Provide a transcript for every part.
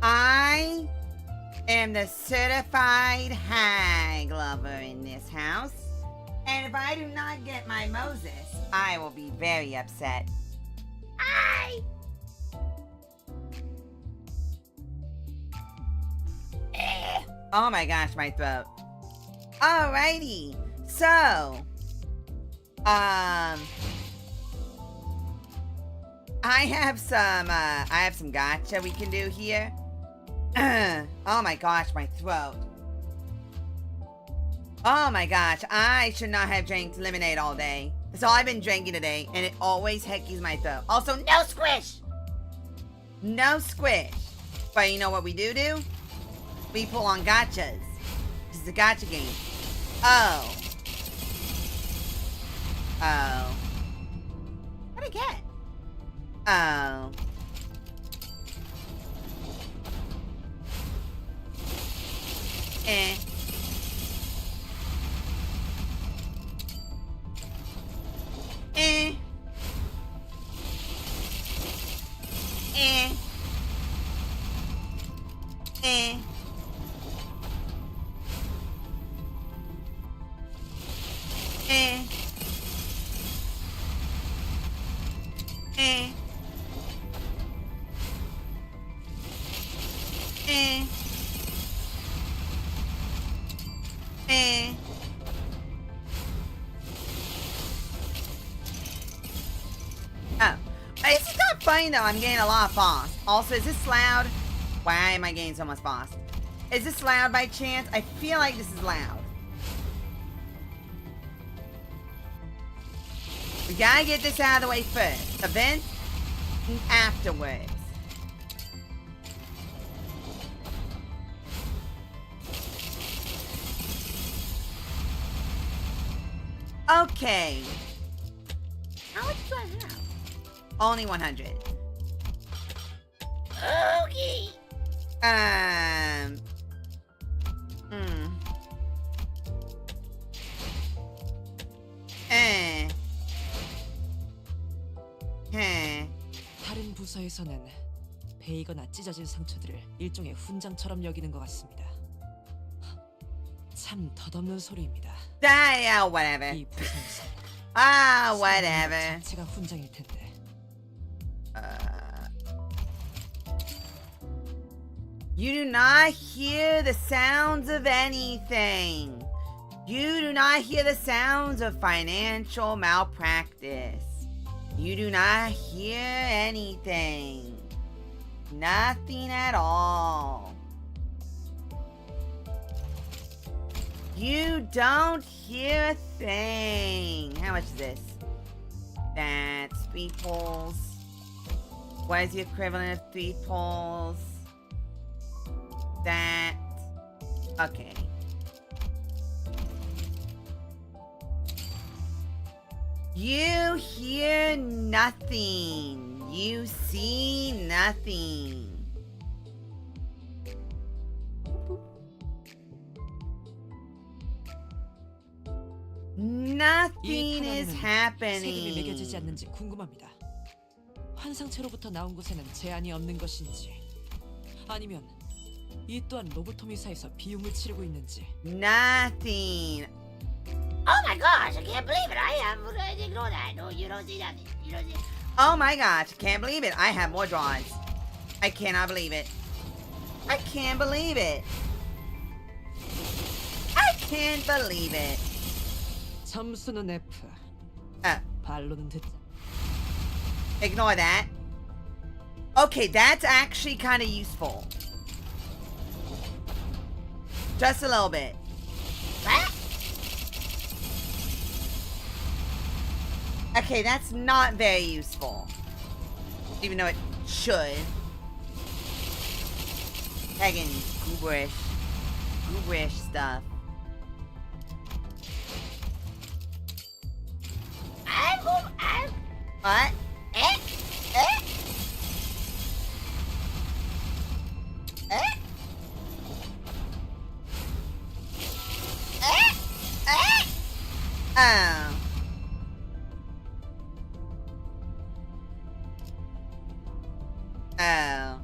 I am the certified hag lover in this house. And if I do not get my Moses, I will be very upset. Oh my gosh, my throat. Alrighty. So, I have some gotcha we can do here. Oh my gosh, my throat. Oh my gosh, I should not have drank lemonade all day. That's all I've been drinking today, and it always heckies my throat. Also, no squish! No squish. But you know what we do? We pull on gotchas. This is a gotcha game. Oh. What'd I get? Oh. Eh. Eh. Eh. Eh. Eh. Eh. Oh. It's not funny though, I'm getting a lot of boss. Also, is this loud? Why am I getting so much boss? Is this loud by chance? I feel like this is loud. We gotta get this out of the way first. Event and afterwards. Okay. How much do I have? Only 100. Okay. 다른 부서에서는 베이거나 찢어진 상처들을 일종의 훈장처럼 여기는 것 같습니다. 참 덧없는 소리입니다. Yeah, whatever. 이 부서에서 whatever. 자체가 훈장일 텐데. You do not hear the sounds of anything. You do not hear the sounds of financial malpractice. You do not hear anything. Nothing at all. You don't hear a thing. How much is this? That's 3 pulls. What is the equivalent of 3 pulls? That. Okay. You hear nothing. You see nothing. Nothing is 세금이 happening. 매겨지지 않는지 궁금합니다. 환상체로부터 나온 곳에는 제한이 없는 것인지, 아니면 이 또한 로보토미사에서 비용을 치르고 있는지. Nothing. Oh my gosh, I can't believe it. I have ignore that. No, you don't see nothing. You don't see. Oh my gosh, I can't believe it. I have more draws. I cannot believe it. I can't believe it. I can't believe it. 점수는 F. 발로는 듣자. Ignore that. Okay, that's actually kind of useful. Just a little bit. What? Okay, that's not very useful. Even though it should. Again, gooberish stuff. What? Oh. Oh.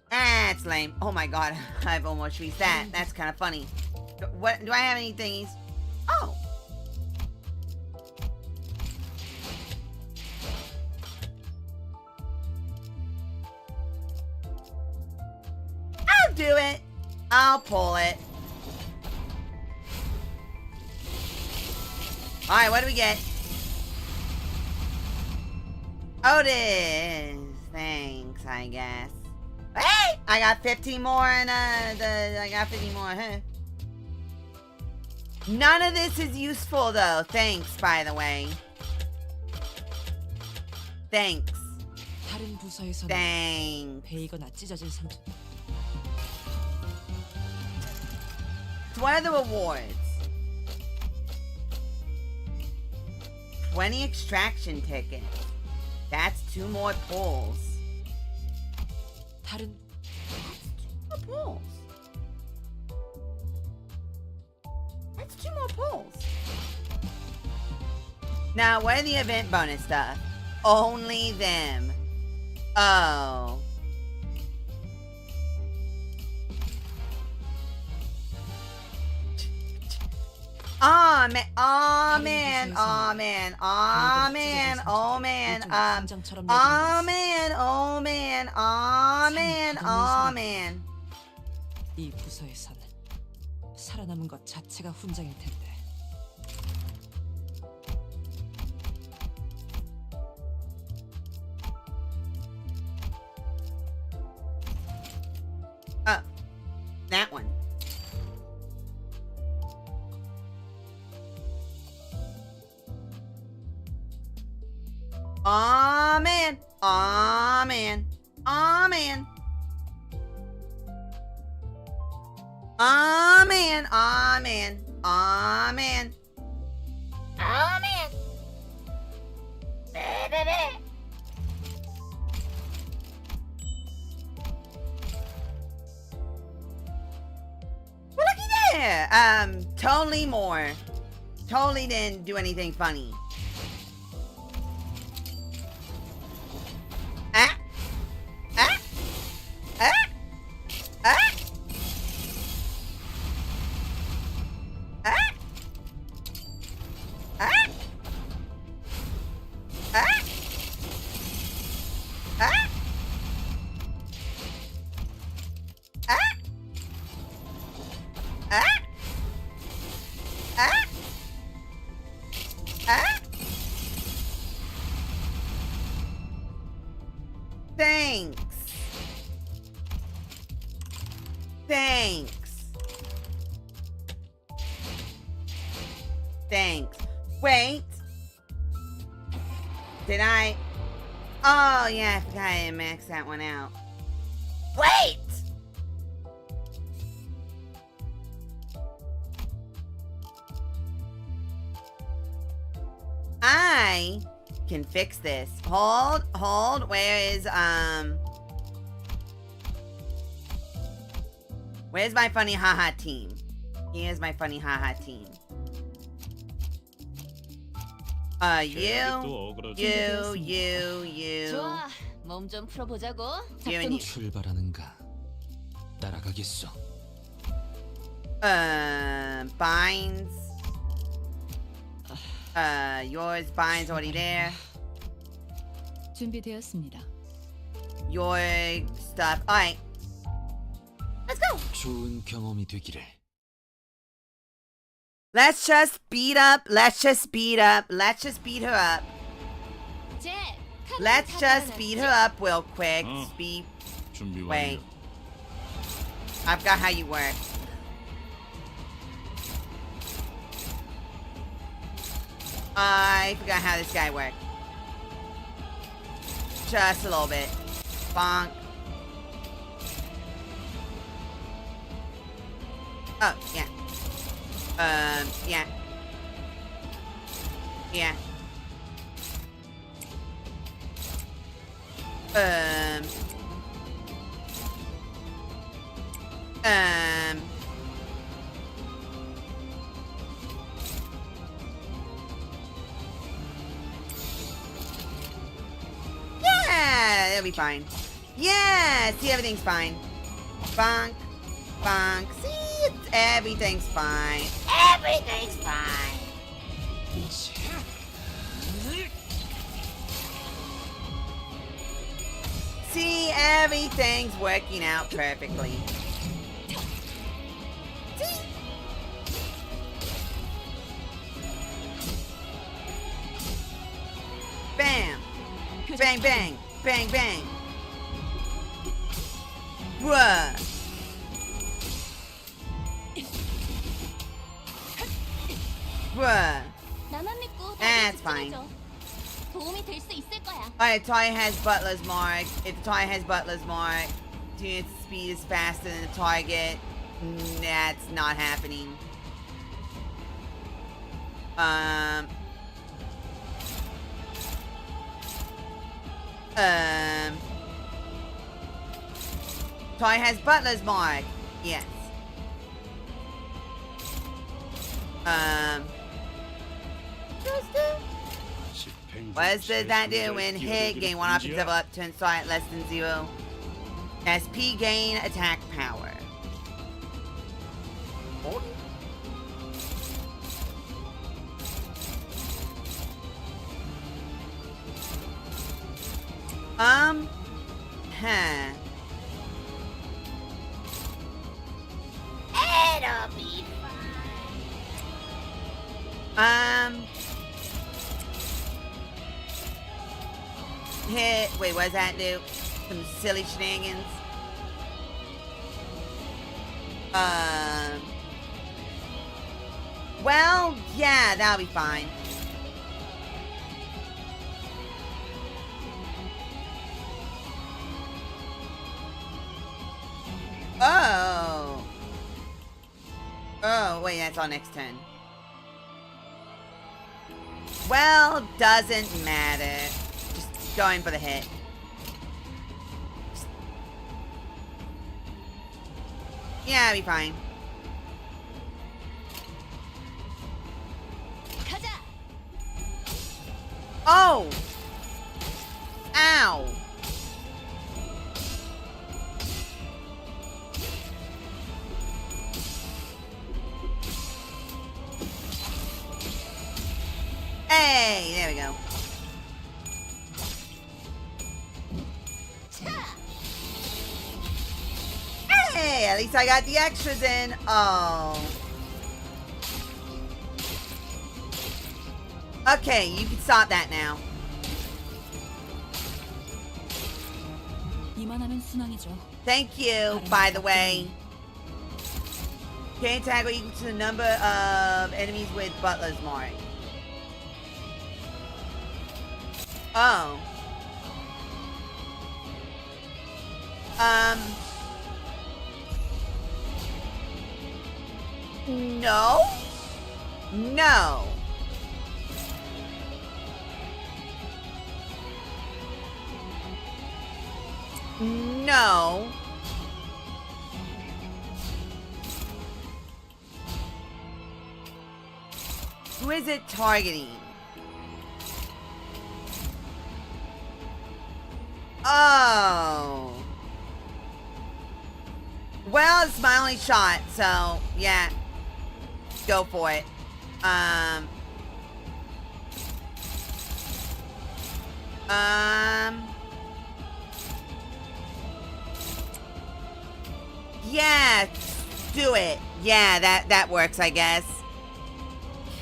That's lame. Oh my god, I've almost reached that. That's kind of funny. What, do I have any thingies? Oh. I'll do it. I'll pull it. Alright, what do we get? Otis. Thanks, I guess. Hey! I got 15 more and I got 15 more, huh? None of this is useful though. Thanks, by the way. Thanks. 다른 부서에서는 Thanks. 베이거나 찢어진 상처. What are the rewards? 20 extraction tickets. That's 2 more pulls. 다른 That's 2 more pulls. That's 2 more pulls. Now, what are the event bonus stuff? Only them. Oh. Oh man, oh man, oh man, oh man, oh man, oh man, oh man, oh man, oh man. 이 부서에선 살아남은 것 자체가 훈장일 텐데. That one. Oh man, oh man, oh man. Oh man, oh man, oh man. Oh man. Baby. Well, looky there. Totally more. Totally didn't do anything funny. Ah. Ah. Ah. Ah. Ah. Ah. Ah. Ah. Ah. Ah. Ah. Ah. Thanks. Thanks. Thanks. Wait. Did I? Oh, yeah, I forgot I didn't max that one out. Wait! I can fix this. Hold. Where's my funny haha team? Here's my funny haha team. You. 좋아, 몸 좀 풀어보자고. You and you. 출발하는가? 따라가겠어. Binds. Yours binds already there. 준비되었습니다. Your stuff. Alright. Let's go. 좋은 경험이 되기를. Let's just beat up. Let's just beat up. Let's just beat her up. 제 Let's just beat her up real quick. Speed. 준비 Wait. 완료. I forgot how you work. I forgot how this guy worked. Just a little bit. Bonk. Oh, yeah. Yeah. Yeah. Yeah, it'll be fine. Yeah, see, everything's fine. Bonk, bonk. See, everything's fine. Everything's fine. See, everything's working out perfectly. See? Bam! Bang, bang! Bang, bang! Bruh! Bruh. 나만 믿고 That's fine. 도움이 될 수 있을 거야. Alright, the toy has Butler's mark. If the toy has Butler's mark, its speed is faster than the target. That's not happening. Toy has Butler's mark. Yes. What does that do when hit? Gain one offensive level up, turn start less than 0. SP gain attack power. Huh. It'll be fine. Hit. Wait, what does that do? Some silly shenanigans. Well, yeah, that'll be fine. Oh. Oh, wait, that's on next turn. Well, doesn't matter. Just going for the hit. Yeah, it'll be fine. 가자. Oh! Ow! Hey, there we go. Hey, at least I got the extras in. Oh. Okay, you can stop that now. 이만하면 순항이죠. Thank you, by the way. Gain tag equal to the number of enemies with Butler's Mark. Oh. No? No. No. Who is it targeting? Oh. Well, it's my only shot, so yeah. Go for it. Yeah, do it. Yeah, that works, I guess.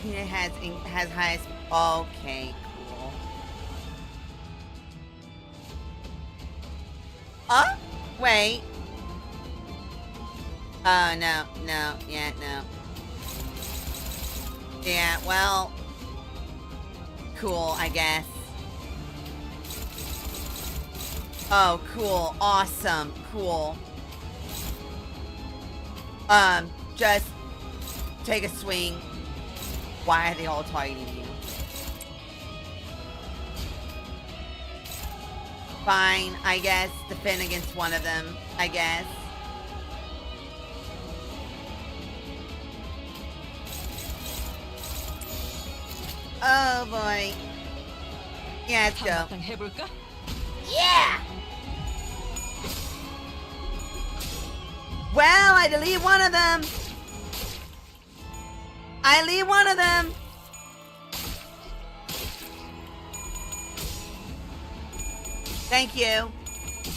It has highest. Okay, cool. Oh, wait. Oh no, yeah, no. Yeah, well, cool, I guess. Oh, cool, awesome, cool. Just take a swing. Why are they all targeting you? Fine, I guess. Defend against one of them, I guess. Oh boy. Yeah, let's go. 한바탕 해볼까? Yeah! Well, I delete one of them. I leave one of them. Thank you.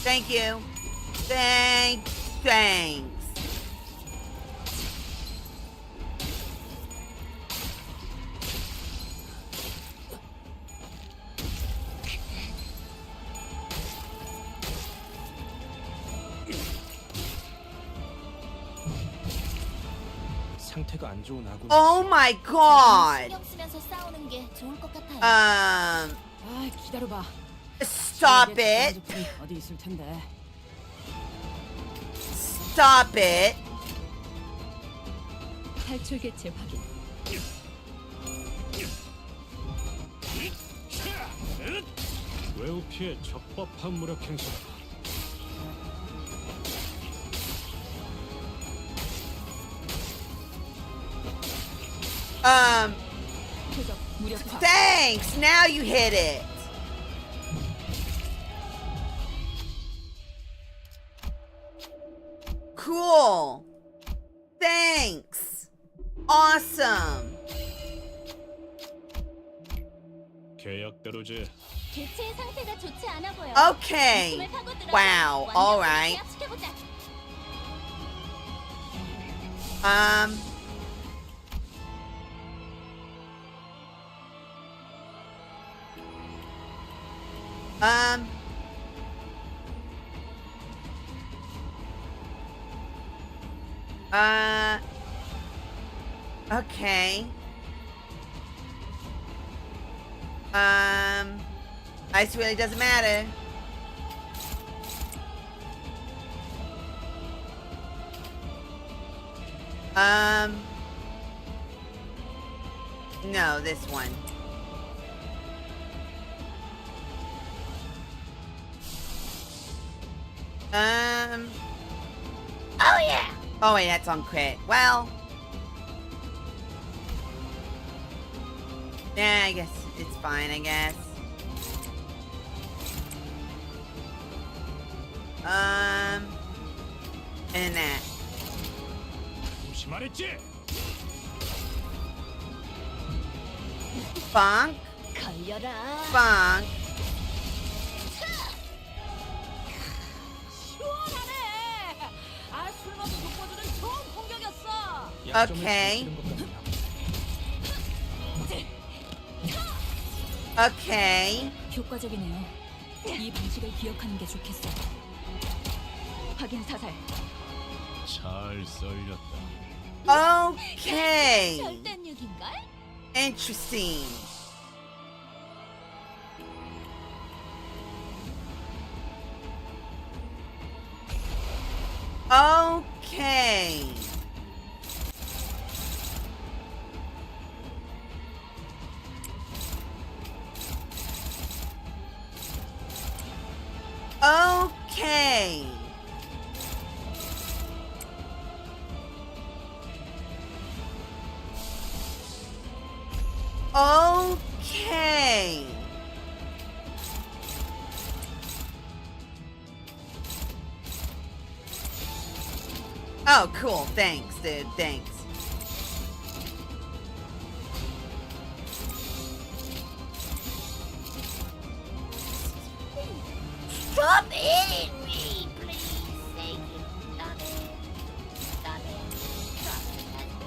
Thank you. Thanks. 상태가 안 좋은 아군. Oh my god. 신경 쓰면서 싸우는 게 좋을 것 같아요. 아, 기다려봐. Stop it. 어디 있을 텐데. Stop it. 탈출 개체 확인. 외우 피해 적법한 무력 행사. 표적 무력화. Thanks. Now you hit it. Cool. Thanks. Awesome. 계약대로지. 개체의 상태가 좋지 않아 보여. Okay. 숨을 파고들어 Wow. 완전 All right. 제압시켜보자. Um. Um. Okay. Ice really doesn't matter. No, this one. Oh yeah. Oh wait, that's on crit. Well. Yeah, I guess it's fine, I guess. And then that. 조심하랬지? Bonk, 걸려라. bonk. 시원하네. 아, 술 먹고 돋궈주는 좋은 공격이었어. 약점을 오케이. 잘 찌른 것 같네요. Okay. 효과적이네요. 이 방식을 기억하는 게 좋겠어. 확인 사살. 잘 썰렸다. Okay. 절단력인걸? Interesting. Okay. Okay. Okay. Oh, cool. Thanks, dude. Thanks. Stop hitting me, please. Thank you. Stop it. Stop it. Stop it.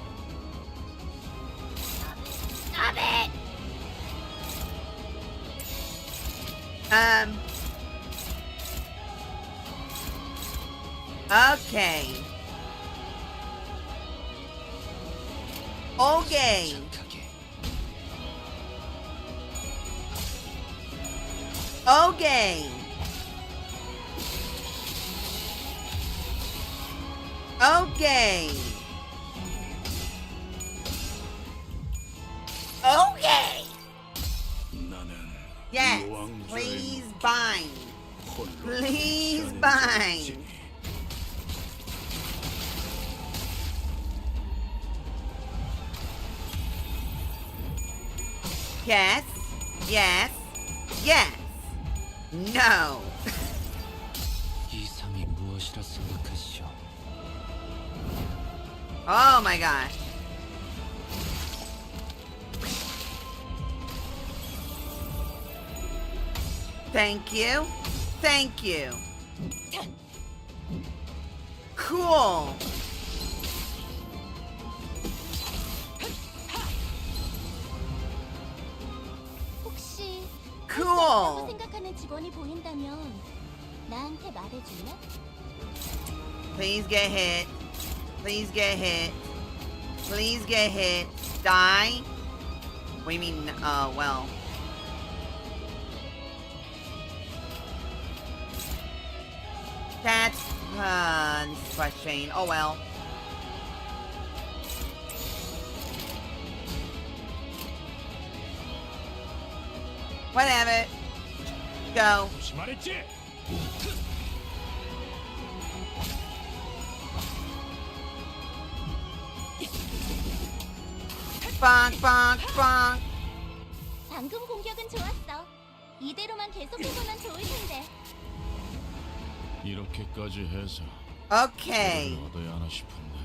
Stop it. Stop it. Okay. Okay. Okay. Okay. Okay. 나는 Yes. 여왕좌의 Please bind. 홀로 Please 자는 bind. 자였지. Yes. Yes. Yes. No. 이상이 무엇이라 생각하시오? Oh my gosh. Thank you. Thank you. Cool. 혹시 Cool. 생각하는 직원이 보인다면 나한테 말해줄래? Please get hit. Please get hit. Please get hit. Die. What do you mean? Oh, well. That's, this is frustrating. Oh, well. Whatever. Go. 조심하랬지? Bonk, bonk, bonk. 방금 공격은 좋았어. 이대로만 계속해보면 좋을 텐데. 이렇게까지 해서 Okay. 뭘 얻어야 하나 싶은데.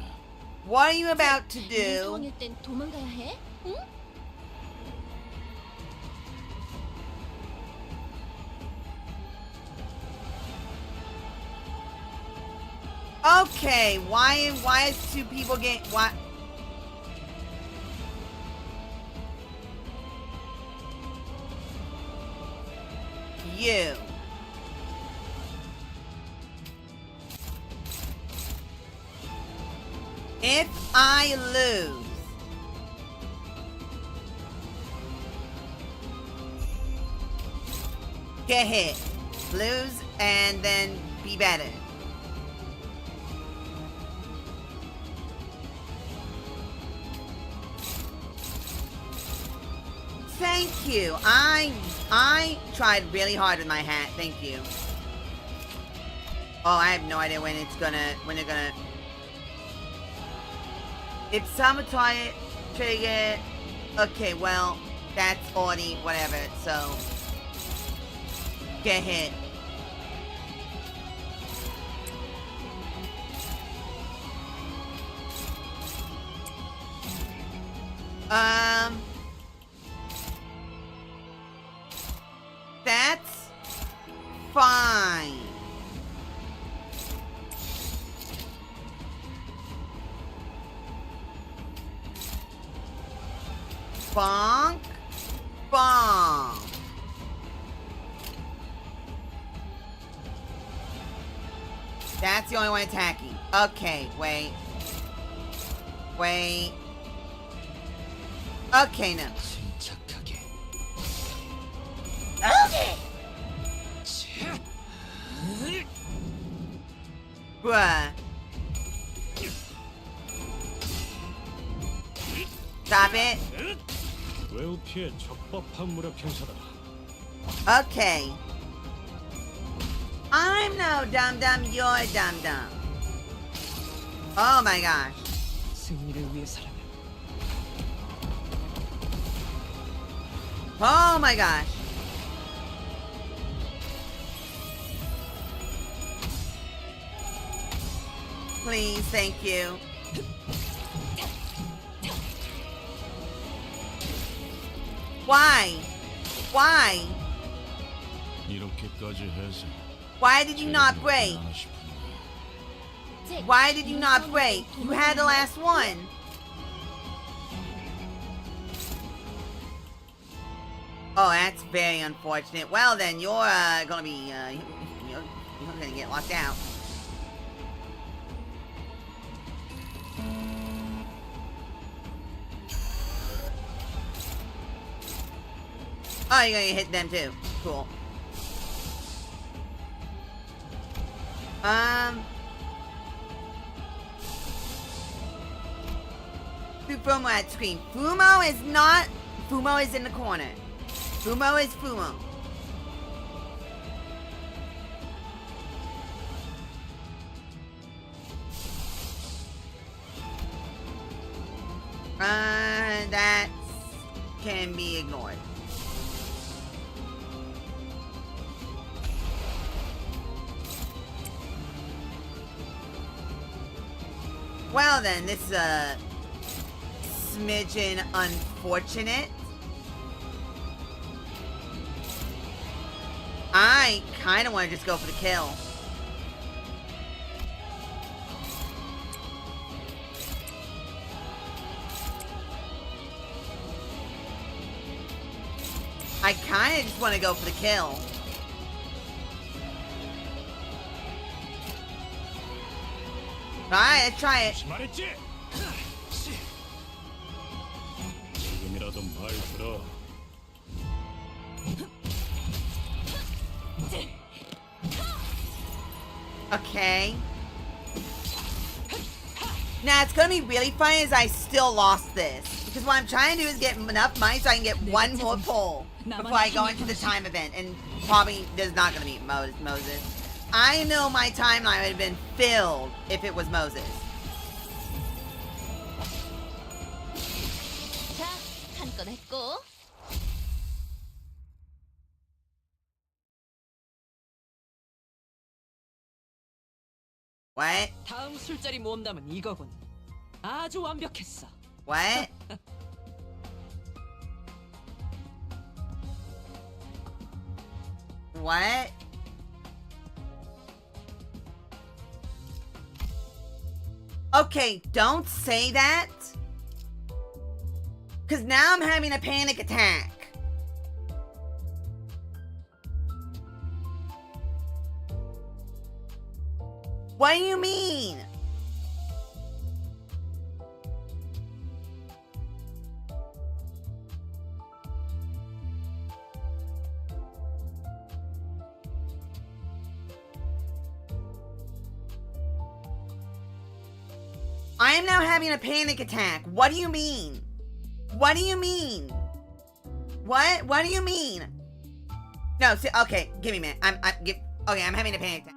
What are you about to 이 do? 상황일 땐 도망가야 해? 응? Okay, why is two people getting what? You. If I lose, get hit, lose, and then be better. Thank you. I tried really hard with my hat. Thank you. Oh, I have no idea when they're gonna. It's sabotage trigger. Okay, well, that's already whatever. So get hit. That's fine. Bonk. Bonk. That's the only one attacking. Okay, wait. Wait. Okay, no. 침착하게. Okay. Bruh. Stop it. 웨우피의 적법한 무력 행사다. Okay. I'm no dum-dum, you're dum-dum. Oh my gosh. 승리를 위해서라면 Oh my gosh. Please, thank you. Why? Why? 이렇게까지 해서 Why did you not break? 하나 싶은데. Why did you not break? You had the last one. Oh, that's very unfortunate. Well then, you're gonna be you're gonna get locked out. Oh, you're gonna hit them too. Cool. Fumo at screen. Fumo is not. Fumo is in the corner. Fumo is Fumo. That can be ignored. Well then, this is a smidgen unfortunate. I kind of want to just go for the kill. I kind of just want to go for the kill. Alright, let's try it. 말했지? 지금이라도 말 들어. Okay. Now, it's gonna be really funny is I still lost this. Because what I'm trying to do is get enough money so I can get one more pull before I go into the time event. And probably there's not gonna be Moses. I know my timeline would have been filled if it was Moses. 자, 한 건 했고. What? 다음 술자리 모험담은 이거군. 아주 완벽했어. What? What? Okay, don't say that. Because now I'm having a panic attack. What do you mean? I am now having a panic attack. What do you mean? What do you mean? What do you mean? No, see, okay, give me a minute. Okay, I'm having a panic attack.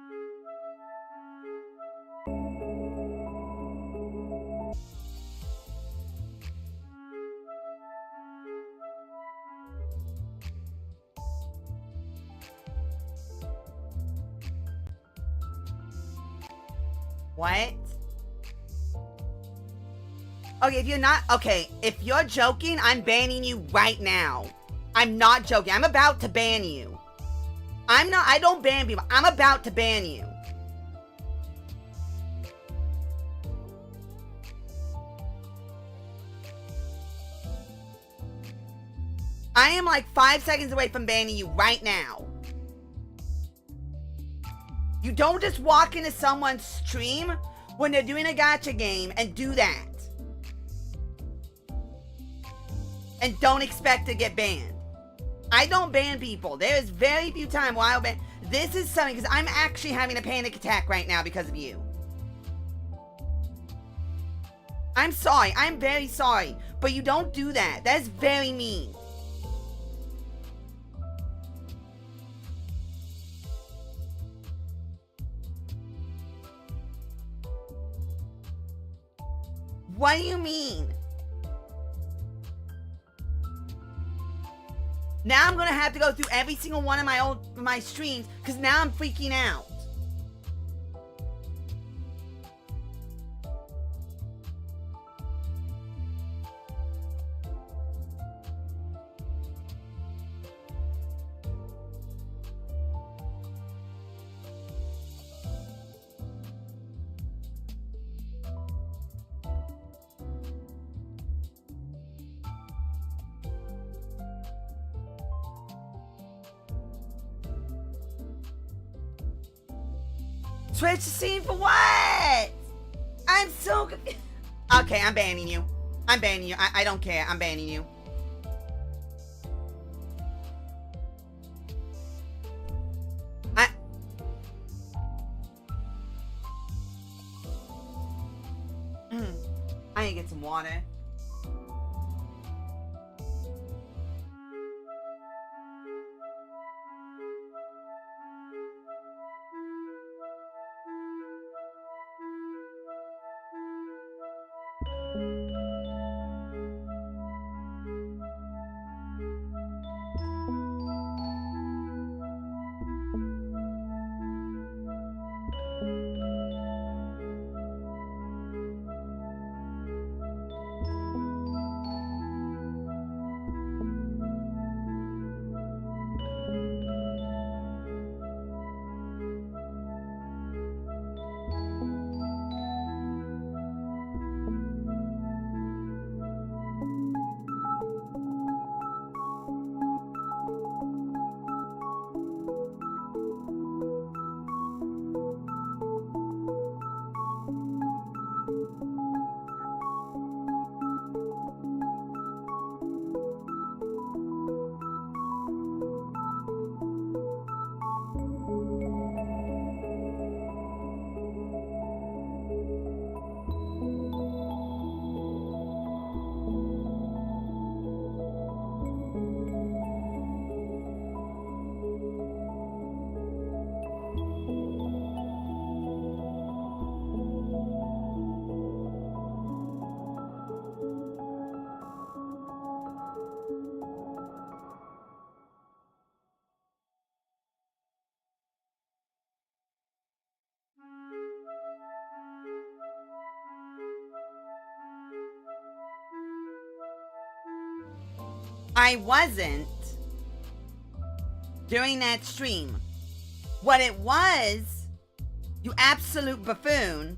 What? Okay, if you're joking, I'm banning you right now. I'm not joking. I'm about to ban you. I don't ban people. I'm about to ban you. I am like 5 seconds away from banning you right now. You don't just walk into someone's stream when they're doing a gacha game and do that. And don't expect to get banned. I don't ban people. There is very few times where I'll ban. This is something, because I'm actually having a panic attack right now because of you. I'm sorry. I'm very sorry. But you don't do that. That is very mean. What do you mean? Now I'm gonna have to go through every single one of my streams because now I'm freaking out. Switch the scene for what? I'm so confused. Okay, I'm banning you. I'm banning you. I don't care. I'm banning you. I need to get some water. I wasn't during that stream. What it was, you absolute buffoon,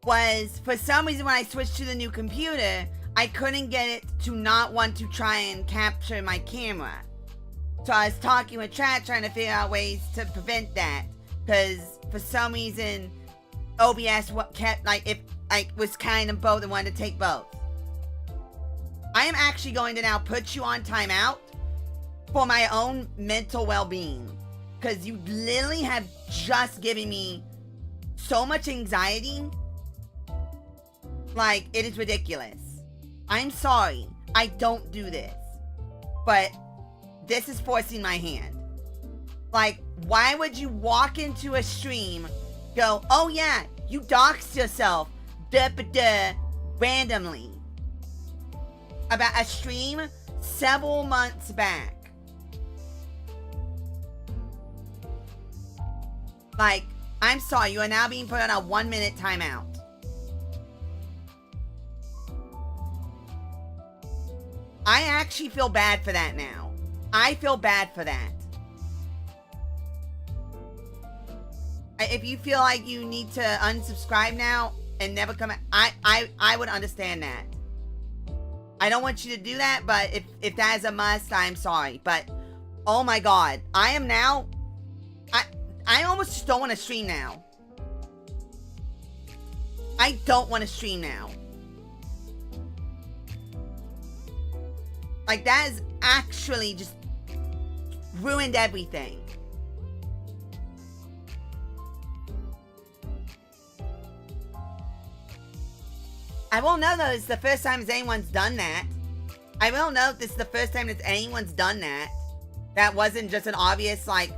was for some reason when I switched to the new computer, I couldn't get it to not want to try and capture my camera. So I was talking with chat trying to figure out ways to prevent that, because for some reason OBS kept was kind of both and wanted to take both. I am actually going to now put you on timeout for my own mental well-being, because you literally have just given me so much anxiety. Like, it is ridiculous. I'm sorry. I don't do this. But this is forcing my hand. Like, why would you walk into a stream, go, oh yeah, you doxed yourself, randomly, about a stream several months back? Like, I'm sorry, you are now being put on a 1 minute timeout. I actually feel bad for that now. I feel bad for that. If you feel like you need to unsubscribe now and never come back, I would understand that. I don't want you to do that, but if that is a must, I'm sorry. But, oh my god, I am now... I almost just don't want to stream now. I don't want to stream now. Like, that is actually just ruined everything. I will know though, it's the first time anyone's done that. I will note this is the first time that anyone's done that. That wasn't just an obvious, like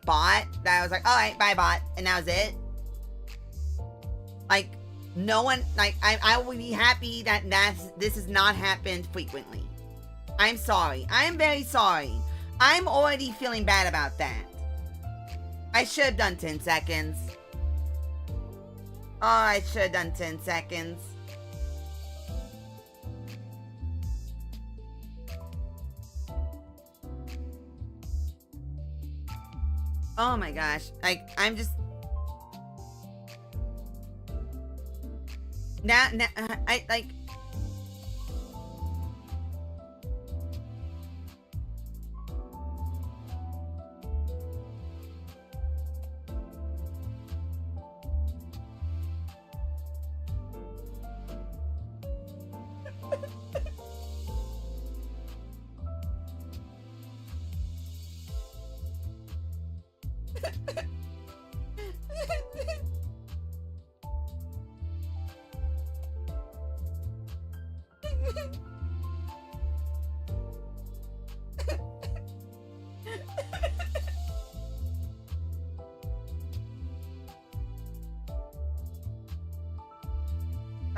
bot. That I was like, alright, bye bot. And that was it. Like, no one, like, I will be happy that this has not happened frequently. I'm sorry. I'm very sorry. I'm already feeling bad about that. I should have done 10 seconds. Oh, I should have done 10 seconds. Oh my gosh. Like, I'm just... Now, I, like...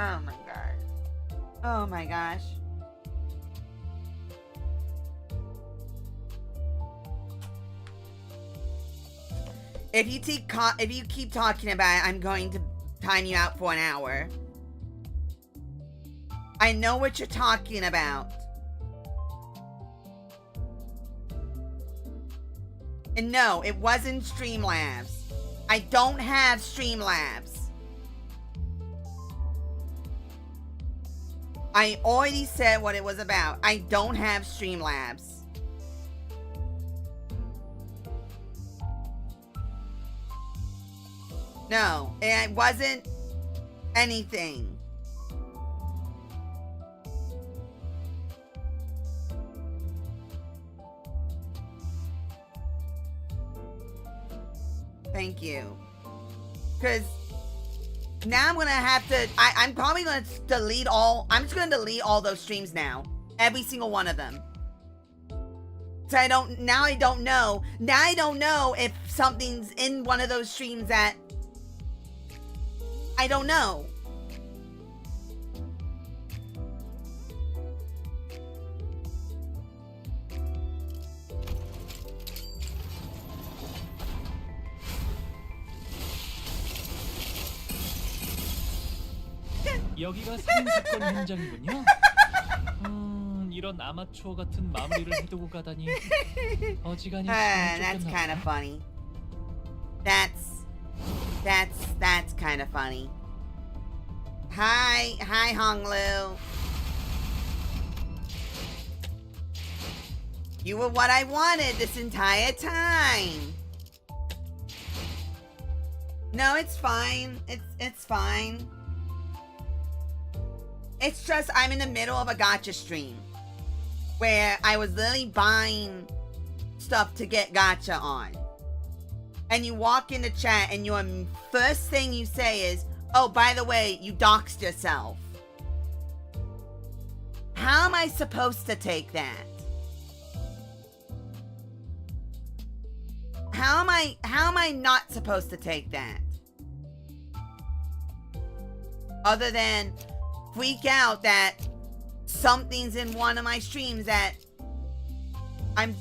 Oh my god. Oh my gosh. If you keep talking about it, I'm going to time you out for an hour. I know what you're talking about. And no, it wasn't Streamlabs. I don't have Streamlabs. I already said what it was about. I don't have Streamlabs. No, it wasn't anything. Thank you. Because now I'm gonna have to, I'm probably gonna delete all, I'm just gonna delete all those streams now. Every single one of them. So I don't know if something's in one of those streams that, I don't know. 여기가 살인사건 현장이군요. 이런 아마추어 같은 마무리를 해두고 가다니 어지간히 That's kind of funny. That's That's kind of funny. Hi, Honglu. You were what I wanted this entire time. No, it's fine. It's fine. It's just I'm in the middle of a gacha stream where I was literally buying stuff to get gacha on. And you walk into chat and your first thing you say is, oh, by the way, you doxed yourself. How am I supposed to take that? How am I not supposed to take that? Other than freak out that something's in one of my streams that I'm...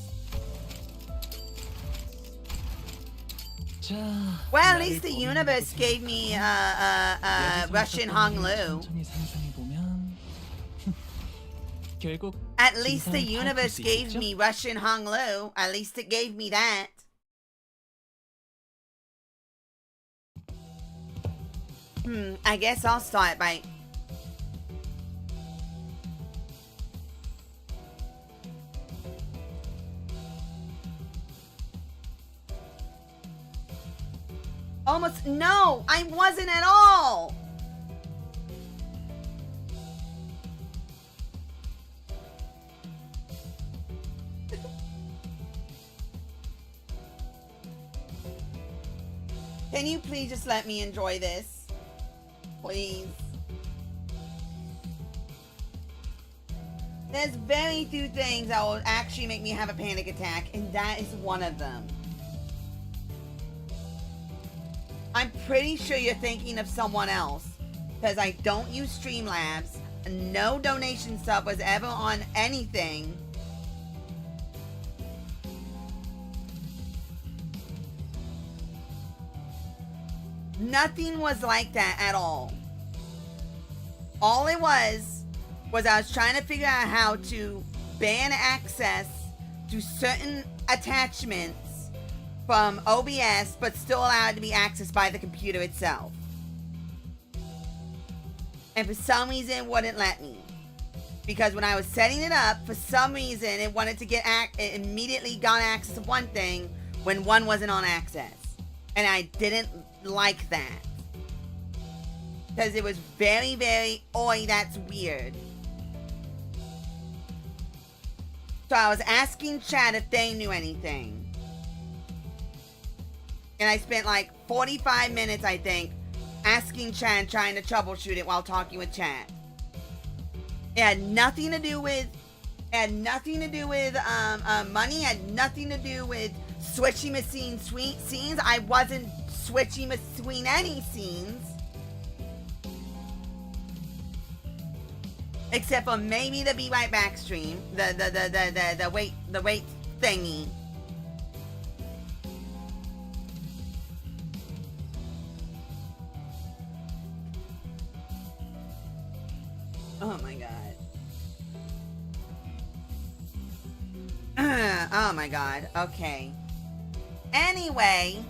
Well, at least the universe gave me Russian Honglu. At least the universe gave me Russian Honglu. At least it gave me that. I guess I'll start by... Almost... No! I wasn't at all! Can you please just let me enjoy this? Please. There's very few things that will actually make me have a panic attack, and that is one of them. I'm pretty sure you're thinking of someone else, because I don't use Streamlabs. No donation sub was ever on anything. Nothing was like that at all. All it was I was trying to figure out how to ban access to certain attachments from OBS, but still allow it to be accessed by the computer itself. And for some reason, it wouldn't let me. Because when I was setting it up, for some reason, it wanted to get it immediately got access to one thing when one wasn't on access. And I didn't like that. Because it was very, very, oi, that's weird. So I was asking chat if they knew anything. And I spent like 45 minutes, I think, asking chat and trying to troubleshoot it while talking with chat. It had nothing to do with, money, it had nothing to do with switching between scenes. I wasn't switching between any scenes. Except for maybe the Be Right Back stream. The wait thingy. Oh my god. Oh my god. Okay. Anyway.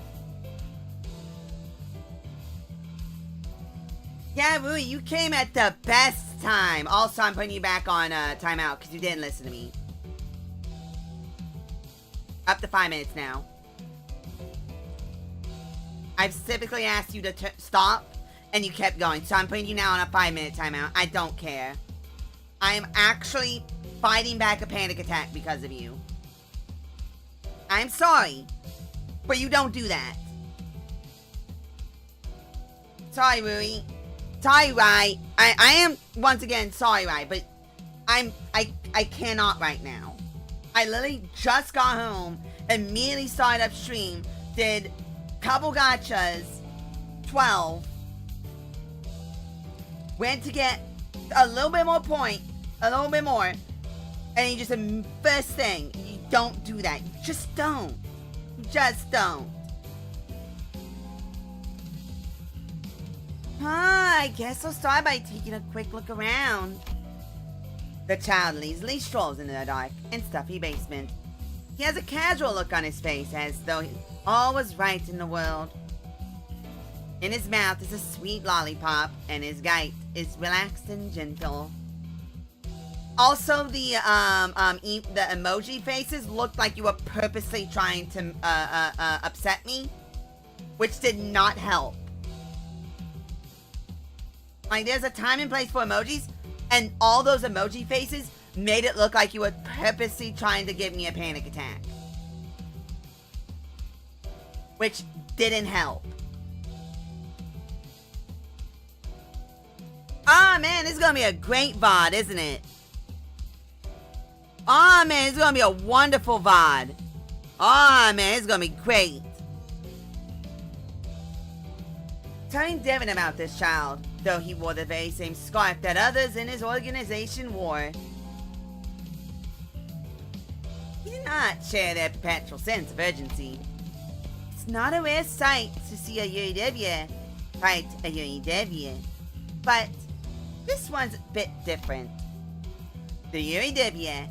Yeah, Rui, you came at the best time. Also, I'm putting you back on timeout because you didn't listen to me. Up to 5 minutes now. I've specifically asked you to stop, and you kept going. So I'm putting you now on a 5-minute timeout. I don't care. I am actually fighting back a panic attack because of you. I'm sorry, but you don't do that. Sorry, Rui. Sorry, Rai. I am, once again, sorry, Rai, but I cannot right now. I literally just got home, immediately started up stream, did couple gachas, 12, went to get a little bit more point, a little bit more, and you just, first thing, you don't do that. You just don't. You just don't. I guess I'll start by taking a quick look around. The child leisurely strolls into the dark and stuffy basement. He has a casual look on his face, as though all was right in the world. In his mouth is a sweet lollipop, and his gait is relaxed and gentle. Also, the emoji faces looked like you were purposely trying to upset me, which did not help. Like, there's a time and place for emojis, and all those emoji faces made it look like you were purposely trying to give me a panic attack, which didn't help. Ah, man, this is gonna be a great VOD, isn't it? Ah, man, it's gonna be a wonderful VOD. Ah, man, it's gonna be great. Telling Devin about this child, though he wore the very same scarf that others in his organization wore. He did not share their perpetual sense of urgency. It's not a rare sight to see a UAW fight a UAW, but this one's a bit different. The UAW,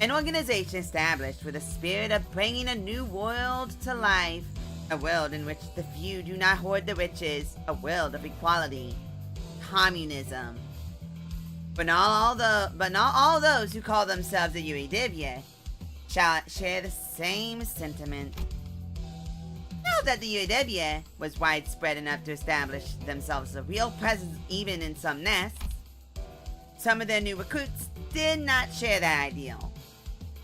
an organization established with a spirit of bringing a new world to life, a world in which the few do not hoard the riches, a world of equality, communism. But not all those who call themselves a UAW share the same sentiment. Now that the UAW was widespread enough to establish themselves a real presence even in some nests, some of their new recruits did not share that ideal.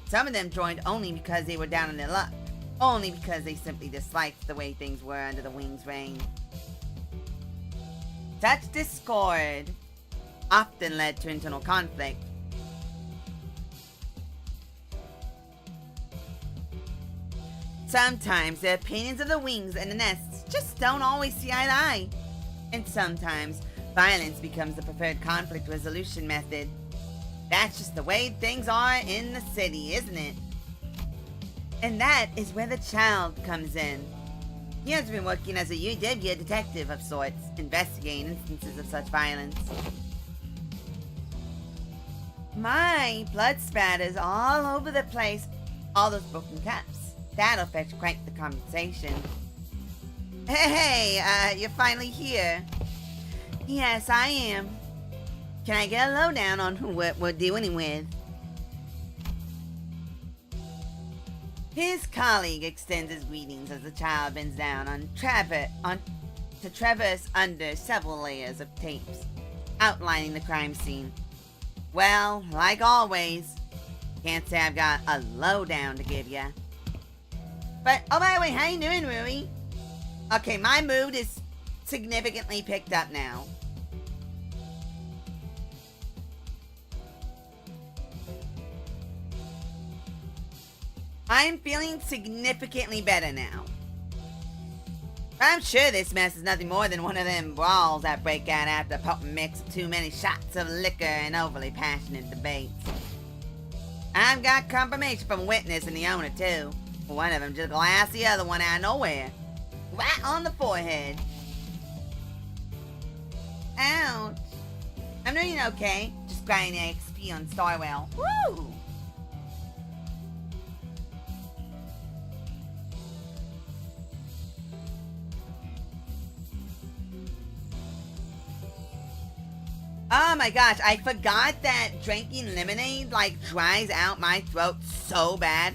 Some of them joined only because they were down on their luck, only because they simply disliked the way things were under the Wings' reign. Such discord often led to internal conflict. Sometimes the opinions of the Wings and the Nests just don't always see eye to eye. And sometimes violence becomes the preferred conflict resolution method. That's just the way things are in the city, isn't it? And that is where the child comes in. He has been working as a UW detective of sorts, investigating instances of such violence. My blood spatters all over the place. All those broken cups. That'll fetch quite the compensation. Hey, you're finally here. Yes, I am. Can I get a lowdown on what we're dealing with? His colleague extends his greetings as the child bends down to traverse under several layers of tapes, outlining the crime scene. Well, like always, can't say I've got a lowdown to give ya. But, oh, by the way, how you doing, Rui? Okay, my mood is significantly picked up now. I'm feeling significantly better now. I'm sure this mess is nothing more than one of them brawls that break out after a potent mix of too many shots of liquor and overly passionate debates. I've got confirmation from witness and the owner, too. One of them just glassed the other one out of nowhere. Right on the forehead. Ouch. I'm doing okay. Just grinding XP on Starwell. Woo! Oh my gosh, I forgot that drinking lemonade, like, dries out my throat so bad.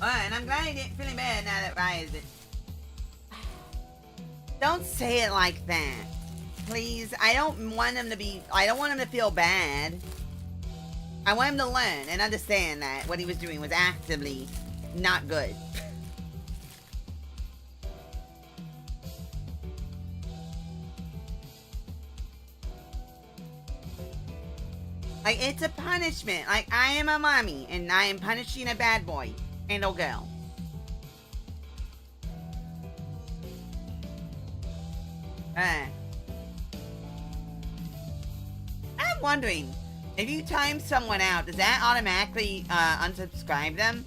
Alright, and I'm glad I didn't feel bad now that Rye is it. Don't say it like that. Please, I don't want him to feel bad. I want him to learn and understand that what he was doing was actively not good. Like, it's a punishment. Like, I am a mommy, and I am punishing a bad boy and a girl. I'm wondering, if you time someone out, does that automatically unsubscribe them?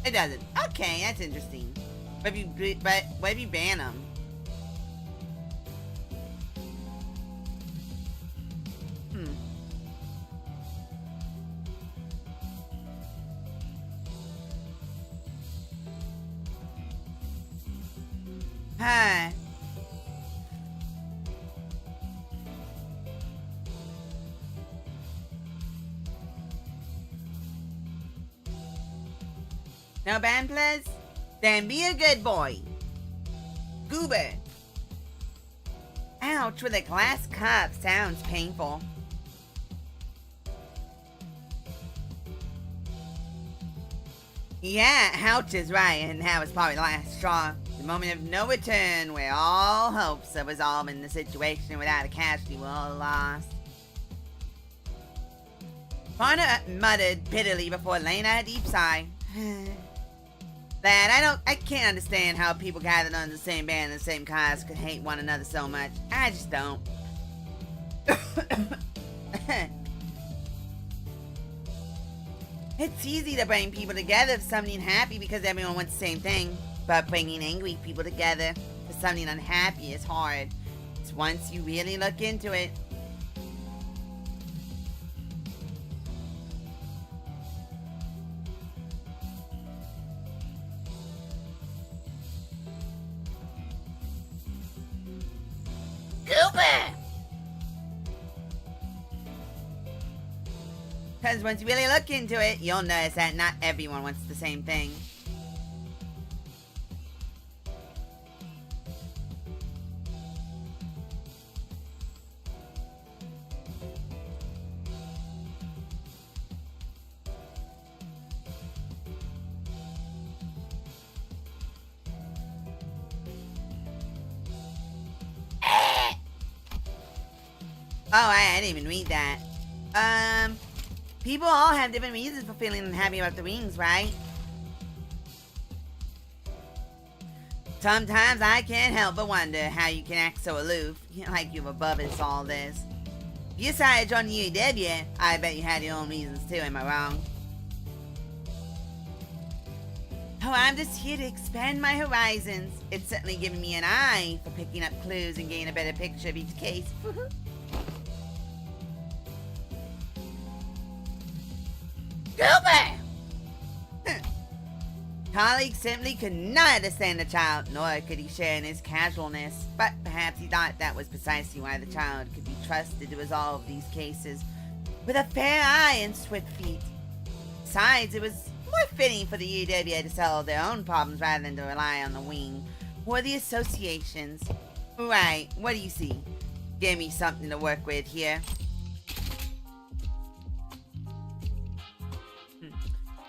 It doesn't. Okay, that's interesting. What if you ban them? Huh. No band plays? Then be a good boy. Goober. Ouch, with a glass cup. Sounds painful. Yeah, ouch is right, and that was probably the last straw. The moment of no return where all hopes of resolving the situation without a casualty were all lost. Farna muttered bitterly before laying out a deep sigh. Lad, I can't understand how people gathered under the same band and the same cause could hate one another so much. I just don't. It's easy to bring people together for something happy because everyone wants the same thing. But bringing angry people together for something unhappy is hard. It's once you really look into it. Cooper! Because once you really look into it, you'll notice that not everyone wants the same thing. Oh, I didn't even read that. People all have different reasons for feeling unhappy about the rings, right? Sometimes I can't help but wonder how you can act so aloof, like you're above us all this. If you decided to join the UAW, I bet you had your own reasons too, am I wrong? Oh, I'm just here to expand my horizons. It's certainly given me an eye for picking up clues and getting a better picture of each case. Cooper! Colleague simply could not understand the child, nor could he share in his casualness. But perhaps he thought that was precisely why the child could be trusted to resolve these cases with a fair eye and swift feet. Besides, it was more fitting for the UW to solve their own problems rather than to rely on the wing or the associations. Right, what do you see? Give me something to work with here.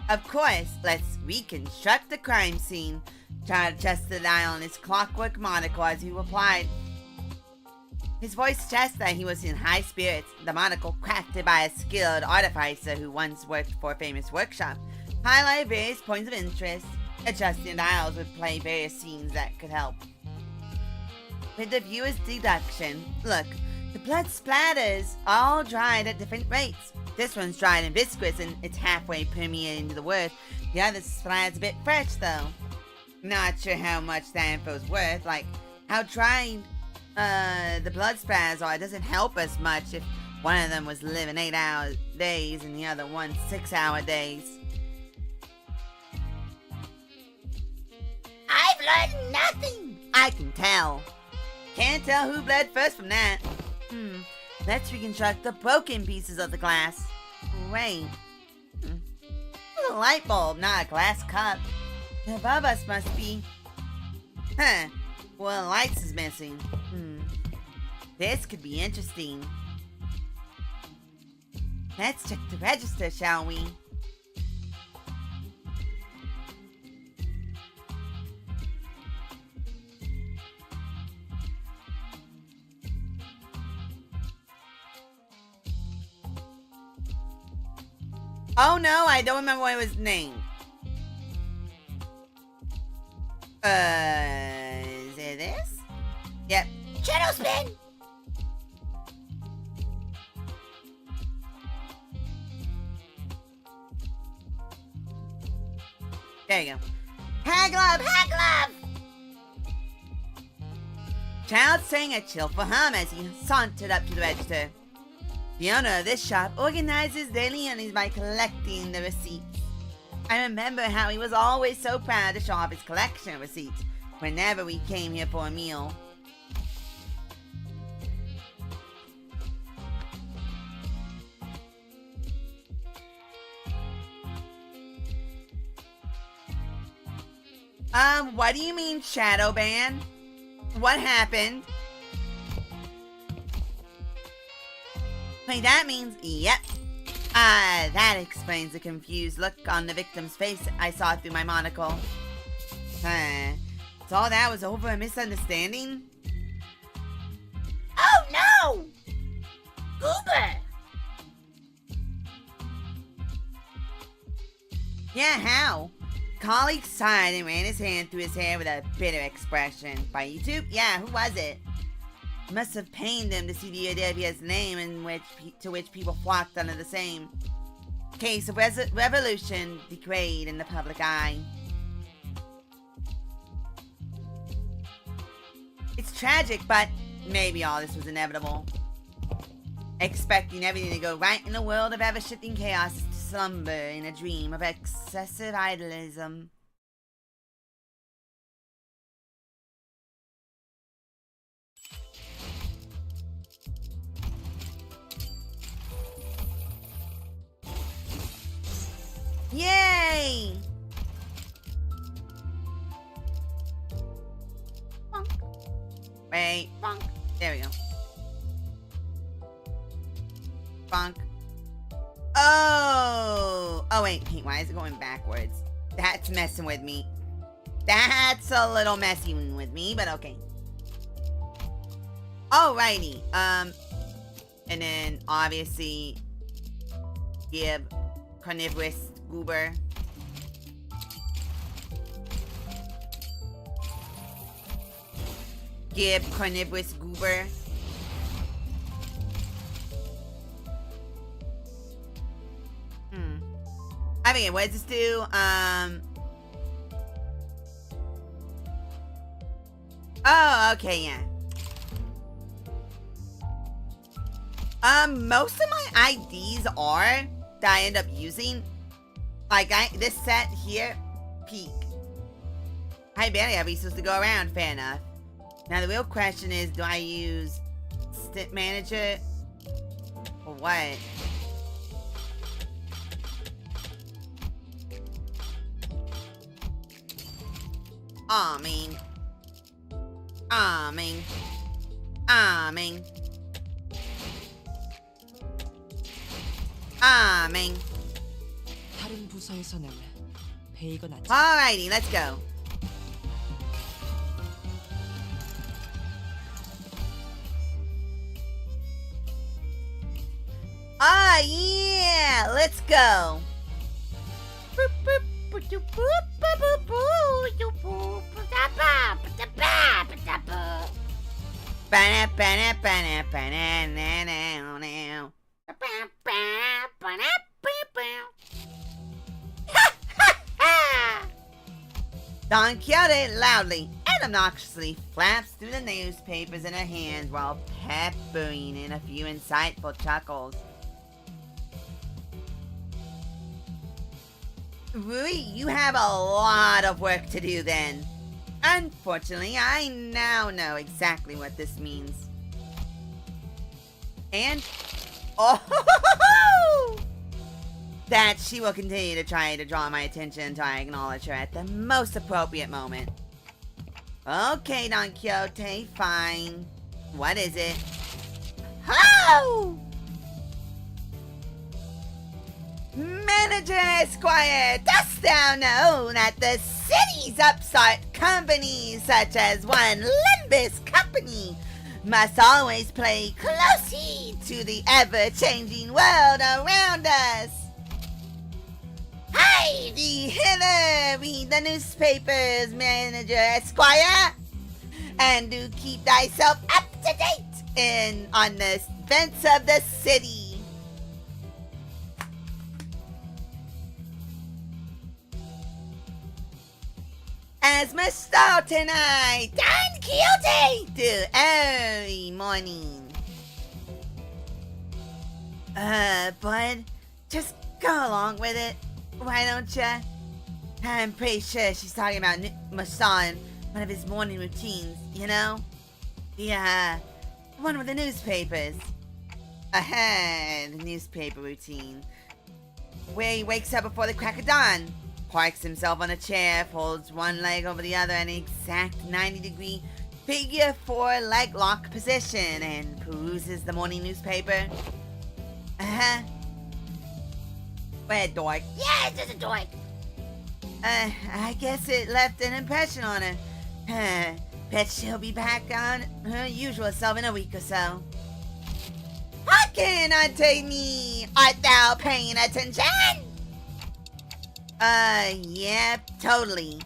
Of course, let's reconstruct the crime scene. Child adjusted the eye on his clockwork monocle as he replied. His voice suggests that he was in high spirits. The monocle, crafted by a skilled artificer who once worked for a famous workshop, highlighted various points of interest. Adjusting dials would play various scenes that could help. With the viewer's deduction, look, the blood splatters all dried at different rates. This one's dried and viscous and it's halfway permeated into the wood. The other splatter's a bit fresh though. Not sure how much that info's worth, like how dried the blood splatters are. It doesn't help us much if one of them was living 8-hour days and the other one 6-hour days. I've learned nothing! I can tell. Can't tell who bled first from that. Let's reconstruct the broken pieces of the glass. Wait. A light bulb, not a glass cup. Above us must be... Huh. Well, lights is missing. This could be interesting. Let's check the register, shall we? Oh no, I don't remember what it was named. Is it this? Yep. Channel spin! There you go. Hag glove! Hot glove! Child sang a cheerful hum as he sauntered up to the register. The owner of this shop organizes daily earnings by collecting the receipts. I remember how he was always so proud to show off his collection of receipts. whenever we came here for a meal. What do you mean shadow ban? What happened? Wait, that means, yep. That explains the confused look on the victim's face I saw through my monocle. So all that was over a misunderstanding? Oh no! Goober! Yeah, how? Colleague sighed and ran his hand through his hair with a bitter expression. By YouTube? Yeah, who was it? Must have pained him to see the Adevia's name to which people flocked under the same. Case of revolution degraded in the public eye. It's tragic, but maybe all this was inevitable. Expecting everything to go right in a world of ever-shifting chaos to slumber in a dream of excessive idealism. Yay! Bonk. Wait, bonk. There we go. Bonk. Oh! Oh wait, why is it going backwards? That's messing with me. That's a little messy with me, but okay. Alrighty. And then obviously give carnivorous goober. Give carnivorous goober. I mean, what does this do? Oh, okay, yeah. Most of my IDs are that I end up using. Like, this set here, peak. I barely have resources to go around, fair enough. Now, the real question is, do I use Stint Manager? Or what? Aw, man. Aw, man. Aw, man. Aw, man. 다른 부서에서는 베이건 아직 Alrighty, let's go. Ah, yeah, let's go. Don Quixote loudly and obnoxiously flaps through the newspapers in her hands while peppering in a few insightful chuckles. Rui, you have a lot of work to do then. Unfortunately, I now know exactly what this means. And, oh, that she will continue to try to draw my attention until I acknowledge her at the most appropriate moment. Okay, Don Quixote, fine. What is it? Ho! Manager Esquire, dost thou know that the city's upstart companies, such as one Limbus company, must always play close heed to the ever-changing world around us? Heidi, hither, read the newspapers, Manager Esquire, and do keep thyself up to date on the events of the city. As much start tonight, Don Quixote, do every morning. Bud, just go along with it, why don't ya? I'm pretty sure she's talking about Masan one of his morning routines, you know? Yeah, one with the newspapers. The newspaper routine. Where he wakes up before the crack of dawn, parks himself on a chair, folds one leg over the other in an exact 90-degree figure 4 leg lock position, and peruses the morning newspaper. Where, dork? Yeah, it's just a dork. I guess it left an impression on her. Bet she'll be back on her usual self in a week or so. Hearken unto me! Art thou paying attention? Yeah, totally.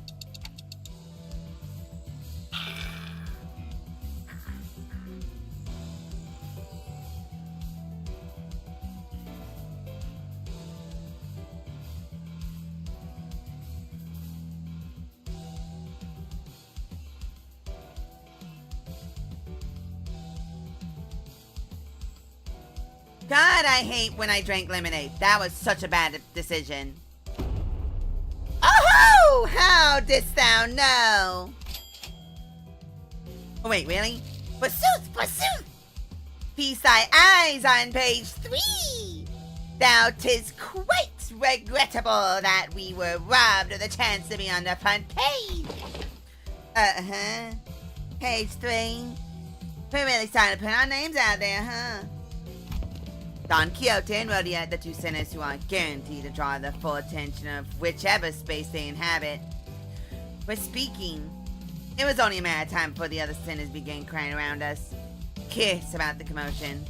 God, I hate when I drank lemonade. That was such a bad decision. Oh, how didst thou know? Oh, wait, really? Forsooth! Feast thy eyes on page 3. Thou 'tis quite regrettable that we were robbed of the chance to be on the front page. Page 3. We're really starting to put our names out there, huh? Don Quixote and Rhodia, the two sinners who are guaranteed to draw the full attention of whichever space they inhabit, were speaking. It was only a matter of time before the other sinners began crying around us, curious about the commotion.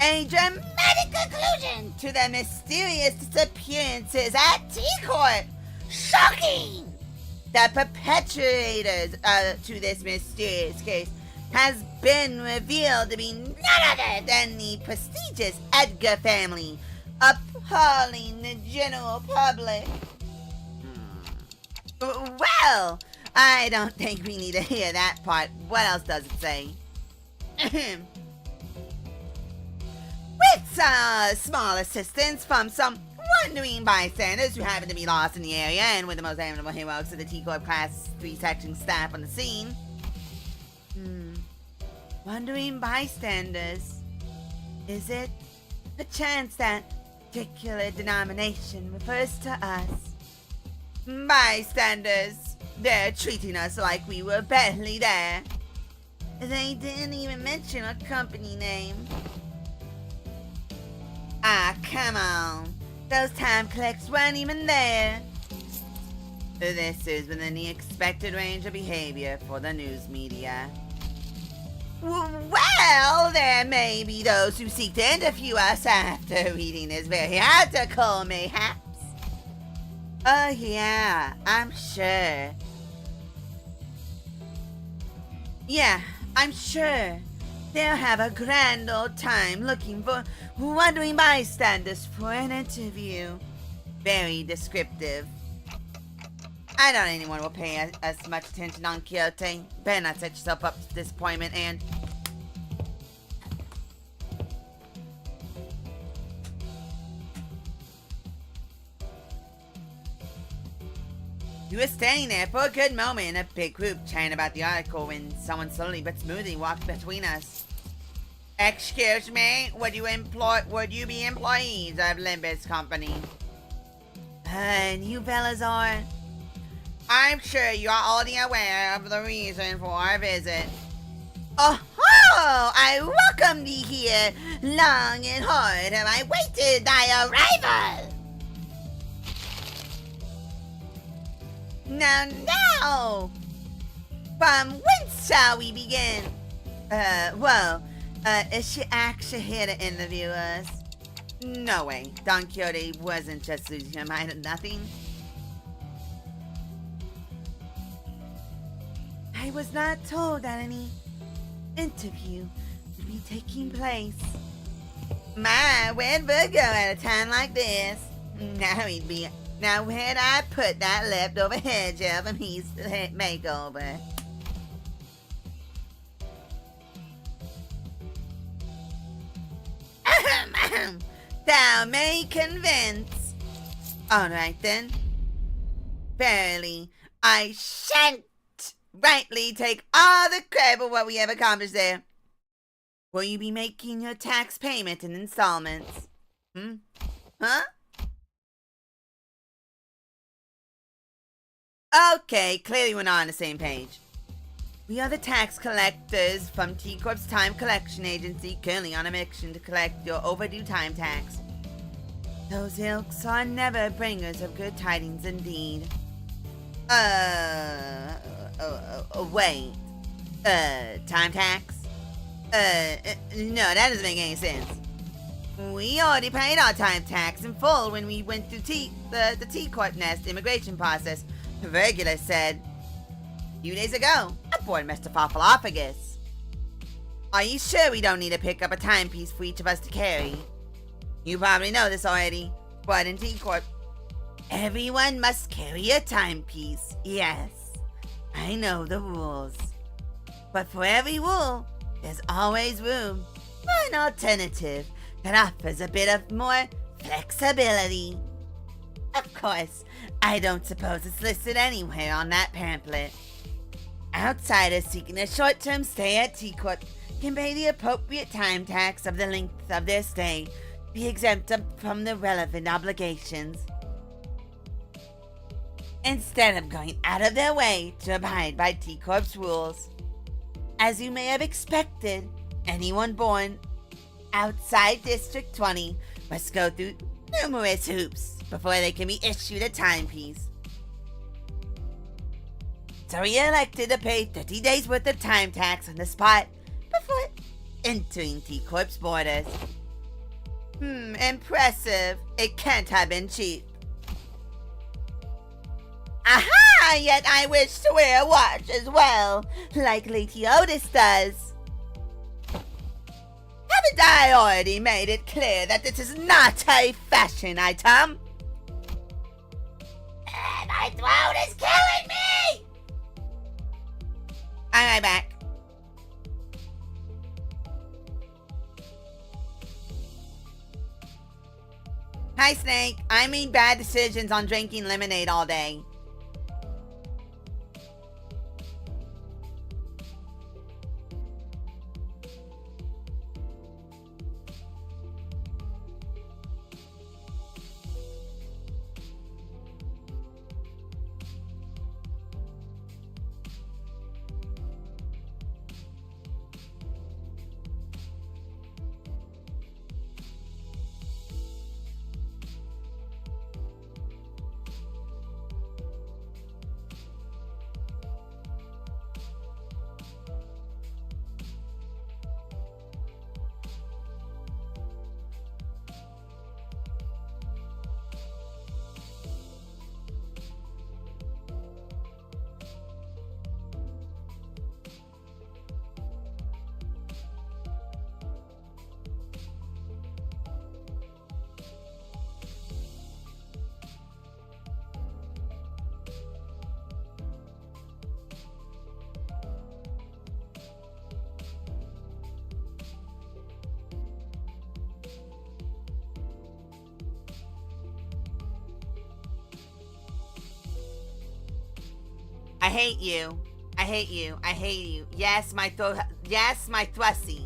A dramatic conclusion to the mysterious disappearances at T-Court. Shocking! The perpetrators to this mysterious case has been revealed to be none other than the prestigious Edgar family, appalling the general public. Well, I don't think we need to hear that part. What else does it say? With small assistance from some wandering bystanders who happen to be lost in the area and with the most amiable heroics of the T-Corp Class 3 section staff on the scene. Wandering bystanders. Is it a chance that particular denomination refers to us? Bystanders. They're treating us like we were barely there. They didn't even mention a company name. Ah, come on. Those time clicks weren't even there. This is within the expected range of behavior for the news media. Well, there may be those who seek to interview us after reading this very article, mayhaps. Oh yeah, I'm sure. Yeah, I'm sure. They'll have a grand old time looking for wandering bystanders for an interview. Very descriptive. I doubt anyone will pay as much attention on Quixote. Better not set yourself up to disappointment, and... You were standing there for a good moment in a big group chatting about the article when someone slowly but smoothly walked between us. Excuse me, would you be employees of Limbus Company? And you fellas are? I'm sure you are already aware of the reason for our visit. Oh, I welcome thee here. Long and hard have I waited thy arrival. Now, from whence shall we begin? Is she actually here to interview us? No way. Don Quixote wasn't just losing her mind at nothing. I was not told that any interview would be taking place. My, where'd Virgo at a time like this? Now where'd I put that leftover hair gel from his makeover? Thou may convince. Alright then. Verily, I shan't rightly take all the credit for what we have accomplished there. Will you be making your tax payment in installments? Huh? Okay, clearly we're not on the same page. We are the tax collectors from T Corp's Time Collection Agency, currently on a mission to collect your overdue time tax. Those ilks are never bringers of good tidings indeed. Wait. Time tax? No, that doesn't make any sense. We already paid our time tax in full when we went through the T-Corp Nest immigration process. Regular said a few days ago aboard Mr. Farfalophagus. Are you sure we don't need to pick up a timepiece for each of us to carry? You probably know this already, but in T-Corp, everyone must carry a timepiece. Yes, I know the rules. But for every rule, there's always room for an alternative that offers a bit of more flexibility. Of course, I don't suppose it's listed anywhere on that pamphlet. Outsiders seeking a short-term stay at T-Corp can pay the appropriate time tax of the length of their stay, be exempt from the relevant obligations, instead of going out of their way to abide by T-Corp's rules. As you may have expected, anyone born outside District 20 must go through numerous hoops before they can be issued a timepiece. So we elected to pay 30 days worth of time tax on the spot before entering T-Corp's borders. Impressive. It can't have been cheap. Aha! Yet I wish to wear a watch as well, like Lady Otis does. Haven't I already made it clear that this is not a fashion item? My throat is killing me! I'm right back. Hi, Snake. I made bad decisions on drinking lemonade all day. I hate you. I hate you. I hate you. Yes, my thrussy.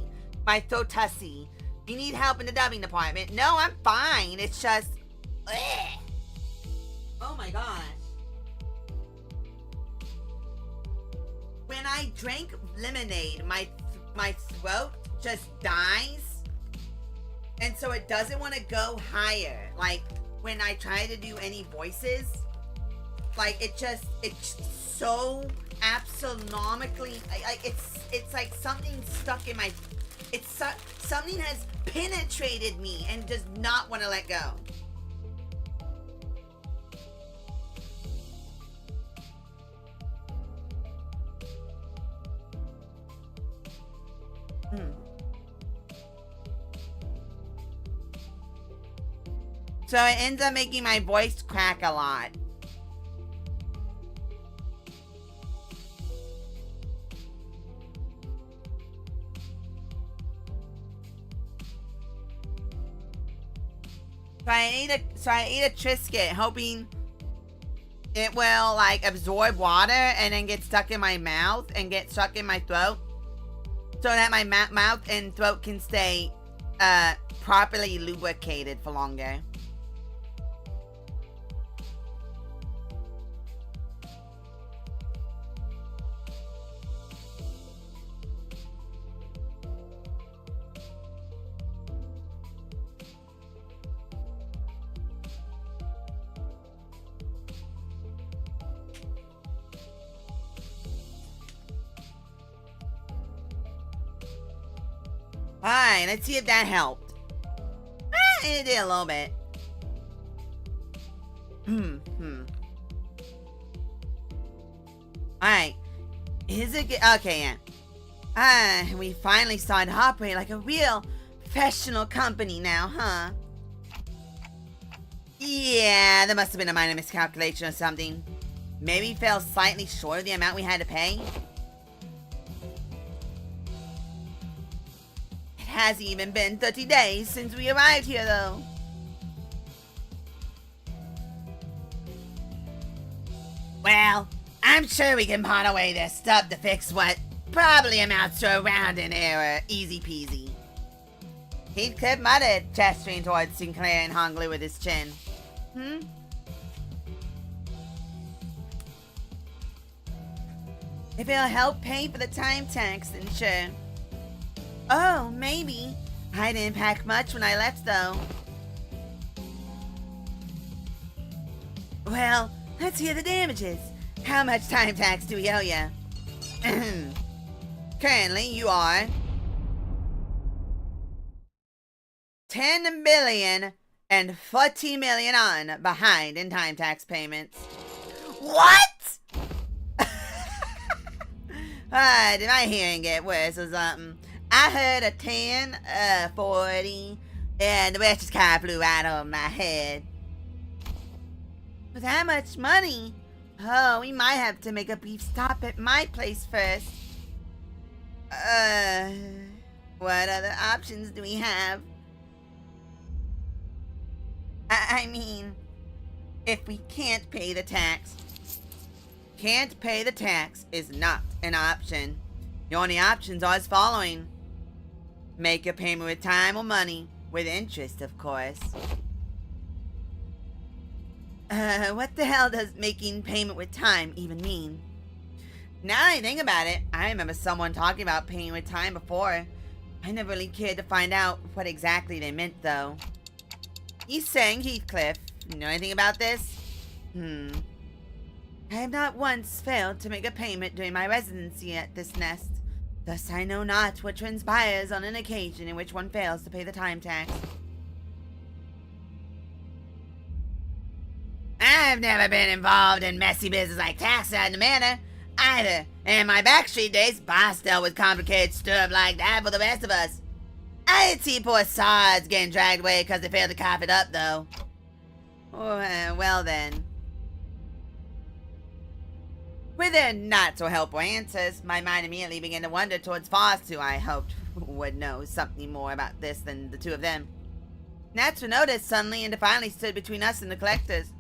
My throatussy. You need help in the dubbing department? No, I'm fine. It's just... Ugh. Oh my gosh. When I drink lemonade, my throat just dies. And so it doesn't want to go higher. Like, when I try to do any voices, like, it's so astronomically, it's like something stuck in my, something has penetrated me and does not want to let go. So it ends up making my voice crack a lot. So I ate a Triscuit, hoping it will like absorb water and then get stuck in my mouth and get stuck in my throat, so that my mouth and throat can stay properly lubricated for longer. Alright, let's see if that helped. It did a little bit. Alright. Is it good? Okay, yeah. We finally started to operate like a real professional company now, huh? Yeah, there must have been a minor miscalculation or something. Maybe we fell slightly short of the amount we had to pay. Hasn't even been 30 days since we arrived here, though. Well, I'm sure we can pawn away this stuff to fix what probably amounts to a rounding error. Easy peasy. Heathcliff muttered, gesturing towards Sinclair and Honglu with his chin. If it'll help pay for the time tax, then sure. Oh, maybe. I didn't pack much when I left, though. Well, let's hear the damages. How much time tax do we owe ya? Currently, you are 10 billion and 40 million on behind in time tax payments. What? Did my hearing get worse or something? I heard a 10, 40, and the rest just kind of flew right over my head. With that much money? Oh, we might have to make a brief stop at my place first. What other options do we have? I mean, if we can't pay the tax. Can't pay the tax is not an option. The only options are as following. Make a payment with time or money, with interest, of course. What the hell does making payment with time even mean? Now that I think about it, I remember someone talking about paying with time before. I never really cared to find out what exactly they meant, though. You saying, Heathcliff, know anything about this? I have not once failed to make a payment during my residency at this nest. Thus I know not what transpires on an occasion in which one fails to pay the time tax. I've never been involved in messy business like tax out in the manor, either. And in my backstreet days, boss dealt with complicated stuff like that for the rest of us. I did see poor sods getting dragged away because they failed to cough it up, though. Well then. With their not-so-helpful answers, my mind immediately began to wander towards Foss, who I hoped would know something more about this than the two of them. Natra noticed suddenly and defiantly stood between us and the collectors.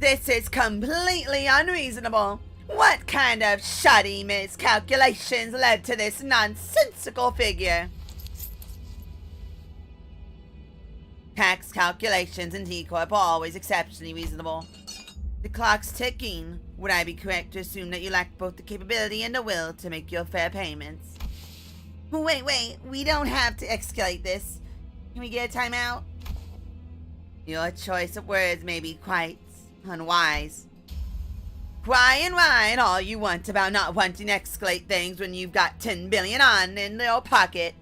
This is completely unreasonable. What kind of shoddy miscalculations led to this nonsensical figure? Tax calculations in T-Corp are always exceptionally reasonable. The clock's ticking. Would I be correct to assume that you lack both the capability and the will to make your fair payments? Wait, we don't have to escalate this. Can we get a timeout? Your choice of words may be quite unwise. Cry and whine all you want about not wanting to escalate things when you've got 10 billion on in your pocket.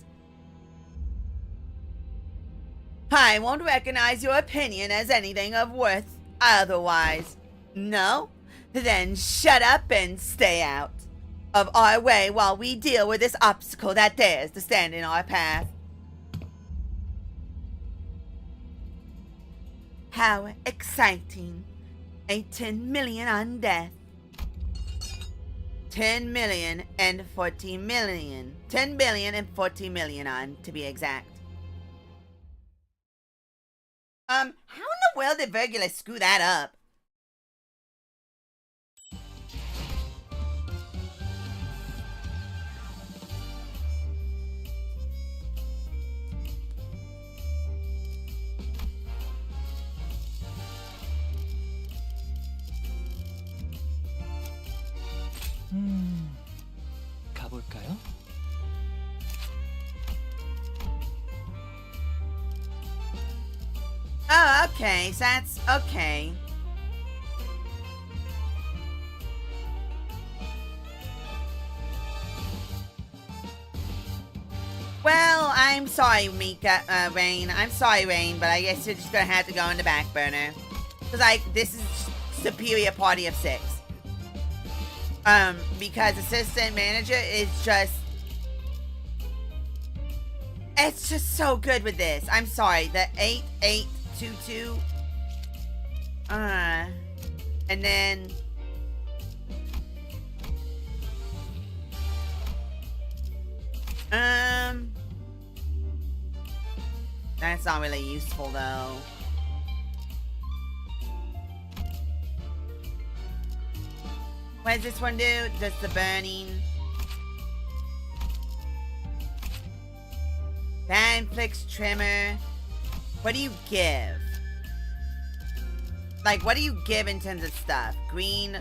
I won't recognize your opinion as anything of worth otherwise. No? Then shut up and stay out of our way while we deal with this obstacle that dares to stand in our path. How exciting. A 10 million on death. 10 million and 14 million. 10 billion and 14 million on, to be exact. How in the world did Virgula screw that up? 가볼까요? Oh, okay, so that's okay. Well, I'm sorry, Rain. I'm sorry, Rain, but I guess you're just gonna have to go on the back burner. Cause like, this is superior party of 6. Because assistant manager is just... It's just so good with this. I'm sorry, the 8822. And then... That's not really useful though. What does this one do? Just the burning. That inflicts tremor. What do you give? Like, what do you give in terms of stuff? Green.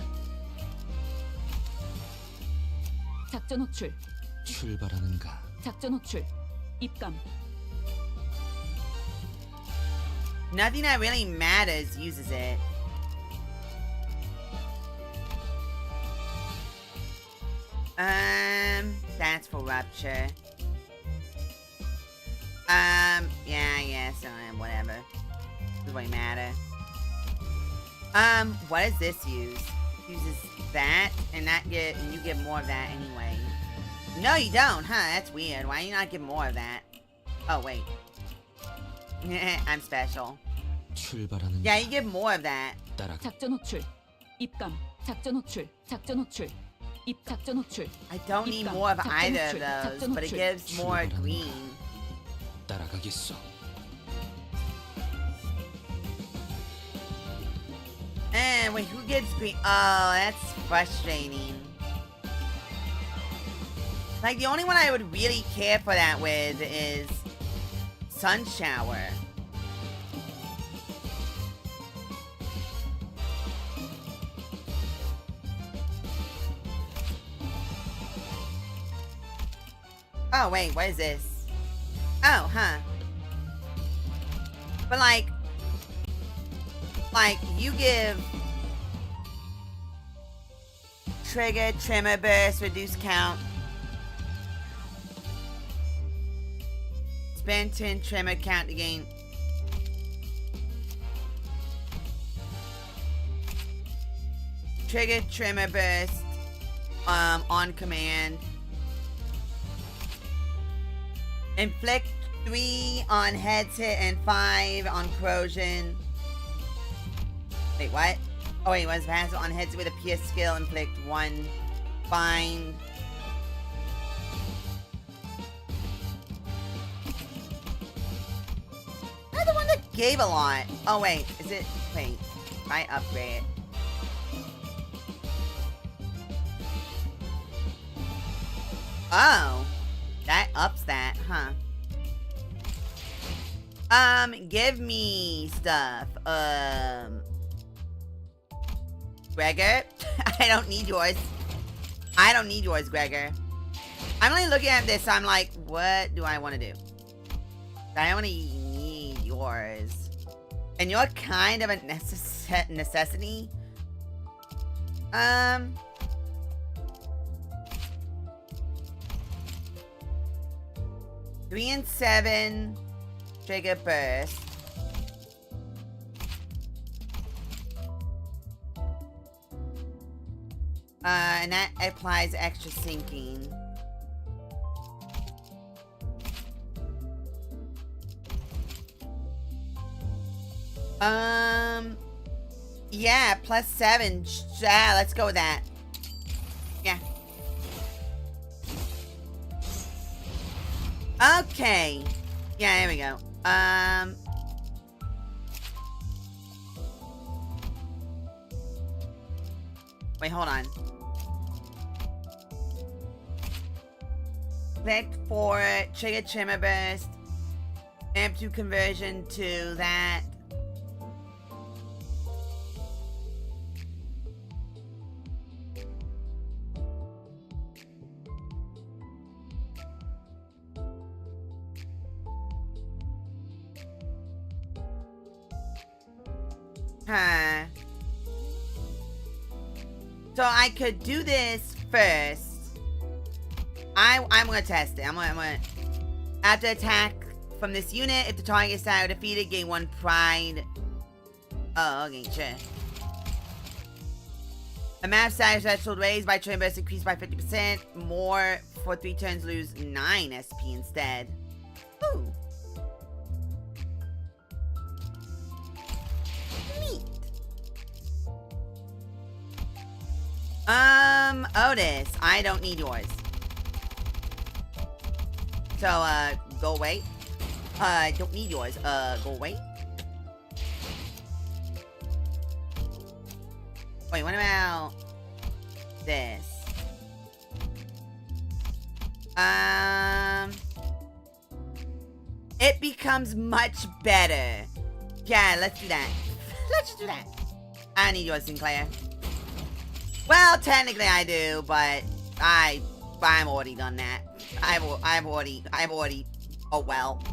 작전 호출. 출발하는가? 작전 호출. 입감. Nothing that really matters uses it. That's for rupture. Yeah, I guess, whatever. Doesn't really matter. What does this use? It uses that, and you get more of that anyway. No, you don't, huh? That's weird. Why do you not get more of that? Oh, wait. I'm special. 출발하는가? Yeah, you get more of that. 따라. 작전 호출. 입감. 작전 호출. 작전 호출. 입 작전 호출. I don't need more of either of those, but it gives more green. 따라가겠소. Wait, who gets green? Oh, that's frustrating. Like, the only one I would really care for that with is Sun Shower. Oh, wait, what is this? Oh, huh. But like, you give trigger, tremor burst, reduce count. Spend 10 tremor count to gain. Trigger, tremor burst, on command. Inflict 3 on heads hit and 5 on corrosion. Wait, what? Oh wait, was passive on heads with a PS skill. Inflict 1 bind. Not the one that gave a lot. Oh wait, is it? Wait, I upgrade it. Oh. That ups that, huh? Give me stuff. Gregor? I don't need yours. I don't need yours, Gregor. I'm only looking at this, I'm like, what do I want to do? I only need yours. And you're kind of a necessity. 3 and 7 trigger burst. And that applies extra sinking. Yeah, +7. Yeah, let's go with that. Yeah, Okay. Yeah, there we go. Wait, hold on. Click for trigger trimmer burst. Amplitude conversion to that. Huh. So I could do this first. I'm gonna test it. I'm gonna after attack from this unit, if the target is style defeated, gain 1 pride. Oh, okay, sure. A map size threshold raised by turn burst increased by 50%. More for 3 turns, lose 9 SP instead. Ooh. Neat. Otis, I don't need yours. So, go away. I don't need yours. Go away. Wait, what about this? It becomes much better. Yeah, let's do that. Let's just do that. I need yours, Sinclair. Well, technically I do, but I'm already done that. I've already, oh well.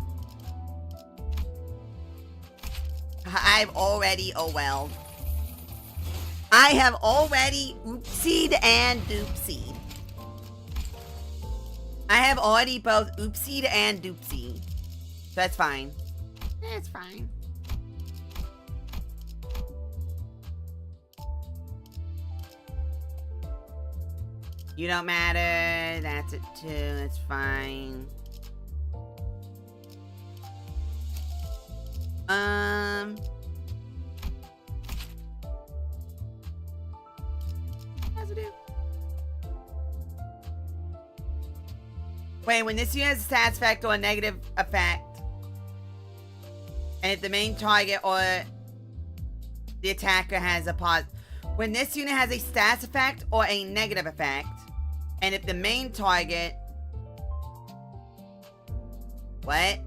I've already, oh well. I have already oopsied and doopsied. I have already both oopsied and doopsied. So that's fine. That's fine. You don't matter. That's it too. That's fine. How's it do? Wait, when this unit has a stats effect or a negative effect, and if the main target or the attacker has a when this unit has a stats effect or a negative effect, and if the main target... What?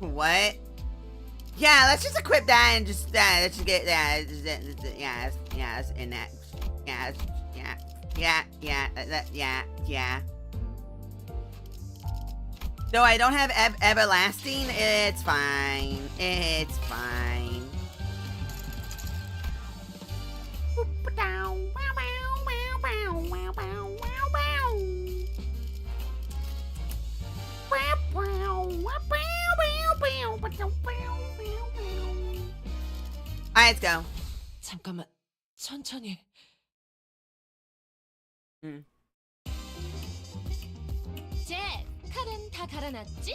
What? Yeah, let's just equip that and just let's just get that. Yeah, in that. Yeah. Though I don't have everlasting, it's fine. It's fine. Alright, let's go. 잠깐만, 천천히. 제 칼은 다 갈아놨지?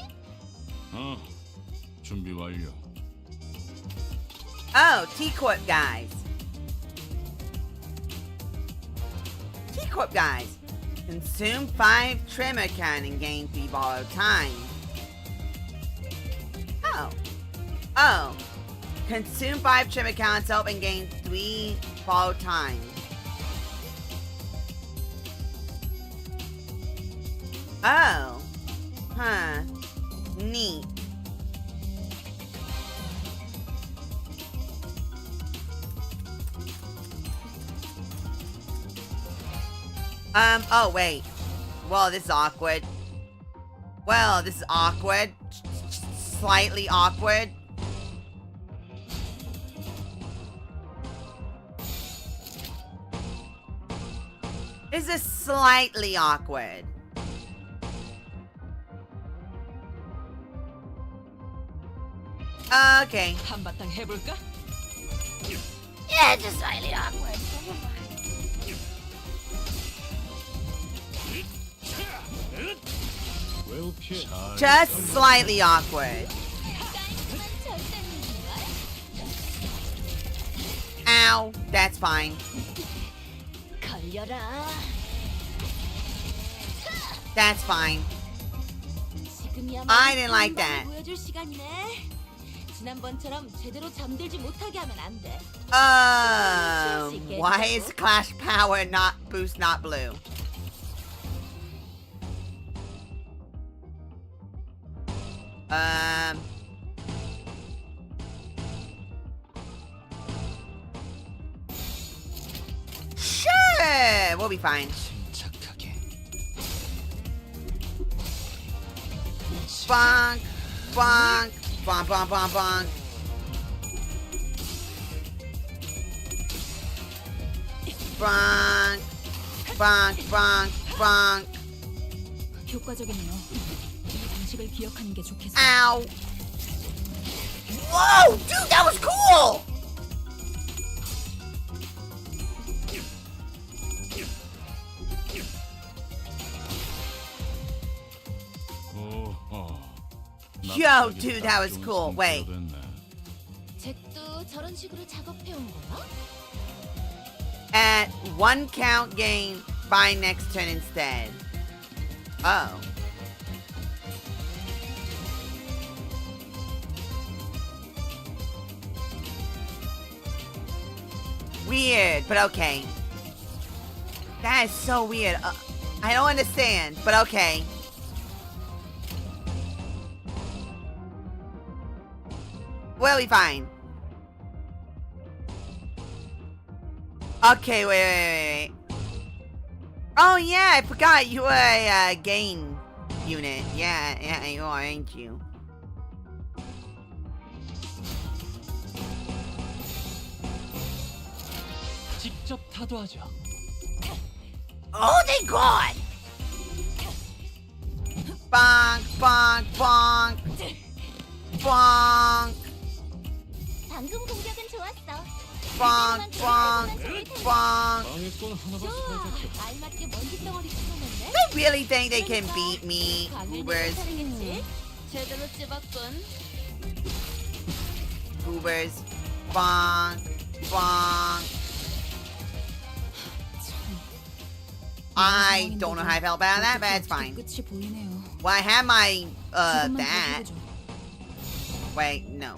준비 완료. Oh, T-Corp guys. T-Corp guys. Consume 5 trimmer count and gain 3 borrowed time. Oh. Consume 5 trimmer counts, help and gain 3 borrowed time. Oh. Huh. Neat. Oh wait. Well, this is awkward. Slightly awkward. This is slightly awkward. Okay. 한바탕 해볼까? Yeah, just slightly awkward. 외우 피해. Just slightly awkward. Ow. That's fine. 걸려라. That's fine. 지금이야말로 I didn't like 한방을 that. 보여줄 시간이네. 지난번처럼 제대로 잠들지 못하게 하면 안 돼. Why is Clash Power not boost not blue? Sure, we'll be fine. 침착하게. Bonk, bonk, bonk, bonk, bonk, bonk. Bonk, bonk, bonk, bonk. 효과적이네요. 이 방식을 기억하는 게 좋겠어. Ow! Whoa, dude, that was cool! Yo, dude, that was cool. Wait. 잭도 저런 식으로 작업해 온 거야? At 1 count gain, buy next turn instead. Oh. Weird, but okay. That is so weird. I don't understand, but okay. We'll be fine. Okay, wait. Oh yeah, I forgot you were a gain unit. Yeah, you are, ain't you? 직접 타도하죠. Oh, they god! Bonk, bonk, bonk. Bonk, 방금 공격은 좋았어. bonk, bonk, bonk. 방해꾼 하나가 사라졌죠. 알맞게 먼지 덩어리 씹어냈네. They really think they can beat me, goobers. 제대로 찝었군. Goobers. Bonk, bonk. I don't know how I felt about that, but it's fine. 끝이 보이네요. Well, I have my, 조금만 더 that. 해보죠. Wait, no.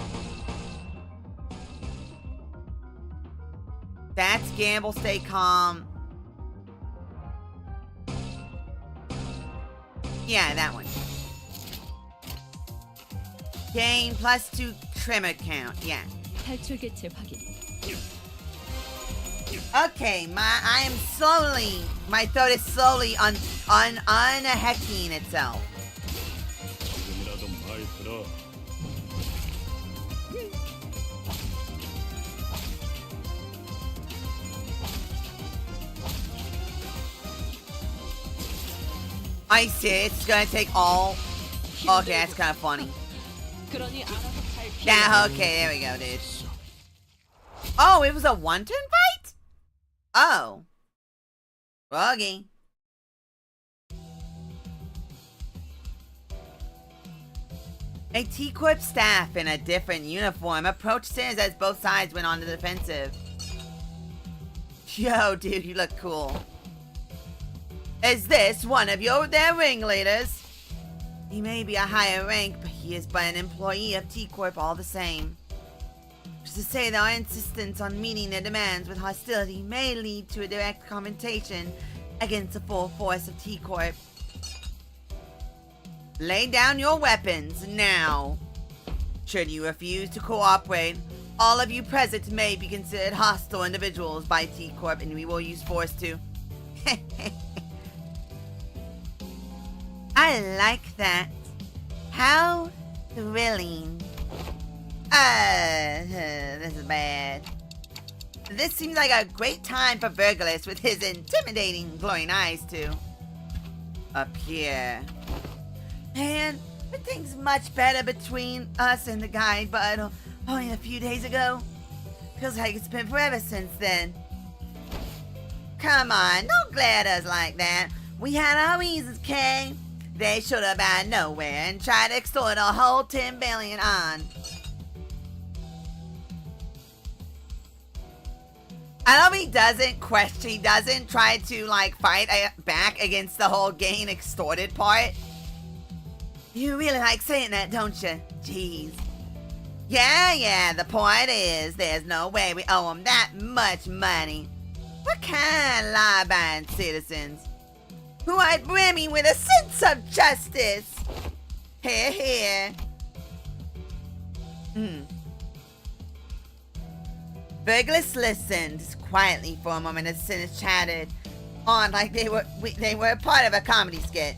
That's gamble, stay calm. Yeah, that one. Gain +2 trimmer count. Yeah. 탈출 개체 확인. Okay, I am slowly, my throat is slowly unhacking itself. 지금이라도 말 들어. I see, it's gonna take all. Okay, that's kind of funny. 그러니 알아서 잘 피해. Yeah, okay, there we go, dude. Oh, it was a one-turn fight? Oh. Buggy. A T-Corp staff in a different uniform approached Sims as both sides went on the defensive. Yo, dude, you look cool. Is this one of their ringleaders? He may be a higher rank, but he is but an employee of T-Corp all the same. Which is to say that our insistence on meeting their demands with hostility may lead to a direct confrontation against the full force of T-Corp. Lay down your weapons now. Should you refuse to cooperate, all of you present may be considered hostile individuals by T-Corp, and we will use force to... I like that. How thrilling. This is bad. This seems like a great time for Virgilus with his intimidating glowing eyes to appear. Man, everything's much better between us and the guy, but only a few days ago. Feels like it's been forever since then. Come on, don't glare at us like that. We had our reasons, Kay. They showed up out of nowhere and tried to extort a whole 10 billion on. I love he doesn't question, he doesn't try to like fight back against the whole getting extorted part. You really like saying that, don't you? Jeez. Yeah, the point is there's no way we owe them that much money. What kind of law-abiding citizens who are brimming with a sense of justice? Here. Burglars listened quietly for a moment as Sinners chatted on like they were a part of a comedy skit.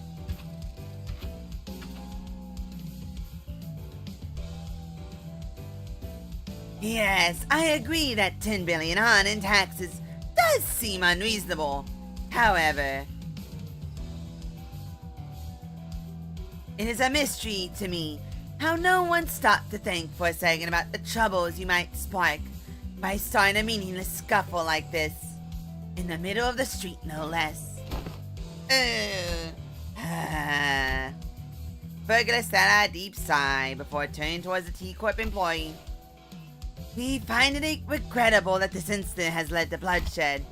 Yes, I agree that 10 billion on in taxes does seem unreasonable. However, it is a mystery to me how no one stopped to think for a second about the troubles you might spark by starting a meaningless scuffle like this. In the middle of the street, no less. Burglar sat a deep sigh before turning towards the T-Corp employee. We find it regrettable that this incident has led to bloodshed.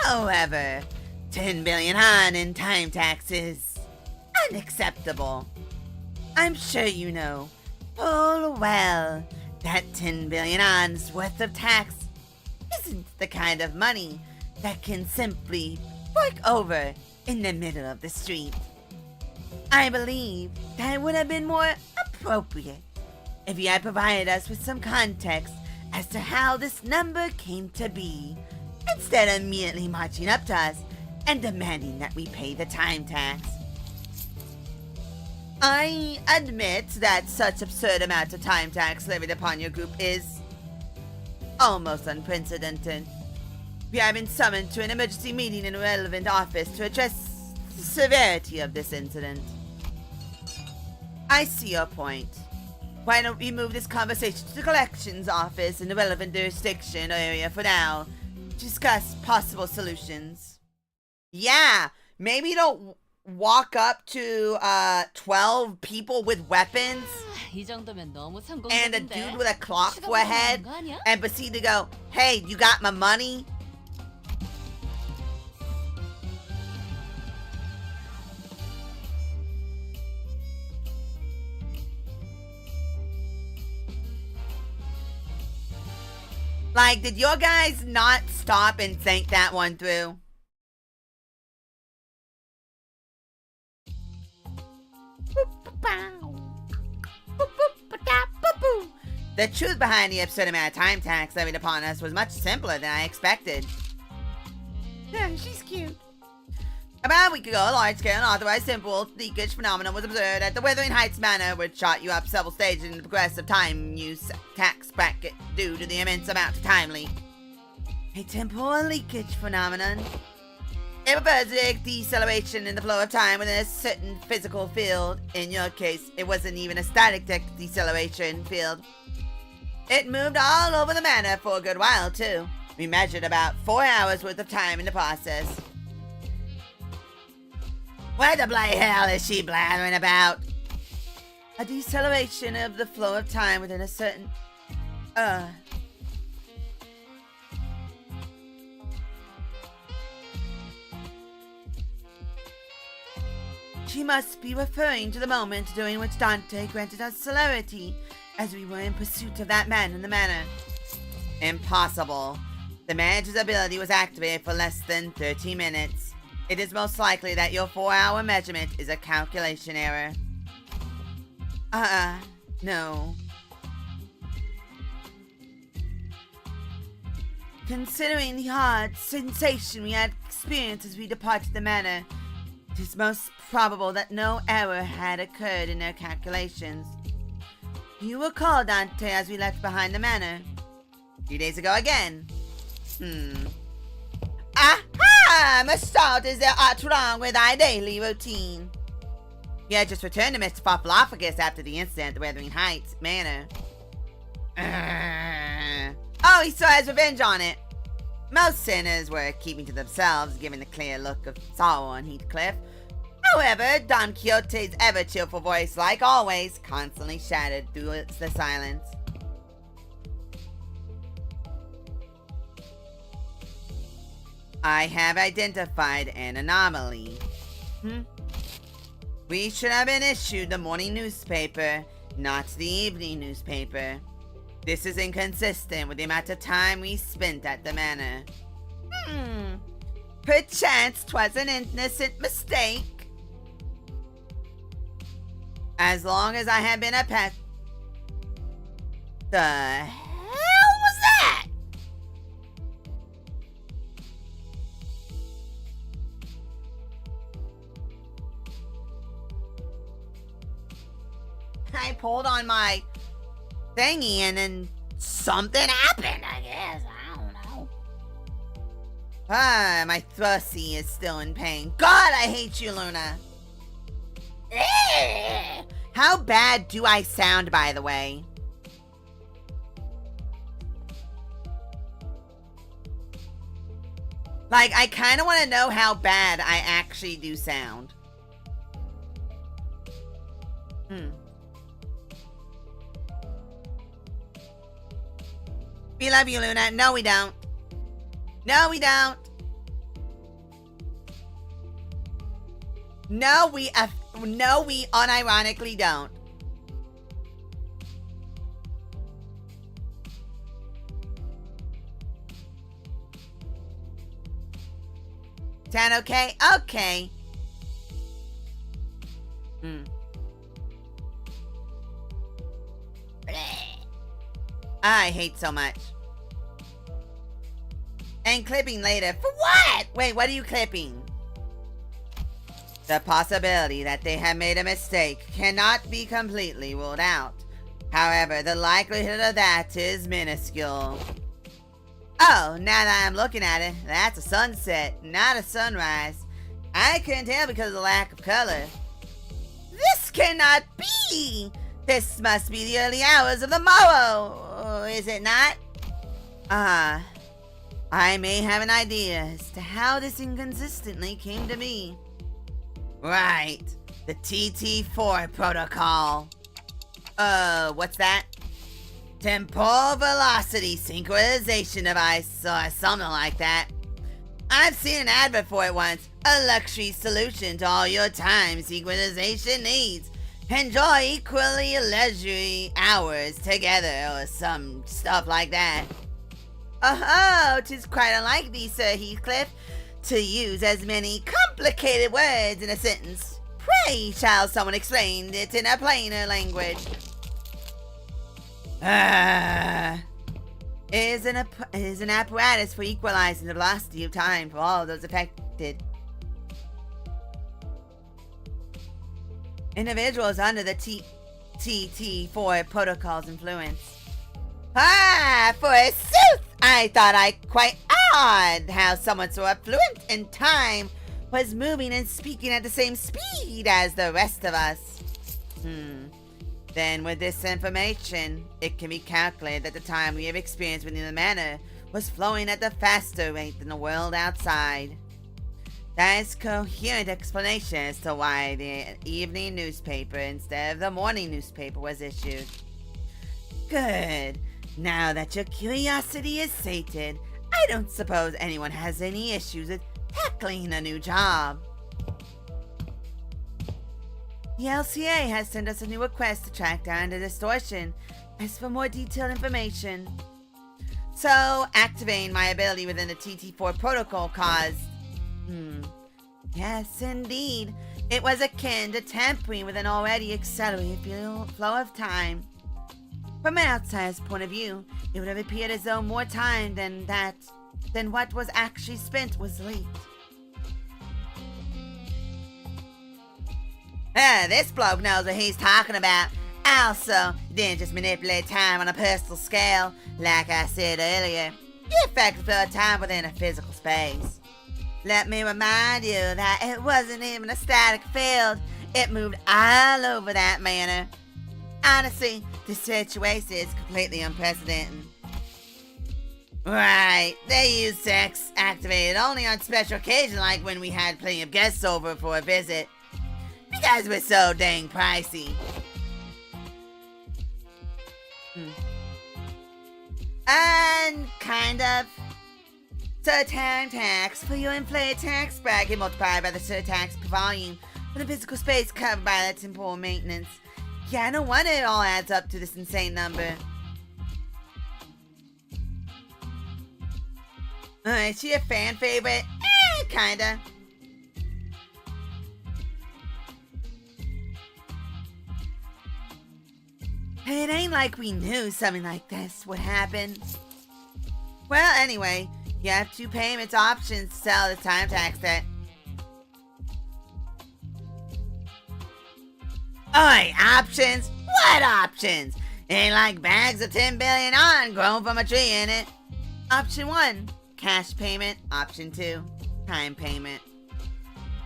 However, 10 billion Han in time taxes. Unacceptable. I'm sure you know full well that 10 billion Han's worth of tax isn't the kind of money that can simply fork over in the middle of the street. I believe that it would have been more appropriate if you had provided us with some context as to how this number came to be, instead of immediately marching up to us and demanding that we pay the time tax. I admit that such absurd amount of time tax levied upon your group is almost unprecedented. We have been summoned to an emergency meeting in a relevant office to address the severity of this incident. I see your point. Why don't we move this conversation to the collections office in the relevant jurisdiction area for now to discuss possible solutions? Yeah, maybe don't walk up to 12 people with weapons 이 정도면 너무 and a 성공적인데. dude with a clock for a head 거 아니야? and proceed to go, hey, you got my money? Like, did your guys not stop and think that one through? The truth behind the absurd amount of time tax levied upon us was much simpler than I expected. Yeah, she's cute. About a week ago, a large-scale unauthorized simple leakage phenomenon was observed at the Wuthering Heights Manor, which shot you up several stages in the progressive time use tax bracket due to the immense amount of time leak. A temporal leakage phenomenon. It refers to the deceleration in the flow of time within a certain physical field. In your case, it wasn't even a static deceleration field. It moved all over the manor for a good while, too. We measured about 4 hours worth of time in the process. What the bloody hell is she blathering about? A deceleration of the flow of time within a certain... She must be referring to the moment during which Dante granted us celerity, as we were in pursuit of that man in the manor. Impossible. The manager's ability was activated for less than 30 minutes. It is most likely that your 4-hour measurement is a calculation error. No. Considering the hard sensation we had experienced as we departed the manor, it is most probable that no error had occurred in their calculations. You recall, Dante, as we left behind the manor? A few days ago again. Aha! Must is there aught wrong with thy daily routine? You had just returned to Mr. Populophagus after the incident at the Wuthering Heights Manor. Oh, he still has revenge on it. Most sinners were keeping to themselves, given the clear look of sorrow on Heathcliff. However, Don Quixote's ever-cheerful voice, like always, constantly shattered through the silence. I have identified an anomaly. We should have been issued the morning newspaper, not the evening newspaper. This is inconsistent with the amount of time we spent at the manor. Perchance 'twas an innocent mistake. As long as I have been a pet. The hell was that? I pulled on my thingy and then something happened, I guess. I don't know. My thrussy is still in pain. God, I hate you, Luna. How bad do I sound, by the way? Like, I kind of want to know how bad I actually do sound. We love you, Luna. No, we don't. No, we don't. No, we unironically don't. Sound okay? Okay. I hate so much. And clipping later. For what? Wait, what are you clipping? The possibility that they have made a mistake cannot be completely ruled out. However, the likelihood of that is minuscule. Oh, now that I'm looking at it, that's a sunset, not a sunrise. I couldn't tell because of the lack of color. This cannot be! This must be the early hours of the morrow, is it not? I may have an idea as to how this inconsistently came to be. Right, the TT4 protocol. What's that? Temporal velocity synchronization device, or something like that. I've seen an advert for it once. A luxury solution to all your time synchronization needs. Enjoy equally leisurely hours together, or some stuff like that. Oh, 'tis quite unlikely, Sir Heathcliff, to use as many complicated words in a sentence. Pray, shall someone explain it in a plainer language? Is an apparatus for equalizing the velocity of time for all those affected individuals under the TT4 protocol's influence. Forsooth! I thought quite odd how someone so affluent in time was moving and speaking at the same speed as the rest of us. Then with this information, it can be calculated that the time we have experienced within the manor was flowing at a faster rate than the world outside. That is coherent explanation as to why the evening newspaper instead of the morning newspaper was issued. Good. Now that your curiosity is sated, I don't suppose anyone has any issues with tackling a new job. The LCA has sent us a new request to track down the distortion. As for more detailed information. So, activating my ability within the TT4 protocol caused... Yes, indeed. It was akin to tampering with an already accelerated flow of time. From an outsider's point of view, it would have appeared as though more time than what was actually spent was leaked. This bloke knows what he's talking about. Also, he didn't just manipulate time on a personal scale. Like I said earlier, he affected flow of time within a physical space. Let me remind you that it wasn't even a static field. It moved all over that manor. Honestly, this situation is completely unprecedented. Right, they use sex activated only on special occasions, like when we had plenty of guests over for a visit. Because we're so dang pricey. And kind of. Surtax tax for your inflated tax bracket multiplied by the surtax per volume for the physical space covered by that temporal maintenance. Yeah, I don't wonder it all adds up to this insane number. Is she a fan favorite? Kinda. It ain't like we knew something like this would happen. Well, anyway, you have 2 payments options to sell the time tax debt. Oi, options? What options? Ain't like bags of 10 billion on grown from a tree in it. Option 1, cash payment. Option 2, time payment.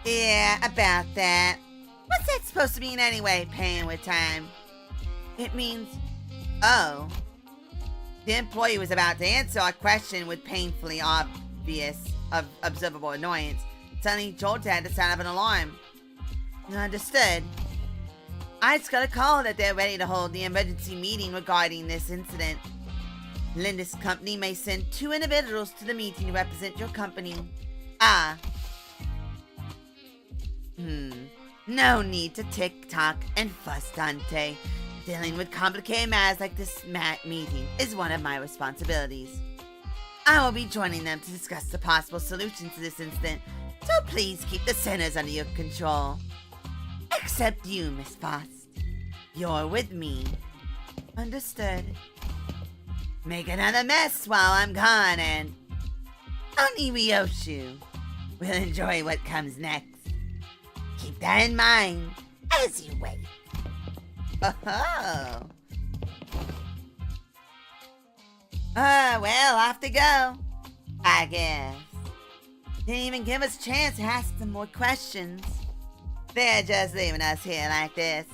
Yeah, about that. What's that supposed to mean anyway, paying with time? It means, oh. The employee was about to answer our question with painfully observable annoyance. Suddenly, Jolt had to sound of an alarm. Understood. I just got a call that they're ready to hold the emergency meeting regarding this incident. Limbus company may send 2 individuals to the meeting to represent your company. Ah. No need to tick-tock and fuss, Dante. Dealing with complicated matters like this meeting is one of my responsibilities. I will be joining them to discuss the possible solutions to this incident, so please keep the sinners under your control. Except you, Miss Faust. You're with me. Understood. Make another mess while I'm gone, and only Ryoshu will enjoy what comes next. Keep that in mind as you wait. Oh. Well, off to go, I guess. Didn't even give us a chance to ask them more questions. They're just leaving us here like this.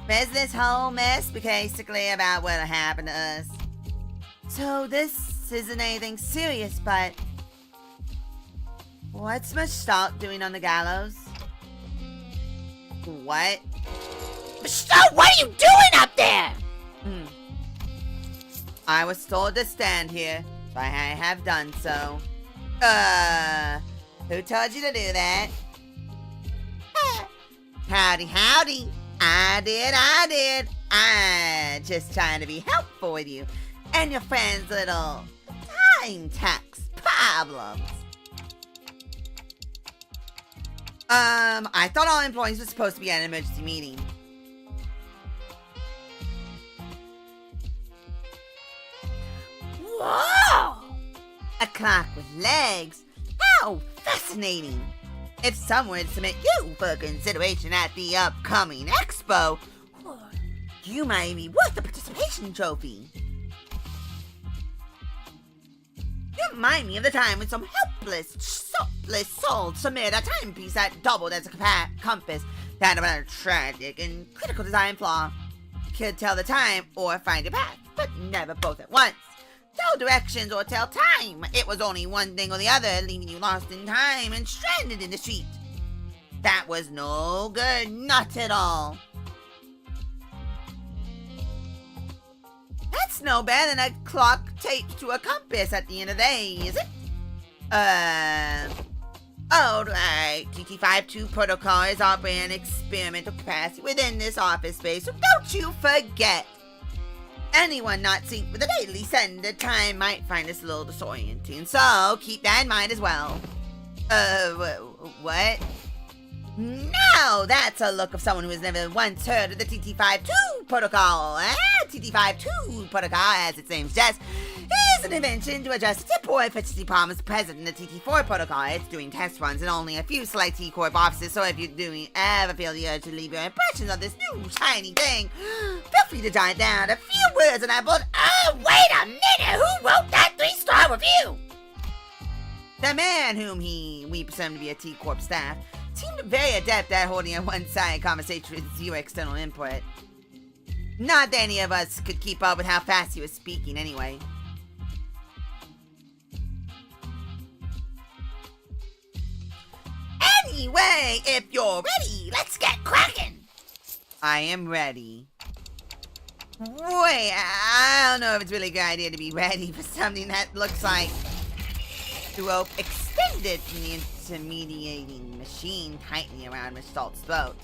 Is this whole mess basically about what happened to us? So this isn't anything serious, but what's Mashtalk doing on the gallows? What? So what are you doing up there? I was told to stand here, so I have done so. Who told you to do that? Howdy, howdy. I did. I'm just trying to be helpful with you and your friend's little time tax problems. I thought all employees were supposed to be at an emergency meeting. Whoa! A clock with legs? How fascinating! If someone were to submit you for consideration at the upcoming expo, you might be worth a participation trophy. You remind me of the time when some helpless, soulless soul submitted a timepiece that doubled as a compass that had a tragic and critical design flaw. Could tell the time or find your path, but never both at once. Tell directions or tell time. It was only one thing or the other, leaving you lost in time and stranded in the street. That was no good, not at all. That's no better than a clock taped to a compass at the end of the day, is it? Alright, TT52 protocol is operating an experimental capacity within this office space, so don't you forget. Anyone not synced with the daily sender time might find this a little disorienting, so keep that in mind as well. What? No, that's a look of someone who has never once heard of the TT52 protocol. TT52 protocol, as its name suggests, is an invention to address the temporal efficiency problems present in the TT4 protocol. It's doing test runs in only a few select T-Corp offices, so if you ever feel the urge to leave your impressions of this new shiny thing, feel free to jot down a few words on that board. Oh, wait a minute! Who wrote that 3-star review? The man whom we presume to be a T-Corp staff seemed very adept at holding a one-sided conversation with zero external input. Not that any of us could keep up with how fast he was speaking anyway. Anyway, if you're ready, let's get cracking! I am ready. Wait, I don't know if it's really a good idea to be ready for something that looks like The rope extended from the intermediating machine tightly around Mistalt's throat.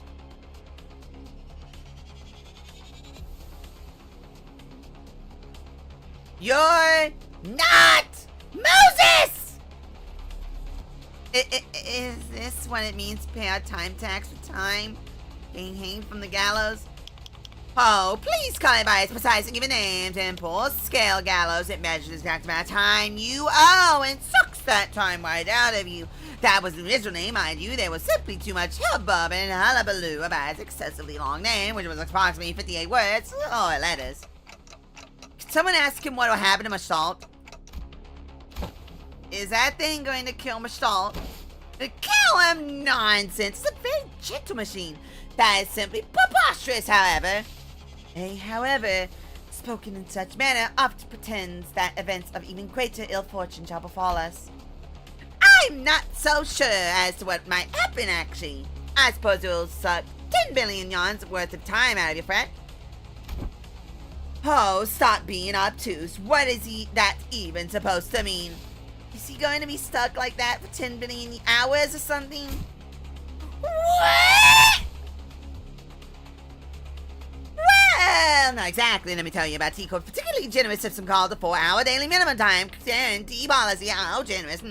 You're not Moses! Is this what it means to pay our time tax for time being hanged from the gallows? Oh, please call it by its precise and given name, Temple. Scale gallows. It measures the exact amount of time you owe and sucks that time right out of you. That was the original name, mind you. There was simply too much hubbub and hullabaloo about its excessively long name, which was approximately 58 words or letters. Could someone ask him what will happen to Mashalt? Is that thing going to kill Mashalt? Kill him? Nonsense. It's a very gentle machine. That is simply preposterous, however. However, spoken in such manner, oft pretends that events of even greater ill fortune shall befall us. I'm not so sure as to what might happen, actually. I suppose it will suck 10 billion yawns worth of time out of your friend. Oh, stop being obtuse. What is that even supposed to mean? Is he going to be stuck like that for 10 billion hours or something? What? Well, not exactly. Let me tell you about T-Code's particularly generous system called the 4-hour daily minimum time guarantee policy. How generous.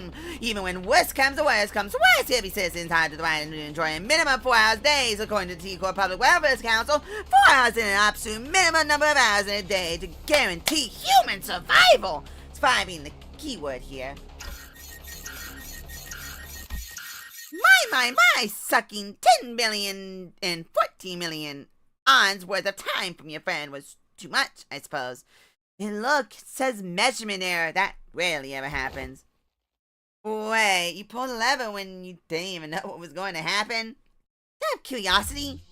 Even when worse comes to worse comes to worse, he'll be citizens entitled to the right to enjoy a minimum 4 hours days. According to the T-Code Public Welfare Council, 4 hours is an absolute minimum number of hours in a day to guarantee human survival. Survive being the key word here. My, sucking 10 billion and 14 million ons worth of time from your friend was too much, I suppose. And look, it says measurement error. That rarely ever happens. Wait, you pulled a lever when you didn't even know what was going to happen? Out of curiosity?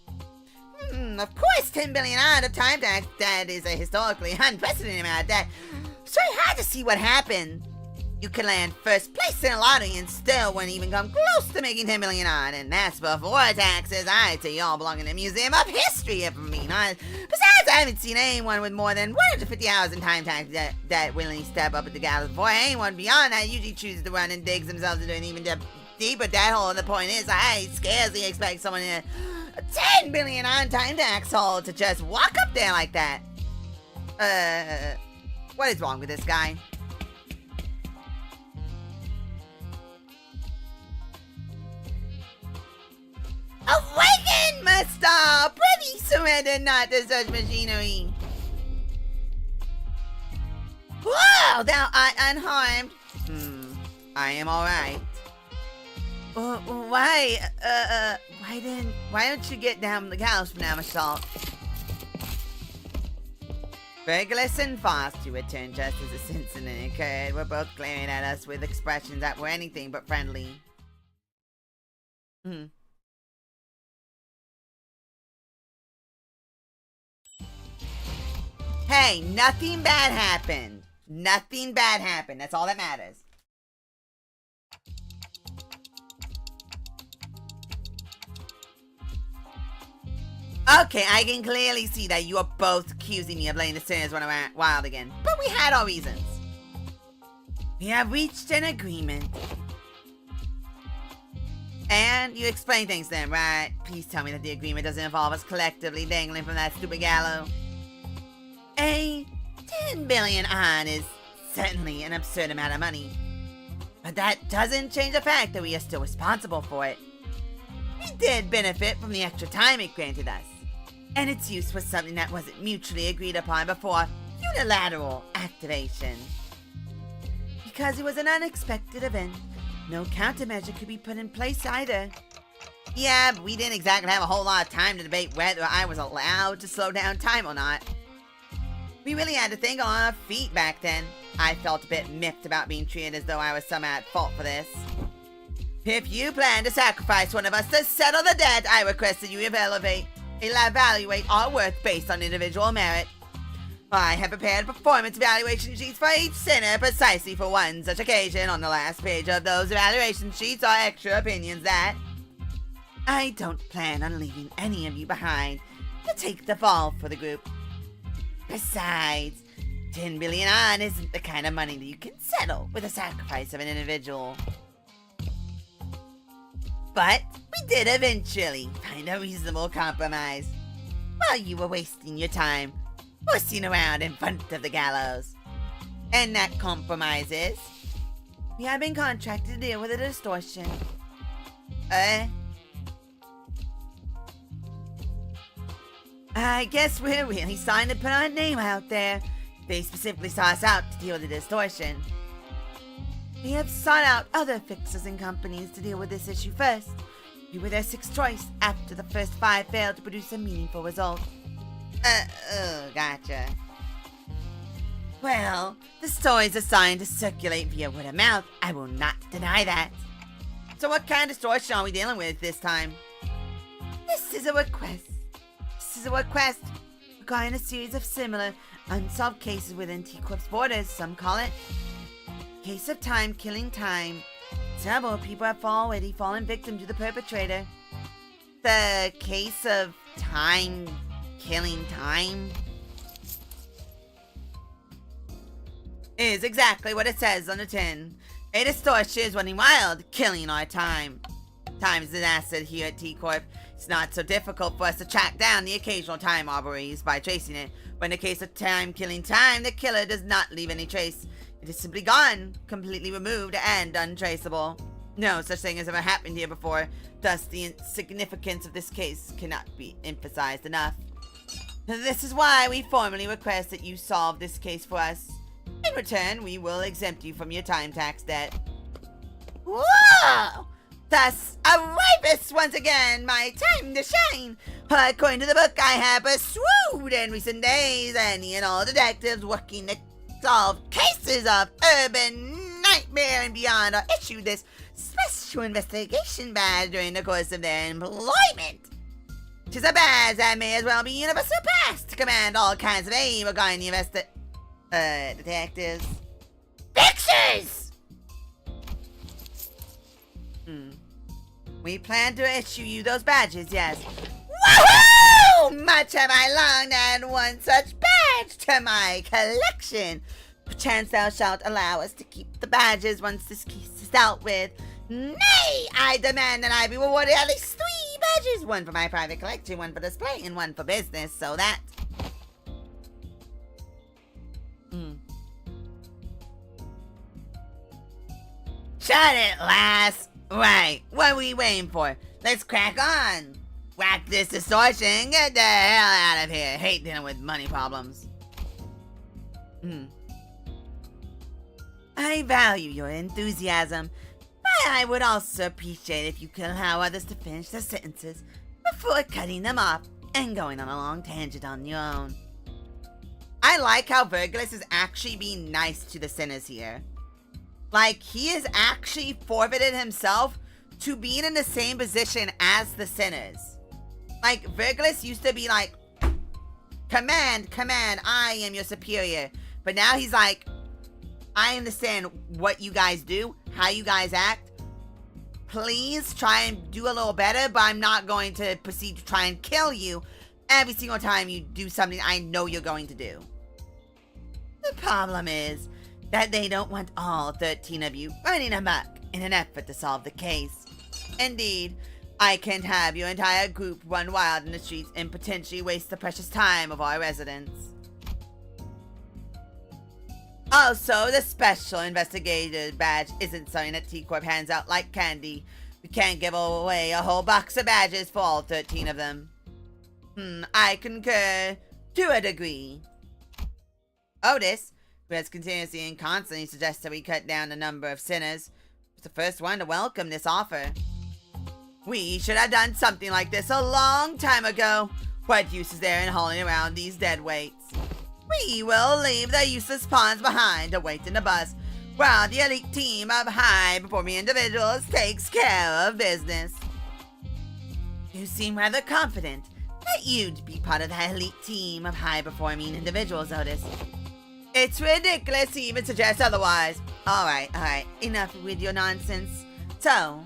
Of course, 10 billion on of time tax. That is a historically unprecedented amount of debt. So I had to see what happened. You could land first place in a lottery and still wouldn't even come close to making 10 million on, and that's before taxes. I'd say y'all belong in the Museum of History, if I'm being honest. Besides, I haven't seen anyone with more than 150 hours in time tax that willingly step up at the gallows before. Anyone beyond that usually chooses to run and digs themselves into an even deeper debt hole. And the point is, I scarcely expect someone in a 10 billion on time tax hole to just walk up there like that. What is wrong with this guy? Awaken, Master! Pretty surrender not to such machinery. Whoa, thou art unharmed. I am alright. Why don't you get down from the gallows for now, Mashalt? Regulus and fast, you returned just as this incident occurred. We're both glaring at us with expressions that were anything but friendly. Hey, nothing bad happened. Nothing bad happened. That's all that matters. Okay, I can clearly see that you are both accusing me of letting the sinners run wild again. But we had our reasons. We have reached an agreement. And you explain things then, right? Please tell me that the agreement doesn't involve us collectively dangling from that stupid gallows. A 10 billion on is certainly an absurd amount of money. But that doesn't change the fact that we are still responsible for it. We did benefit from the extra time it granted us. And its use was something that wasn't mutually agreed upon before unilateral activation. Because it was an unexpected event, no countermeasure could be put in place either. Yeah, but we didn't exactly have a whole lot of time to debate whether I was allowed to slow down time or not. We really had to think on our feet back then. I felt a bit miffed about being treated as though I was somehow at fault for this. If you plan to sacrifice one of us to settle the debt, I request that you evaluate our worth based on individual merit. I have prepared performance evaluation sheets for each sinner precisely for one such occasion. On the last page of those evaluation sheets are extra opinions that I don't plan on leaving any of you behind to take the fall for the group. Besides, 10 billion on isn't the kind of money that you can settle with the sacrifice of an individual. But we did eventually find a reasonable compromise while you were wasting your time horsing around in front of the gallows. And that compromise is, we have been contracted to deal with a distortion. I guess we're really starting to put our name out there. They specifically saw us out to deal with the distortion. We have sought out other fixers and companies to deal with this issue first. We were their sixth choice after the first 5 failed to produce a meaningful result. Gotcha. Well, the story's assigned to circulate via word of mouth. I will not deny that. So what kind of distortion are we dealing with this time? This is a request regarding a series of similar unsolved cases within T-Corp's borders. Some call it case of time killing time. Several people have already fallen victim to the perpetrator. The case of time killing time is exactly what it says on the tin. A distortion is running wild, killing our time. Time is an asset here at T-Corp. It's not so difficult for us to track down the occasional time robberies by tracing it. But in the case of time killing time, the killer does not leave any trace. It is simply gone, completely removed and untraceable. No such thing has ever happened here before. Thus, the significance of this case cannot be emphasized enough. This is why we formally request that you solve this case for us. In return, we will exempt you from your time tax debt. Whoa! Thus, arriveth once again my time to shine. According to the book, I have pursued in recent days any and all detectives working to solve cases of urban nightmare and beyond are issued this special investigation badge during the course of their employment. 'Tis a badge that may as well be universal pass to command all kinds of aid regarding the detectives. Fixers! We plan to issue you those badges, yes. Woohoo! Much have I longed and one such badge to my collection. Perchance thou shalt allow us to keep the badges once this case is dealt with. Nay, I demand that I be rewarded at least 3 badges. One for my private collection, one for display, and one for business, so that... Shut it, lass. Right, what are we waiting for? Let's crack on. Whack this distortion and get the hell out of here. Hate dealing with money problems. I value your enthusiasm, but I would also appreciate if you could allow others to finish their sentences before cutting them off and going on a long tangent on your own. I like how Verglis is actually being nice to the sinners here. Like, he has actually forfeited himself to being in the same position as the sinners. Like, Verglis used to be like, command, I am your superior. But now he's like, I understand what you guys do, how you guys act. Please try and do a little better, but I'm not going to proceed to try and kill you every single time you do something I know you're going to do. The problem is that they don't want all 13 of you running amok in an effort to solve the case. Indeed, I can't have your entire group run wild in the streets and potentially waste the precious time of our residents. Also, the special investigator badge isn't something that T-Corp hands out like candy. We can't give away a whole box of badges for all 13 of them. I concur to a degree. Otis, who has continuously and constantly suggested we cut down the number of sinners, was the first one to welcome this offer. We should have done something like this a long time ago. What use is there in hauling around these dead weights? We will leave the useless pawns behind to wait in the bus while the elite team of high-performing individuals takes care of business. You seem rather confident that you'd be part of the elite team of high-performing individuals, Otis. It's ridiculous to even suggest otherwise. Alright, enough with your nonsense. So,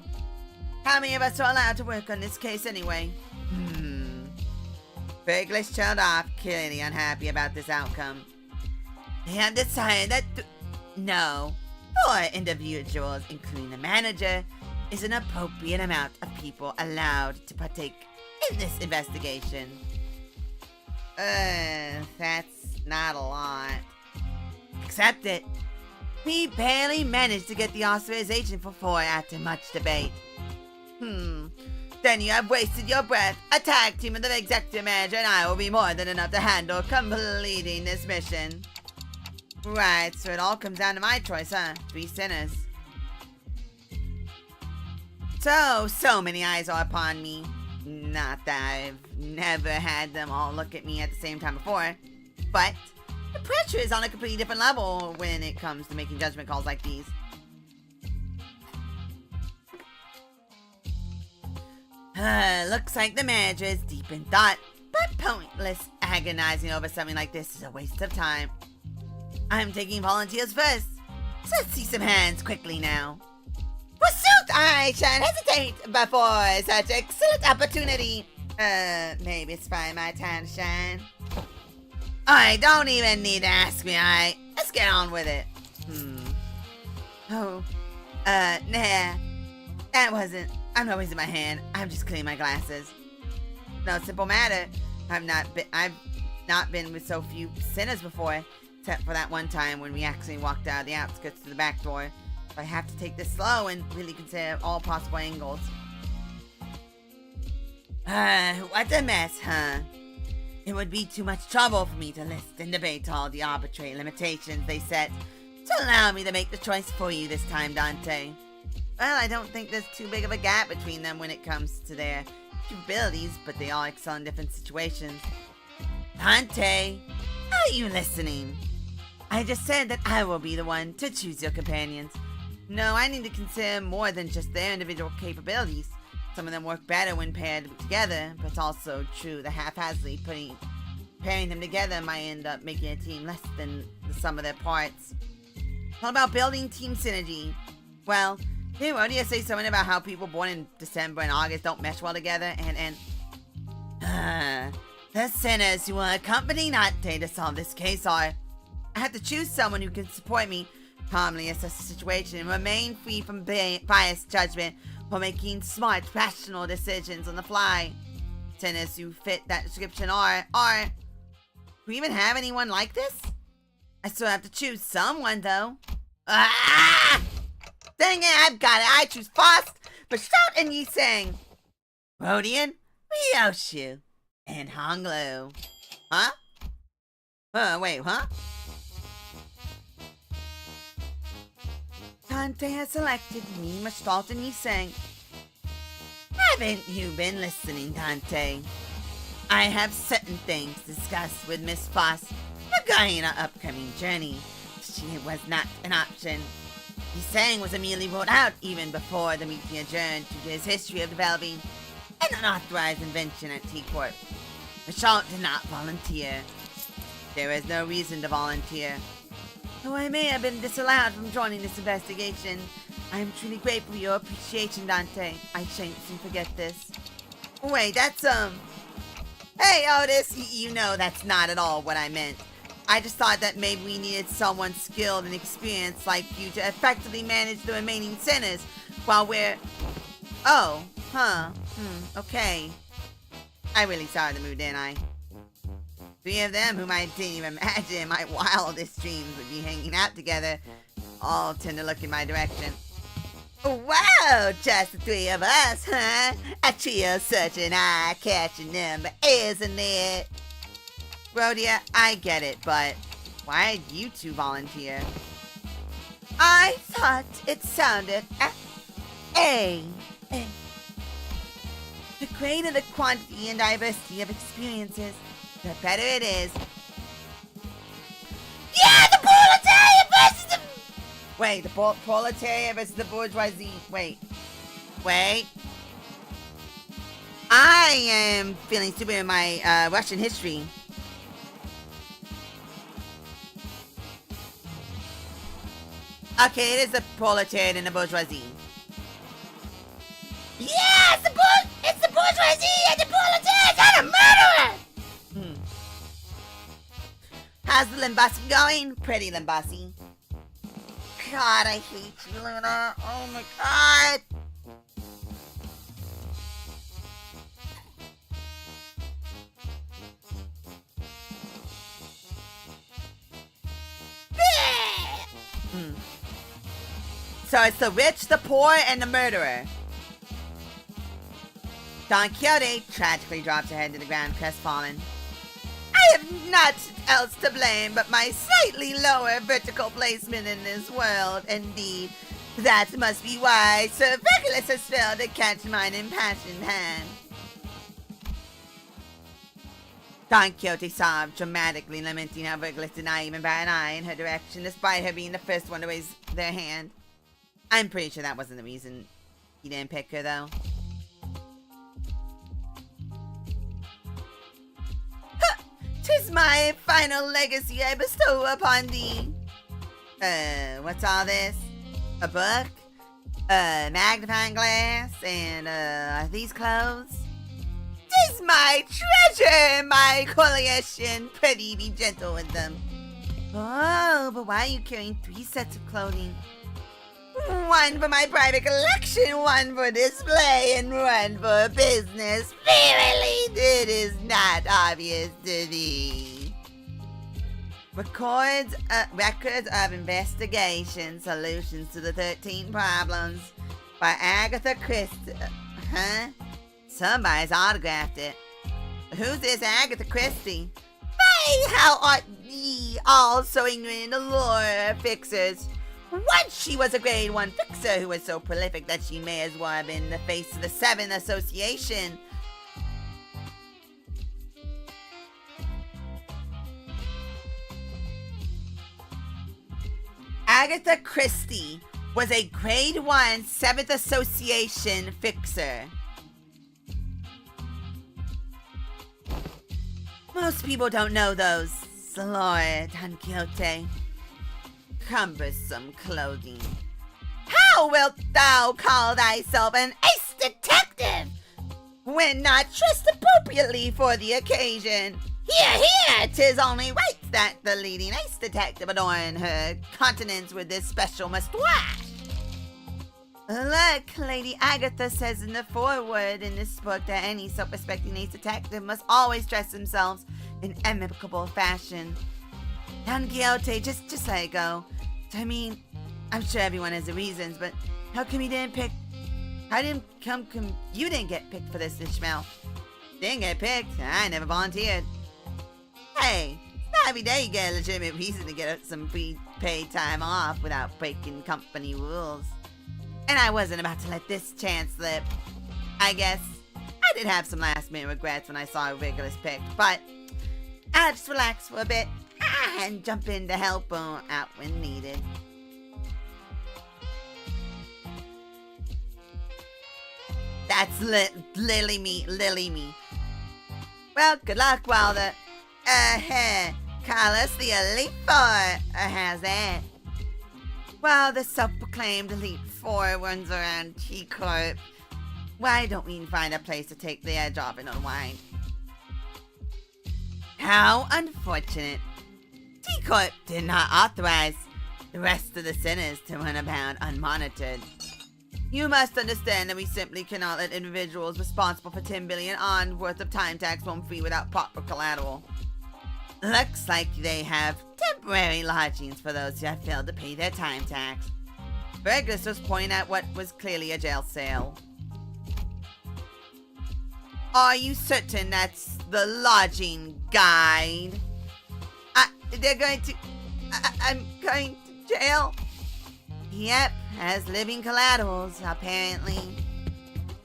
how many of us are allowed to work on this case anyway? Verglis trailed off, clearly unhappy about this outcome. they have decided that no, 4 individuals, including the manager, is an appropriate amount of people allowed to partake in this investigation. That's not a lot. Accept it. We barely managed to get the authorization for 4 after much debate. Then you have wasted your breath. A tag team of the executive manager and I will be more than enough to handle completing this mission. Right, so it all comes down to my choice, huh? 3 sinners. So many eyes are upon me. Not that I've never had them all look at me at the same time before, but the pressure is on a completely different level when it comes to making judgment calls like these. Looks like the manager is deep in thought, but pointless agonizing over something like this is a waste of time. I'm taking volunteers first, so let's see some hands quickly now. Pursuit! I shan't hesitate before such excellent opportunity. Maybe it's fine, my time to shine. Alright, don't even need to ask me, alright? Let's get on with it. Oh, nah. That wasn't. I'm not raising my hand. I'm just cleaning my glasses. No simple matter. I've not been with so few sinners before, except for that one time when we actually walked out of the outskirts to the back door. I have to take this slow and really consider all possible angles. What a mess, huh? It would be too much trouble for me to list and debate all the arbitrary limitations they set to allow me to make the choice for you this time, Dante. Well, I don't think there's too big of a gap between them when it comes to their capabilities, but they all excel in different situations. Dante, are you listening? I just said that I will be the one to choose your companions. No, I need to consider more than just their individual capabilities. Some of them work better when paired together, but it's also true that haphazardly pairing them together might end up making a team less than the sum of their parts. What about building team synergy? Well, didn't Rodia say something about how people born in December and August don't mesh well together? The sinners who will accompany Nate to solve this case are... I have to choose someone who can support me, calmly assess the situation, and remain free from biased judgment while making smart, rational decisions on the fly. Sinners who fit that description are... Do we even have anyone like this? I still have to choose someone, though. Ah! Dang it, I've got it. I choose Faust, Bashout, and Yiseng. Rodian, Ryoshu, and Honglu. Huh? Wait, huh? Dante has selected me, Bashout, and Yiseng. Haven't you been listening, Dante? I have certain things to discuss with Miss Faust regarding our upcoming journey. She was not an option. Yiseng was immediately ruled out even before the meeting adjourned due to his history of developing an unauthorized invention at T-Corp. Bashout did not volunteer. There is no reason to volunteer. Though I may have been disallowed from joining this investigation, I am truly grateful for your appreciation, Dante. I shan't soon forget this. Wait, that's, Hey, Otis, you know that's not at all what I meant. I just thought that maybe we needed someone skilled and experienced like you to effectively manage the remaining sinners while we're... Oh, huh, okay. I really saw the mood, didn't I? 3 of them whom I didn't even imagine in my wildest dreams would be hanging out together all tend to look in my direction. Wow, just the 3 of us, huh? A trio such an eye-catching number, isn't it? Rhodia, I get it, but why did you 2 volunteer? I thought it sounded The greater the quantity and diversity of experiences, the better it is. Yeah, the proletariat versus the... Wait, the proletariat versus the bourgeoisie. Wait. I am feeling stupid in my Russian history. Okay, it is the proletariat and the bourgeoisie. Yes, it's the bourgeoisie and the proletariat and a murderer! How's the Limbus going? Pretty Limbus. God, I hate you, Luna. Oh my god. So it's the rich, the poor, and the murderer. Don Quixote tragically drops her head to the ground, crestfallen. I have not else to blame but my slightly lower vertical placement in this world. Indeed, that must be why Sir Regulus has failed to catch mine impassioned hand. Don Quixote sobbed, dramatically lamenting how Regulus did not even bat an eye in her direction, despite her being the first one to raise their hand. I'm pretty sure that wasn't the reason he didn't pick her, though. Huh! 'Tis my final legacy I bestow upon thee. What's all this? A book? A magnifying glass? And, are these clothes? 'Tis my treasure, my coalition. Pretty be gentle with them. Oh, but why are you carrying 3 sets of clothing? One for my private collection, one for display, and one for business. Verily, it is not obvious to thee. Records of investigation, solutions to the 13 problems by Agatha Christie. Somebody's autographed it. Who's this Agatha Christie? Why, how art ye all so ignorant in the lore of fixers? Once she was a grade 1 fixer who was so prolific that she may as well have been the face of the 7th Association. Agatha Christie was a grade 1 7th Association fixer. Most people don't know those, Lord Don Quixote. Cumbersome clothing. How wilt thou call thyself an ace detective when not dressed appropriately for the occasion? Here, 'tis only right that the leading ace detective adorn her countenance with this special moustache. Look, Lady Agatha says in the foreword in this book that any self-respecting ace detective must always dress themselves in amicable fashion. Don Quixote, just let it go. I mean, I'm sure everyone has their reasons, but how come you didn't pick? You didn't get picked for this, Ishmael? Didn't get picked. I never volunteered. Hey, it's not every day you get a legitimate reason to get some free paid time off without breaking company rules. And I wasn't about to let this chance slip. I guess I did have some last-minute regrets when I saw Regulus picked, but I'll just relax for a bit and jump in to help out when needed. That's Lily me. Well, good luck while the Carlos the Elite Four has that. While the self-proclaimed Elite Four runs around T-Corp, why don't we find a place to take the edge off and unwind? How unfortunate. T-Corp did not authorize the rest of the sinners to run about unmonitored. You must understand that we simply cannot let individuals responsible for 10 billion on worth of time tax roam free without proper collateral. Looks like they have temporary lodgings for those who have failed to pay their time tax. Burgess was pointing at what was clearly a jail cell. Are you certain that's the lodging guide? I'm going to jail? Yep, as living collaterals, apparently.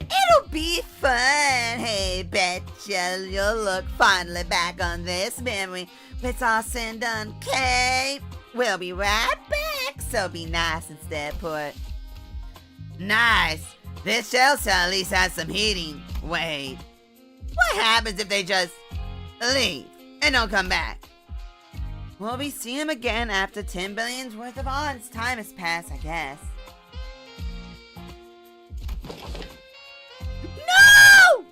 It'll be fun. Hey, betcha you'll look fondly back on this memory when it's all said and done, okay? We'll be right back, so be nice and stay put. Nice. This jail cell at least has some heating. Wait. What happens if they just leave and don't come back? We'll be seeing him again after 10 billion's worth of odds. Time has passed, I guess. No!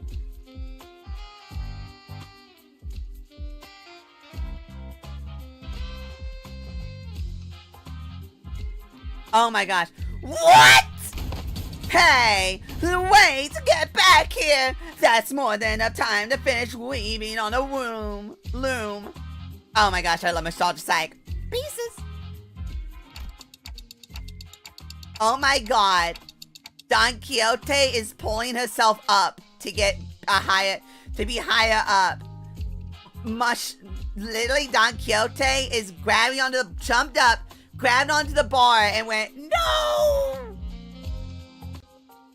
Oh my gosh. What? Hey, wait, get back here. That's more than enough time to finish weaving on the loom. Oh my gosh, I love nostalgia psych. Pieces. Oh my god. Don Quixote is pulling herself up to get to be higher up. Literally Don Quixote is jumped up, grabbed onto the bar and went, no!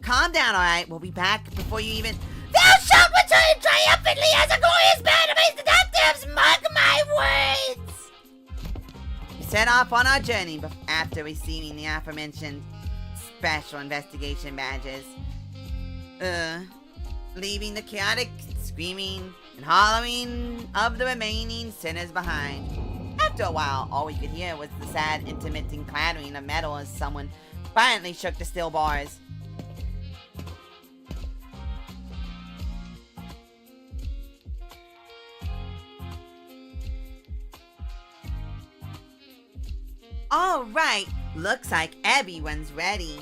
Calm down, alright? We'll be back before you even... Thou shalt return triumphantly as a glorious band of ace detectives! Mark my words! We set off on our journey after receiving the aforementioned special investigation badges. Leaving the chaotic screaming and hollering of the remaining sinners behind. After a while, all we could hear was the sad, intermittent clattering of metal as someone violently shook the steel bars. All right, looks like everyone's ready.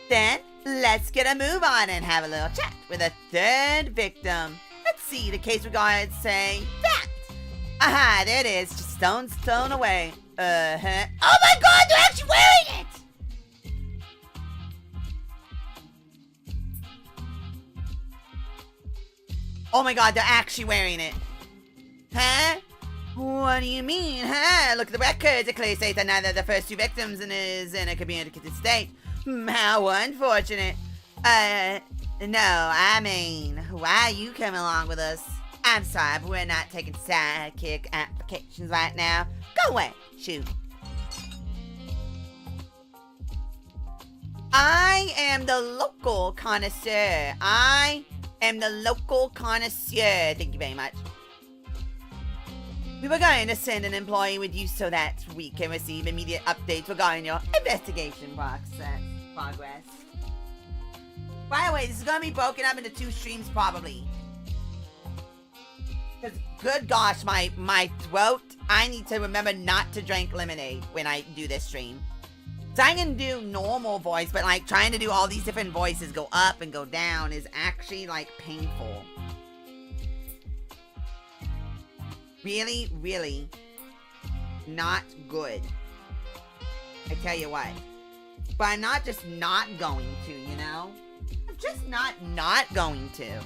Then, let's get a move on and have a little chat with a third victim. Let's see, the case regards say that. Aha, there it is, just stone's thrown away. Uh-huh. Oh my god, they're actually wearing it! Oh my god, they're actually wearing it. Huh? What do you mean, huh? Look at the records. It clearly states that neither of the first two victims is in a communicative state. How unfortunate. No, I mean, why are you coming along with us? I'm sorry, but we're not taking sidekick applications right now. Go away. Shoot. I am the local connoisseur. Thank you very much. We were going to send an employee with you so that we can receive immediate updates regarding your investigation progress. By the way, this is going to be broken up into 2 streams probably. Because, good gosh, my throat, I need to remember not to drink lemonade when I do this stream. So I can do normal voice, but like trying to do all these different voices, go up and go down, is actually like painful. Really, really not good. I tell you what. But I'm not just not going to, you know? I'm just not going to.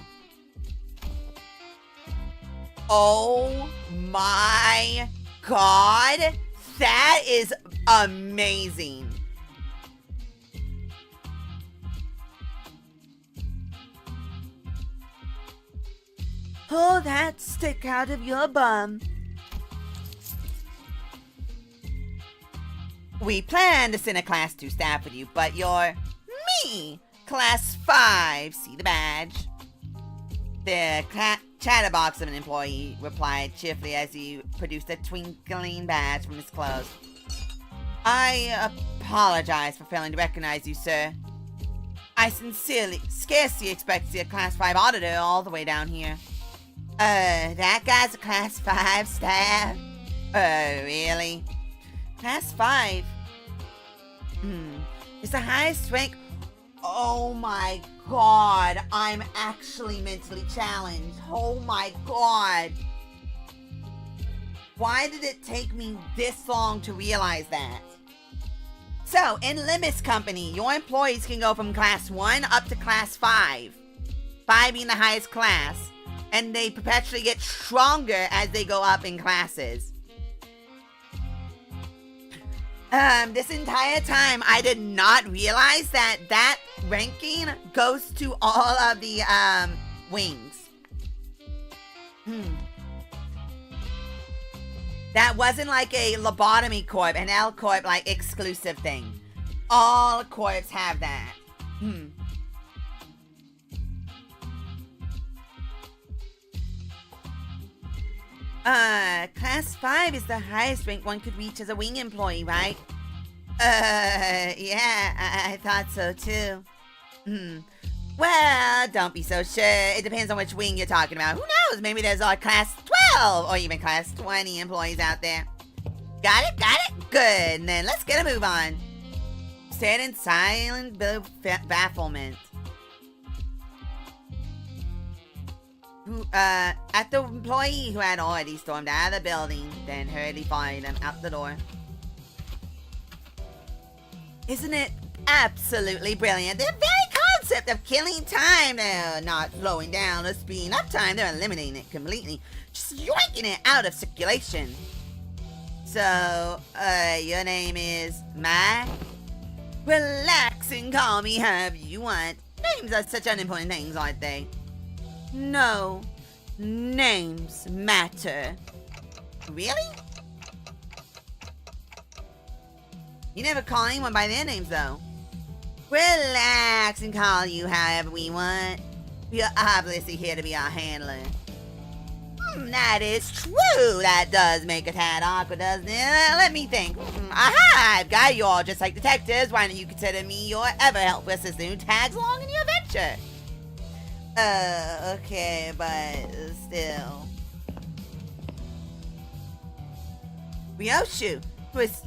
Oh my god. That is amazing. Pull that stick out of your bum. We plan to send a Class 2 staff with you, but you're me, Class 5. See the badge? The chatterbox of an employee replied cheerfully as he produced a twinkling badge from his clothes. I apologize for failing to recognize you, sir. I scarcely expect to see a Class 5 auditor all the way down here. That guy's a Class 5 staff? Really? Class 5? It's the highest rank. Oh my god, I'm actually mentally challenged. Oh my god. Why did it take me this long to realize that? So, in Limbus Company, your employees can go from Class 1 up to Class 5. 5 being the highest class. And they perpetually get stronger as they go up in classes. This entire time, I did not realize that ranking goes to all of the, wings. That wasn't like a lobotomy corp, an L corp, like, exclusive thing. All corps have that. Class 5 is the highest rank one could reach as a wing employee, right? Yeah, I thought so too. Well, don't be so sure. It depends on which wing you're talking about. Who knows? Maybe there's a Class 12 or even Class 20 employees out there. Got it, got it. Good. Then let's get a move on. Stand in silent bafflement. At the employee who had already stormed out of the building, then hurriedly followed them out the door. Isn't it absolutely brilliant? The very concept of killing time, they're not slowing down or speeding up time, they're eliminating it completely, just yoinking it out of circulation. So, your name is Matt? Relax and call me however you want. Names are such unimportant things, aren't they? No, names matter. Really? You never call anyone by their names, though. Relax and call you however we want. You're obviously here to be our handler. That is true. That does make a tad awkward, doesn't it? Let me think. Aha! I've got you all just like detectives. Why don't you consider me your ever-helpful assistant who tags along in your adventure? Okay, but still. Ryoshu was...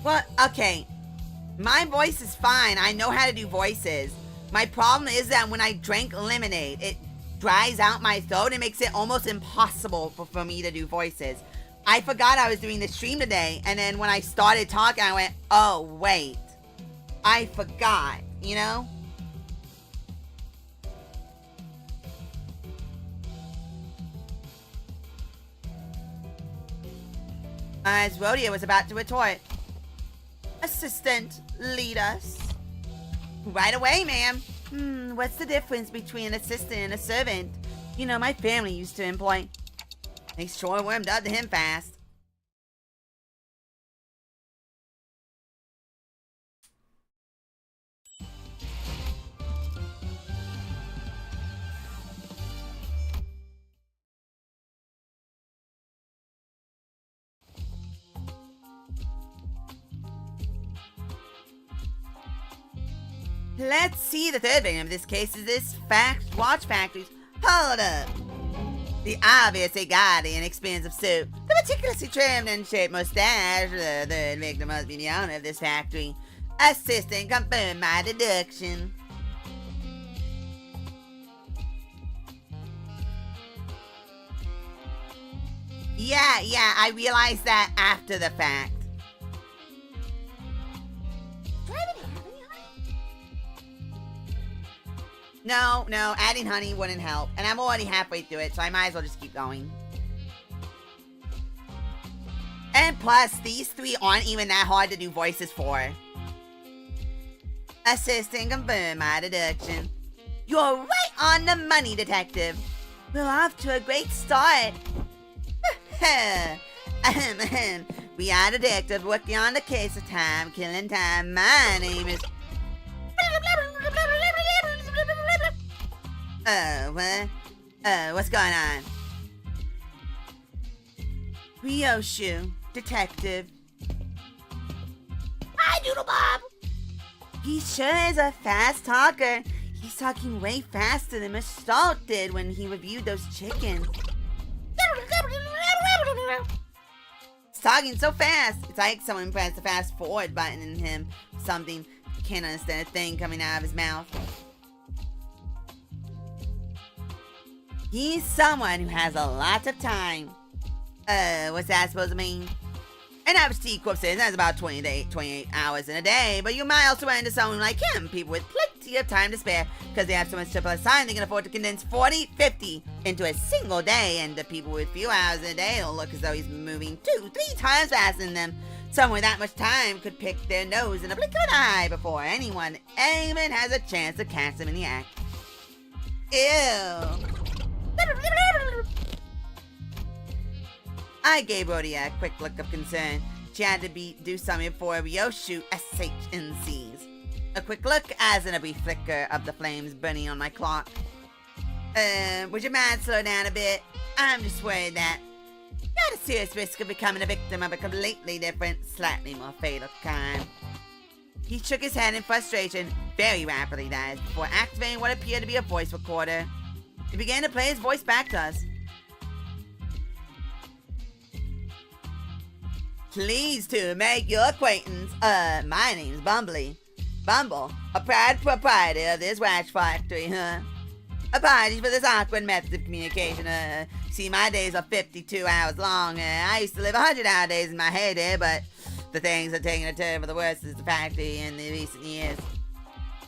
What? Okay. My voice is fine. I know how to do voices. My problem is that when I drink lemonade, it dries out my throat and makes it almost impossible for me to do voices. I forgot I was doing the stream today, and then when I started talking, I went, oh, wait. I forgot, you know? As Rodeo was about to retort, assistant, lead us. Right away, ma'am. What's the difference between an assistant and a servant? You know, my family used to employ... They sure warmed up to him fast. Let's see, the third victim of this case is this watch factory's... Hold up. The obviously gaudy and expensive suit, the meticulously trimmed and shaped mustache, the third victim must be the owner of this factory. Assistant, confirm my deduction. Yeah, I realized that after the fact. No, adding honey wouldn't help. And I'm already halfway through it, so I might as well just keep going. And plus, these three aren't even that hard to do voices for. Assistant, confirm my deduction. You're right on the money, detective. We're off to a great start. We are detectives working on the case of time, killing time. My name is... what's going on? Ryoshu, detective. Hi, Doodle Bob. He sure is a fast talker. He's talking way faster than Miss Salt did when he reviewed those chickens. He's talking so fast. It's like someone pressed the fast forward button in him. Something. Can't understand a thing coming out of his mouth. He's someone who has a lot of time. What's that supposed to mean? An average T-Corp citizen has about 28 hours in a day, but you might also run into someone like him, people with plenty of time to spare, because they have so much triple time they can afford to condense 40, 50 into a single day, and the people with few hours in a day will look as though he's moving 2, 3 times faster than them. Someone with that much time could pick their nose in a blink of an eye before anyone even has a chance to catch them in the act. Ew. I gave Rhodia a quick look of concern. She had to do something before Ryoshu SHNCs. A quick look, as in a brief flicker of the flames burning on my clock. Would you mind slow down a bit? I'm just worried that you're at a serious risk of becoming a victim of a completely different, slightly more fatal crime. He shook his head in frustration, very rapidly that is, before activating what appeared to be a voice recorder. He began to play his voice back to us. Pleased to make your acquaintance. My name's Bumbley. Bumble, a proud proprietor of this watch factory, huh? Apologies for this awkward method of communication. See, my days are 52 hours long. I used to live 100-hour days in my heyday, but the things are taking a turn for the worse as the factory in the recent years.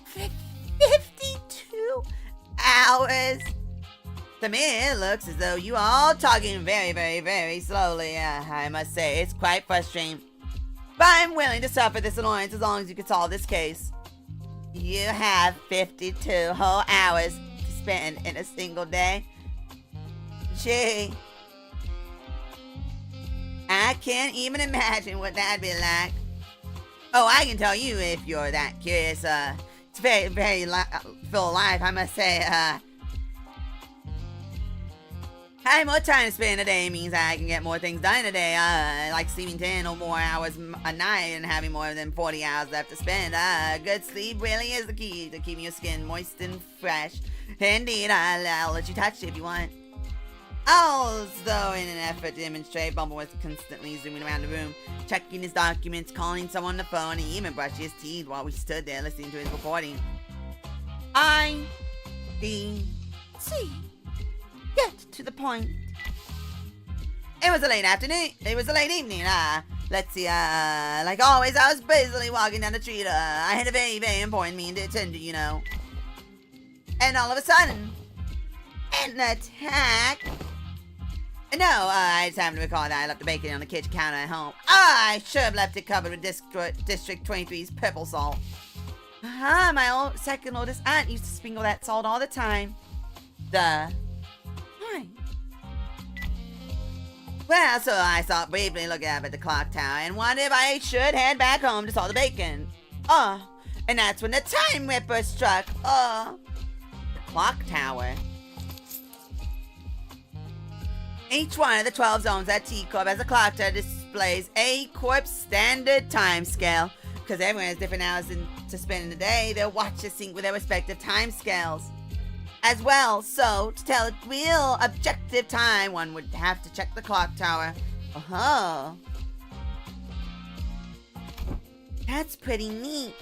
52 hours? To me, it looks as though you are all talking very, very, very slowly. I must say, it's quite frustrating. But I'm willing to suffer this annoyance as long as you can solve this case. You have 52 whole hours to spend in a single day. Gee. I can't even imagine what that'd be like. Oh, I can tell you if you're that curious. It's very, very full of life, I must say. Having more time to spend in a day means I can get more things done in a day, like sleeping 10 or more hours a night and having more than 40 hours left to spend. Good sleep really is the key to keeping your skin moist and fresh. Indeed, I'll let you touch it if you want. Although in an effort to demonstrate, Bumble was constantly zooming around the room, checking his documents, calling someone on the phone, and even brushing his teeth while we stood there listening to his recording. I-D-C. Get to the point. It was a late afternoon. It was a late evening. Let's see. Like always, I was busily walking down the street. I had a very, very important meeting to attend to, you know. And all of a sudden, an attack. No, I just happened to recall that I left the bacon on the kitchen counter at home. I should have left it covered with District 23's purple salt. My second oldest aunt used to sprinkle that salt all the time. Well, so I stopped briefly looking up at the clock tower and wondered if I should head back home to salt the bacon. And that's when the time ripper struck. The clock tower. Each one of the 12 zones at T-Corp as a clock tower displays a Corp standard time scale. Because everyone has different hours to spend in the day, their watches sync with their respective time scales. As well, so to tell a real objective time, one would have to check the clock tower. That's pretty neat.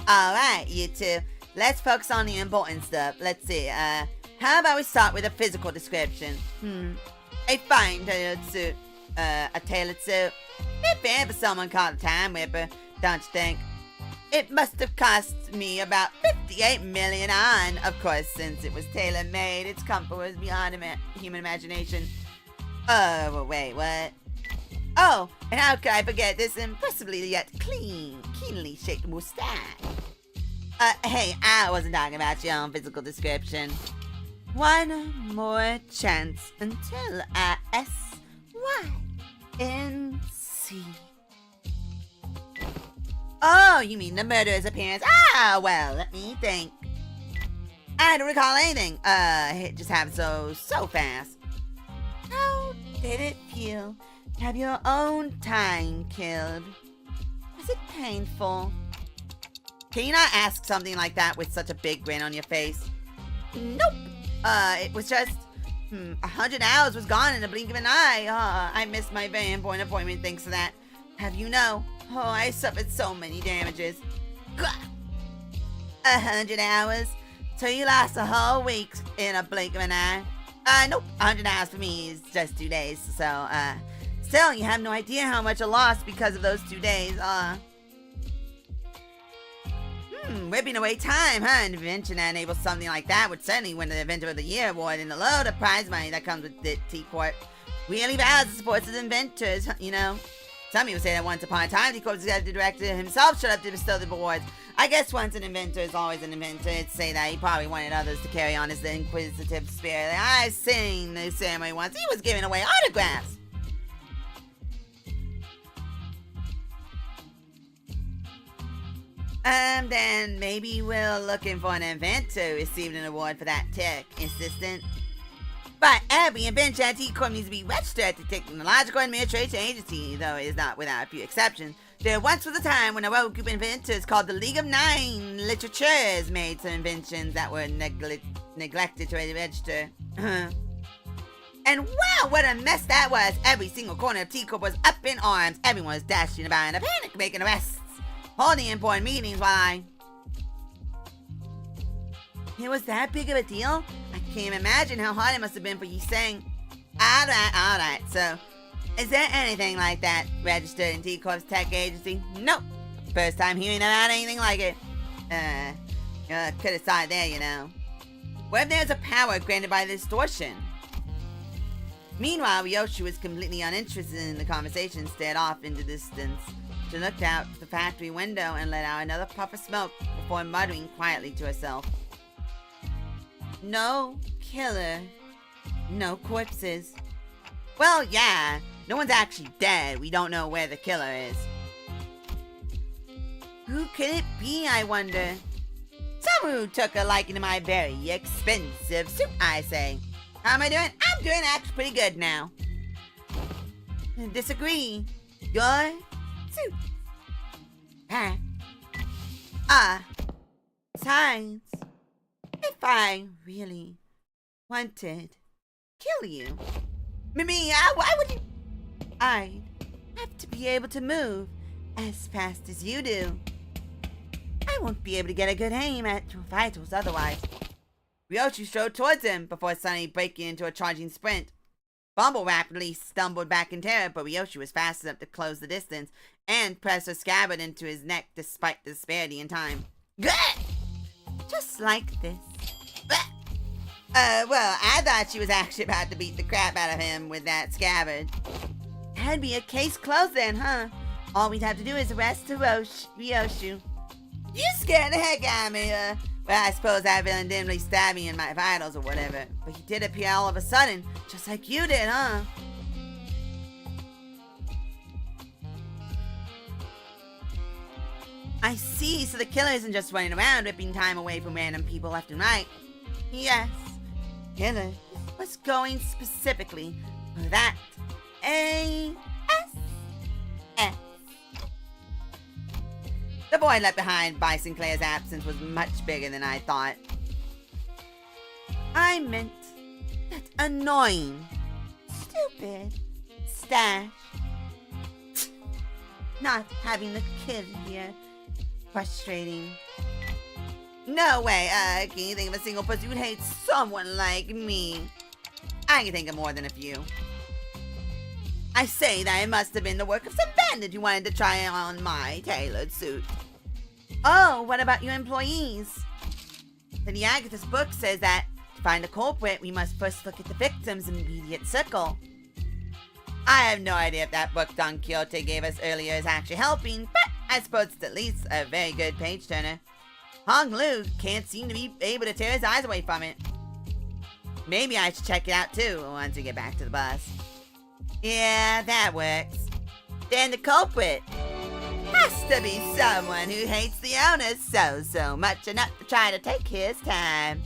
Alright, you two. Let's focus on the important stuff. Let's see, how about we start with a physical description? A fine tailored suit. A tailored suit. Not bad for someone called a time whipper, don't you think? It must have cost me about 58 million on. Of course, since it was tailor-made, its comfort was beyond human imagination. Wait, what? Oh, and how could I forget this impressively yet keenly shaped mustache? Hey, I wasn't talking about your own physical description. One more chance until I S-Y-N-C. Oh, you mean the murderer's appearance? Well, let me think. I don't recall anything. It just happened so fast. How did it feel to have your own time killed? Was it painful? Can you not ask something like that with such a big grin on your face? Nope. It was just, 100 hours was gone in a blink of an eye. I missed my very important appointment thanks to that. Have you know? I suffered so many damages. 100 hours? So you lost a whole week in a blink of an eye? Nope. 100 hours for me is just 2 days. So, still, you have no idea how much I lost because of those 2 days. Whipping away time, huh? An invention that enables something like that would certainly win the Inventor of the Year award and a load of prize money that comes with the T-Corp. Really values and supports its inventors, you know. Some people say that once upon a time, T-Corp's executive director himself showed up to bestow the awards. I guess once an inventor is always an inventor. It'd say that he probably wanted others to carry on his inquisitive spirit. I've seen the ceremony once. He was giving away autographs. Then maybe we're looking for an inventor who received an award for that tech assistant. But every invention at T-Corp needs to be registered at the Technological Administration Agency, though it is not without a few exceptions. There once was a time when a rogue group of inventors called the League of Nine Literatures made some inventions that were neglected to register. And wow, what a mess that was! Every single corner of T-Corp was up in arms. Everyone was dashing about in a panic, making arrests, holding important meetings while It was that big of a deal? I can't imagine how hard it must have been for you saying, alright, so, is there anything like that registered in T-Corp's tech agency? Nope. First time hearing about anything like it. Could have saw it there, you know. What if there's a power granted by distortion? Meanwhile, Ryoshi was completely uninterested in the conversation, stared off into the distance. She looked out the factory window and let out another puff of smoke before muttering quietly to herself. No killer. No corpses. Well, yeah. No one's actually dead. We don't know where the killer is. Who could it be, I wonder? Someone who took a liking to my very expensive suit, I say. How am I doing? I'm doing actually pretty good now. Disagree. Your suit. Besides, if I really wanted to kill you, why would you? I'd have to be able to move as fast as you do. I won't be able to get a good aim at your vitals otherwise. Ryoshi strode towards him before suddenly breaking into a charging sprint. Bumble rapidly stumbled back in terror, but Ryoshi was fast enough to close the distance and press her scabbard into his neck despite the disparity in time. Just like this. Well, I thought she was actually about to beat the crap out of him with that scabbard. That'd be a case closed then, huh? All we'd have to do is arrest Ryoshi. You scared the heck out of me, Well, I suppose that villain didn't really stab me in my vitals or whatever. But he did appear all of a sudden, just like you did, huh? I see, so the killer isn't just running around ripping time away from random people left and right. Yes, killer was going specifically for that. A-S-S. The boy left behind by Sinclair's absence was much bigger than I thought. I meant that annoying, stupid stash. Not having the kid here. Frustrating. No way, can you think of a single person who'd hate someone like me? I can think of more than a few. I say that it must have been the work of some bandit who wanted to try on my tailored suit. Oh, what about your employees? The Agatha's book says that to find a culprit, we must first look at the victim's immediate circle. I have no idea if that book Don Quixote gave us earlier is actually helping, but I suppose it's at least a very good page-turner. Hong Lu can't seem to be able to tear his eyes away from it. Maybe I should check it out too once we get back to the bus. Yeah, that works. Then the culprit has to be someone who hates the owner so much enough to try to take his time.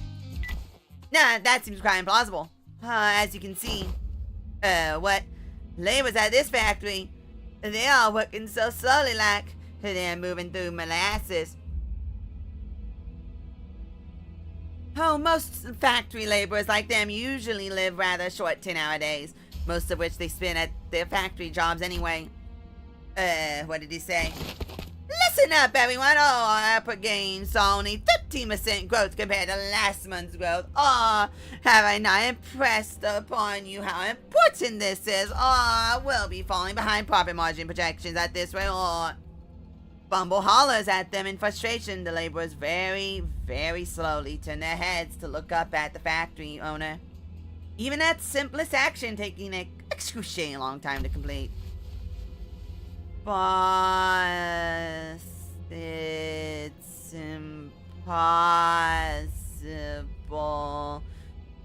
Nah, that seems quite implausible. As you can see. What? Labor's at this factory. They're all working so slowly like they're moving through molasses. Oh, most factory laborers like them usually live rather short 10-hour days, most of which they spend at their factory jobs anyway. What did he say? Listen up, everyone. Oh, our output gain saw only 15% growth compared to last month's growth. Oh, have I not impressed upon you how important this is? Oh, we'll be falling behind profit margin projections at this rate. Oh. Bumble hollers at them in frustration. The laborers very slowly turn their heads to look up at the factory owner. Even that simplest action taking an excruciating long time to complete. Boss, it's impossible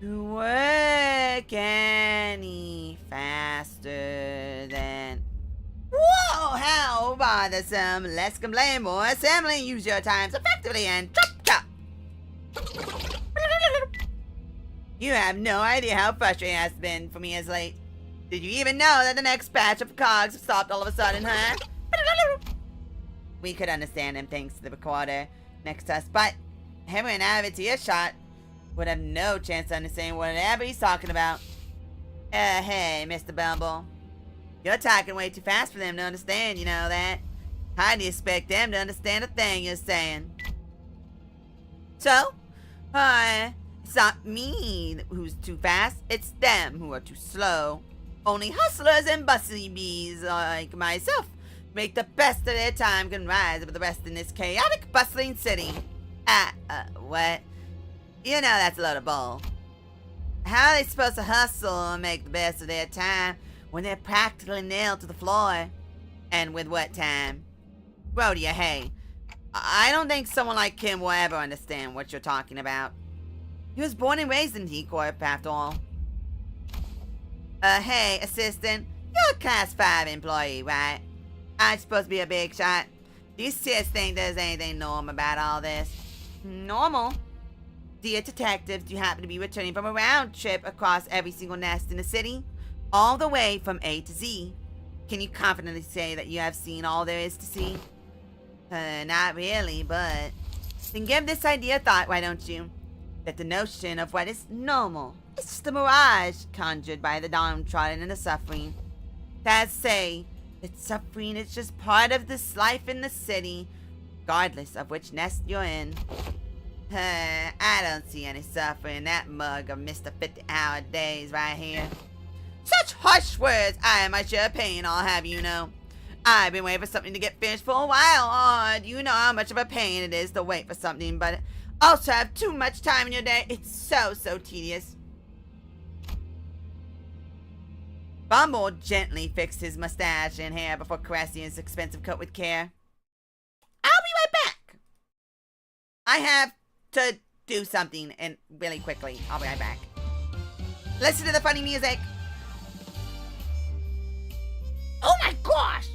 to work any faster than... Whoa, how bothersome. Less complain, more assembly. Use your times effectively and chop. You have no idea how frustrating it has been for me as late. Did you even know that the next batch of cogs stopped all of a sudden, huh? We could understand him thanks to the recorder next to us, but everyone out of its earshot. would have no chance to understand whatever he's talking about. Hey, Mr. Bumble. You're talking way too fast for them to understand, you know that? How do you expect them to understand a thing you're saying? So, it's not me who's too fast, it's them who are too slow. Only hustlers and bustling bees like myself make the best of their time can rise above the rest in this chaotic, bustling city. What? You know that's a load of bull. How are they supposed to hustle and make the best of their time when they're practically nailed to the floor? And with what time? Rhodia, hey, I don't think someone like Kim will ever understand what you're talking about. He was born and raised in D-Corp, after all. Hey, assistant, you're a Class 5 employee, right? I'm supposed to be a big shot. Do you sis think there's anything normal about all this? Normal? Dear detectives, do you happen to be returning from a round trip across every single nest in the city? All the way from A to Z. Can you confidently say that you have seen all there is to see? Not really, but... Then give this idea a thought, why don't you? That the notion of what is normal is just a mirage conjured by the downtrodden and the suffering. That say that suffering is just part of this life in the city, regardless of which nest you're in. I don't see any suffering in that mug of Mr. 50-hour days right here. Such harsh words, I am my share of pain, I'll have you know. I've been waiting for something to get finished for a while. Do you know how much of a pain it is to wait for something, but also have too much time in your day? It's so tedious. Bumble gently fixed his mustache and hair before caressing his expensive coat with care. I'll be right back. I have to do something, and really quickly. I'll be right back. Listen to the funny music. Oh my gosh!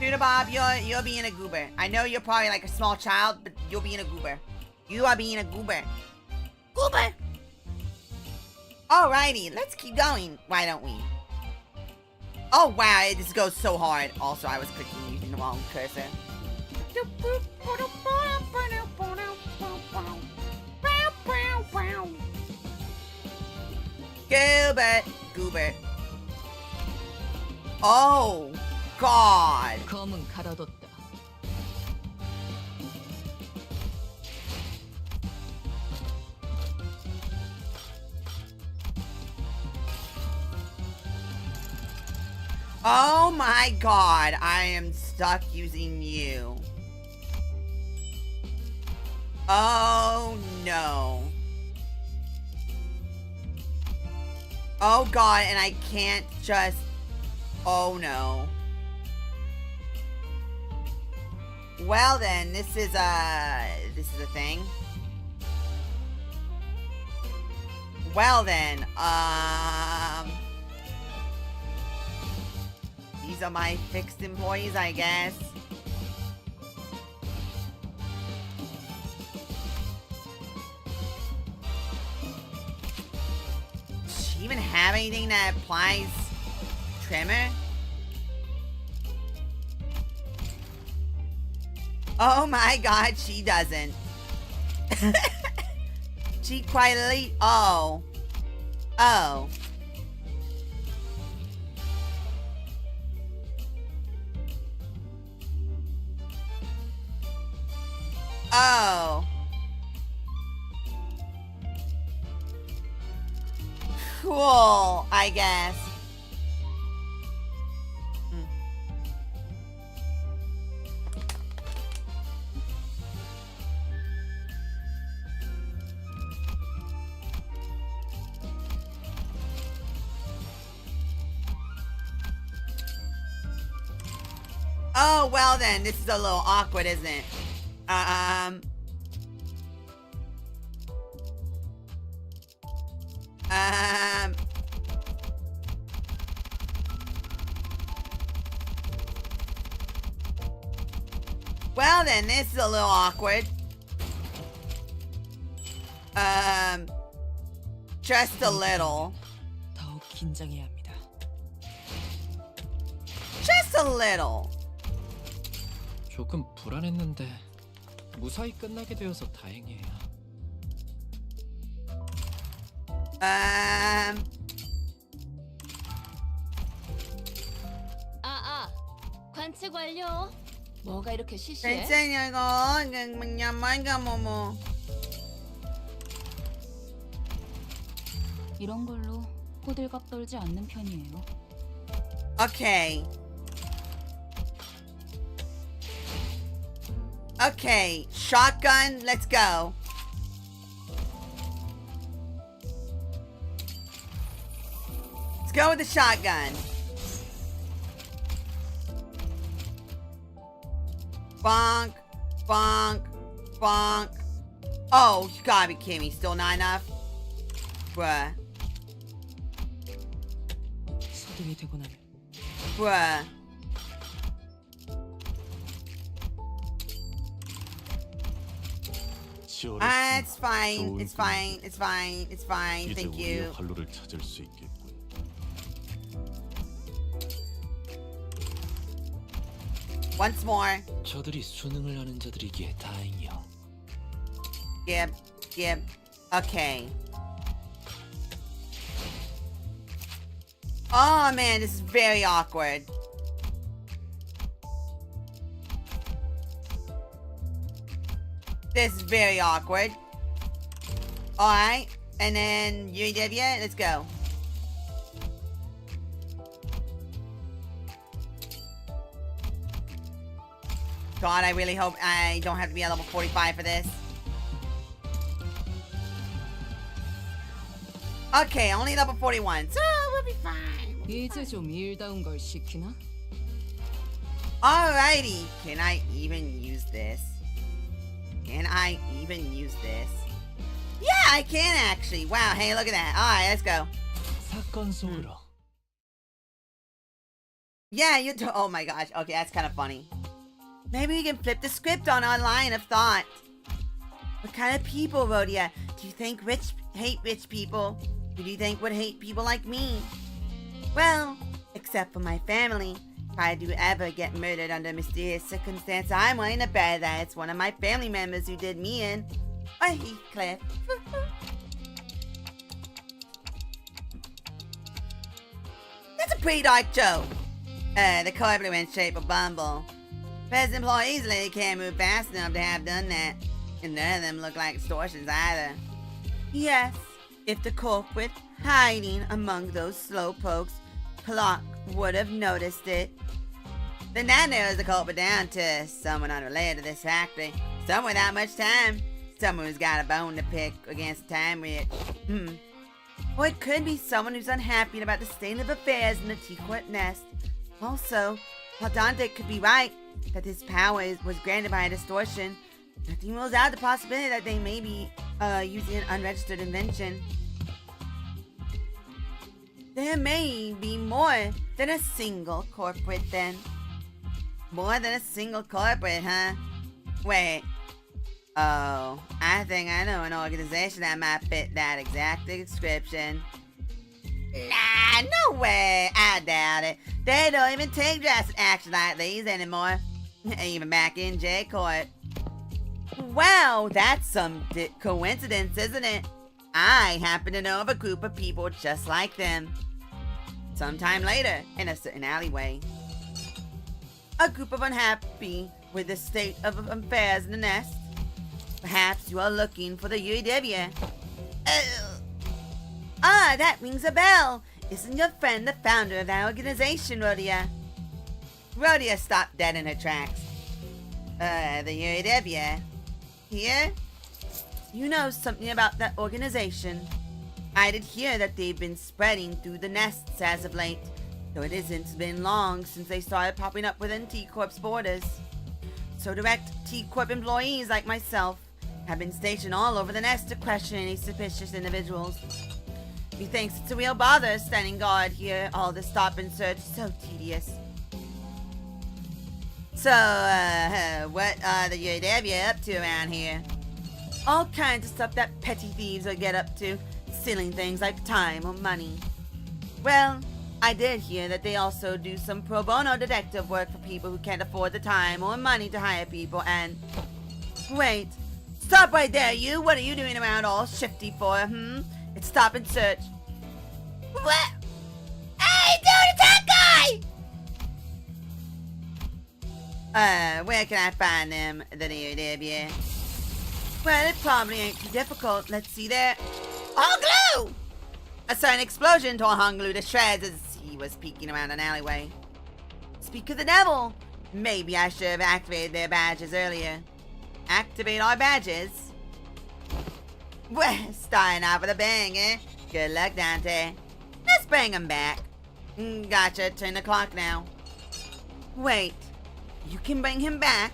Dude, Bob, you're being a goober. I know you're probably like a small child, but you're being a goober. You are being a goober. Goober! Alrighty, let's keep going. Why don't we? Oh wow, this goes so hard. Also, I was clicking using the wrong cursor. Gilbert, Goober. Oh God. 검은 갈아뒀다. Oh my God, I am stuck using you. Oh no. Oh god, and I can't just... Oh no. Well then, this is a thing. Well then, these are my fixed employees, I guess. Does she even have anything that applies trimmer? Oh my god, she doesn't. She quietly... Oh. Oh. Oh. Cool, I guess. Oh, well then, this is a little awkward, isn't it? Well then, this is a little awkward. Just a little. 더욱 긴장해야 합니다. Just a little. 조금 불안했는데 무사히 끝나게 되어서 다행이에요. 관측 완료. 뭐가 이렇게 시시해? 괜찮냐 이거? 그냥 뭔가 뭐. 이런 걸로 호들갑 떨지 않는 편이에요. Okay. Okay, shotgun, let's go. Let's go with the shotgun. Bonk, bonk, bonk. Oh, you gotta be kidding me. Still not enough? Bruh. 소등이 되고 나면 Bruh. It's fine. It's fine. It's fine. It's fine. 이제 Thank 우리의 you. 활로를 찾을 수 있겠군. Once more. 저들이 수능을 하는 자들이기에 다행이요. Gib. Gib. Okay. Oh man, this is very awkward. This is very awkward. Alright. And then UAW, let's go. God, I really hope I don't have to be at level 45 for this. Okay, only level 41, so we'll be fine. 이제 좀 일다운 걸 시키나? Alrighty. Can I even use this? Can I even use this? Yeah, I can actually. Wow, hey, look at that. Alright, let's go. 사건 속으로. Yeah, you do. Oh my gosh. Okay, that's kind of funny. Maybe we can flip the script on our line of thought. What kind of people, Rhodia? Do you think hate rich people? Who do you think would hate people like me? Well, except for my family. If I do ever get murdered under mysterious circumstance, I'm willing to bet that it's one of my family members who did me in. Or Heathcliff. That's a pretty dark joke. The car blew in shape of Bumble. Best employees lately can't move fast enough to have done that. And none of them look like extortions either. Yes, if the culprit hiding among those slowpokes clock would have noticed it. Then that narrows the culprit down to someone unrelated to this factory. Someone without much time. Someone who's got a bone to pick against time rich. Or it could be someone who's unhappy about the state of affairs in the T-Court nest. Also, while Dante could be right that his power was granted by a distortion, nothing rules out the possibility that they may be using an unregistered invention. There may be more than a single corporate then. More than a single corporate, huh? Wait. Oh, I think I know an organization that might fit that exact description. Nah, no way. I doubt it. They don't even take drastic action like these anymore. Even back in J-Court. Wow, that's some coincidence, isn't it? I happen to know of a group of people just like them. Sometime later, in a certain alleyway. A group of unhappy with the state of affairs in the nest. Perhaps you are looking for the UAW. Ah, that rings a bell. Isn't your friend the founder of that organization, Rhodia? Rhodia stopped dead in her tracks. The UAW. Here? You know something about that organization. I did hear that they've been spreading through the nests as of late, though it hasn't been long since they started popping up within T-Corp's borders. So direct T-Corp employees like myself have been stationed all over the nest to question any suspicious individuals. He thinks it's a real bother standing guard here, all the stop and search, so tedious. So, what are the UAW up to around here? All kinds of stuff that petty thieves will get up to, stealing things like time or money. Well, I did hear that they also do some pro bono detective work for people who can't afford the time or money to hire people and... Wait, stop right there, you! What are you doing around all shifty for, It's stop and search. What? Hey, dude, it's that guy! Where can I find them, the UAW? Well, it probably ain't too difficult. Let's see there. Hung glue! A sudden explosion tore Hung glue to shreds as he was peeking around an alleyway. Speak of the devil! Maybe I should have activated their badges earlier. Activate our badges? Well, starting out with a bang, eh? Good luck, Dante. Let's bring him back. Gotcha, turn the clock now. Wait, you can bring him back?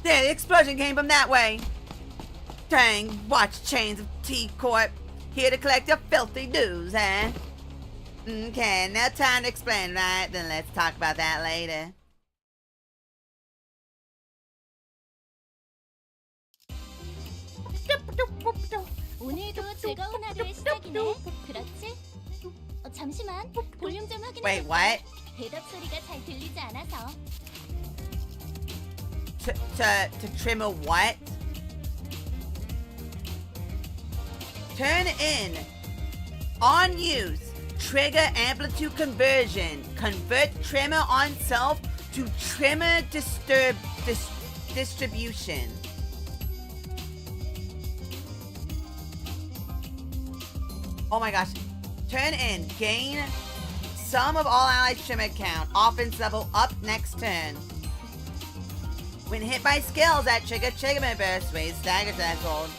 There, the explosion came from that way. Dang, watch chains of T-Corp. Here to collect your filthy dues, eh? Okay, no time to explain, right? Then let's talk about that later. 오늘도 즐거운 하루의 시작이네. 그렇지? 잠시만. 볼륨 좀 확인해. Wait, what? 대답 소리가 잘 들리지 않아서. To trim a what? Turn in. On use. Trigger amplitude conversion. Convert trimmer on self to trimmer distribution. Oh my gosh. Turn in. Gain sum of all allied trimmer count. Offense level up next turn. When hit by skills that trigger triggerment burst, raise stagger threshold.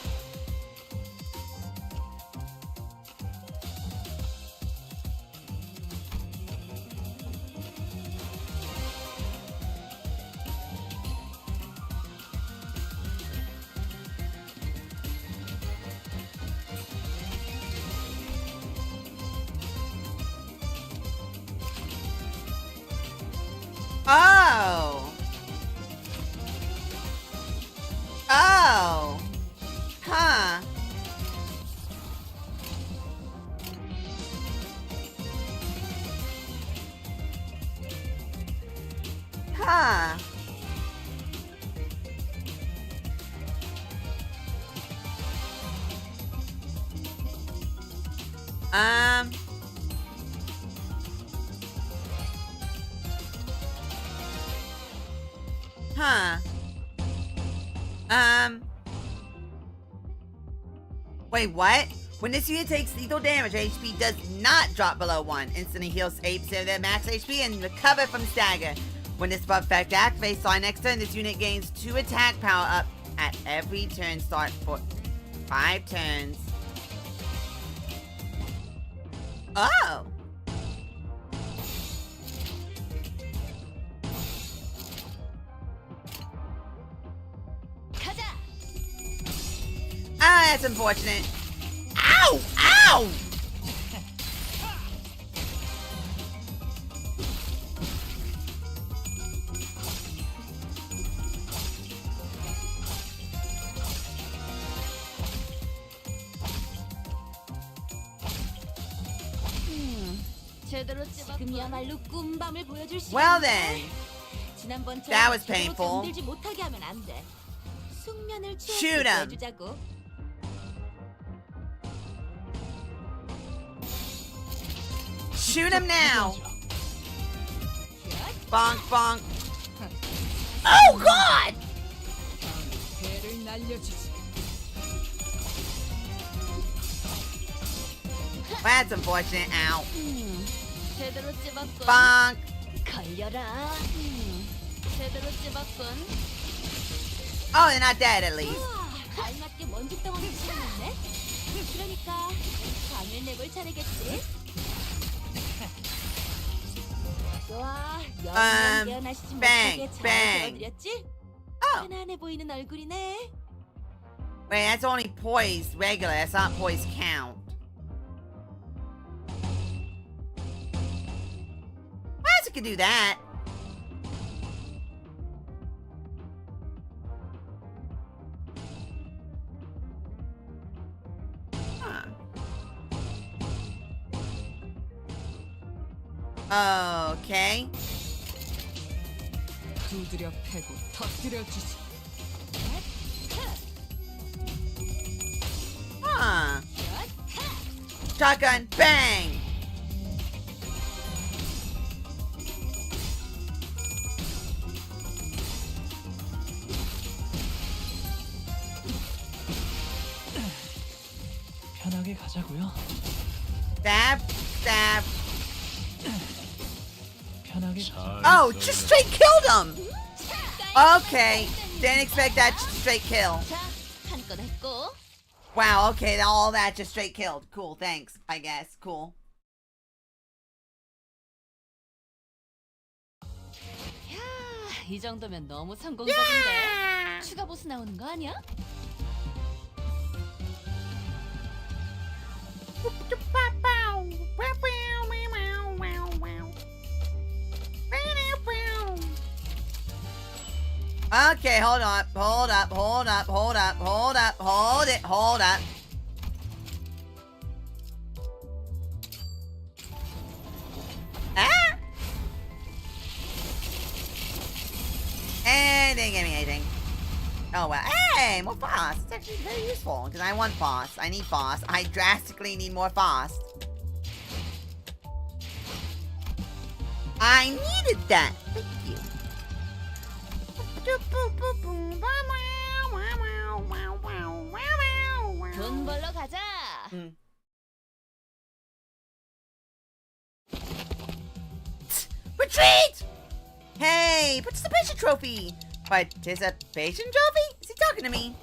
Oh! Oh! Huh. Huh. Huh. Wait, what? When this unit takes lethal damage, HP does not drop below 1. Instantly heals 8% of their max HP and recover from stagger. When this buff effect activates on next turn, this unit gains 2 attack power up at every turn start for... 5 turns. Oh! 가자. Ah, that's unfortunate. Ow! Ow! 제대로 지금이야말로 꿈밤을 보여줄 시간. Well then, 지난번처럼 that was 제대로 painful. 잠들지 못하게 하면 안 돼. 숙면을 Shoot 취해서 'em. 해주자고. shoot him now. Bonk, bonk. Oh God! 배를 날려주지. That's unfortunate. Ow. 제대로 찝었군. Bonk. 걸려라. 제대로 찝었군. Oh, they're not dead at least. 우와, 알맞게 먼지 덩어리 치웠네. 그러니까 밤을 내볼 차례겠지. 좋아, 여러분 깨어나시지 bang, 못하게 잘 bang. 보여드렸지? Oh, 편안해 보이는 얼굴이네. wait, that's only poise regular. That's not poise count. Why does it can do that? Huh. Okay. 두드려 패고 터뜨려 주지. Huh. Shotgun, bang! 편하게 가자고요. Stab, stab. 편하게 잘 가자. Oh, 있어요. just straight killed him! Okay, didn't expect that straight kill. 자, 한 건 했고. Wow, okay, all that just straight killed. Cool, thanks, I guess. Cool. 야, 이 정도면 너무 성공적인데. 추가 보스 나오는 거 아니야? Okay, hold on. Hold up, hold up, hold up, hold up, hold it, hold up. Ah! And didn't give me anything. Oh well. Hey, more fast. It's actually very useful because I want fast. I need fast. I drastically need more fast. I needed that. Thank you. 돈 벌러 가자. Retreat! Hey, participation trophy. Participation trophy? Is he talking to me?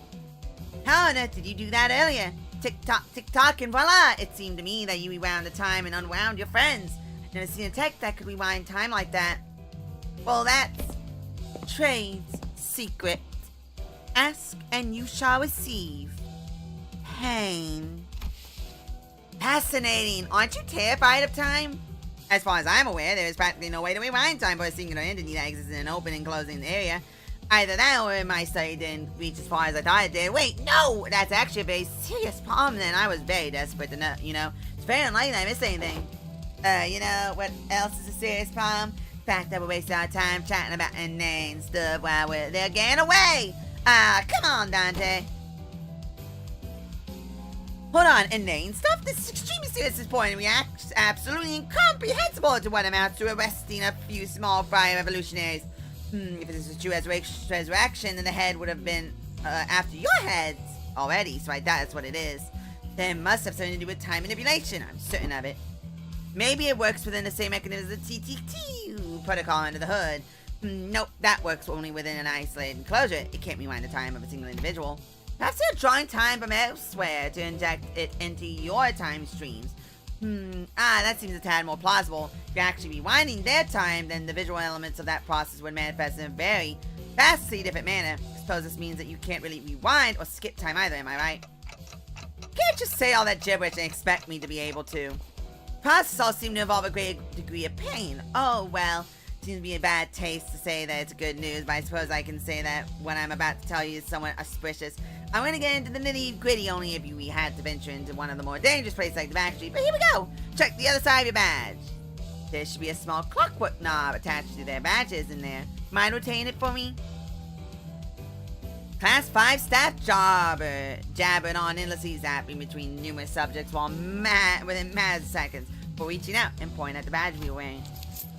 How on earth did you do that earlier? Tick tock, and voila! It seemed to me that you rewound the time and unwound your friends. I've never seen a tech that could rewind time like that. Well, that's Trade's secret. Ask and you shall receive. Pain. Fascinating. Aren't you terrified of time? As far as I'm aware, there is practically no way to rewind time for a singular entity that exists in an open and closing area. Either that or my study didn't reach as far as I thought it did. Wait, no! That's actually a very serious problem then. I was very desperate to know, you know. It's very unlikely I missed anything. You know, what else is a serious problem? The fact that we're wasting our time chatting about inane stuff while they're getting away! Come on, Dante. Hold on, inane stuff? This is extremely serious at this point and reacts absolutely incomprehensible to what amounts to arresting a few small fry revolutionaries. If this is true resurrection, then the head would have been after your heads already, so I doubt that's what it is. Then it must have something to do with time manipulation, I'm certain of it. Maybe it works within the same mechanism as the TTT protocol under the hood. Nope, that works only within an isolated enclosure. It can't rewind the time of a single individual. Perhaps you're drawing time from elsewhere to inject it into your time streams. That seems a tad more plausible. If you're actually rewinding their time, then the visual elements of that process would manifest in a very vastly different manner. I suppose this means that you can't really rewind or skip time either, am I right? You can't just say all that gibberish and expect me to be able to. Process all seem to involve a great degree of pain. Oh, well, seems to be a bad taste to say that it's good news, but I suppose I can say that when I'm about to tell you is somewhat auspicious. I'm going to get into the nitty-gritty only if we had to venture into one of the more dangerous places like the factory. But here we go. Check the other side of your badge. There should be a small clockwork knob attached to their badges in there. Mind rotating it for me? Class 5 staff jobber jabbered on endlessly zapping between numerous subjects while within mad seconds for reaching out and pointing at the badge we were wearing.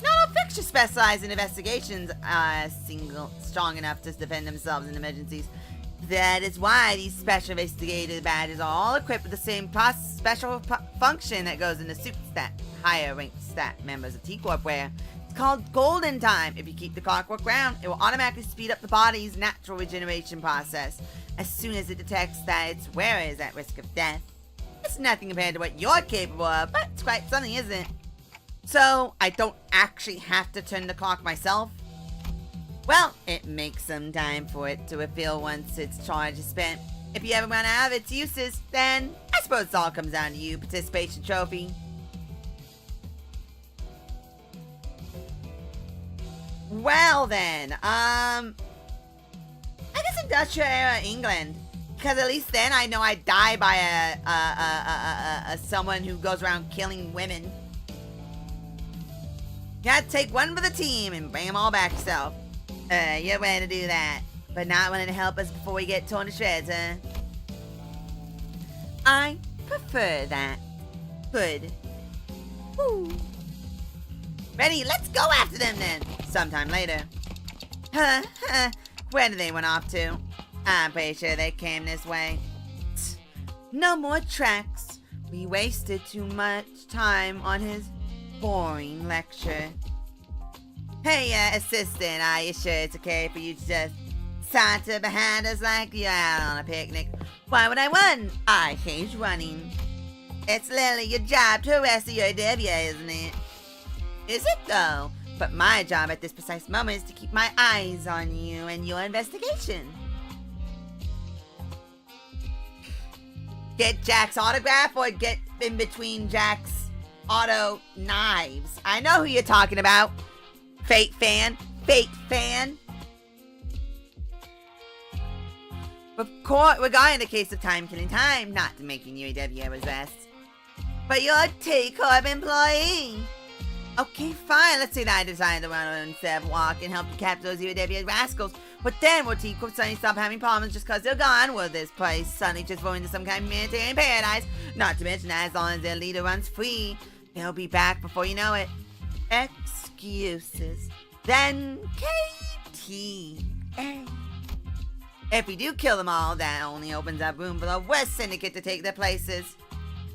Not all fixtures specialize in investigations strong enough to defend themselves in emergencies. That is why these special investigative badges are all equipped with the same special function that goes into suits that higher ranked stat members of T-Corp wear. It's called golden time. If you keep the clockwork round, it will automatically speed up the body's natural regeneration process as soon as it detects that its wearer is at risk of death. It's nothing compared to what you're capable of, but it's quite something, isn't it? So, I don't actually have to turn the clock myself? Well, it makes some time for it to refill once its charge is spent. If you ever run out of its uses, then I suppose it all comes down to you, participation trophy. Well then, I guess industrial era England, because at least then I know I die by a someone who goes around killing women. You gotta take one for the team and bring them all back yourself. You're ready to do that, but not willing to help us before we get torn to shreds, huh? I prefer that. Good. Woo. Ready? Let's go after them then. Sometime later. Where did they went off to? I'm pretty sure they came this way. No more tracks. We wasted too much time on his boring lecture. Hey, assistant, are you sure it's okay for you to just saunter behind us like you're out on a picnic? Why would I run? I hate running. It's literally your job to arrest your W, isn't it? Is it though? But my job at this precise moment is to keep my eyes on you and your investigation. Get Jack's autograph or get in between Jack's auto knives. I know who you're talking about. Fake fan. Fake fan. Of course, regarding the case of time killing time, not making you a W arrest. But you're a T-Corp employee. Okay, fine. Let's say that I decided to run instead of walk and help you capture those UAW rascals. But then will T-Corp suddenly stop having problems just because they're gone? Will this place suddenly just go into some kind of humanitarian paradise? Not to mention that as long as their leader runs free, they'll be back before you know it. Excuses. Then KT. If we do kill them all, that only opens up room for the worst syndicate to take their places.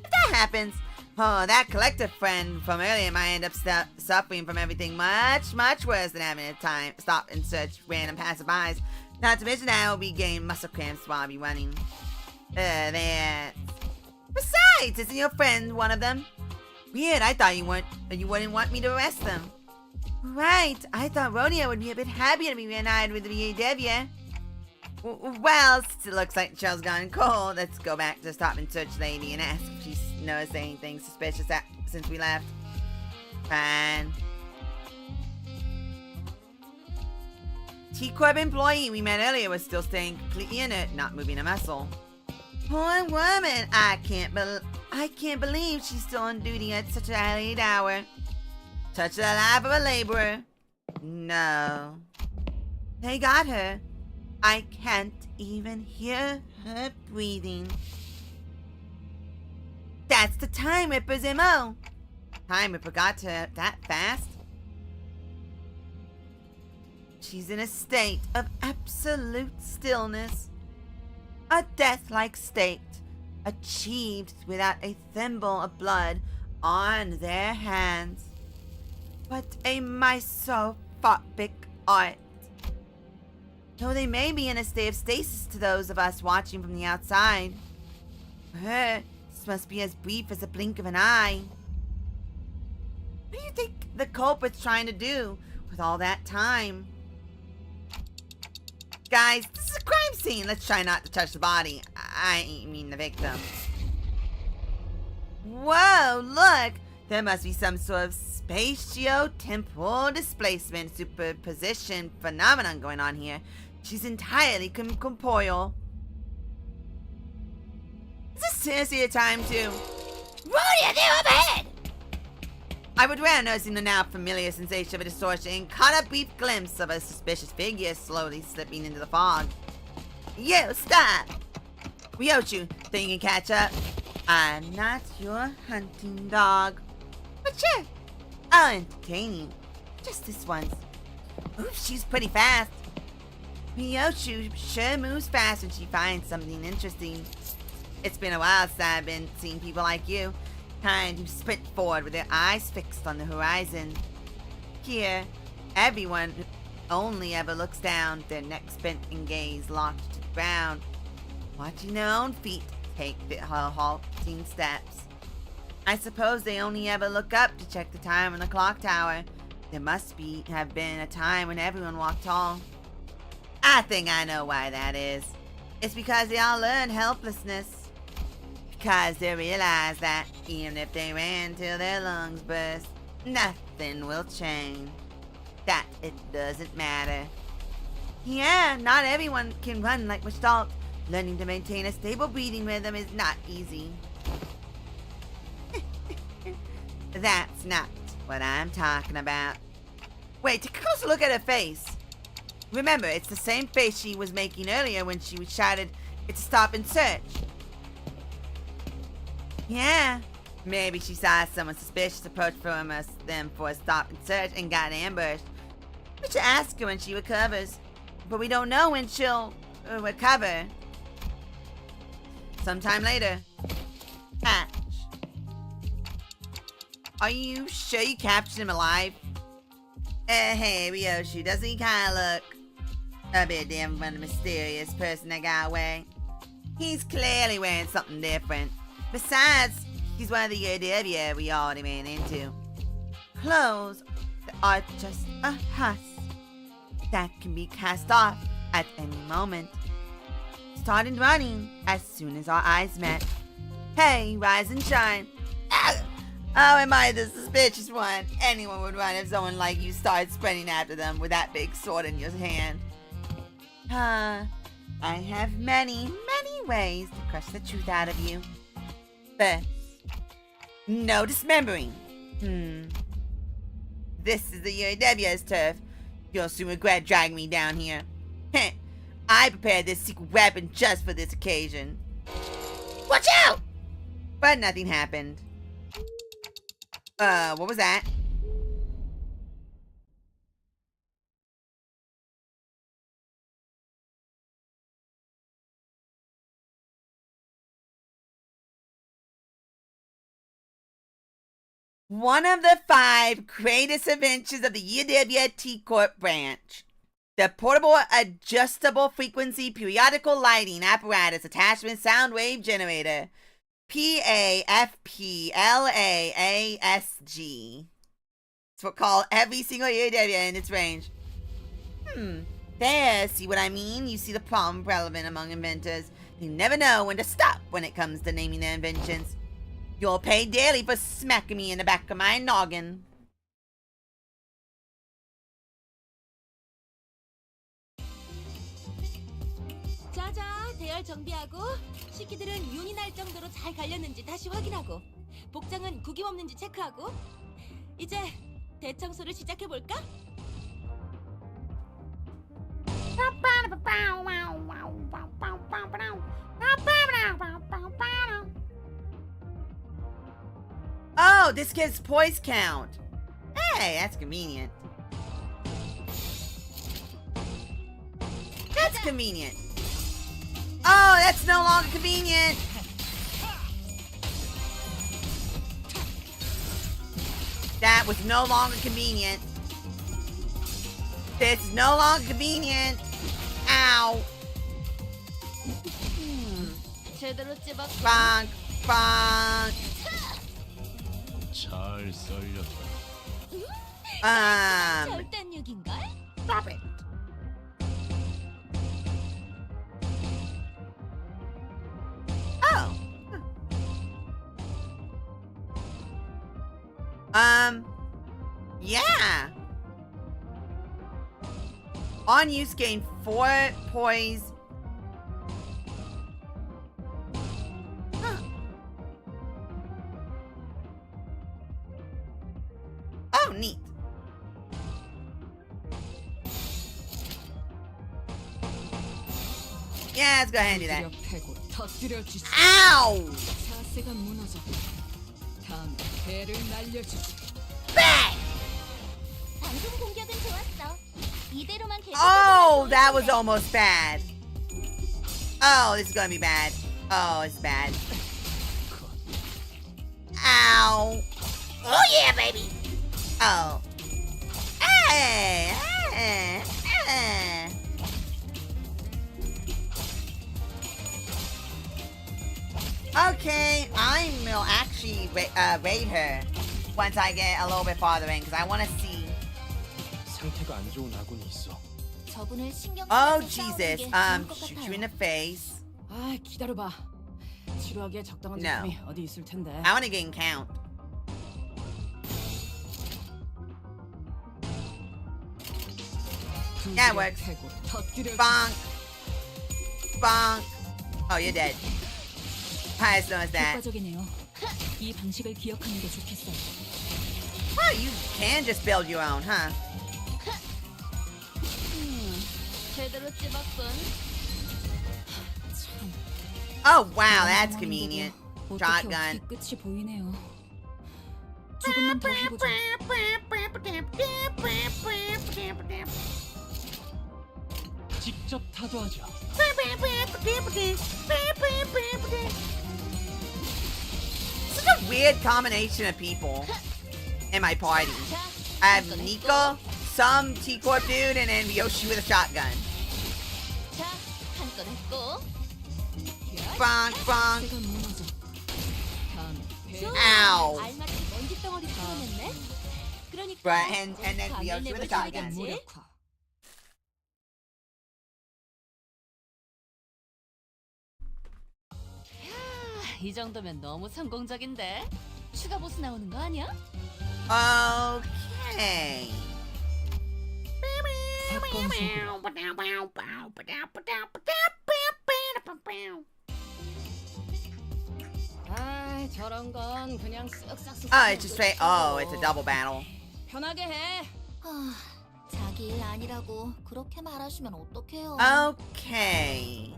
If that happens, oh, that collective friend from earlier might end up suffering from everything much, much worse than having a stop and search random passerbys. Not to mention that I will be getting muscle cramps while I be running. Besides, isn't your friend one of them? Weird, I thought you wouldn't want me to arrest them. Right, I thought Rodeo would be a bit happier to be reunited with the VAW. Well, it looks like the shell's gone cold. Let's go back to the stop and search lady and ask if she's noticed anything suspicious since we left. Fine. T-Corp employee we met earlier was still staying completely inert, not moving a muscle. Poor woman! I can't believe she's still on duty at such a late hour. Touch the life of a laborer. No. They got her. I can't even hear her breathing. That's the Time Ripper's MO. Time Ripper got to her that fast? She's in a state of absolute stillness. A death-like state, achieved without a thimble of blood on their hands. What a misanthropic art. though they may be in a state of stasis to those of us watching from the outside. For her, this must be as brief as a blink of an eye. What do you think the culprit's trying to do with all that time? Guys, this is a crime scene. Let's try not to touch the body. I mean the victim. Whoa, look! There must be some sort of spatio-temporal displacement superposition phenomenon going on here. She's entirely corporeal. Is this seriously a time to... What do you do overhead? I would wear noticing the now familiar sensation of a distortion, caught a brief glimpse of a suspicious figure slowly slipping into the fog. You, stop! Ryochu, think you can catch up? I'm not your hunting dog. But sure, I'll entertain you. Just this once. Oof, she's pretty fast. Ryochu sure moves fast when she finds something interesting. It's been a while since I've been seeing people like you. Kind who sprint forward with their eyes fixed on the horizon. Here, everyone only ever looks down, their necks bent and gaze locked to the ground, watching their own feet take the halting steps. I suppose they only ever look up to check the time on the clock tower. There must have been a time when everyone walked tall. I think I know why that is. It's because they all learned helplessness. Because they realize that even if they ran till their lungs burst, nothing will change. That it doesn't matter. Yeah, not everyone can run like Gestalt. Learning to maintain a stable breathing rhythm is not easy. That's not what I'm talking about. Wait, take a closer look at her face. Remember, it's the same face she was making earlier when she shouted, "It's a stop and search." Yeah, maybe she saw someone suspicious approach from them for a stop and search and got ambushed. We should ask her when she recovers, but we don't know when she'll recover. Sometime later. Hatch. Are you sure you captured him alive? Hey, Ryochu, doesn't he kind of look a bit different from the mysterious person that got away? He's clearly wearing something different. Besides, he's one of the UW we already ran into. Clothes are just a husk that can be cast off at any moment. Started running as soon as our eyes met. Hey, rise and shine. Ah! Oh, am I the suspicious one? Anyone would run if someone like you started sprinting after them with that big sword in your hand. I have many ways to crush the truth out of you. First, no dismembering. This is the UAW's turf. You'll soon regret dragging me down here. Heh, I prepared this secret weapon just for this occasion. Watch out! But nothing happened. What was that? One of the 5 greatest inventions of the UW T-Corp branch. The portable adjustable frequency periodical lighting apparatus attachment sound wave generator. PAFPLAASG. It's what call every single UW in its range. There, see what I mean? You see the problem relevant among inventors. They never know when to stop when it comes to naming their inventions. You'll pay dearly for smacking me in the back of my noggin. 자자, 대열 정비하고 식기들은 윤이 날 정도로 잘 갈렸는지 다시 확인하고 복장은 구김 없는지 체크하고 이제 대청소를 시작해 볼까? Oh, this gives poise count. Hey, that's convenient. That's convenient. Oh, that's no longer convenient. That was no longer convenient. This is no longer convenient. Ow! 제대로 찝었어. Bonk, bonk. 잘 썰렸다. 절단육인걸? Stop it. Oh. Yeah. On use, gain 4 poise. Huh. Oh, neat. Yeah, let's go ahead and do that. 패고 터뜨려주지. Ow! 자세가 무너져. 다음 배를 날려주지. 방금 공격은 좋았어. 이대로만 계속. Oh, that was almost bad. Oh, this is gonna be bad. Oh, it's bad. Ow. Oh yeah, baby. Oh. Hey. Hey. Hey. Okay, I will actually raid her once I get a little bit farther in because I want to see. 상태가 안 좋은 아군이 있어. 저분을 신경 Oh 써서 싸우는 Jesus! 게 좋을 것 Shoot you 같아요. in the face. 아, 기다려봐. 치료하기에 적당한 No. 제품이 어디 있을 텐데. I want to gain count. Yeah, it works. 패고 터뜨려주지. Bonk. Bonk. Oh, you're dead. I just noticed that. 효과적이네요. 이 방식을 기억하는 게 좋겠어요. Oh, you can just build your own, huh? 제대로 찝었군. Oh, wow, that's convenient. 어떻게 Shotgun. 끝이 보이네요. 조금만 더 해보자. 직접 타도하죠. Such a weird combination of people in my party. I have Nico, some T-Corp dude, and then Yoshi with a shotgun. 자, 한 건 했고. Bonk, bonk. 자세가 무너져. 다음 배. Ow. 알맞게 먼지 덩어리 털어냈네. 그러니까 Right, and then 감을 Yoshi with a 내볼 shotgun. 시간이지. 무력화. 이 정도면 너무 성공적인데. 추가 보스 나오는 거 아니야? Okay. 사건 속으로. 아, 저런 건 그냥 쓱싹. Oh, it's just straight. Oh, it's a double battle. 편하게 해. 자기 일 아니라고 그렇게 말하시면 어떡해요? Okay.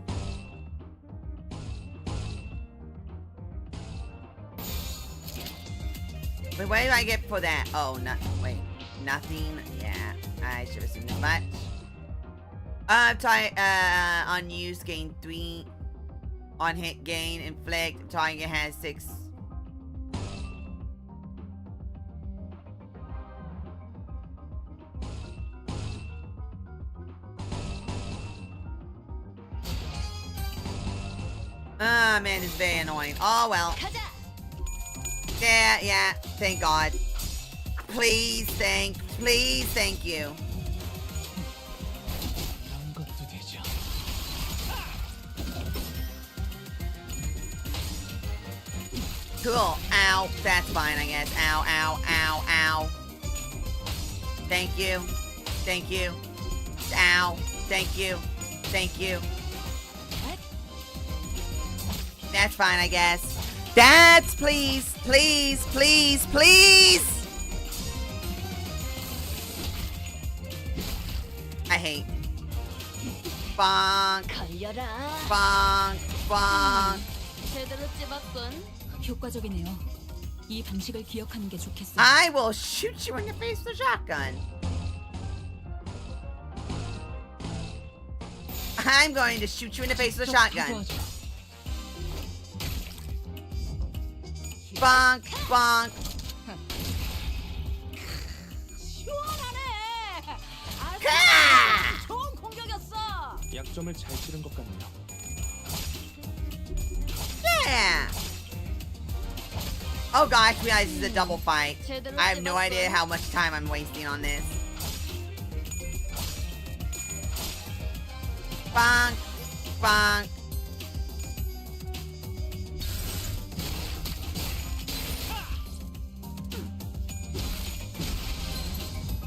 Wait, what do I get for that? Oh, no, wait, nothing. Yeah, I should have assumed as much. Unused gain 3 on hit gain, inflict. Target has 6. Ah, man, it's very annoying. Oh well. 가자. Yeah, thank God. Please, thank you. 이런 것도 되죠. Cool. Ow. That's fine, I guess. Ow, ow, ow, ow. Thank you. Thank you. Ow. Thank you. Thank you. That's fine, I guess. That's please. I hate. Bonk, 걸려라. bonk. 제대로 찝었군. 효과적이네요. 이 방식을 기억하는 게 좋겠어. I will shoot you in the face with a shotgun. I'm going to shoot you in the face with a shotgun. Bonk. 시원하네. 가! 좋은 공격이었어. 약점을 잘 찌른 것 같네요. Yeah. Oh gosh, realize this is a double fight. I have no idea how much time I'm wasting on this. Bonk, bonk.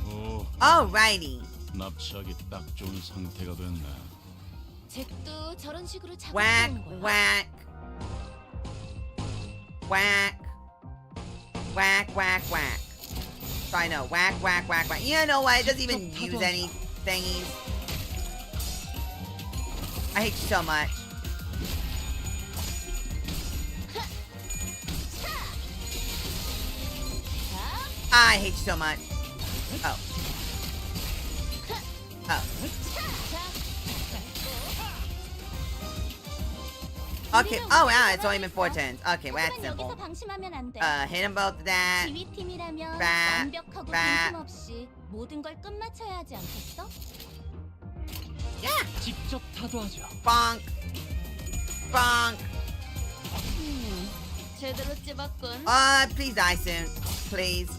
오, Alrighty. 납치하기 딱 좋은 상태가 됐네. 잭도 저런 식으로 Whack, 잡아주는 거야. whack. Whack. Whack, whack, whack. So I know. Whack, whack, whack, whack. You know what? It doesn't even use any thingies. I hate you so much. I hate you so much. Oh. Oh. Okay. Oh wow, it's only been 4 turns. Okay, well, that's 하지만 여기서 simple. 방심하면 안 돼. Hit them both with that. 지휘팀이라면 빠, 완벽하고 빠. 빈틈없이 모든 걸 끝마쳐야 하지 않겠어? Yeah. 직접 타도하죠. Bonk. Bonk. 제대로 찝었군. Please die soon. Please.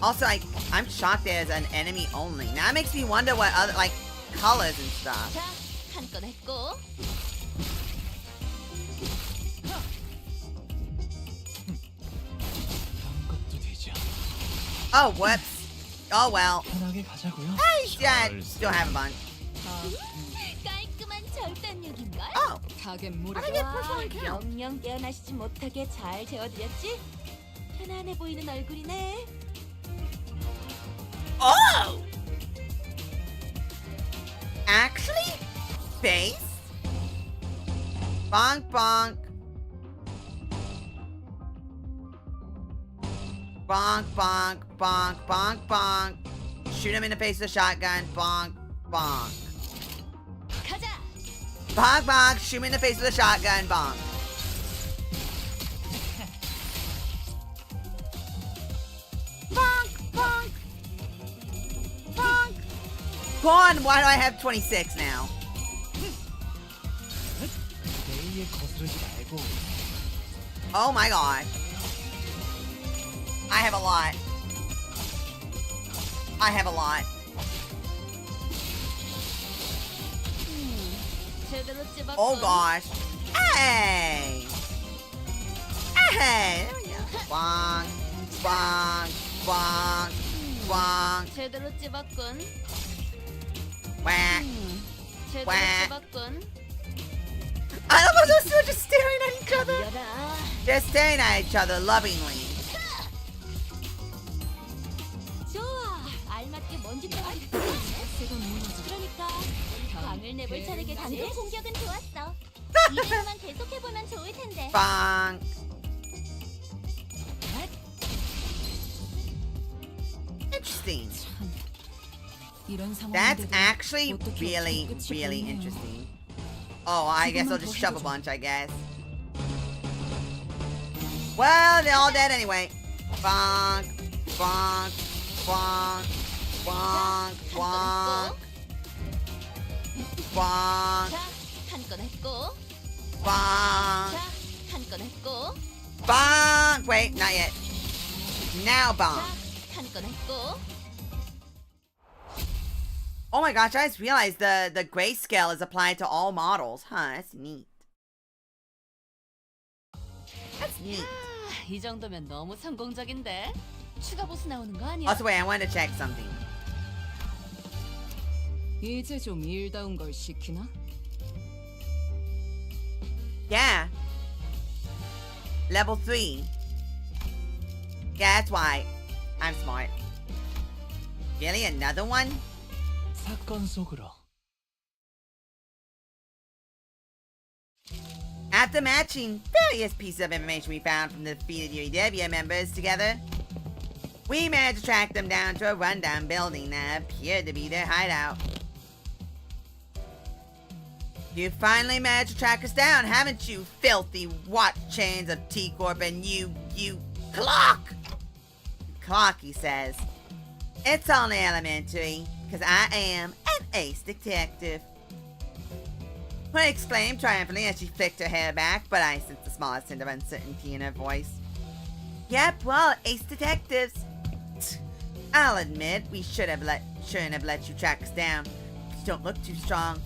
Also, I'm shocked there's an enemy only. Now it makes me wonder what other, like, colors and stuff. 자, 한 건 했고. 이런 것도 되죠. Oh, whoops. Oh, well. 편하게 가자고요. Yeah, still have a bunch. 깔끔한 절단력인걸? Oh. 타겟 무력. 와, 영영 깨어나시지 못하게 잘 재워드렸지? 편안해 보이는 얼굴이네. Oh! Actually? Face? Bonk, bonk. Bonk, bonk, bonk, bonk, bonk. Shoot him in the face with a shotgun. Bonk, bonk. 가자. Bonk, bonk. Shoot him in the face with a shotgun. Bonk. Bonk, bonk. Bonk. Go on, why do I have 26 now? 내일에 거스르지 말고. Oh my god. I have a lot. I have a lot. 제대로 찝었군. Oh gosh. Hey! Hey! There we go. Bonk, bonk, bonk, bonk. 제대로 찝었군. Whack. 제대로 와. 찝었군. I love how those two are just staring at each other. 열아. They're staring at each other lovingly. 좋아. 알맞게 먼지 덩어리. 그러니까 광을 내볼 차례겠지. 방금 공격은 좋았어. 이대로만 계속해보면 좋을 텐데. Bonk. Interesting. 이런 상황인데도 That's actually 어떻게 really, 끝이 really 보이네요. interesting. Oh, I guess I'll 조금만 just 더 shove a 해보자. bunch, I guess. Well, they're all dead anyway. Bonk, bonk, bonk, bonk, bonk, bonk, 자, 한 건 했고. bonk, 자, 한 건 했고. bonk. Wait, not yet. Now 자, bonk. 한 건 했고. Oh my gosh, I just realized the grayscale is applied to all models. Huh, that's neat. That's neat. 이 정도면 너무 성공적인데. 추가 보스 나오는 거 아니야? Also, wait, I wanted to check something. 이제 좀 일다운 걸 시키나? Yeah. Level 3. Yeah, that's why. I'm smart. Really? Another one? 사건 속으로. After matching various pieces of information we found from the defeated UEW members together, we managed to track them down to a rundown building that appeared to be their hideout. You finally managed to track us down, haven't you, filthy watch chains of T-Corp and you clock! Clock, he says. It's only elementary, because I am an ace detective. Hood exclaimed triumphantly as she flicked her hair back, but I sensed the smallest hint of uncertainty in her voice. Yep, well, ace detectives. I'll admit, we shouldn't have let you track us down. You don't look too strong.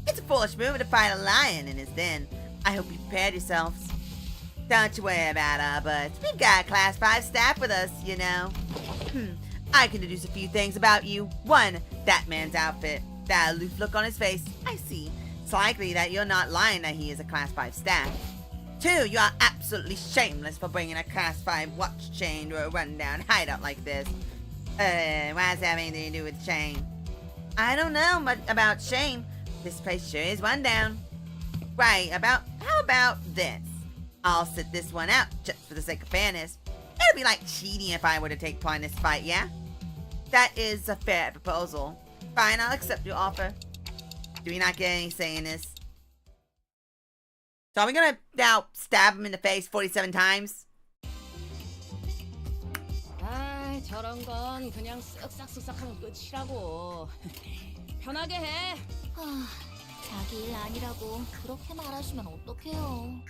It's a foolish move to fight a lion in his den. I hope you prepared yourselves. Don't you worry about our butts. We've got a Class 5 staff with us, you know. I can deduce a few things about you. 1, that man's outfit. That aloof look on his face. I see. It's likely that you're not lying that he is a Class 5 staff. 2, you are absolutely shameless for bringing a Class 5 watch chain to a rundown hideout like this. Why does that have anything to do with shame? I don't know much about shame. This place sure is rundown. Right, how about this? I'll sit this one out just for the sake of fairness. It'd be like cheating if I were to take part in this fight, yeah? That is a fair proposal. Fine, I'll accept your offer. Do we not get any say in this? So are we gonna now stab him in the face 47 times? 아, 저런 건 그냥 쓱싹쓱싹하면 끝이라고. 편하게 해. 자기 일 아니라고 그렇게 말하시면 어떡해요.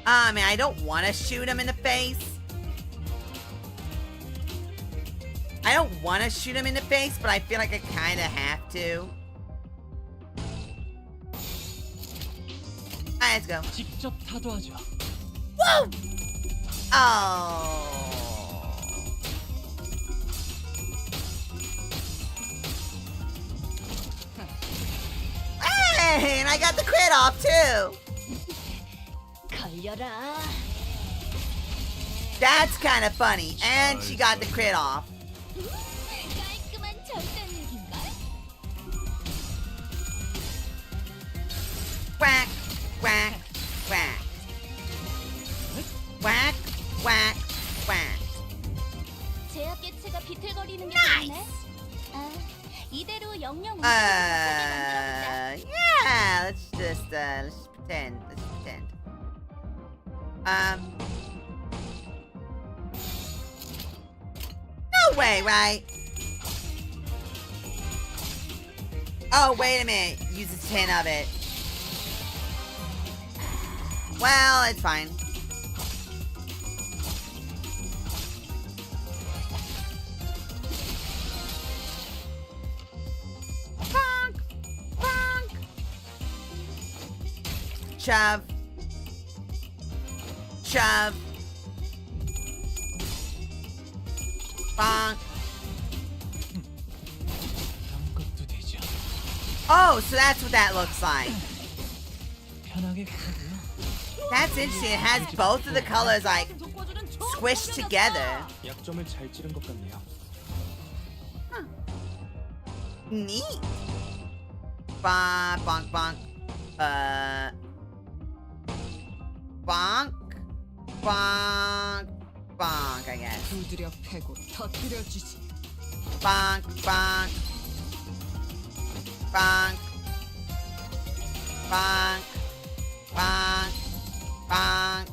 I mean, I don't want to shoot him in the face. I don't want to shoot him in the face, but I feel like I kind of have to. Alright, let's go. 직접 타도하죠. Whoa! Oh. Hey, and I got the crit off too. 걸려라. That's kind of funny. And she got the crit off. 깔끔한 절단력인걸? Whack, whack, whack. Whack, whack, whack. 제압 개체가 비틀거리는 게 Nice. 좋네. 아, 이대로 영영 Yeah, let's just pretend. Let's pretend. No way, right? Oh, wait a minute. Uses 10 of it. Well, it's fine. Bonk! Bonk! Shove. Shove. Bonk. 그런 것도 되죠. Oh, so that's what that looks like. 편하게 가고요. That's interesting. It has both of the colors like squished together. 약점을 잘 찌른 것 같네요. Neat. Bonk, bonk, bonk. Bonk. Bonk. Bonk, I guess. 두드려 패고 터뜨려 주지. Bonk, bonk. Bonk. Bonk. Bonk. Bonk.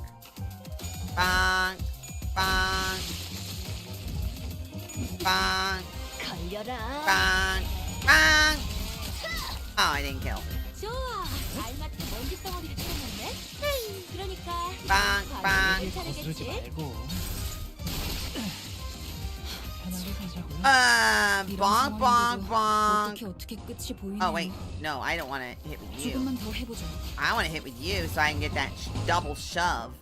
Bonk. Bonk. Bonk. 걸려라. Bonk. Bonk. Oh, I didn't kill. 좋아. 알맞은 먼지 덩어리를 찾았네. 그러니까 빵, 빵. 을 거스르지 차례겠지. 말고. 편하게 가자고요. Bonk, bonk, bonk. 어떻게 끝이 보이니? Oh, wait. No, I don't want to hit with you. 조금만 더 해보자. I want to hit with you so I can get that double shove.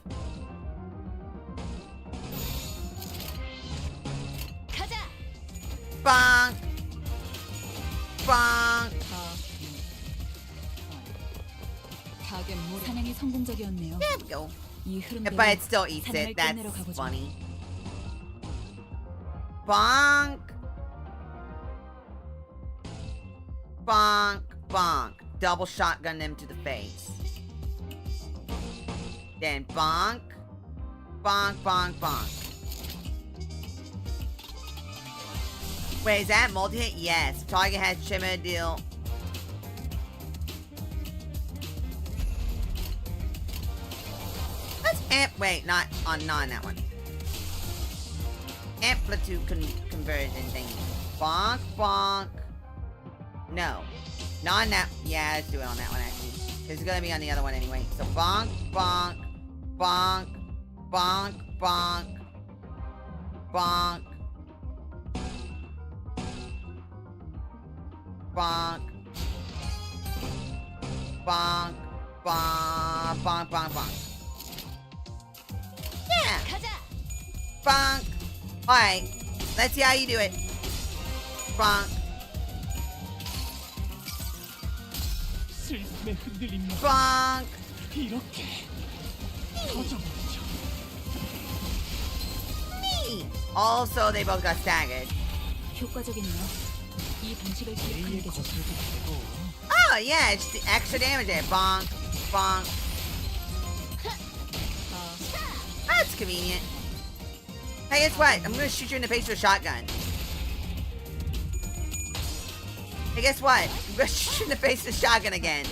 가자. Bonk. Bonk. 타겟 물 사냥이 성공적이었네요. There we go. 이 흐름대로 But it still eats 사냥을 it. 끝내러 That's 가보죠. funny. Bonk. Bonk. Bonk. Double shotgun them to the face. Then bonk. Bonk, bonk, bonk. Wait, is that multi-hit? Yes. Target has shimmer deal. Let's amp. Wait, not on that one. amplitude conversion thingy. Bonk, bonk. No. Not on that. Yeah, let's do it on that one, actually. It's gonna be on the other one anyway. So bonk, bonk, bonk, bonk, bonk, bonk, bonk, bonk, bonk, bonk, bonk, bonk. Yeah. 가자. Bonk. Alright. Let's see how you do it. Bonk. 슬픔에 흔들리며 Bonk. 이렇게 터져버리죠. Also, they both got staggered. 효과적이네요. 이 방식을 기억하는 A에 게 좋. 거슬도 되고 Oh, yeah, it's the extra damage there. Bonk. Bonk. That's convenient. Hey, guess what? I'm gonna shoot you in the face with a shotgun. Hey, guess what? I'm gonna shoot you in the face with a shotgun again.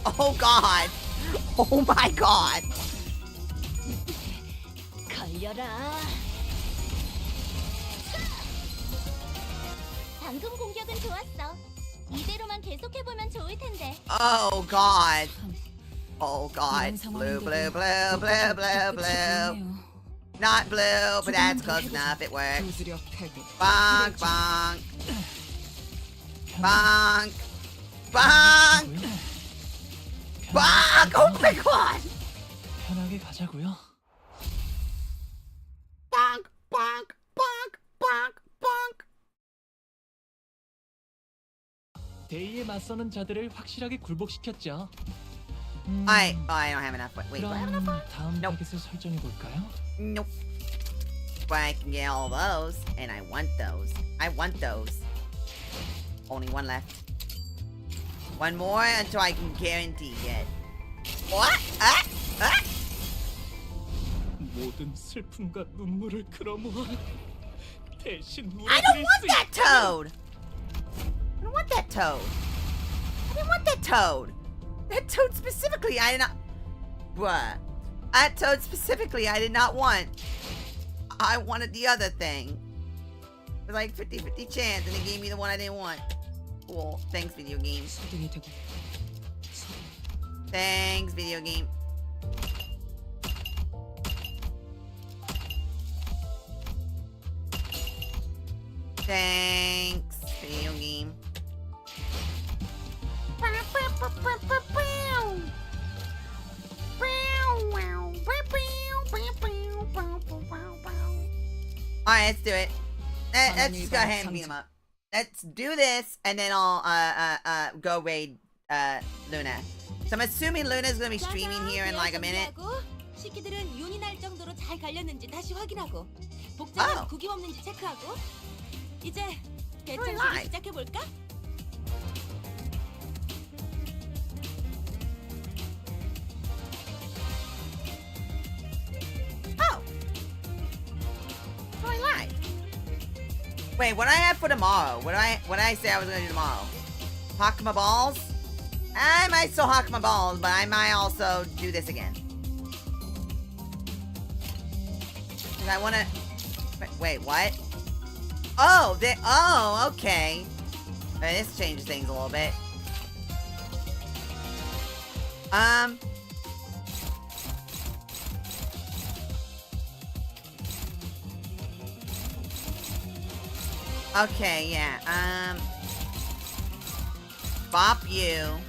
Oh, God. Oh, my God. 걸려라. 방금 공격은 좋았어. 이대로만 계속해보면 좋을 텐데. Oh, God. Oh, God. Blue, blue, blue, blue, blue, blue. Not blue, but that's close enough. It works. 두드려 패고. Bonk, bonk. Bonk. Bonk. Bonk. Oh, my God. 편하게 가자고요. Bonk, bonk, bonk, bonk, bonk. 데이에 맞서는 자들을 확실하게 굴복시켰죠. I don't have enough. Wait, do I have enough? 그럼 다음 Nope. 타겟을 설정해 볼까요? Nope. But I can get all those, and I want those. I want those. Only one left. One more until I can guarantee it. What? 모든 슬픔과 눈물을 끌어모아 대신 I don't 울어드릴 want 수 that 있도록 toad! I don't want that toad. I didn't want that toad. That toad specifically, I did not... Bruh. That toad specifically, I did not want. I wanted the other thing. It was like 50-50 chance, and they gave me the one I didn't want. Cool. Thanks, video game. 소등이 되고. Thanks, video game. Thanks, video game. Alright, let's do it. Let's just go ahead and beat him up. Let's do this, and then I'll go raid Luna. So I'm assuming Luna's gonna be streaming here in like a minute. 식기들은 윤이 날 정도로 잘 갈렸는지 다시 확인하고 복장은 Oh. 구김 없는지 체크하고 이제 Very 대청소를 nice. 시작해 볼까? Oh. Oh, I lied. Wait, what do I have for tomorrow? What did I say I was gonna do tomorrow? Hawk my balls? I might still hawk my balls, but I might also do this again. 'Cause I wanna... Wait, what? Oh, okay. This changes things a little bit. Okay, yeah, bop you.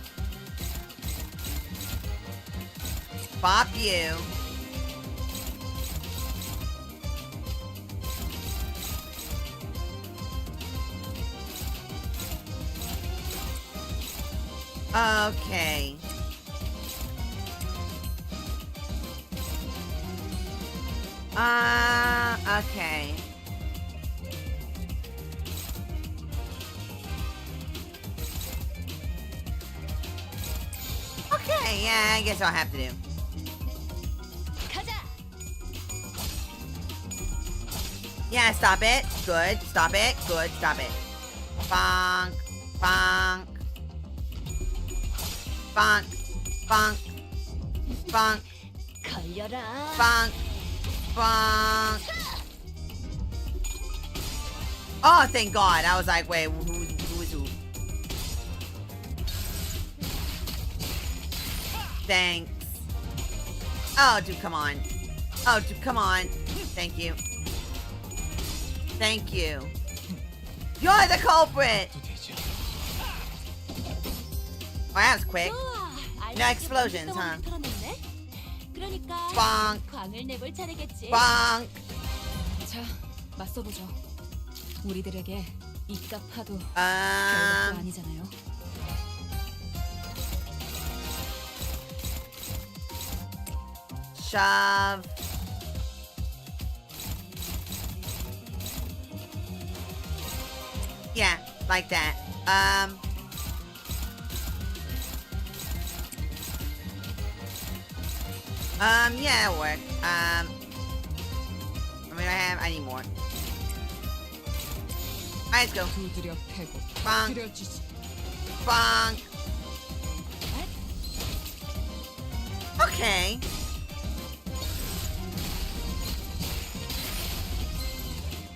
Bop you. Okay. Okay. Okay, yeah, I guess I'll have to do. 가자. Yeah, stop it. Good. Stop it. Good. Stop it. Bonk. Bonk. Bonk. Bonk. Bonk. 걸려라. Bonk. Bonk. Oh, thank God. I was like, wait, who is who? Thanks. Oh, dude, come on. Oh, dude, come on. Thank you. Thank you. You're the culprit. 또 되지. Oh, that was quick. 좋아. No explosions, huh? 털어냈네. 그러니까 빵. 광을 내볼 차례겠지. Bonk. 자, 맞서보죠. 우리들에게 이깟 파도 별것도 Um, 아니잖아요. shove. Yeah, like that. Yeah, it'll work. I mean, I need more. Alright, let's go. 두드려 패고 빵. 터뜨려주지. Bonk. Okay.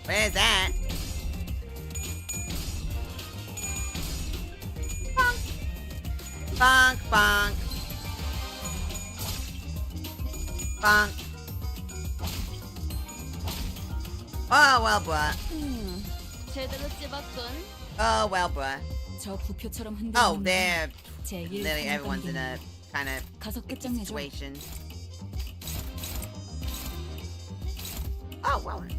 Where's that? Bonk. Bonk, bonk. Bonk. Oh, well, bruh. 제대로 찝었군. Oh, well, bruh. 저 부표처럼 흔들리는 Oh, there. 제 Literally everyone's in a kind of 가서 끝장내죠. situation. Oh, well then.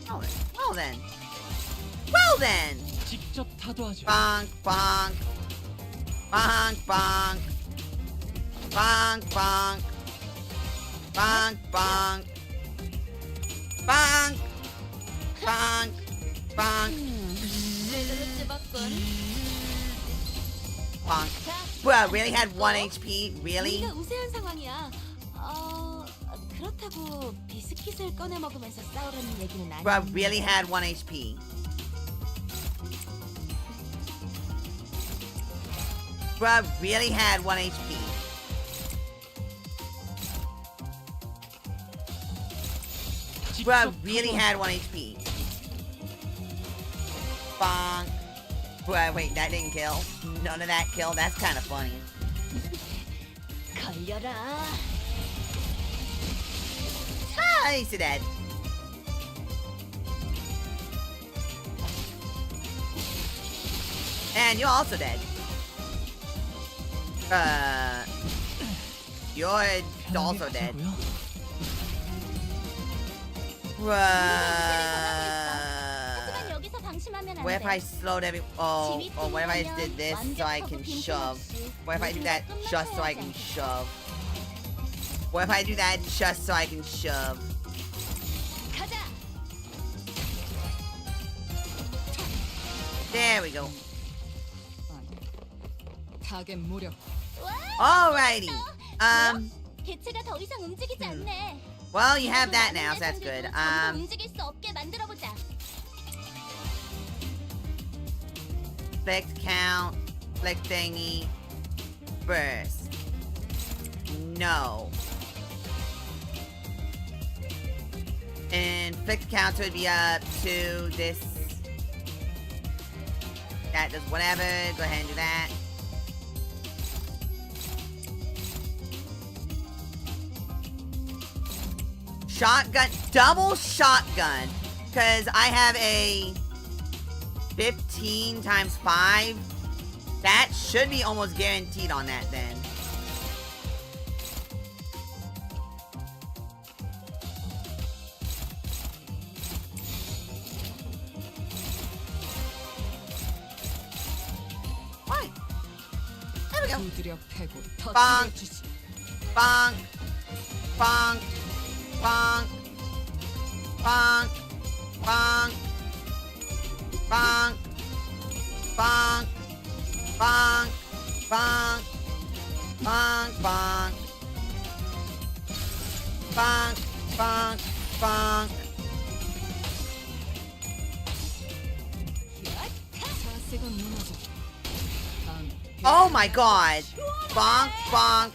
Well then. Well then. Well then. 직접 타도하죠. Bonk, bonk. Bonk, bonk. Bonk, bonk. Bonk, bonk. Bonk. Bonk. Bonk. 제대로 찝었군. Bonk. 자, Bro, I really had 1 HP? Really? 우리가 우세한 상황이야. 그렇다고 비스킷을 꺼내 먹으면서 싸우라는 얘기는 Bro, I 아니야. really had 1 HP. Bro, I really had 1 HP. Bro, I really had 1 HP. Bonk. Bro, wait, that didn't kill. None of that killed. That's kind of funny. 걸려라. Ah, he's dead. And you're also dead. You're also dead. 가자고요. 하지만 여기서 방심하면 안 What if 돼. I slowed every? Oh, what if I just did this so I can shove? What if I do that just so I can shove? What if I do that just so I can shove? 가자. There we go. 타겟 무력. Alrighty. 개체가 더 이상 움직이지 않네. Well, you have that now, so that's good. 전부 움직일 수 없게 만들어 보자. Flick count, flick thingy, burst. No. And flick count would be up to this. That does whatever. Go ahead and do that. Shotgun, double shotgun, because I have a 15 times 5. That should be almost guaranteed on that then. Why? There we go. 두드려 패고 빵. 터뜨려주지. Bonk. Bonk. Bonk. Bonk. Bonk. Bonk. Bonk. Bonk. Bonk. Bonk. Bonk. Bonk. Bonk. Bonk. 사세가 무너져. Oh my god. Bonk. Bonk.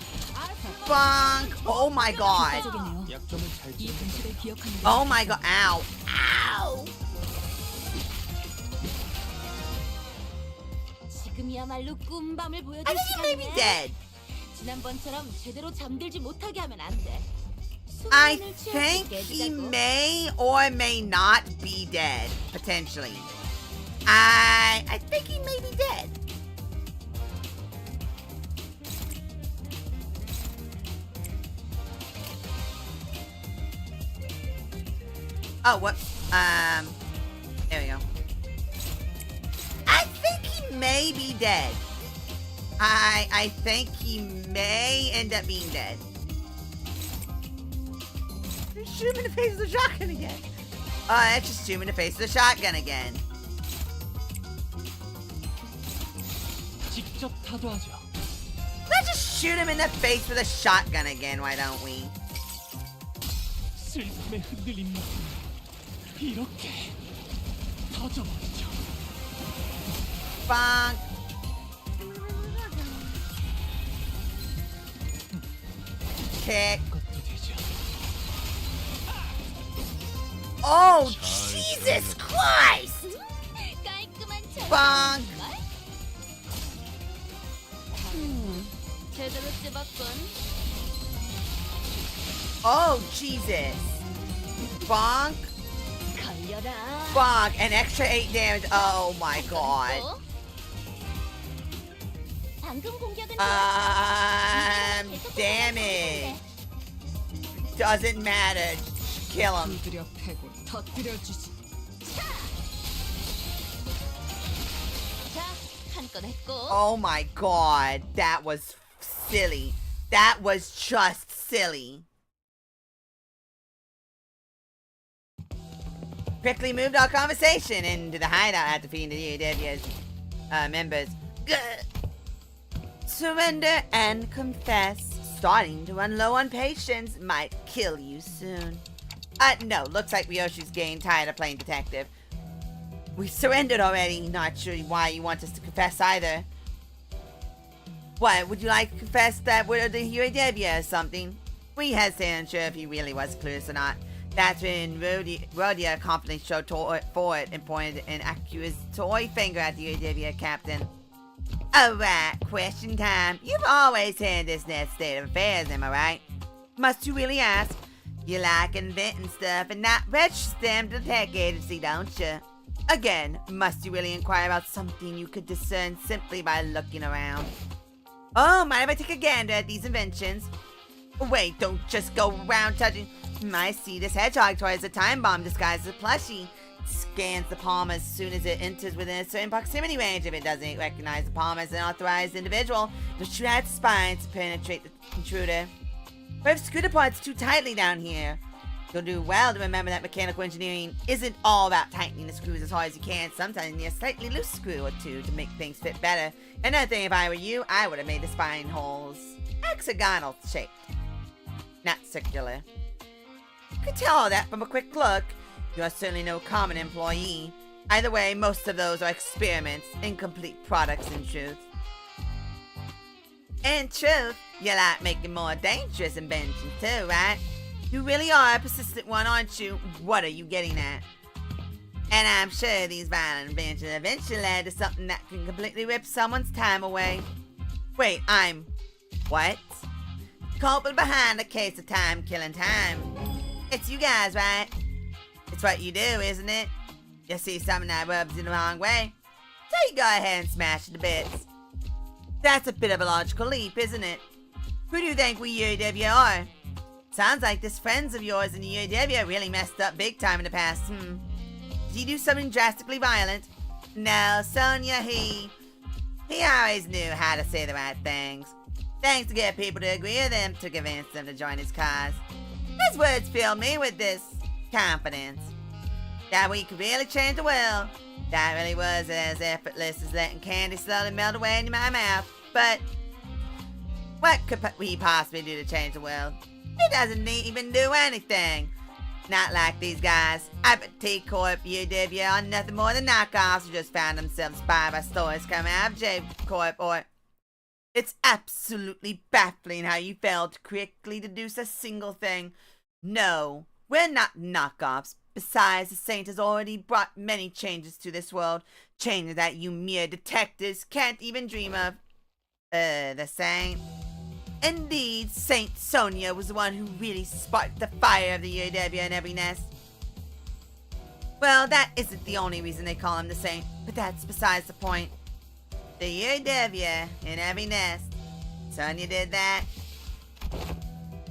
Bonk. Oh my god. 효과적이네요. 약점을 잘 이 찌는 분수를 기억하는 게 Oh my god. Ow. Ow. 지금이야말로 꿈밤을 I 보여줄 think he may be 시간이야. dead. 지난번처럼 제대로 잠들지 못하게 하면 안 돼. I 수면을 취할 수 think 있게 he 해주자고. may or may not be dead, potentially. I think he may be dead. Oh, what? There we go. I think he may be dead. I think he may end up being dead. Shoot him in the face with the shotgun again. Let's just shoot him in the face with the shotgun again. 직접 타도하죠. Let's just shoot him in the face with a shotgun again, why don't we? 슬픔에 흔들린 마음 이렇게 터져버리죠. Bonk. Kick. 그것도 되죠. Oh, Jesus Christ! 깔끔한 차. Bonk. 제대로 찝었군. Oh, Jesus. Bonk. 걸려라. Bonk. An extra 8 damage. Oh my god. 또? 방금 공격은 Damage. Doesn't matter. Just kill him. 두드려 패고 터뜨려 주지. 자, 한 건 했고. Oh my god. That was silly. That was just silly. Quickly moved our conversation into the hideout after defeating the UW's members. Surrender and confess. Starting to run low on patience might kill you soon. No, looks like Ryoshi's getting tired of playing detective. We surrendered already. Not sure why you want us to confess either. What, would you like to confess that we're the UAW or something? We hesitated, unsure if he really was clueless or not. That's when Rhodia confidently showed forward and pointed an accusatory finger at the UAW captain. Alright, question time. You've always had this net state of affairs, am I right? Must you really ask? You like inventing stuff and not register them to the tech agency, don't you? Again, must you really inquire about something you could discern simply by looking around? Oh, mind if I take a gander at these inventions? Wait, don't just go around touching. I see this hedgehog toy as a time bomb disguised as a plushie. Scans the palm as soon as it enters within a certain proximity range. If it doesn't recognize the palm as an authorized individual, it'll shoot out spine to penetrate the intruder. But if screw parts too tightly down here, you'll do well to remember that mechanical engineering isn't all about tightening the screws as hard as you can. Sometimes you need a slightly loose screw or two to make things fit better. Another thing, if I were you, I would have made the spine holes hexagonal shaped, not circular. You could tell all that from a quick look. You're certainly no common employee. Either way, most of those are experiments, incomplete products in truth. In truth, you like making more dangerous inventions too, right? You really are a persistent one, aren't you? What are you getting at? And I'm sure these violent inventions eventually led to something that can completely rip someone's time away. Wait, I'm... what? Culprit behind a case of time killing time. It's you guys, right? It's what you do, isn't it? You see something that rubs you the wrong way, so you go ahead and smash it to bits. That's a bit of a logical leap, isn't it? Who do you think we UAW are? Sounds like this friends of yours in the UAW really messed up big time in the past, Did he do something drastically violent? No, Sonia, he always knew how to say the right things. Things to get people to agree with him, to convince them to join his cause. His words fill me with this confidence that we could really change the world. That really was as effortless as letting candy slowly melt away into my mouth. But what could we possibly do to change the world? He doesn't even do anything. Not like these guys. I bet T-Corp, UW are nothing more than knockoffs who just found themselves inspired by stories coming out of J-Corp or... It's absolutely baffling how you failed to quickly deduce a single thing. No, we're not knockoffs. Besides, the Saint has already brought many changes to this world, changes that you mere detectives can't even dream of. The Saint? Indeed, Saint Sonia was the one who really sparked the fire of the UAW in every nest. Well, that isn't the only reason they call him the Saint, but that's besides the point. The UAW in every nest. Sonia did that.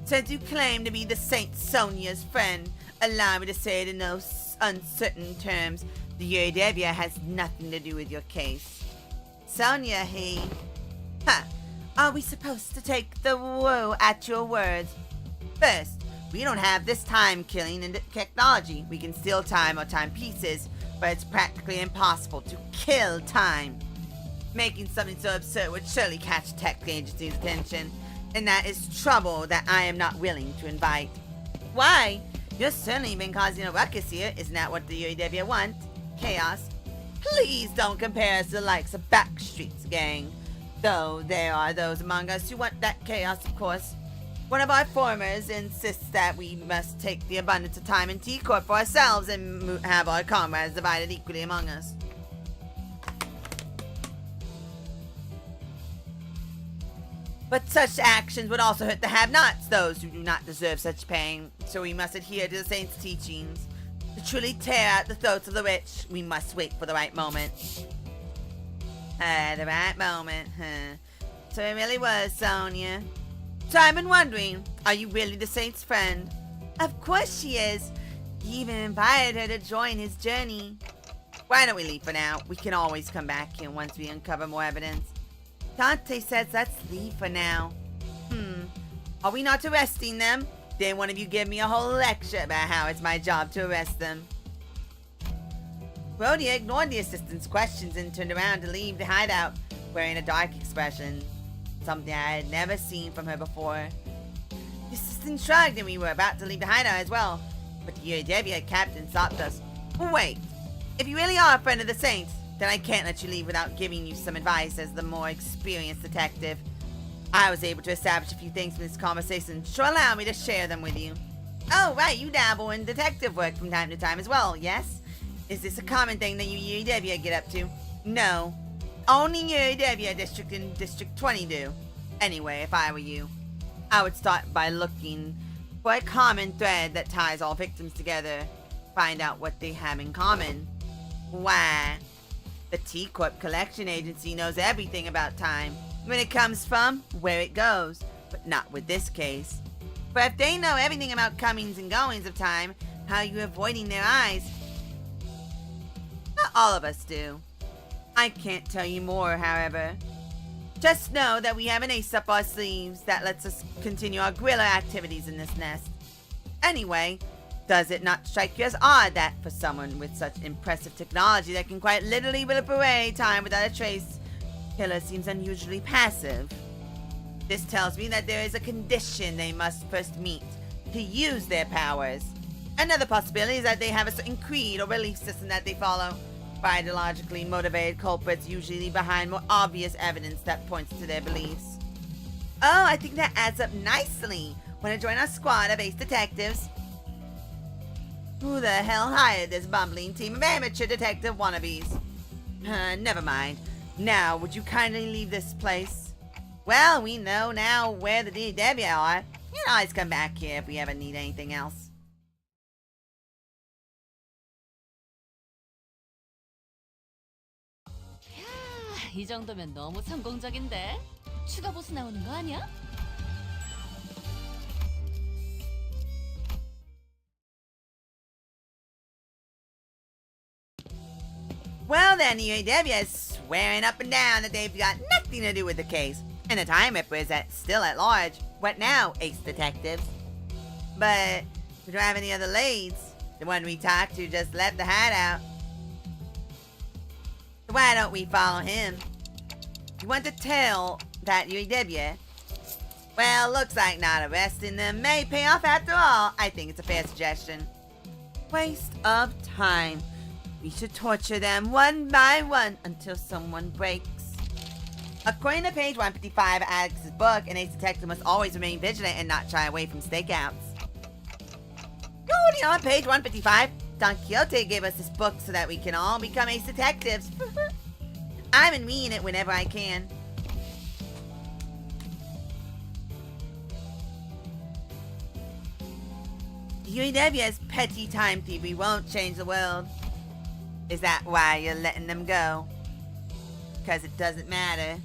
Since you claim to be the Saint Sonia's friend, allow me to say it in no uncertain terms, the UAW has nothing to do with your case. Sonia, are we supposed to take the woe at your words? First, we don't have this time-killing technology. We can steal time or time pieces, but it's practically impossible to kill time. Making something so absurd would surely catch tech agency's attention, and that is trouble that I am not willing to invite. Why? You've certainly been causing a ruckus here. Isn't that what the UAW want? Chaos. Please don't compare us to the likes of Backstreet's gang. Though there are those among us who want that chaos, of course. One of our formers insists that we must take the abundance of time in T-Corp for ourselves and have our comrades divided equally among us. But such actions would also hurt the have-nots, those who do not deserve such pain. So we must adhere to the Saint's teachings. To truly tear out the throats of the rich, we must wait for the right moment. The right moment, huh? So it really was, Sonia. So I've been wondering, are you really the Saint's friend? Of course she is. He even invited her to join his journey. Why don't we leave for now? We can always come back here once we uncover more evidence. Dante says let's leave for now. Are we not arresting them? Then one of you give me a whole lecture about how it's my job to arrest them. Rhodia ignored the assistant's questions and turned around to leave the hideout, wearing a dark expression. Something I had never seen from her before. The assistant shrugged and we were about to leave the hideout as well, but the UAW captain stopped us. Wait, if you really are a friend of the Saints, then I can't let you leave without giving you some advice as the more experienced detective. I was able to establish a few things from this conversation, so allow me to share them with you. Oh, right, you dabble in detective work from time to time as well, yes? Is this a common thing that you UAW get up to? No. Only UAW District and District 20 do. Anyway, if I were you, I would start by looking for a common thread that ties all victims together. Find out what they have in common. Why? The T-Corp collection agency knows everything about time. When it comes from, where it goes. But not with this case. But if they know everything about comings and goings of time, how are you avoiding their eyes? Not all of us do. I can't tell you more, however. Just know that we have an ace up our sleeves that lets us continue our guerrilla activities in this nest. Anyway, does it not strike you as odd that for someone with such impressive technology that can quite literally whip away time without a trace, Killer seems unusually passive? This tells me that there is a condition they must first meet to use their powers. Another possibility is that they have a certain creed or belief system that they follow. Ideologically motivated culprits usually leave behind more obvious evidence that points to their beliefs. Oh, I think that adds up nicely. Want to join our squad of ace detectives? Who the hell hired this bumbling team of amateur detective wannabes? Never mind. Now, would you kindly leave this place? Well, we know now where the DW are. You can always come back here if we ever need anything else. 이 정도면 너무 성공적인데? 추가 보스 나오는 거 아니야? Well then, the UAW is swearing up and down that they've got nothing to do with the case. And the Time Ripper is still at large. What now, ace detectives? But we don't have any other leads. The one we talked to just left the hideout. So why don't we follow him? You want to tell that UAW? Well, looks like not arresting them may pay off after all. I think it's a fair suggestion. Waste of time. We should torture them one by one until someone breaks. According to page 155 of Alex's book, an ace detective must always remain vigilant and not shy away from stakeouts. You're already on page 155? Don Quixote gave us this book so that we can all become ace detectives. I've been reading it whenever I can. UEW's petty time thievery won't change the world. Is that why you're letting them go? Because it doesn't matter.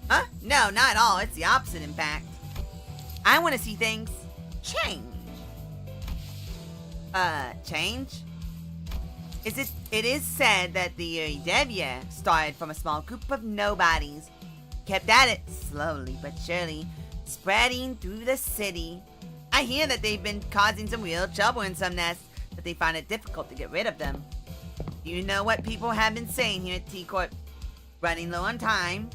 Huh? No, not at all. It's the opposite, in fact. I want to see things change. Change? It is said that the UEW started from a small group of nobodies. Kept at it slowly but surely, spreading through the city. I hear that they've been causing some real trouble in some nests, but they find it difficult to get rid of them. You know what people have been saying here at T-Corp. Running low on time,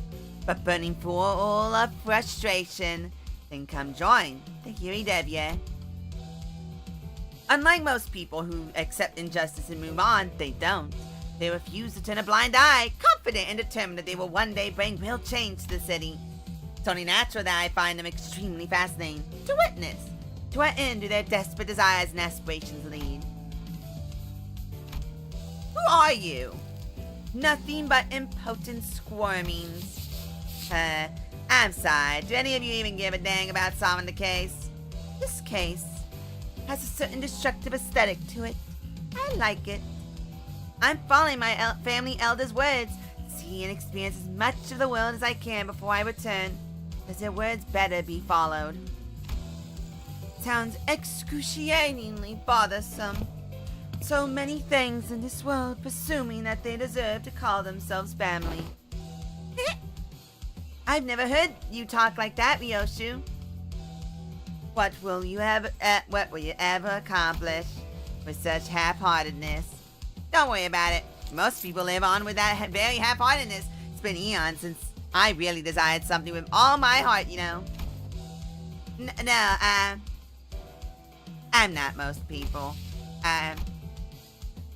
but burning full of frustration. Then come join the UEW. Unlike most people who accept injustice and move on, they don't. They refuse to turn a blind eye, confident and determined that they will one day bring real change to the city. It's only natural that I find them extremely fascinating to witness. To what end do their desperate desires and aspirations lead? Who are you? Nothing but impotent squirmings. I'm sorry. Do any of you even give a dang about solving the case? This case has a certain destructive aesthetic to it. I like it. I'm following my family elder's words. See and experience as much of the world as I can before I return, as their words better be followed. Sounds excruciatingly bothersome. So many things in this world presuming that they deserve to call themselves family. I've never heard you talk like that, Ryoshu. What will you ever accomplish with such half-heartedness? Don't worry about it. Most people live on with that very half-heartedness. It's been eons since I really desired something with all my heart, you know. I'm not most people.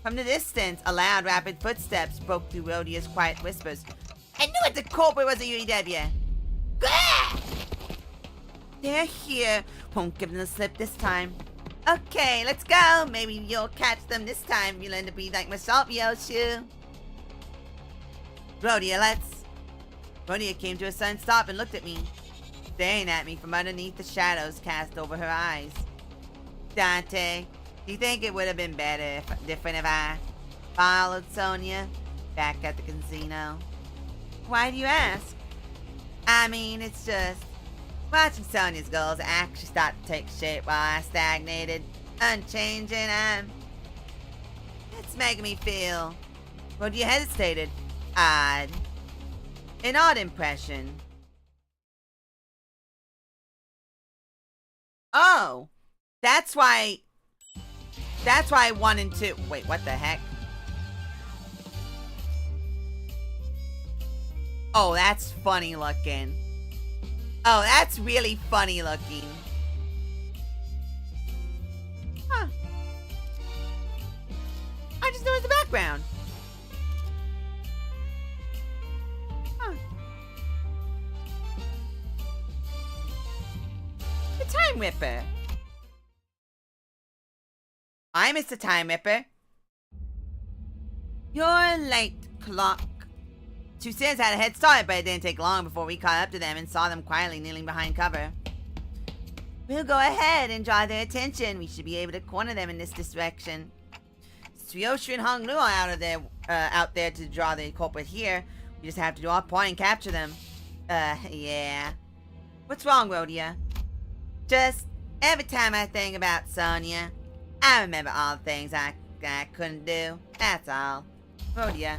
From the distance, a loud, rapid footsteps broke through Rhodia's quiet whispers. I knew it! The culprit was a UEW! Gah! They're here. Won't give them the slip this time. Okay, let's go. Maybe you'll catch them this time. You'll end up being like myself, Ryoshu. Rhodia, let's... Rhodia came to a sudden stop and looked at me, staring at me from underneath the shadows cast over her eyes. Dante, do you think it would have been different if I followed Sonia back at the casino? Why do you ask? I mean, it's just watching Sonia's goals actually start to take shape while I stagnated, unchanging. It's making me feel. Well, you hesitated. Odd. An odd impression. Oh, that's why 1 and 2. Wait, what the heck? Oh, that's funny looking. Oh, that's really funny looking. Huh. I just noticed the background. Huh. The Time Ripper. I missed the Time Ripper. You're late, clock. Two Sins had a head start, but it didn't take long before we caught up to them and saw them quietly kneeling behind cover. We'll go ahead and draw their attention. We should be able to corner them in this direction. Ryoshu and Hong Lu are out there to draw the culprit here. We just have to do our part and capture them. Yeah. What's wrong, Rhodia? Just every time I think about Sonia, I remember all the things I couldn't do. That's all. Rhodia.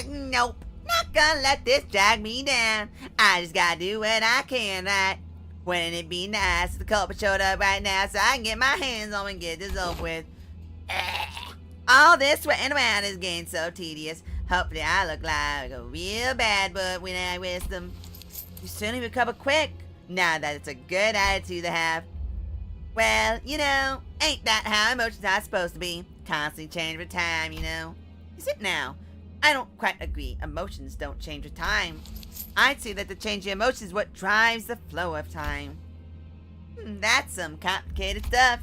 Nope. Not gonna let this drag me down. I just gotta do what I can, right? Wouldn't it be nice if the culprit showed up right now so I can get my hands on him and get this over with? All this sweating around is getting so tedious. Hopefully I look like a real bad boy when I whisk them. You certainly recover quick, now that it's a good attitude to have. Well, you know, ain't that how emotions are supposed to be? Constantly change with time, you know. Is it now? I don't quite agree. Emotions don't change with time. I'd say that the change in emotions is what drives the flow of time. That's some complicated stuff.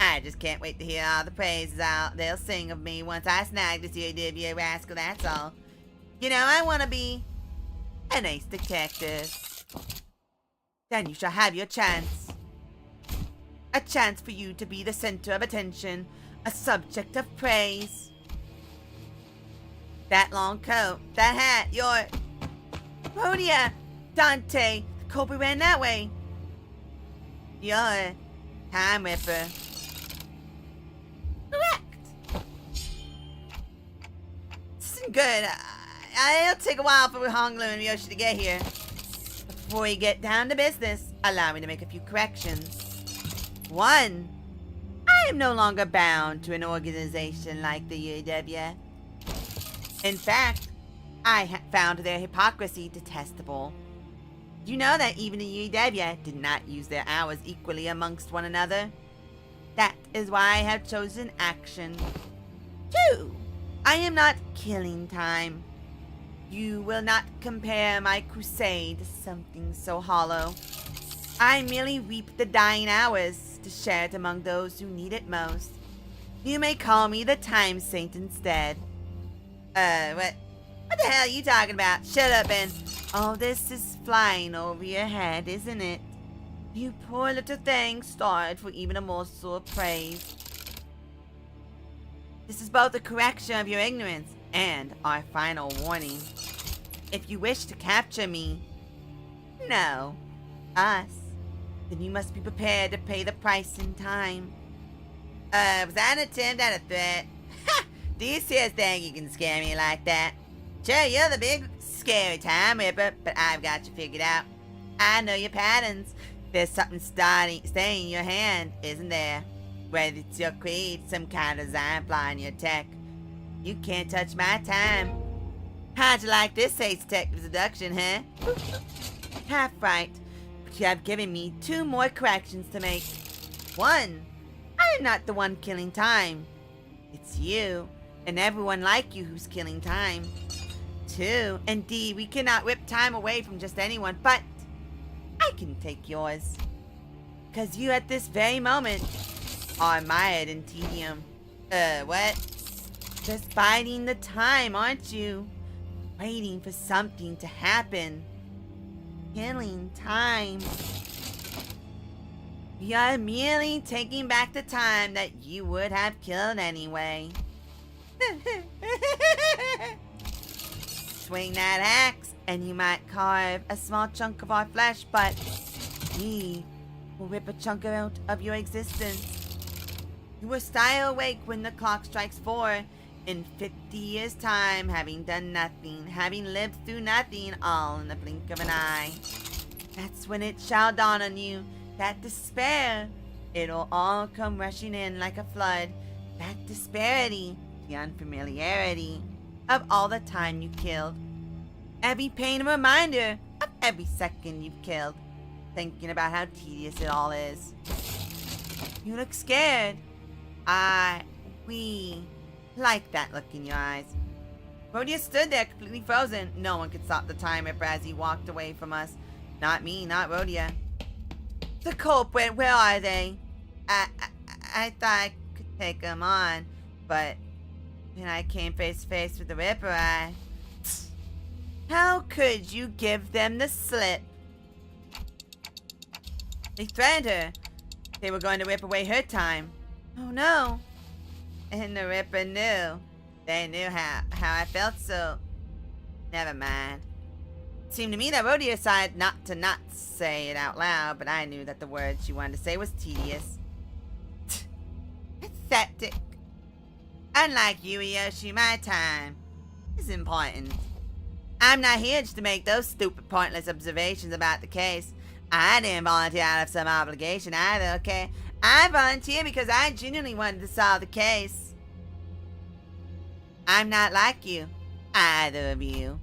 I just can't wait to hear all the praises out they'll sing of me once I snag this UAW rascal, that's all. You know, I want to be an ace detective. Then you shall have your chance. A chance for you to be the center of attention, a subject of praise. That long coat, that hat, your... Rhodia! Dante! The culprit ran that way. You're Time Ripper. Correct! This isn't good. It'll take a while for Honglu and Ryoshi to get here. Before we get down to business, allow me to make a few corrections. 1. I am no longer bound to an organization like the UAW. In fact, I found their hypocrisy detestable. You know that even the UAW did not use their hours equally amongst one another? That is why I have chosen action. 2. I am not killing time. You will not compare my crusade to something so hollow. I merely reap the dying hours to share it among those who need it most. You may call me the Time Saint instead. What the hell are you talking about? Shut up, Ben. All this is flying over your head, isn't it? You poor little thing, starved for even a morsel of praise. This is both a correction of your ignorance and our final warning. If you wish to capture me, no, us, then you must be prepared to pay the price in time. Was that an attempt at a threat? Ha! Do you seriously think you can scare me like that? Sure, you're the big, scary Time Ripper, but I've got you figured out. I know your patterns. There's something staying in your hand, isn't there? Whether it's your creed, some kind of design flaw in your tech. You can't touch my time. How'd you like this ace detective deduction, huh? Half right, but you have given me 2 more corrections to make. 1, I am not the one killing time. It's you, and everyone like you who's killing time. 2, indeed, we cannot rip time away from just anyone, but I can take yours. Because you at this very moment are mired in tedium. What? Just biding the time, aren't you? Waiting for something to happen. Killing time. You're merely taking back the time that you would have killed anyway. Swing that axe, and you might carve a small chunk of our flesh, but we will rip a chunk out of your existence. You will stay awake when the clock strikes 4, in 50 years' time, having done nothing, having lived through nothing, all in the blink of an eye. That's when it shall dawn on you, that despair. It'll all come rushing in like a flood. That disparity, the unfamiliarity of all the time you killed. Every pain a reminder of every second you've killed. Thinking about how tedious it all is. You look scared. We like that look in your eyes. Rhodia stood there completely frozen. No one could stop the Time Ripper as he walked away from us. Not me, not Rhodia. The culprit, where are they? I thought I could take them on, but when I came face to face with the Ripper, How could you give them the slip? They threatened her. They were going to rip away her time. Oh no. And the Ripper knew. They knew how I felt, so never mind. It seemed to me that Rhodia decided not to say it out loud, but I knew that the word she wanted to say was tedious. Pathetic. Unlike you, Yoshi, my time is important. I'm not here just to make those stupid, pointless observations about the case. I didn't volunteer out of some obligation either, okay? I volunteered because I genuinely wanted to solve the case. I'm not like you, either of you.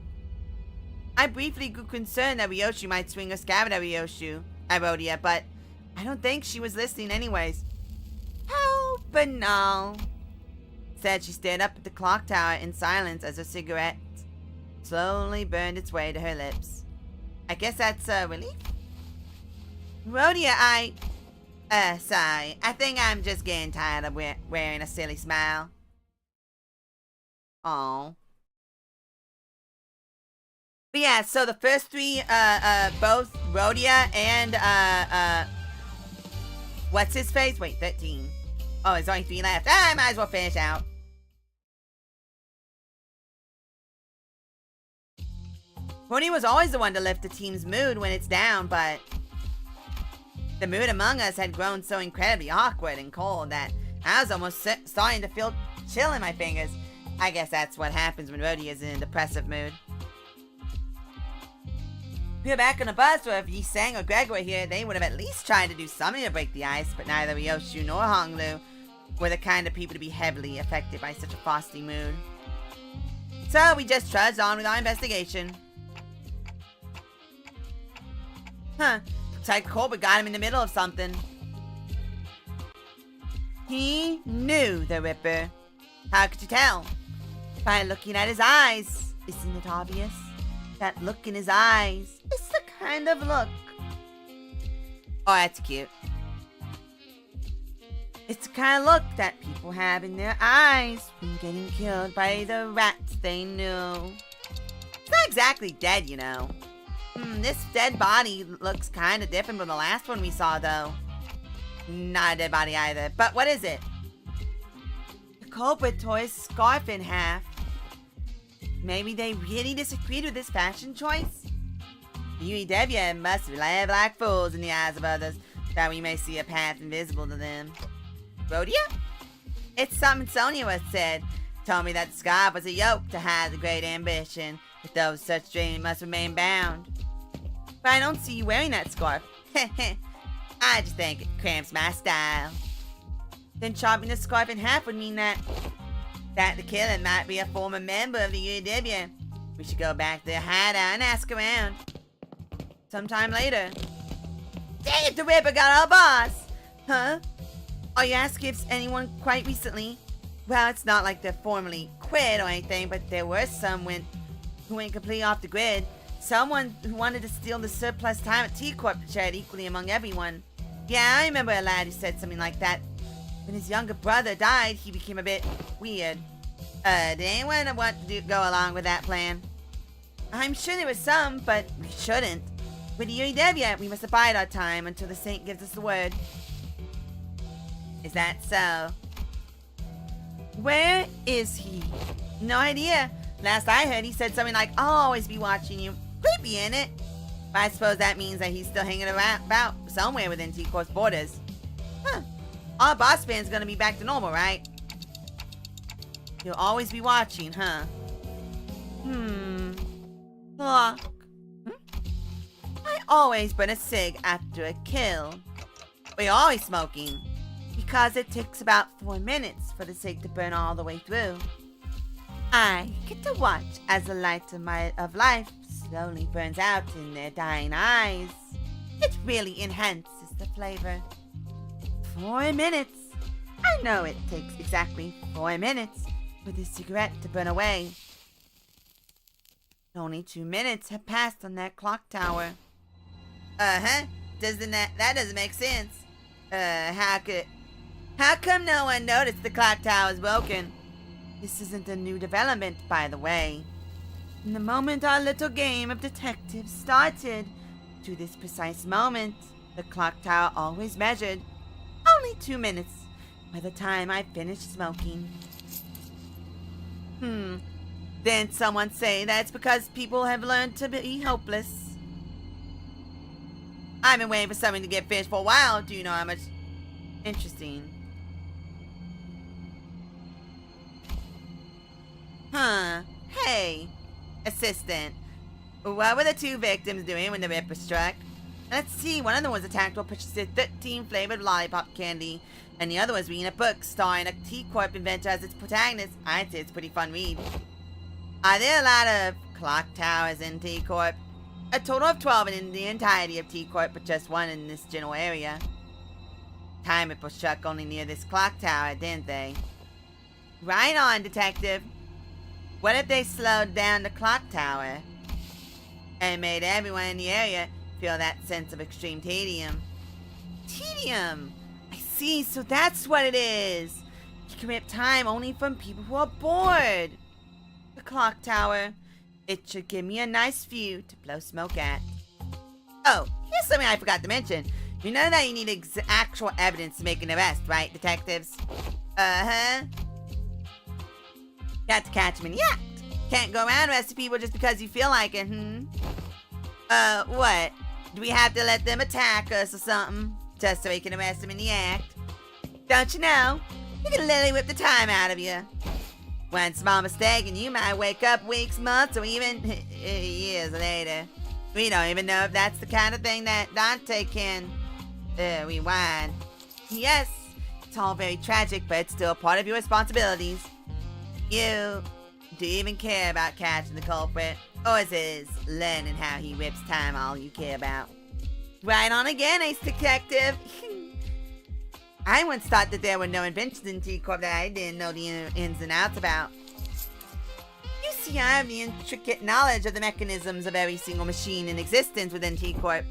I briefly grew concerned that Ryoshi might swing a scabbard at Rhodia, but I don't think she was listening anyways. How banal. Said she stared up at the clock tower in silence as her cigarette slowly burned its way to her lips. I guess that's a relief? Rhodia, Sorry. I think I'm just getting tired of wearing a silly smile. Oh. But yeah, so the first three, both Rhodia and, what's his face? Wait, 13. Oh, there's only 3 left. I might as well finish out. Rhodia was always the one to lift the team's mood when it's down, but the mood among us had grown so incredibly awkward and cold that I was almost starting to feel chill in my fingers. I guess that's what happens when Rhodia is in a depressive mood. We were back on the bus, where if Yi Sang or Greg were here, they would have at least tried to do something to break the ice, but neither Ryoshu nor Honglu were the kind of people to be heavily affected by such a frosty mood. So we just trudged on with our investigation. Huh, looks like Colbert got him in the middle of something. He knew the Ripper. How could you tell? By looking at his eyes. Isn't it obvious? That look in his eyes. It's the kind of look. Oh, that's cute. It's the kind of look that people have in their eyes when getting killed by the rats they knew. It's not exactly dead, you know. This dead body looks kind of different from the last one we saw, though. Not a dead body either. But what is it? The culprit tore his scarf in half. Maybe they really disagreed with his fashion choice? UEW must live like fools in the eyes of others, that we may see a path invisible to them. Rhodia? It's something Sonia was said. Told me that the scarf was a yoke to hide the great ambition, but those such dreams must remain bound. But I don't see you wearing that scarf. I just think it cramps my style. Then chopping the scarf in half would mean that the killer might be a former member of the UEW. We should go back to their hideout and ask around. Sometime later. Dang it, the Ripper got our boss! Huh? Oh, you asked if anyone quite recently? Well, it's not like they're formally quit or anything, but there were some who went completely off the grid. Someone who wanted to steal the surplus time at T-Corp to share it equally among everyone. Yeah, I remember a lad who said something like that. When his younger brother died, he became a bit weird. Did anyone want to go along with that plan? I'm sure there was some, but we shouldn't. With the UEW, we must abide our time until the saint gives us the word. Is that so? Where is he? No idea. Last I heard, he said something like, I'll always be watching you. Creepy, ain't it? But I suppose that means that he's still hanging around about somewhere within T-Corp's borders. Huh. Our boss fan's gonna be back to normal, right? He'll always be watching, huh? Look. I always burn a cig after a kill. We're always smoking. Because it takes about 4 minutes for the cig to burn all the way through. I get to watch as the light of life slowly burns out in their dying eyes. It really enhances the flavor. 4 minutes. I know it takes exactly 4 minutes for the cigarette to burn away. Only 2 minutes have passed on that clock tower. That doesn't make sense. How come no one noticed the clock tower is broken? This isn't a new development, by the way. From the moment our little game of detective started, to this precise moment, the clock tower always measured only 2 minutes by the time I finished smoking. Then someone say that's because people have learned to be hopeless. I've been waiting for something to get finished for a while. Do you know how much? Interesting. Hey, assistant. What were the 2 victims doing when the Ripper struck? Let's see, one of them was attacked while purchasing 13 flavored lollipop candy, and the other was reading a book starring a T-Corp inventor as its protagonist. I'd say it's a pretty fun read. Are there a lot of clock towers in T-Corp? A total of 12 in the entirety of T-Corp, but just 1 in this general area. Time Ripper struck only near this clock tower, didn't they? Right on, detective. What if they slowed down the clock tower and made everyone in the area feel that sense of extreme tedium? Tedium! see, so that's what it is. You can rip time only from people who are bored. The clock tower. It should give me a nice view to blow smoke at. Oh, here's something I forgot to mention. You know that you need actual evidence to make an arrest, right, detectives? Uh-huh. Got to catch them in the act. Can't go around arresting people just because you feel like it, what? Do we have to let them attack us or something? Just so we can arrest them in the act? Don't you know? You can literally whip the time out of you. One small mistake and you might wake up weeks, months, or even years later. We don't even know if that's the kind of thing that Dante can rewind. Yes, it's all very tragic, but it's still part of your responsibilities. You do you even care about catching the culprit? Or is it learning how he rips time all you care about? Right on again, Ace Detective. I once thought that there were no inventions in T-Corp that I didn't know the ins and outs about. You see, I have the intricate knowledge of the mechanisms of every single machine in existence within T-Corp.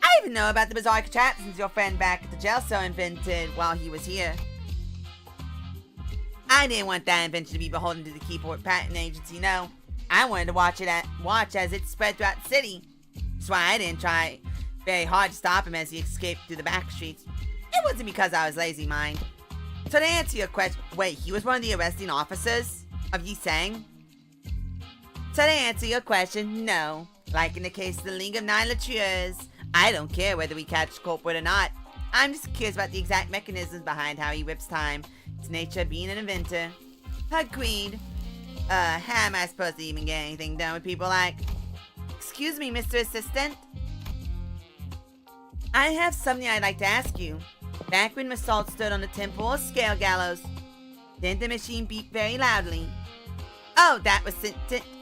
I even know about the bizarre contraptions your friend back at the jail cell invented while he was here. I didn't want that invention to be beholden to the Keyport Patent Agency, no. I wanted to watch as it spread throughout the city. That's why I didn't try very hard to stop him as he escaped through the back streets. It wasn't because I was lazy, mind. So to answer your question, wait, he was one of the arresting officers of Yi Sang? So to answer your question, no. Like in the case of the League of Nine Latures, I don't care whether we catch the culprit or not. I'm just curious about the exact mechanisms behind how he rips time. It's nature of being an inventor. Agreed. How am I supposed to even get anything done with people like... Excuse me, Mr. Assistant? I have something I'd like to ask you. Back when Massault stood on the temple or scale gallows, didn't the machine beep very loudly? Oh, that was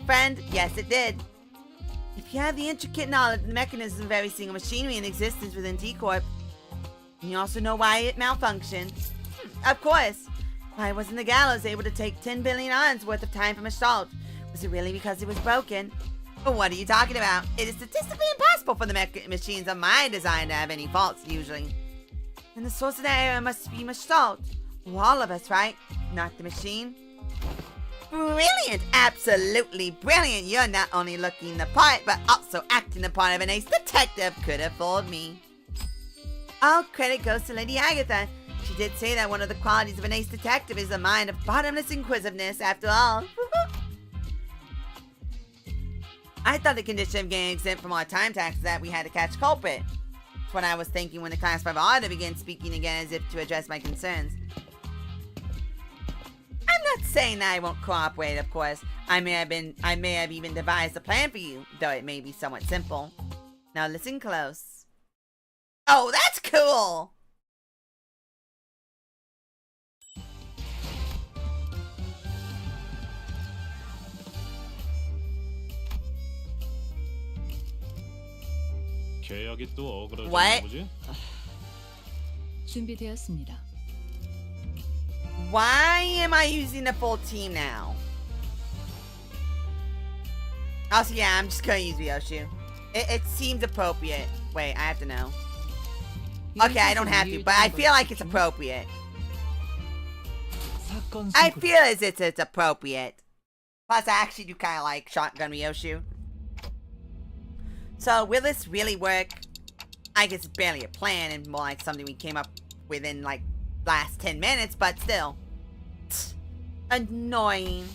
friend? Yes, it did. If you have the intricate knowledge of the mechanism of every single machinery in existence within T-Corp, and you also know why it malfunctioned. Of course. Why wasn't the gallows able to take 10 billion ons worth of time from Assault? Was it really because it was broken? But what are you talking about? It is statistically impossible for the machines of my design to have any faults, usually. And the source of that error must be Assault. Well, all of us, right? Not the machine. Brilliant! Absolutely brilliant! You're not only looking the part, but also acting the part of an ace detective. Could have fooled me. All credit goes to Lady Agatha. She did say that one of the qualities of an ace detective is a mind of bottomless inquisitiveness, after all. I thought the condition of getting exempt from our time tax is that we had to catch culprit. That's what I was thinking when the Class 5 auditor began speaking again as if to address my concerns. I'm not saying that I won't cooperate, of course. I may have even devised a plan for you, though it may be somewhat simple. Now listen close. Oh, that's cool! 계약이 또 어그러졌나 What? 보지? 준비되었습니다. Why am I using the full team now? Also, yeah, I'm just gonna use Ryoshu. It seems appropriate. Wait, I have to know. Okay, I don't have to, but I feel like it's appropriate. 사건 I 선고 feel as it's appropriate. Plus, I actually do kind of like Shotgun Ryoshu. So, will this really work? I guess it's barely a plan and more like something we came up with in, like, last 10 minutes, but still. Annoying.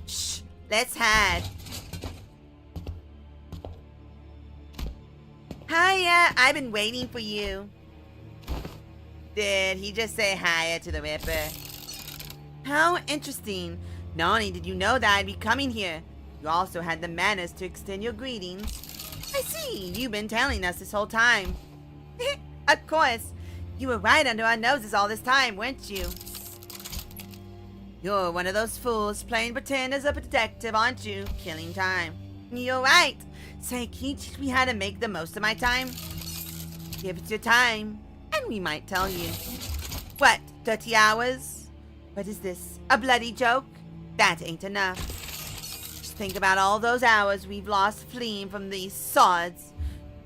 Shh, let's hide. Hiya, I've been waiting for you. Did he just say hiya to the Ripper? How interesting. Not only did you know that I'd be coming here, you also had the manners to extend your greetings. I see, you've been telling us this whole time. Of course. You were right under our noses all this time, weren't you? You're one of those fools playing pretend as a detective, aren't you? Killing time. You're right. Say, can you teach me how to make the most of my time? Give it your time, and we might tell you. What, 30 hours? What is this, a bloody joke? That ain't enough. Just think about all those hours we've lost fleeing from these swords.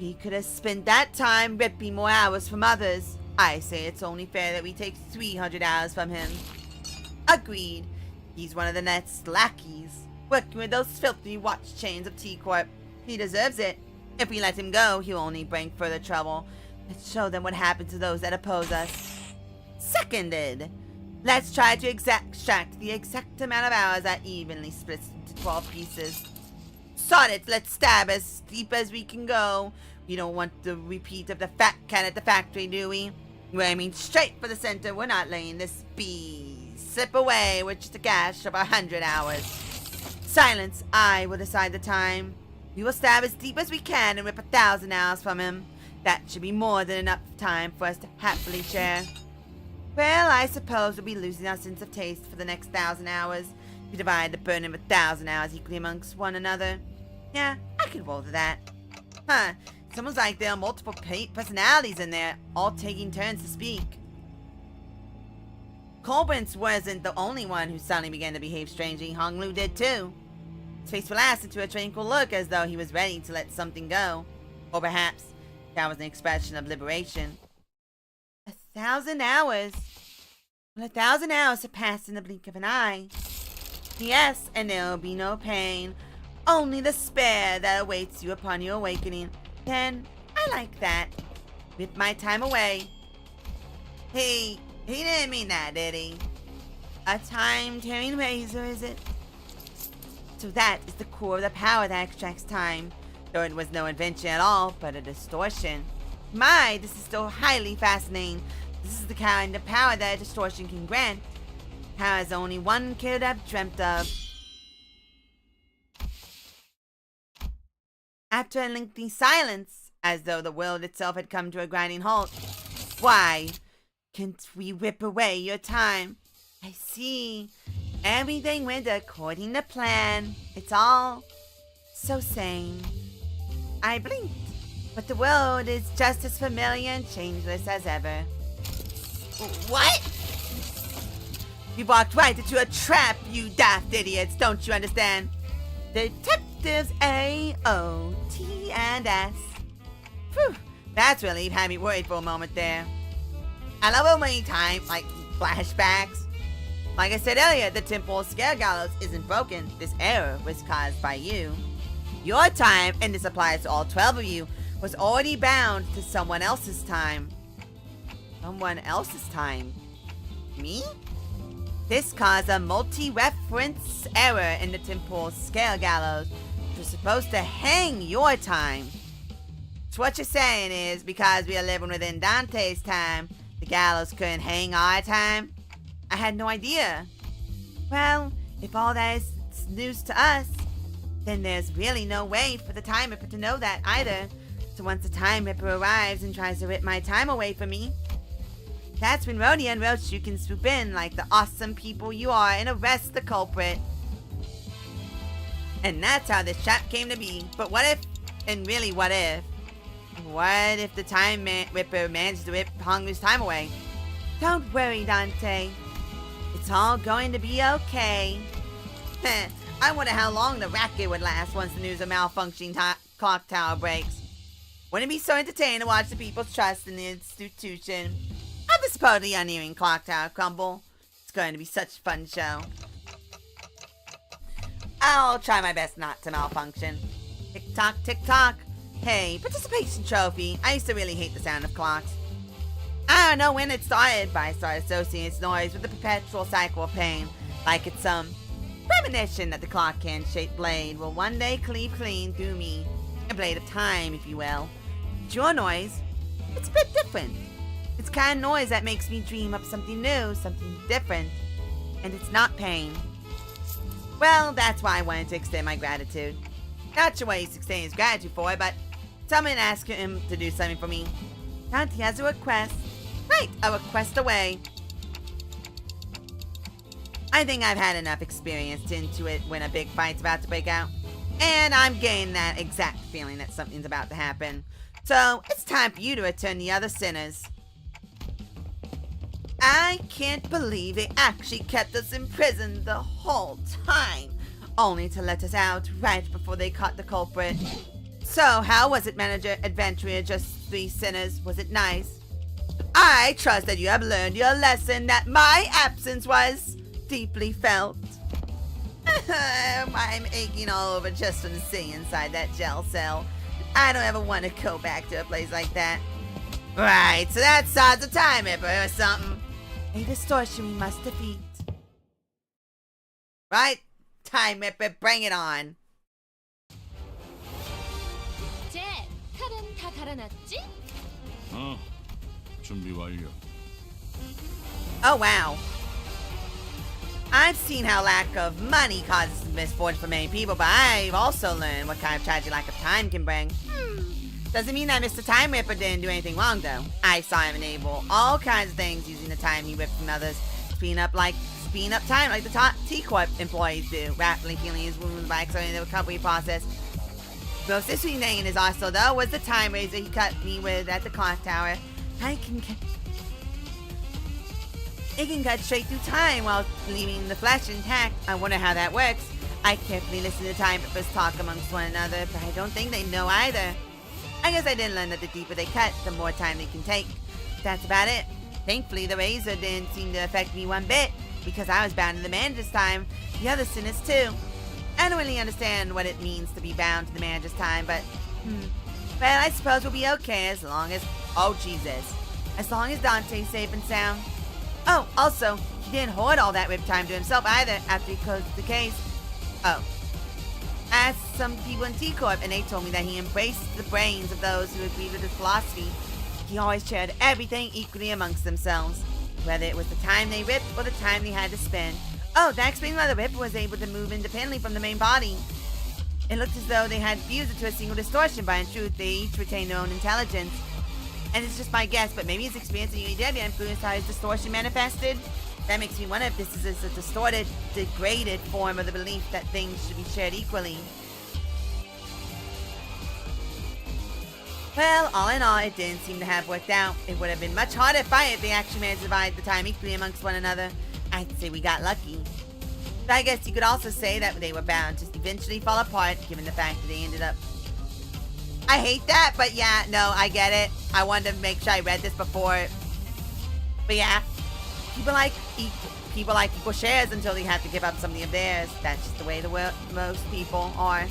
We could have spent that time ripping more hours from others. I say it's only fair that we take 300 hours from him. Agreed. He's one of the Net's lackeys, working with those filthy watch chains of T-Corp. He deserves it. If we let him go, he'll only bring further trouble. Let's show them what happened to those that oppose us. Seconded. Let's try to extract the exact amount of hours that evenly splits into 12 pieces. Sod it, let's stab as deep as we can go. We don't want the repeat of the fat cat at the factory, do we? We're aiming straight for the center. We're not letting this be slip away with just a gash of 100 hours. Silence. I will decide the time. We will stab as deep as we can and rip 1,000 hours from him. That should be more than enough time for us to happily share. Well, I suppose we'll be losing our sense of taste for the next 1,000 hours. We divide the burden of 1,000 hours equally amongst one another. Yeah, I could roll to that. Huh. It's almost like there are multiple personalities in there, all taking turns to speak. Colbins wasn't the only one who suddenly began to behave strangely. Hong Lu did too. His face relaxed into a tranquil look as though he was ready to let something go. Or perhaps that was an expression of liberation. 1,000 hours. Well, 1,000 hours to pass in the blink of an eye. Yes, and there'll be no pain. Only the despair that awaits you upon your awakening. Then, I like that. Rip my time away. He didn't mean that, did he? A time-tearing razor, is it? So that is the core of the power that extracts time. Though it was no invention at all, but a distortion. My, this is still highly fascinating. This is the kind of power that a distortion can grant. Power as only one could have dreamt of. After a lengthy silence, as though the world itself had come to a grinding halt. Why can't we whip away your time? I see. Everything went according to plan. It's all so sane. I blinked, but the world is just as familiar and changeless as ever. What? You walked right into a trap, you daft idiots, don't you understand? Detectives A, O, T, and S. Phew, that's relief. Had me worried for a moment there. I love how many times, like, flashbacks. Like I said earlier, the temple scale gallows isn't broken. This error was caused by you. Your time, and this applies to all 12 of you, was already bound to someone else's time. Someone else's time? Me? This caused a multi-reference error in the temple scale gallows, which was supposed to hang your time. So what you're saying is, because we are living within Dante's time, the gallows couldn't hang our time? I had no idea. Well, if all that is news to us, then there's really no way for the Time Ripper to know that either. So once the Time Ripper arrives and tries to rip my time away from me, that's when Rhodia and Rochu can swoop in like the awesome people you are and arrest the culprit. And that's how this chat came to be. But what if, and really what if the Time Ripper managed to rip Honglu's time away? Don't worry, Dante. It's all going to be okay. I wonder how long the racket would last once the news of malfunctioning clock tower breaks. Wouldn't it be so entertaining to watch the people's trust in the institution of the supposedly unerring clock tower crumble? It's going to be such a fun show. I'll try my best not to malfunction. Tick-tock, tick-tock. Hey, participation trophy. I used to really hate the sound of clocks. I don't know when it started, but I started associating its noise with the perpetual cycle of pain. Like it's some premonition that the clock can-shaped blade will one day cleave clean through me. A blade of time, if you will. But your noise, it's a bit different. It's the kind of noise that makes me dream up something new, something different. And it's not pain. Well, that's why I wanted to extend my gratitude. Not sure what he's extending his gratitude for, but someone asked him to do something for me. Dante has a request. Right, a request away. I think I've had enough experience to intuit when a big fight's about to break out. And I'm getting that exact feeling that something's about to happen. So, it's time for you to return the other sinners. I can't believe they actually kept us in prison the whole time, only to let us out right before they caught the culprit. So, how was it, Manager Adventurer, just 3 sinners? Was it nice? I trust that you have learned your lesson, that my absence was deeply felt. I'm aching all over just from sitting inside that jail cell. I don't ever want to go back to a place like that. Right, so that starts a time ripper or something. A distortion we must defeat. Right? Time ripper, bring it on. 제 칼은 다 갈아놨지? 준비 완료. Oh, wow. I've seen how lack of money causes misfortune for many people, but I've also learned what kind of tragedy lack of time can bring. Doesn't mean that Mr. Time Ripper didn't do anything wrong, though. I saw him enable all kinds of things using the time he ripped from others, speeding up time like the T-Corp employees do, rapidly healing his wounds by accelerating the recovery process. Most interesting thing in his arsenal, though, was the time razor he cut me with at the clock tower. It can cut straight through time while leaving the flesh intact. I wonder how that works. I carefully listen to time rippers talk amongst one another, but I don't think they know either. I guess I didn't learn that the deeper they cut, the more time they can take. That's about it. Thankfully, the razor didn't seem to affect me one bit, because I was bound to the manager's time. The other sinners too. I don't really understand what it means to be bound to the manager's time, but well, I suppose we'll be okay as long as, oh Jesus, as long as Dante's safe and sound. Oh, also, he didn't hoard all that rip time to himself either after he closed the case. Oh. I asked some people in T-Corp, and they told me that he embraced the brains of those who agreed with his philosophy. He always shared everything equally amongst themselves, whether it was the time they ripped or the time they had to spend. Oh, that explains why the Ripper was able to move independently from the main body. It looked as though they had fused it to a single distortion, but in truth, they each retained their own intelligence. And it's just my guess, but maybe his experience in UEW influenced how his distortion manifested? That makes me wonder if this is a distorted, degraded form of the belief that things should be shared equally. Well, all in all, it didn't seem to have worked out. It would have been much harder to fight if they actually managed to divide the time equally amongst one another. I'd say we got lucky. But I guess you could also say that they were bound to eventually fall apart, given the fact that they ended up... I hate that, but yeah, no, I get it. I wanted to make sure I read this before. But yeah, people like equal shares until they have to give up something of theirs. That's just the way the world, most people are.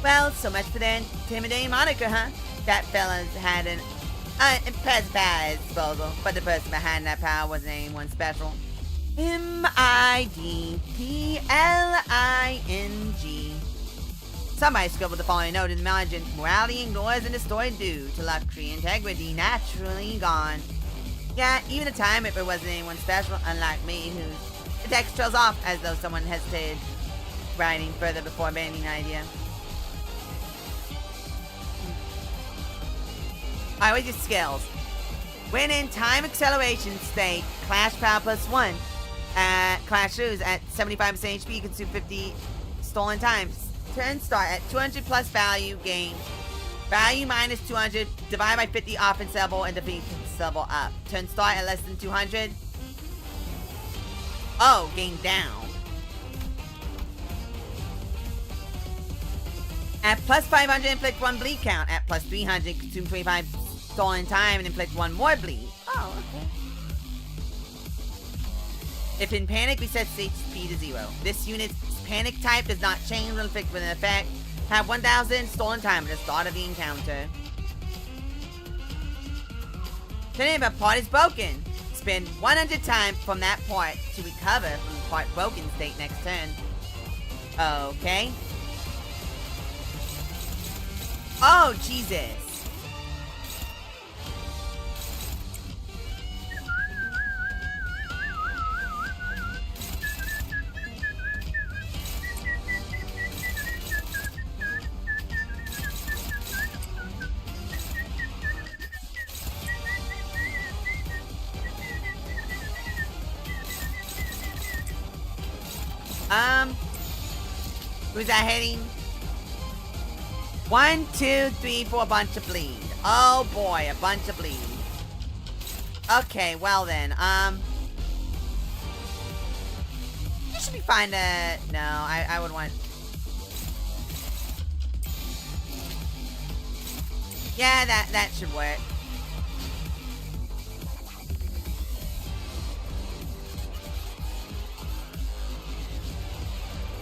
Well, so much for their intimidating moniker, huh? That fella's had an impressive power at his disposal, but the person behind that power wasn't anyone special. M-I-D-P-L-I-N-G. Somebody scribbled the following note in the margin. Morality ignores and destroyed due to luxury, integrity naturally gone. Yeah, even a time ripper wasn't anyone special, unlike me, whose the text trails off as though someone hesitated writing further before abandoning the idea. Alright, what's your skills? When in time acceleration state, Clash Power +1. Clash Shoes at 75% HP, consume 50 stolen times. Turn start at 200 plus value gain. Value minus 200, divide by 50 offense level and defeat level up. Turn start at less than 200. Oh, gain down. At plus 500, inflict 1 bleed count. At plus 300, consume 25 stolen time and inflict 1 more bleed. Oh, okay. If in panic, resets HP to 0. This unit's panic type does not change when inflicted with an effect. Have 1,000 stolen time at the start of the encounter. Turning if a part is broken. Spend 100 time from that part to recover from the part broken state next turn. Okay. Oh, Jesus. Who's that hitting? 1, 2, 3, 4, a bunch of bleed. Oh boy, a bunch of bleed. Okay, well then, you should be fine to, no, I would want. Yeah, that should work.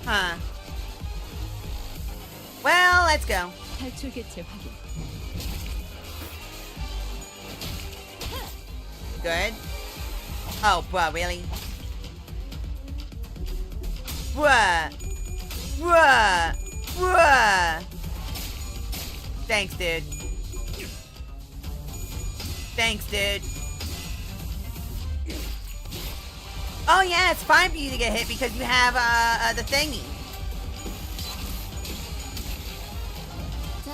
Huh. Well, let's go. 탈출 개체 확인. Good. Oh, bruh, really? Bruh. Bruh. Bruh. Thanks, dude. Thanks, dude. Oh, yeah, it's fine for you to get hit because you have, the thingy. 자,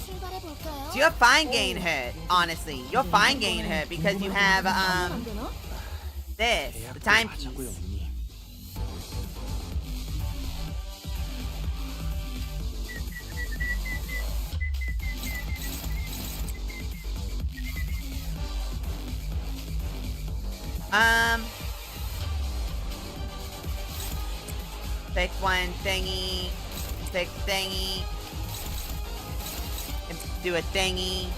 출발해 볼까요? So you're fine getting hurt, honestly. You're fine getting hurt because you have, this, the timepiece. 하자고요, 언니. Pick one thingy, pick thingy, and do a thingy.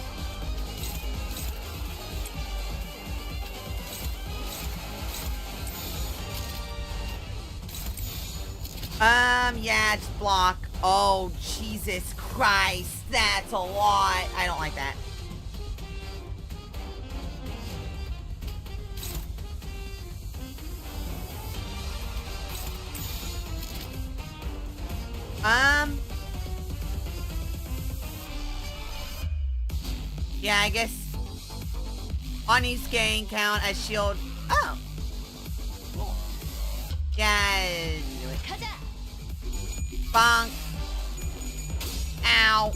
Yeah, just block. Oh, Jesus Christ, that's a lot. I don't like that. Yeah, I guess Ani's gain count as shield. Oh. Cool. Yeah, do it. 가자. Bonk. Ow.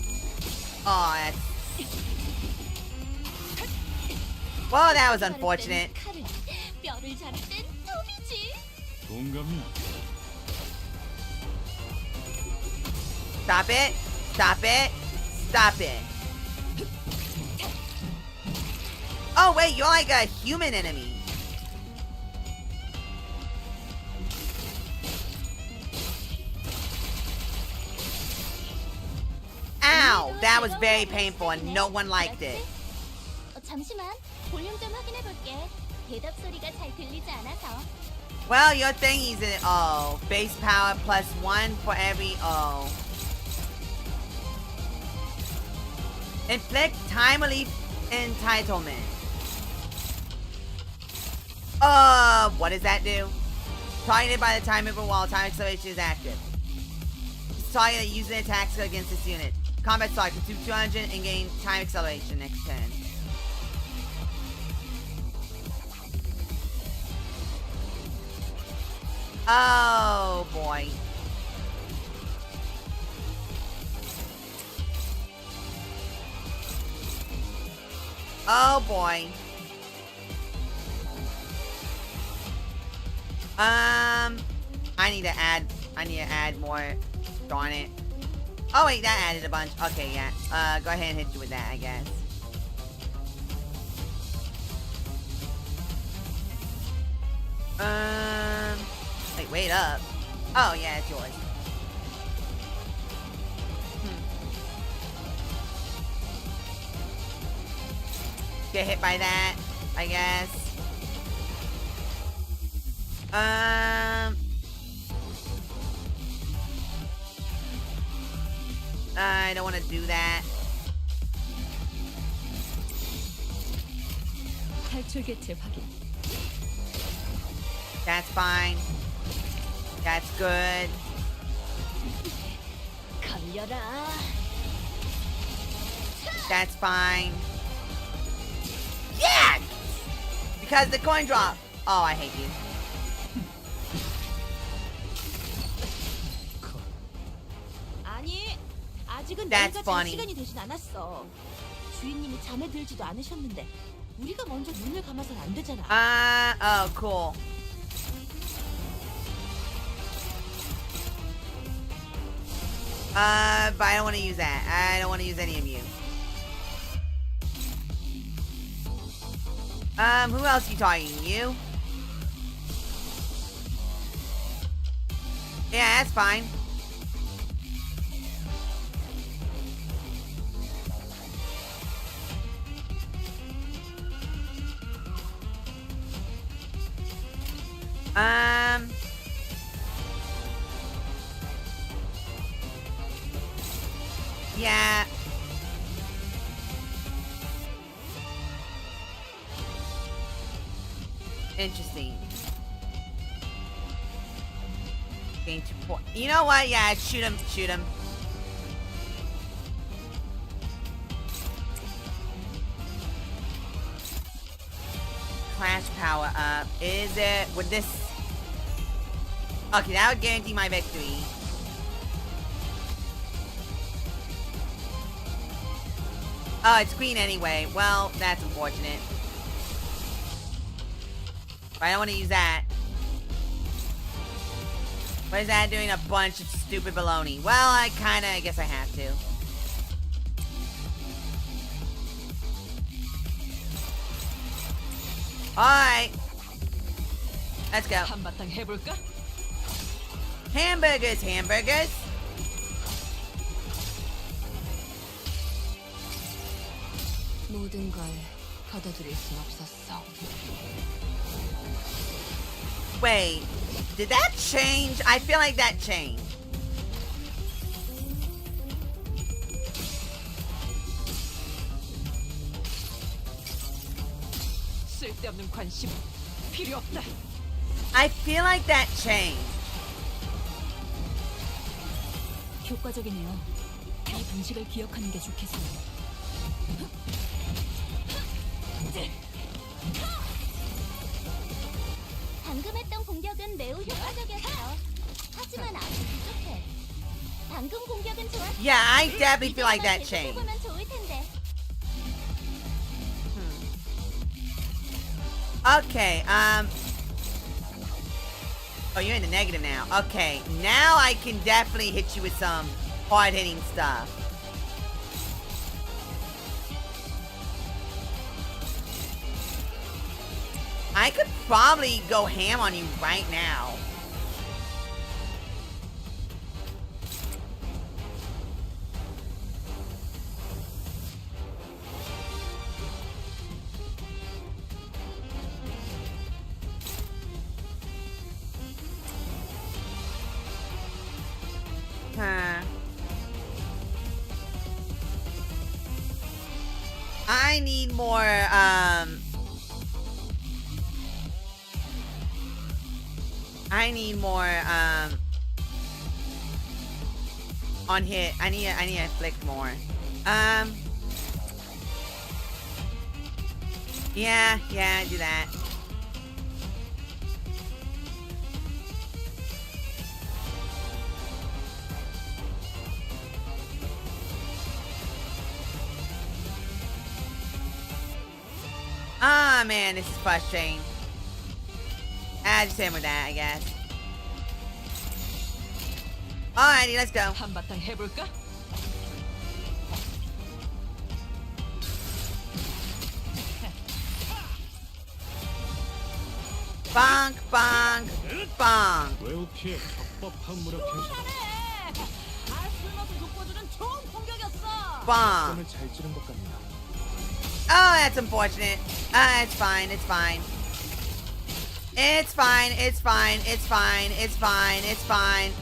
Oh, that's... Well, that was unfortunate. 칼을, 뼈를 자를 땐 톱이지. 동감이야. Stop it. Stop it. Stop it. Oh, wait, you're like a human enemy. Ow, that was very painful and no one liked it. 잠시만, 볼륨 좀 확인해 볼게. 대답 소리가 잘 들리지 않아서. Well, your thingy's in it. Oh, base power plus 1 for every O. Inflict time relief entitlement. What does that do? Targeted by the time interval while time acceleration is active. It's targeted using attacks against this unit. Combat start, consume 200 and gain time acceleration next turn. Oh boy. Oh boy. I need to add more. Darn it. Oh wait, that added a bunch. Okay, yeah. Go ahead and hit you with that, I guess. Wait up. Oh yeah, it's yours. Get hit by that, I guess. I don't want to do that. 탈출 개체 확인. That's fine. That's good. 걸려라. That's fine. Yeah! Because the coin drop. Oh, I hate you. 아니, 아직은 That's 내일까지 funny. 시간이 되진 않았어. 주인님이 잠에 들지도 않으셨는데 우리가 먼저 눈을 감아선 안 되잖아. Oh, cool. But I don't want to use that. I don't want to use any of you. Who else are you talking? You? Yeah, that's fine. Yeah. Interesting. Gain 2 points. You know what? Yeah, shoot him. Shoot him. Clash power up. Is it? Would this? Okay, that would guarantee my victory. Oh, it's green anyway. Well, that's unfortunate. But I don't want to use that. What is that doing? A bunch of stupid baloney. Well, I guess I have to. Alright. Let's go. 한바탕 해볼까? Hamburgers, hamburgers. 모든 걸 받아들일 순 없었어. Wait, did that change? I feel like that changed. 쓸데없는 관심 필요 없다. I feel like that changed. 효과적이네요. 이 방식을 기억하는 게 좋겠어요. 방금 했던 공격은 매우 효과적이었어. 하지만 아주 부족해. 방금 공격은 좋았어. Yeah, I definitely feel like that changed. 보면 좋을 텐데. Okay, oh, you're in the negative now. Okay, now I can definitely hit you with some hard-hitting stuff. I could probably go ham on you right now. Huh. I need more, I need more, on hit. I need to inflict more. Yeah, do that. Ah, man, this is frustrating. Just hit him with that, I guess. Alrighty, let's go. 한바탕 해볼까? Bonk, bonk, bonk. 웨우키의 격법한 무력 행사. 아슬러스 독보주는 좋은 공격이었어. Bonk. 을 잘 찌른 것 같네요. Oh, that's unfortunate. It's fine, it's fine. It's fine, it's fine, it's fine, it's fine, it's fine.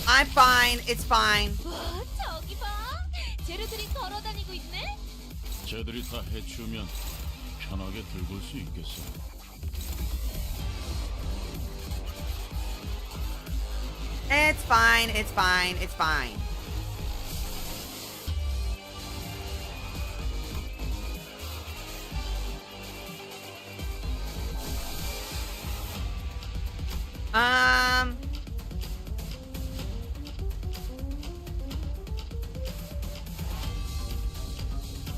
I'm fine, it's fine. 와, 저기 봐. 쟤네들이 걸어다니고 있네. 쟤들이 다 해치우면 편하게 들고 올 수 있겠어. It's fine, it's fine, it's fine.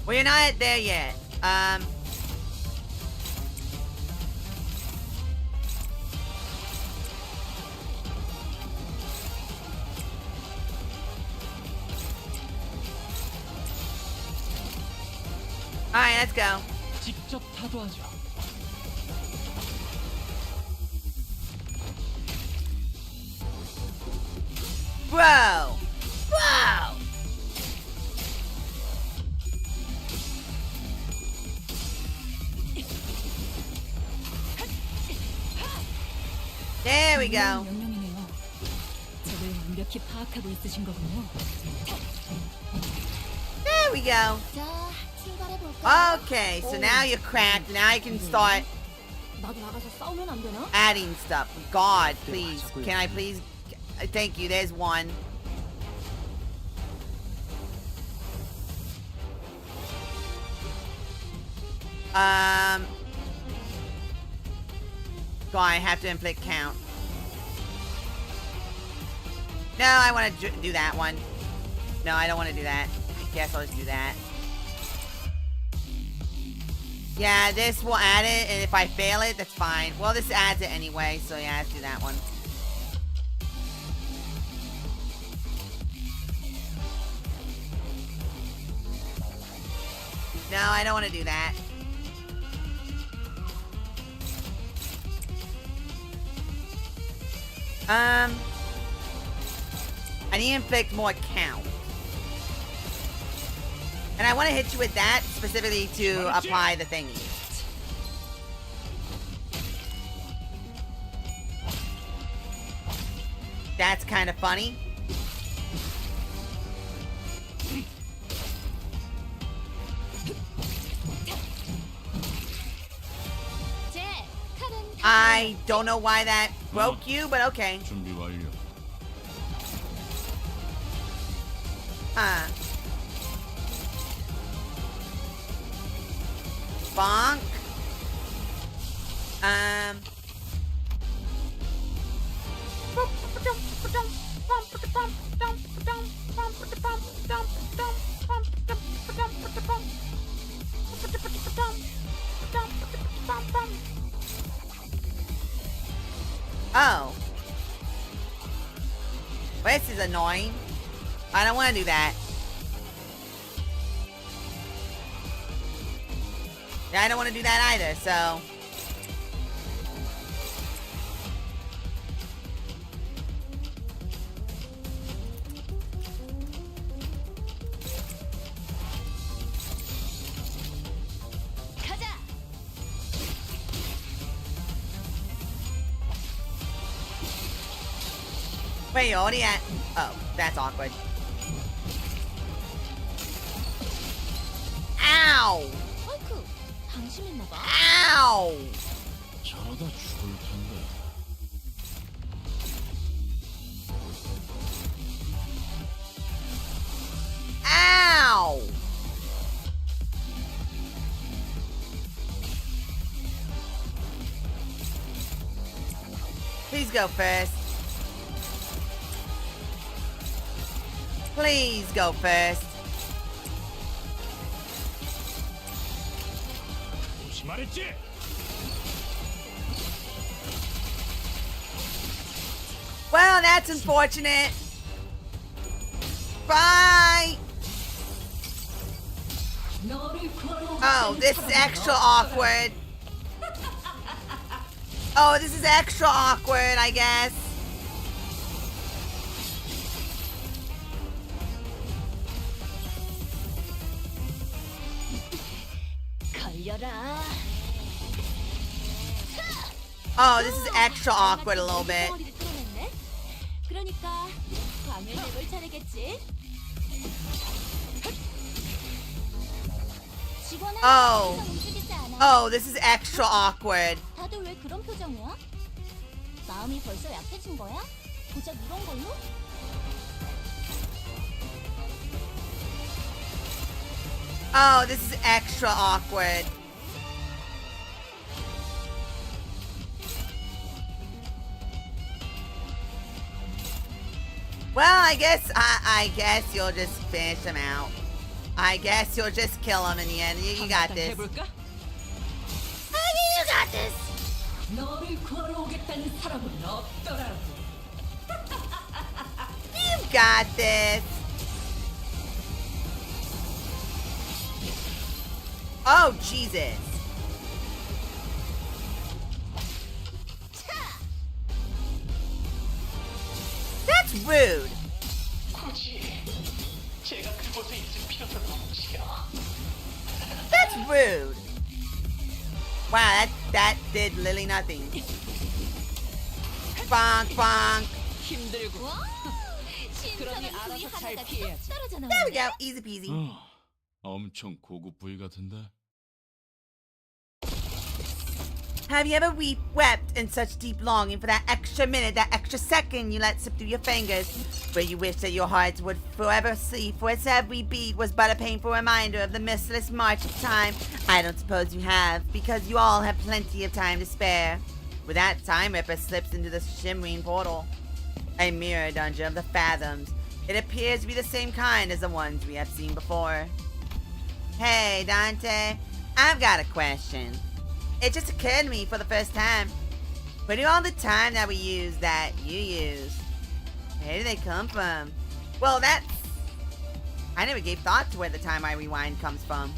Well, you're not there yet. Alright, let's go. 직접 타도하죠. Bro! Bro! we go. 명령이네요. 적을 완벽히 파악하고 있으신 거군요. There we go. 자, 출발해 볼까? Okay, so now you're cracked. Now I can start 나도 나가서 싸우면 안 되나? adding stuff. God, please. Can I please? Thank you. There's one. God, I have to inflict count. No, I want to do that one. No, I don't want to do that. I guess I'll just do that. Yeah, this will add it, and if I fail it, that's fine. Well, this adds it anyway, so yeah, let's do that one. No, I don't want to do that. I need to inflict more count. And I want to hit you with that specifically to apply the thingy. That's kind of funny. I don't know why that broke you, but okay. 준비 완료. Huh. Bonk. Oh. Well, this is annoying. I don't want to do that. Yeah, I don't want to do that either, so. Wait, you're already at. Oh, that's awkward. Ow! 아이쿠, 방심했나봐. Ow! 저러다 죽을 텐데. Ow! Please go first. Please go first. 말했지? Well, that's unfortunate. Bye. Oh, this is extra awkward. Oh, this is extra awkward, I guess. Oh, this is extra awkward a little bit. 그러니까 광을 내볼 차례겠지. Oh. Oh, this is extra awkward. 다들 왜 그런 표정이야? 마음이 벌써 약해진 거야? 고작 이런 걸로? Oh, this is extra awkward. Well, I guess you'll just finish him out. I guess you'll just kill him in the end. You got this. 해볼까? You got this. 너를 구하러 오겠다는 사람은 없더라고. You got this. Oh, Jesus. That's rude. That's rude. Wow, that did literally nothing. bonk, bonk. 힘들고. 그러니 신선한 부위 알아서 잘 하나가 피해야지. 쏙 떨어져 There we 나오네. go. Easy peasy. 엄청 고급 부위 같은데. Have you ever wept in such deep longing for that extra minute, that extra second you let slip through your fingers, where you wish that your heart would forever sleep, for its every beat was but a painful reminder of the merciless march of time? I don't suppose you have, because you all have plenty of time to spare. With that, Time Ripper slips into the shimmering portal, a mirror dungeon of the fathoms. It appears to be the same kind as the ones we have seen before. Hey, Dante, I've got a question. It just occurred to me for the first time. Where do all the time that we use that you use? Where do they come from? Well, I never gave thought to where the time I rewind comes from.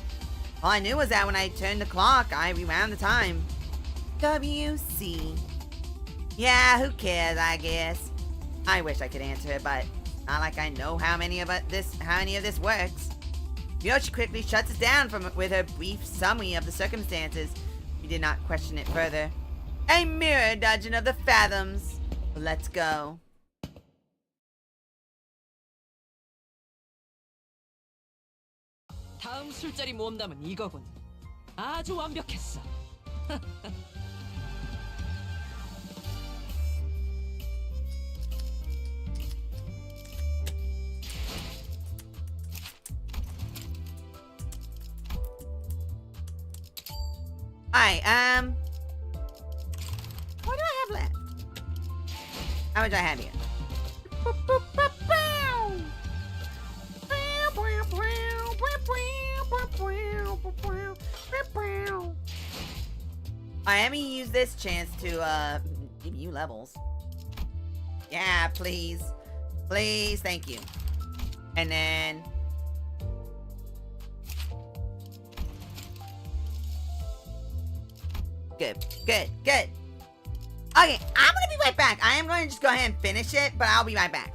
All I knew was that when I turned the clock, I rewound the time. WC. Yeah, who cares, I guess. I wish I could answer it, but not like I know how any of this works. Yoshi quickly shuts us down with her brief summary of the circumstances. We did not question it further. A mirror dungeon of the fathoms. Let's go. 다음 술자리 모험담은 이거군. 아주 완벽했어. Alright, what do I have left? How much do I have here? I am gonna use this chance to give you levels. Yeah, please. Please, thank you. And then good. Okay, I'm gonna be right back. I am going to just go ahead and finish it, but I'll be right back.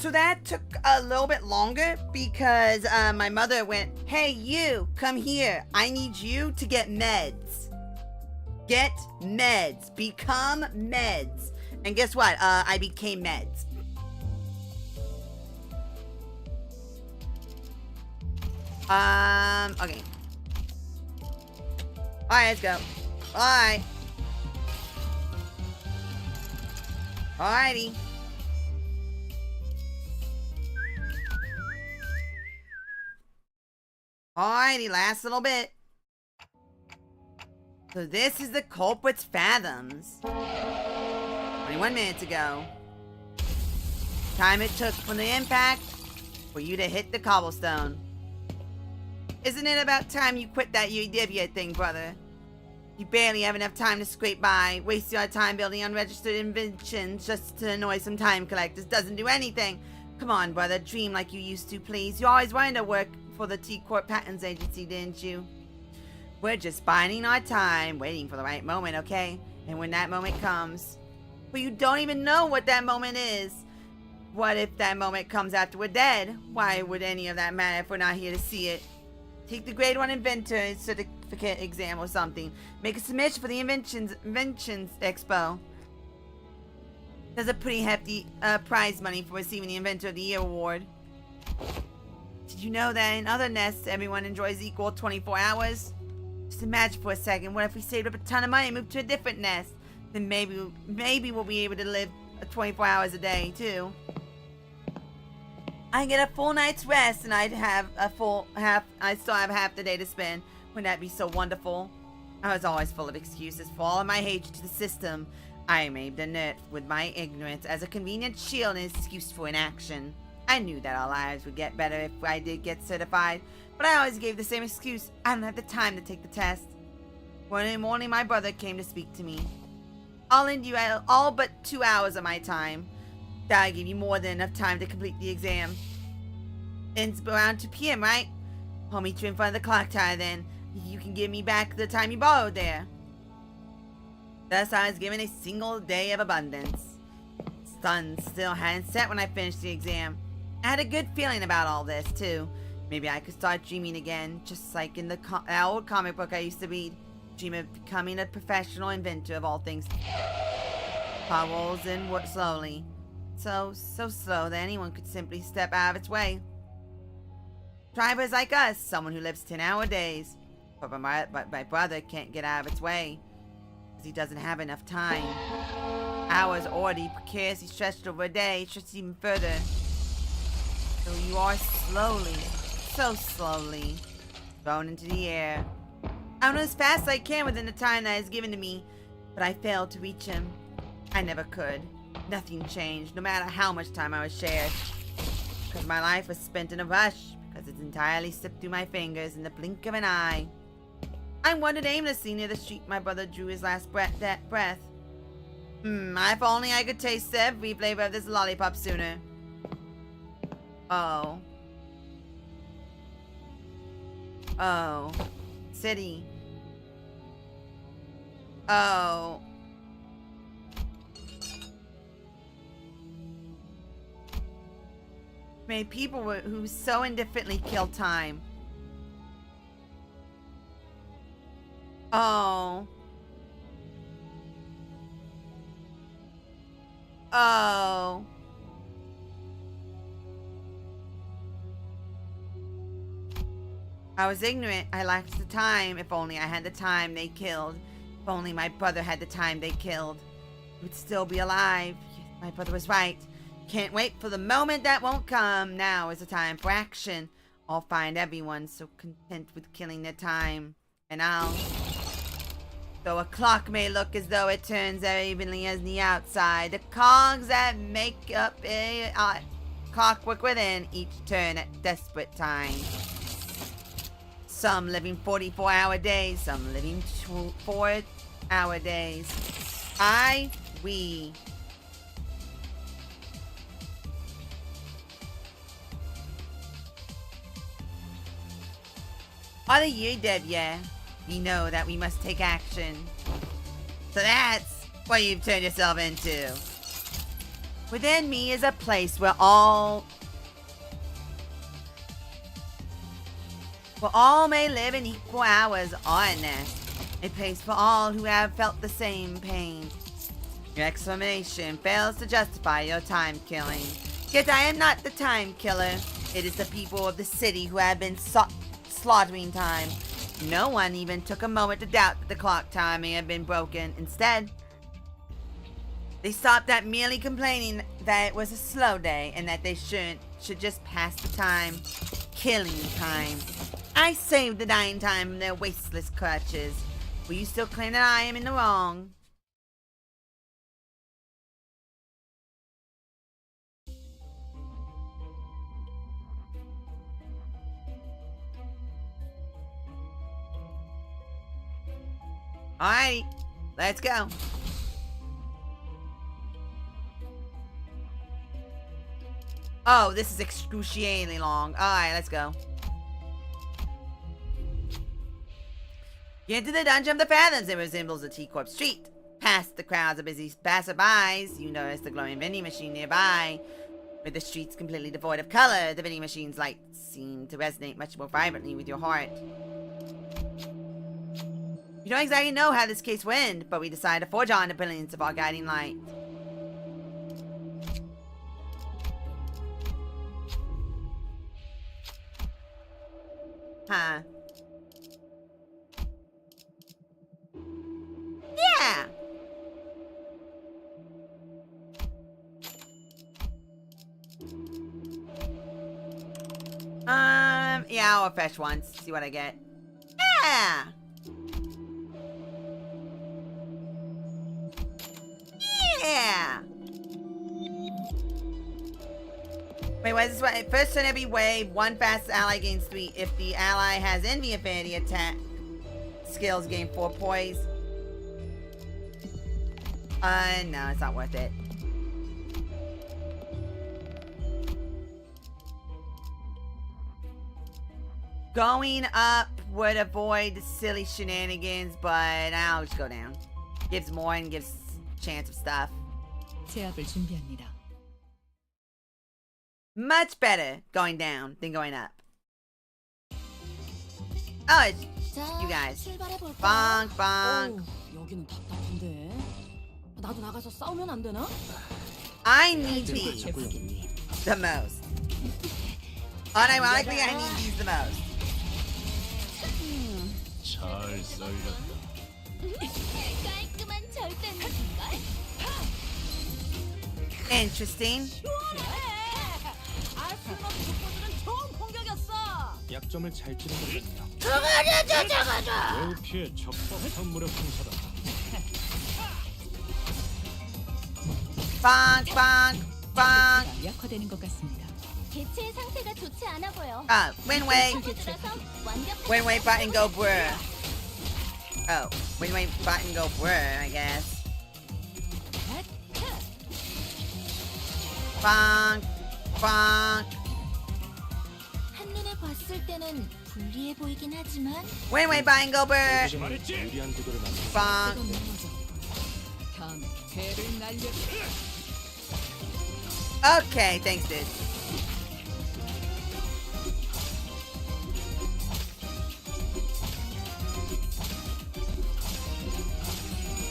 So that took a little bit longer because my mother went, hey, you, come here. I need you to get meds. Get meds. Become meds. And guess what? I became meds. Okay. Alright, let's go. Alright. Alrighty. Alrighty, last little bit. So this is the culprit's fathoms. 21 minutes ago. Time it took from the impact for you to hit the cobblestone. Isn't it about time you quit that UW thing, brother? You barely have enough time to scrape by, waste your time building unregistered inventions just to annoy some time collectors. Doesn't do anything. Come on, brother, dream like you used to, please. You always wanted to work for the T-Corp Patents Agency, didn't you? We're just biding our time, waiting for the right moment, okay? And when that moment comes... But you don't even know what that moment is. What if that moment comes after we're dead? Why would any of that matter if we're not here to see it? Take the grade 1 inventor certificate exam or something. Make a submission for the Inventions Expo. There's a pretty hefty prize money for receiving the Inventor of the Year award. Did you know that in other nests, everyone enjoys equal 24 hours? Just imagine for a second, what if we saved up a ton of money and moved to a different nest? Then maybe we'll be able to live 24 hours a day, too. I get a full night's rest and I'd still have half the day to spend. Wouldn't that be so wonderful? I was always full of excuses for all of my hatred to the system. I made the net with my ignorance as a convenient shield and excuse for inaction. I knew that our lives would get better if I did get certified, but I always gave the same excuse. I don't have the time to take the test. One morning, my brother came to speak to me. I'll lend you all but 2 hours of my time. That'll give you more than enough time to complete the exam. Ends around 2 p.m., right? I'll meet you in front of the clock tower then. You can give me back the time you borrowed there. Thus, I was given a single day of abundance. Sun still hadn't set when I finished the exam. I had a good feeling about all this, too. Maybe I could start dreaming again, just like in the old comic book I used to read. Dream of becoming a professional inventor of all things. Plot rolls in slowly. So slow that anyone could simply step out of its way. Drivers like us, someone who lives 10-hour days. But my brother can't get out of its way. Because he doesn't have enough time. Hours already precariously stretched over a day, stretched even further. So you are slowly, so slowly, thrown into the air. I run as fast as I can within the time that is given to me, but I failed to reach him. I never could. Nothing changed, no matter how much time I was shared. Because my life was spent in a rush, because it's entirely slipped through my fingers in the blink of an eye. I wandered aimlessly near the street my brother drew his last breath. If only I could taste every flavor of this lollipop sooner. Oh. Oh. City. Oh. Made people who so indifferently kill time. Oh. Oh. I was ignorant. I lacked the time. If only I had the time they killed. If only my brother had the time they killed. He would still be alive. My brother was right. Can't wait for the moment that won't come. Now is the time for action. I'll find everyone so content with killing their time. And I'll... Though a clock may look as though it turns evenly as the outside, the cogs that make up a clockwork within each turn at desperate times. Some living 44-hour days, some living 4-hour days. We. Are the year dead, yeah? We know that we must take action. So that's what you've turned yourself into. Within me is a place where all may live in equal hours honest. A place for all who have felt the same pain. Your exclamation fails to justify your time killing. Yet I am not the time killer. It is the people of the city who have been slaughtering time. No one even took a moment to doubt that the clock tower may have been broken. Instead, they stopped at merely complaining that it was a slow day and that they should just pass the time. Killing time. I saved the dying time from their wasteless clutches. Will you still claim that I am in the wrong? Alright, let's go. Oh, this is excruciatingly long. Alright, let's go. Get into the Dungeon of the Fathoms. It resembles a T-Corp street. Past the crowds of busy passerbys, you notice the glowing vending machine nearby. With the streets completely devoid of color, the vending machine's lights seem to resonate much more vibrantly with your heart. You don't exactly know how this case will end, but we decided to forge on the brilliance of our guiding light. Huh. Yeah! Yeah, I'll refresh once, see what I get. Yeah! Yeah! Wait, what is this one? First turn every wave, one fast ally gains 3. If the ally has envy affinity, attack skills gain 4 poise. No, it's not worth it. Going up would avoid silly shenanigans, but I'll just go down. Gives more and gives chance of stuff. 제압을 준비합니다. Much better going down than going up. Oh, it's you guys. Bonk, bonk. 여기는 답답한데. 나도 나가서 싸우면 안 되나? I need these the most. Unironically, I need these the most. 잘 썰렸다. 깔끔한 절단인걸? Interesting. 약점을 잘 찌른 것 같네요. 웰키의 적법한 무력 행사다. Bonk, bonk, bonk. 약화되는 것 같습니다. 개체의 상태가 좋지 않아 보여. Win way. 들어서 완벽. Win way button go brr. Oh, win way button go brr, I guess. Bonk, bonk. 한눈에 봤을 때는 불리해 보이긴 하지만 Win way button go brr. 유리한 구도를 만들어 Bonk. 다음에 배를 날려. Okay, thanks, dude.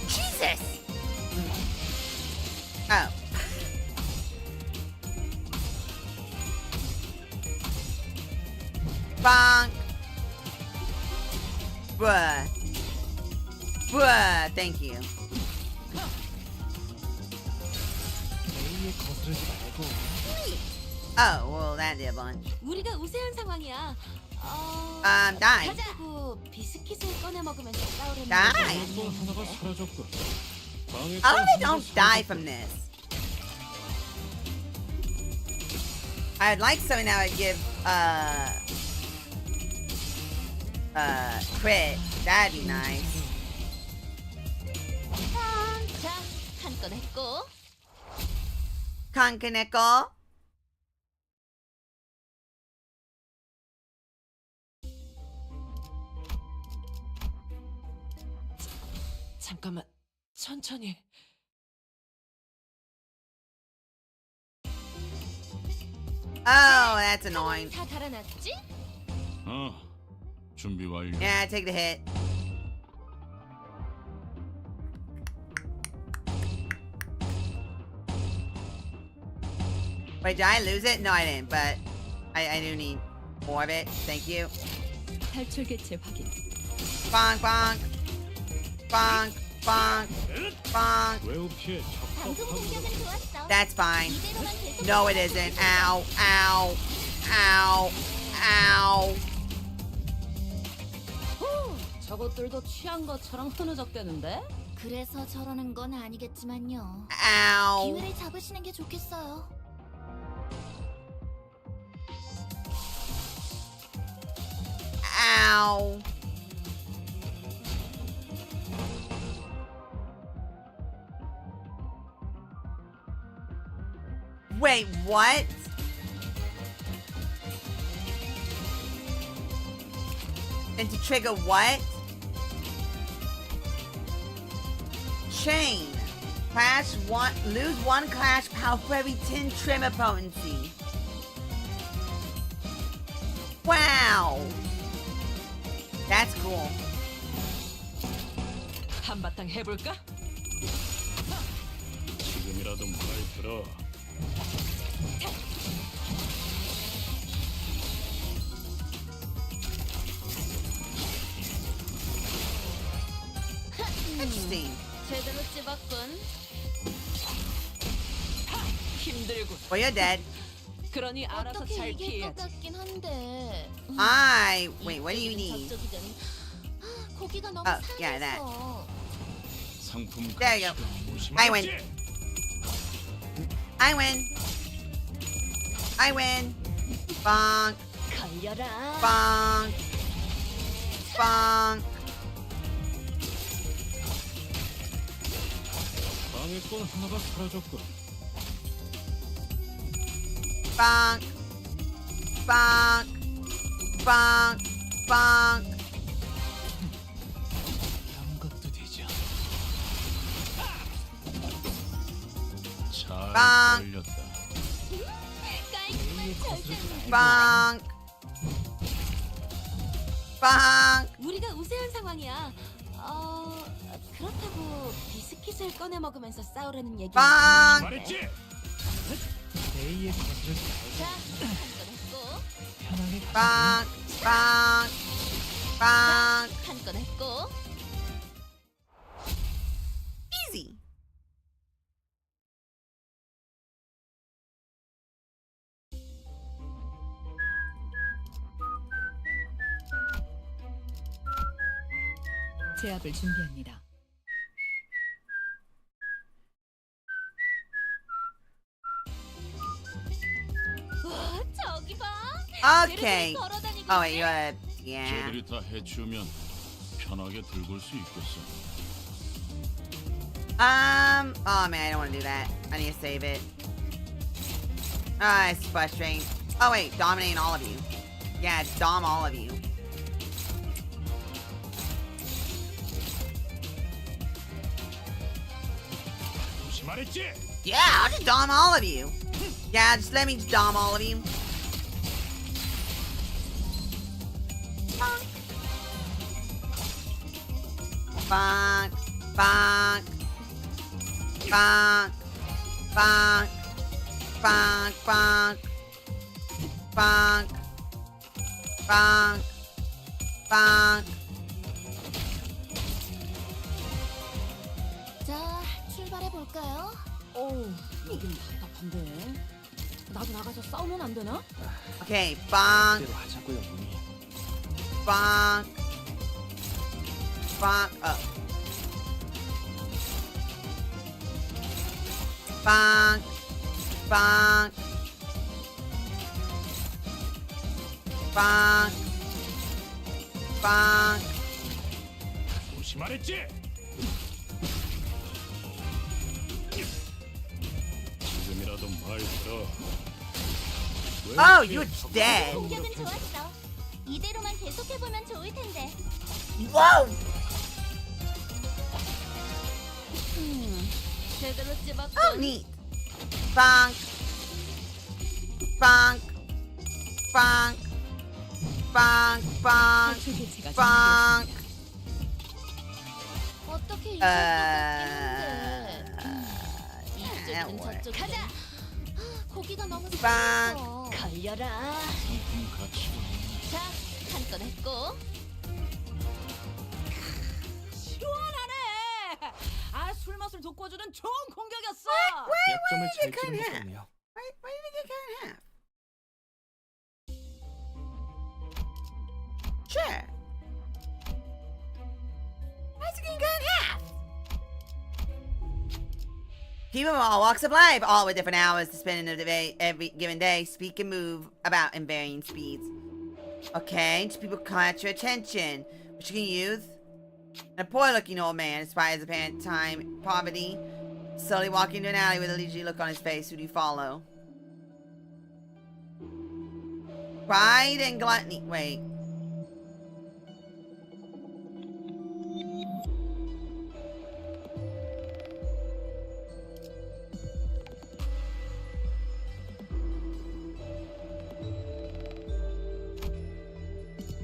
Jesus! Oh. Bonk. Bruh. Bruh, thank you. A에 거스르지 말고 Oh, well, that did a bunch. 우리가 우세한 상황이야. Die. 가자고 비스킷을 꺼내 먹으면서 싸우려는 Die. 또 하나가 사라졌군. 방에 I hope I don't die from this. I'd like something that would give, crit. That'd be nice. 자, 한 건 했고. Conkenickel. 잠깐만, 천천히. Oh, that's annoying. 다 달아났지? 준비 완료. Yeah, take the hit. Wait, did I lose it? No, I didn't, but I do need more of it. Thank you. 탈출 개체 확인. Bonk, bonk. Bonk, bonk, bonk. 외우 피해 방금 적합하고 공격은 좋았어. That's fine. 이대로만 계속 No, it isn't. Ow, ow, ow, ow. 후, 저것들도 취한 것처럼 흐느적대는데? 그래서 저러는 건 아니겠지만요. Ow. 기회를 잡으시는 게 좋겠어요. Ow. Wait, what? And to trigger what? Chain. Clash one, lose one clash power for every 10 trimmer potency. Wow. That's cool. 한바탕 해볼까? 지금이라도 말 들어. Interesting. 제대로 찝었군. 힘들고. Well, you're dead. 그러니 알아서 어떻게 잘 이길 것 피해야지. 같긴 한데. Wait, what do you need? 저쪽이더니. 고기가 너무 Oh, yeah, that. 상해서. 상품 There you 가치가 I win. I win. I win. Bonk, 걸려라. bonk, bonk. 방해권 하나가 사라졌군. Bonk, bonk, bonk, bonk. 이런 것도 되죠. 잘 빵. 걸렸다. A의 거스르지 말고 Bonk. Bonk. 우리가 우세한 상황이야. 그렇다고 비스킷을 꺼내 먹으면서 싸우라는 얘기. Bonk. 말했지? A의 거스르지 자, 말고 한건 했고, 편하게 Bonk, bonk, bonk. 한건 했고. Easy. 제압을 준비합니다. 와, 저기 봐. Okay. 뒤를 걸어다니고 Oh wait, 있네. you're yeah. 저들이 다 해치우면 편하게 들고 올 수 있겠어. Oh man, I don't want to do that. I need to save it. Ah, it's frustrating. Oh wait, dominating all of you. Yeah, it's dom all of you. 조심하랬지? Yeah, I'll just dom all of you. Yeah, just let me just dom all of you. Bonk, bonk, bonk, bonk, bonk, bonk, bonk, bonk, bonk. 자, 출발해 볼까요? 어우, 여긴 답답한데. 나도 나가서 싸우면 안 되나? Okay, bonk, 대로 하자고요, 문이. bonk, bonk up. Bonk, bonk, bonk, bonk. 조심하랬지? 지금이라도 말 들어. Oh, you're dead. 공격은 좋았어. 이대로만 계속해보면 좋을 텐데. Whoa! 제대로 찝었군. Oh, neat. Bonk, bonk, bonk, bonk, bonk, 탈출 기체가 bonk. 어떻게 이길 것 같긴 한데. that 이쪽이든 works. 저쪽이든. 가자. 고기가 너무 빵. 상해서. 걸려라. 상품 가치가 없네. 자, 한 건 했고. 시원하네. 아, 술 맛을 돋궈주는 좋은 공격이었어. 약점을 잘 cut 찌른 것 half? 같네요. Why did it get cut in half? Sure. Why's it getting cut in half? People from all walks of life, all with different hours to spend in the day, every given day, speak and move about in varying speeds. Okay, just people catch your attention. Michigan youth. And a poor-looking old man, despite his apparent time poverty, slowly walking into an alley with a leisurely look on his face. Who do you follow? Pride and gluttony. Wait.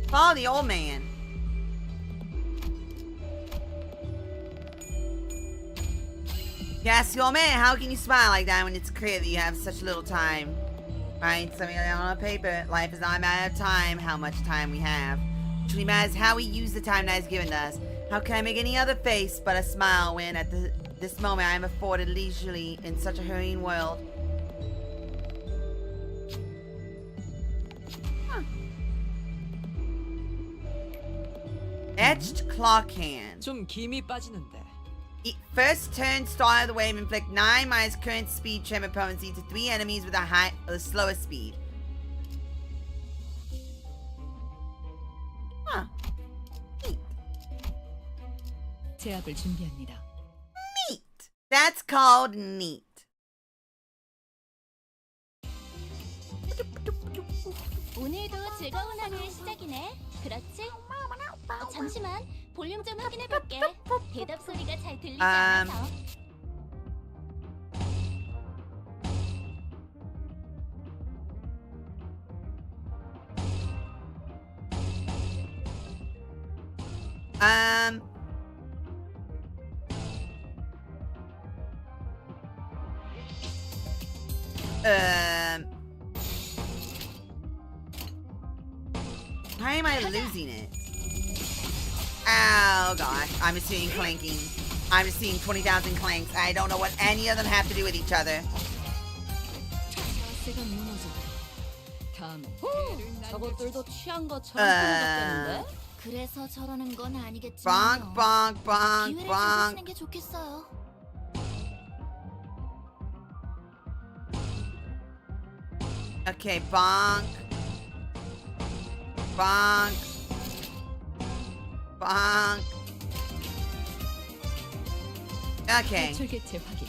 Follow the old man. Yes, the old man, how can you smile like that when it's clear that you have such little time? Right? Something on paper. Life is not a matter of time, how much time we have. It truly matters how we use the time that is given us. How can I make any other face but a smile when at this moment I am afforded leisurely in such a hurrying world? Huh. Etched clock hand. 좀 김이 빠지는데. First turn start of the wave inflict 9 minus current speed tremor potency to 3 enemies with the slowest speed. Huh. Neat. 제압을 준비합니다. Neat. That's called neat. 오늘도 즐거운 하루의 시작이네. 그렇지? 잠시만. 볼륨 좀 확인해 볼게. 대답 소리가 잘 들리지 않아서. Why am I losing it? Oh gosh, I'm just seeing clanking. I'm just seeing 20,000 clanks. I don't know what any of them have to do with each other. 자세가 무너져. 다음은 저것들도 취한 것처럼 떨어졌겠는데? 그래서 저러는 건 Bonk, 아니겠지만요. bonk, bonk, 기회를 bonk. 주시는 게 좋겠어요. Okay, bonk. Bonk. Bonk. Okay. 탈출 기체 확인.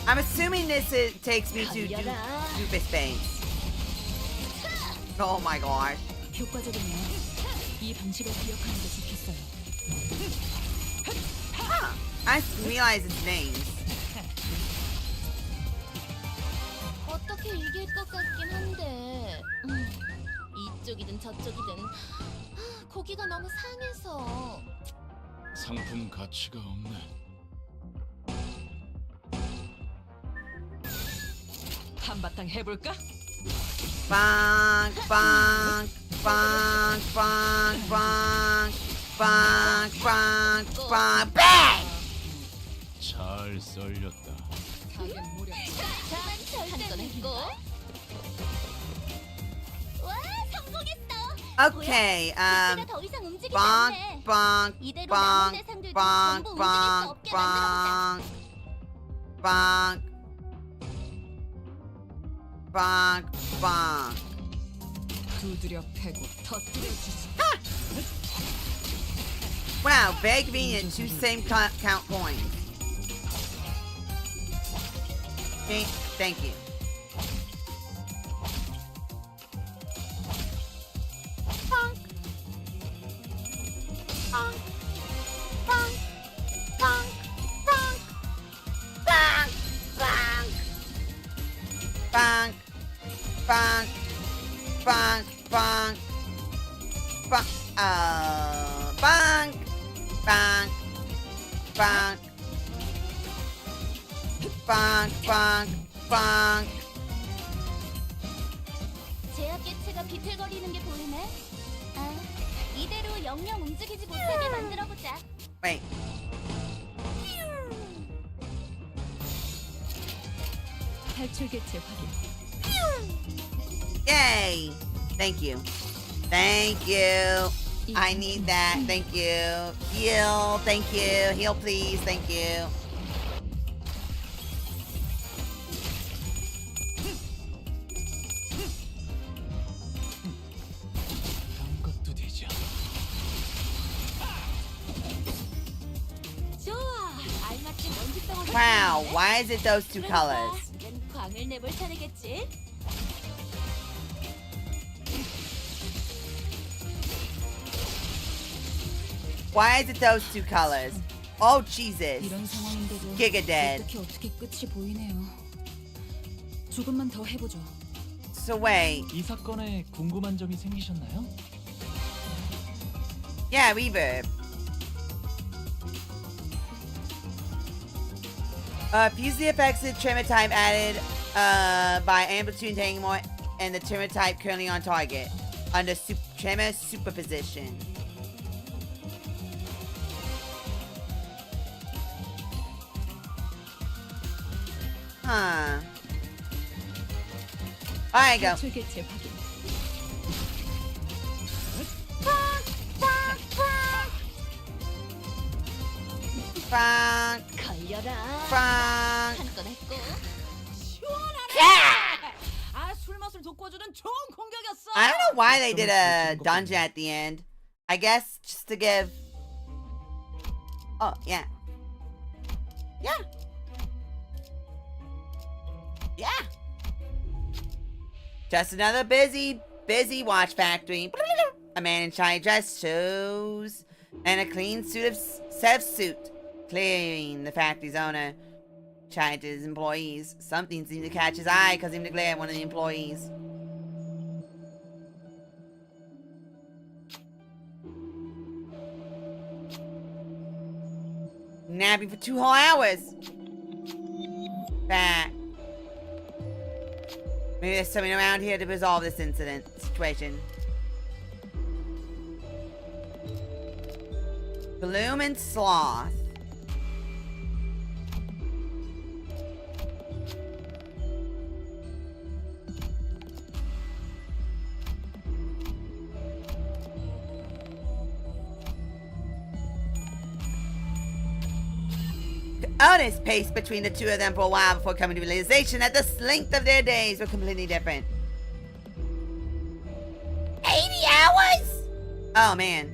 I'm assuming takes me to stupid space. Oh my gosh. 효과적이네요. 이 방식을 기억하는 게 좋겠어요. I didn't realize its names. 어떻게 이길 것 같긴 한데. 이쪽이든 저쪽이든 고기가 너무 상해서. 상품 가치가 없네. 한바탕 해볼까? Bonk, bonk, bonk, bonk, bonk, bonk, bonk, bonk, bang! 잘 썰렸다. 타겟 무력. 한건 했고. 와, 성공했어. Okay, 기체가 더 이상 움직이지 bonk, 않네. bonk, 이대로 남은 bonk, 대상들도 bonk, 전부 움직일 수 bonk, 없게 만들어보자. bonk, bonk, bonk. 두드려 패고 터뜨려 주지. Wow, very convenient. 2 same count coins. Okay, thank you. Bonk. Bonk. Bonk. Bonk. Bonk. Bonk. Bonk. Bonk. bonk, bonk, bonk, bonk, bonk. 제압 개체가 비틀거리는 게 보이네. 아, 이대로 영영 움직이지 못하게 만들어보자. Wait. 탈출 개체 확인. Yay! Thank you. Thank you. I need that. Thank you. Heal. Thank you. Heal, please. Thank you. 그런 것도 되죠. 좋아, 알맞게 먼지 덩어리. Wow. Why is it those two 그러니까 colors? 이젠 광을 내볼 차례겠지. Why is it those two colors? Oh, Jesus. 이런 상황인데도 Giga dead. 어떻게 끝이 보이네요. 조금만 더 해보죠. So wait. 이 사건에 궁금한 점이 생기셨나요? Yeah, reverb. Fuse the effects of tremor type added by amplitude taking more and the tremor type currently on target under tremor superposition. Huh. Alright, go. 탈출 개체 확인. Bonk, 걸려라. bonk. 한 건 했고. 아, 술 맛을 돋궈주는 좋은 공격이었어. I don't know why they did a dungeon at the end. I guess just to give. Oh, yeah. Yeah. Yeah. Just another busy watch factory. A man in shiny dress shoes and a clean set of suit. Clearing the factory's owner. Chatting to his employees. Something seemed to catch his eye because he seemed to glare at one of the employees. Napping for 2 whole hours. Back. Maybe there's something around here to resolve this situation. Bloom and Sloth. Honest pace between the two of them for a while before coming to realization that the length of their days were completely different. 80 hours? Oh, man.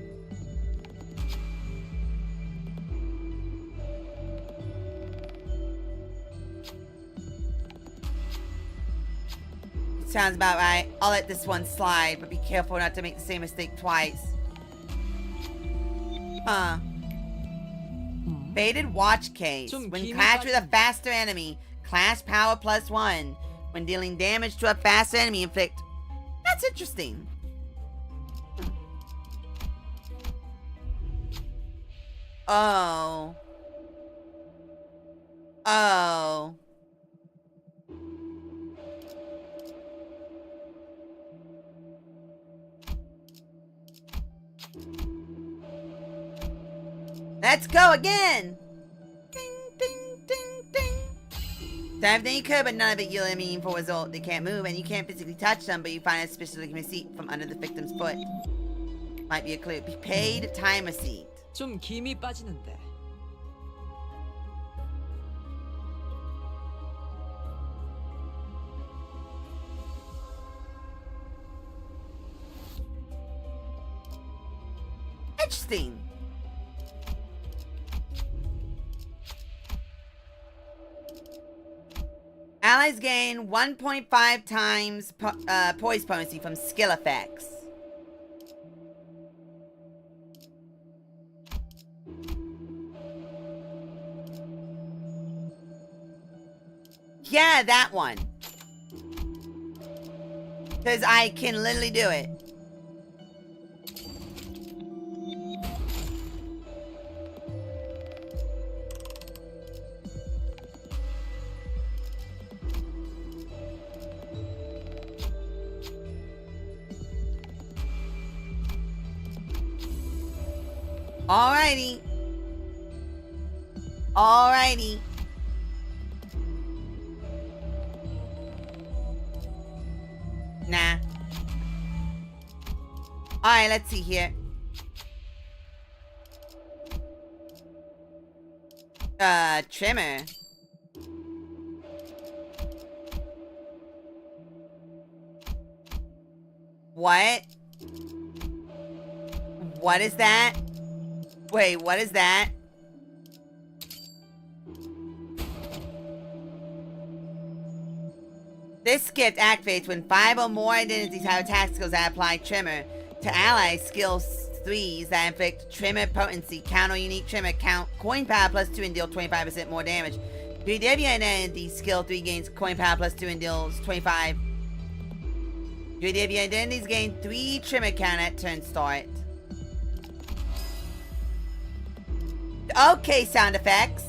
Sounds about right. I'll let this one slide, but be careful not to make the same mistake twice. Huh. Faded watch case. When clashed with a faster enemy, class power +1. When dealing damage to a faster enemy, inflict. That's interesting. Oh. Oh. Let's go again! Ding, ding, ding, ding. Done everything you could, but none of it yielded a meaningful result. They can't move, and you can't physically touch them, but you find a suspicious-looking receipt from under the victim's foot. Might be a clue. Paid time receipt. 좀 김이 빠지는데. Interesting. Allies gain 1.5 times poise potency from skill effects. Yeah, that one. Because I can literally do it. Alrighty. Alrighty. Nah. Alright, let's see here. Trimmer. What? What is that? Wait, what is that? This gift activates when 5 or more identities have attack skills that apply Trimmer to allies skills 3s that inflict Trimmer potency, count or unique Trimmer, count coin power +2 and deal 25% more damage. Your identity skill 3 gains coin power +2 and deals 25. Your identities gain 3 Trimmer count at turn start. Okay, sound effects.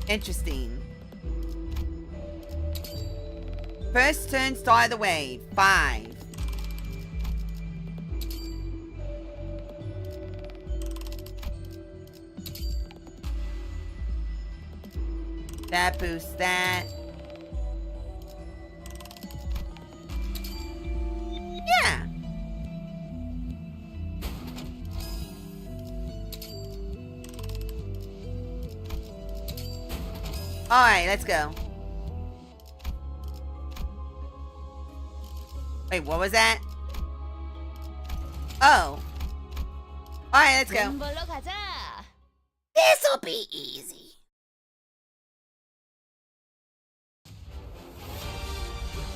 Interesting. First turn, start of the wave. 5. That boosts that. Yeah. Alright, let's go. Wait, what was that? Oh. Alright, let's go. 돈 벌러 가자. This'll be easy.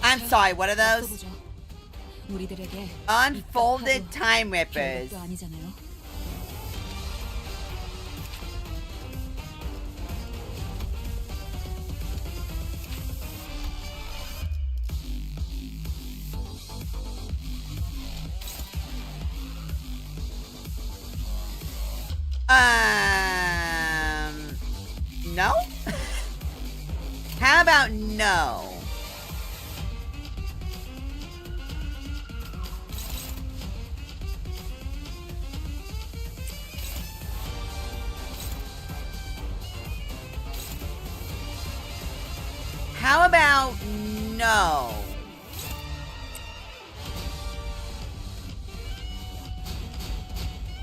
I'm sorry, what are those? 바꿔보죠. 우리들에게 Unfolded Time Rippers. 별것도 아니잖아요. No? How about no? How about no?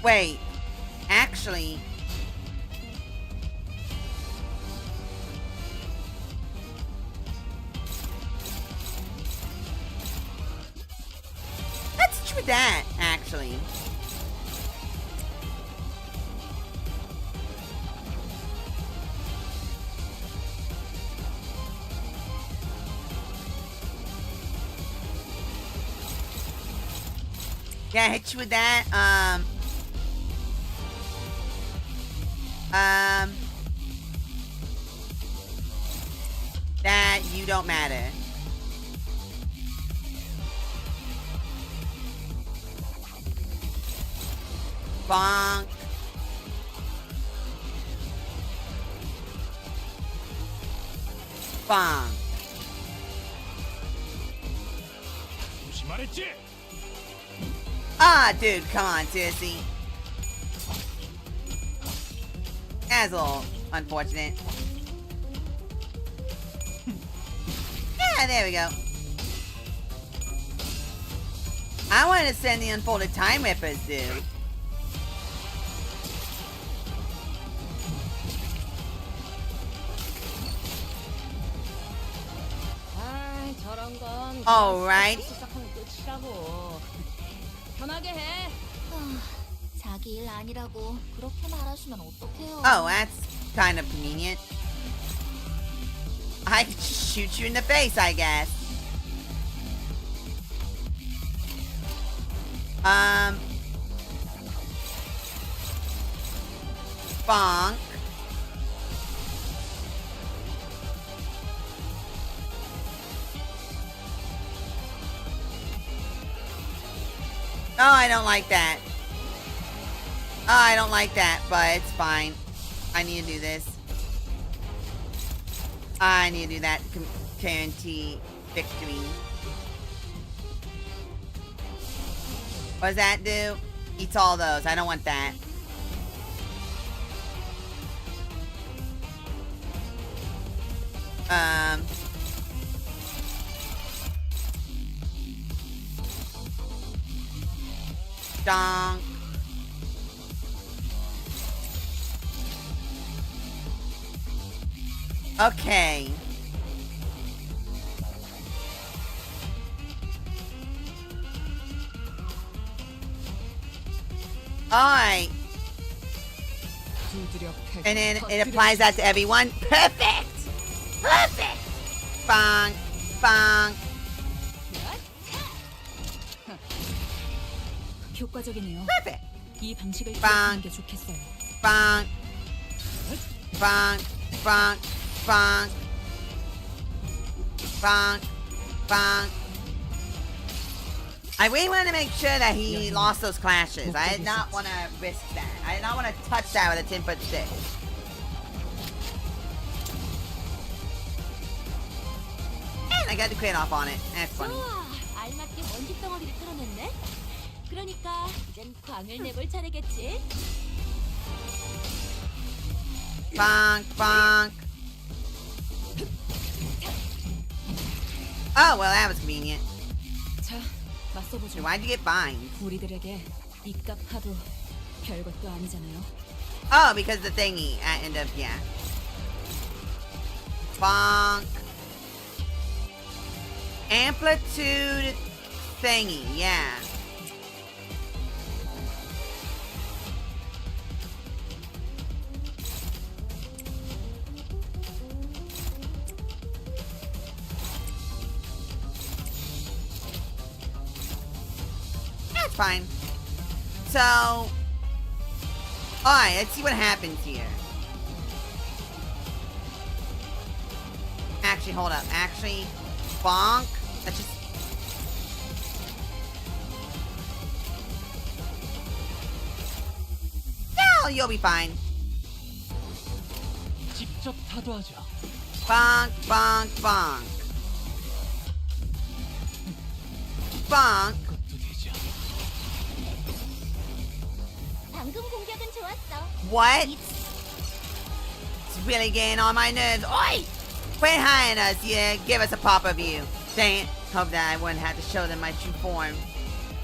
Wait, actually... Let's try that, actually. Yeah, hit you with that. That you don't matter. Bonk. Bonk. 조심하랬지? Ah, dude, come on, seriously. That's a little unfortunate. Yeah, there we go. I wanted to send the Unfolded Time Rippers, dude. 아, 저런 건 Alrighty. 시작하면 끝이라고. 편하게 해. 자기 일 아니라고 그렇게 말하시면 어떡해요? Oh, that's kind of convenient. I could just shoot you in the face, I guess. Bonk. Oh, I don't like that. Oh, I don't like that, but it's fine. I need to do this. I need to do that. Guarantee victory. What does that do? Eats all those. I don't want that. Donk. Okay. Alright. And then it applies that to everyone. Perfect! Perfect! Bonk. Bonk. 효과적이네요. Perfect. 이 방식을 빵. 기억하는 게 좋겠어요. Bonk. Bonk. Bonk. Bonk. Bonk. Bonk. I really wanted to make sure that he lost those clashes. I did not want to risk that. I did not want to touch that with a 10-foot stick. And I got the crit off on it. That's funny. 좋아, 알맞게 먼지 덩어리를 털어냈네. 그러니까 이젠 광을 내볼 차례겠지. Bonk, bonk. Oh, well, that was convenient. 자, 맞서보죠. Why'd you get bined? 우리들에게 이깟 파도 별것도 아니잖아요. Oh, because the thingy at end of, yeah. Bonk. Amplitude thingy, yeah. That's fine. So, alright, let's see what happens here. Actually, hold up. Actually, bonk. Let's just... No, you'll be fine. 직접 타도하죠. Bonk, bonk, bonk. Bonk. 그것도 되죠. 방금 공격은 좋았어. What? It's really getting on my nerves. Oi! Quit hiding us, yeah. Give us a pop of you. Dang it. Hope that I wouldn't have to show them my true form.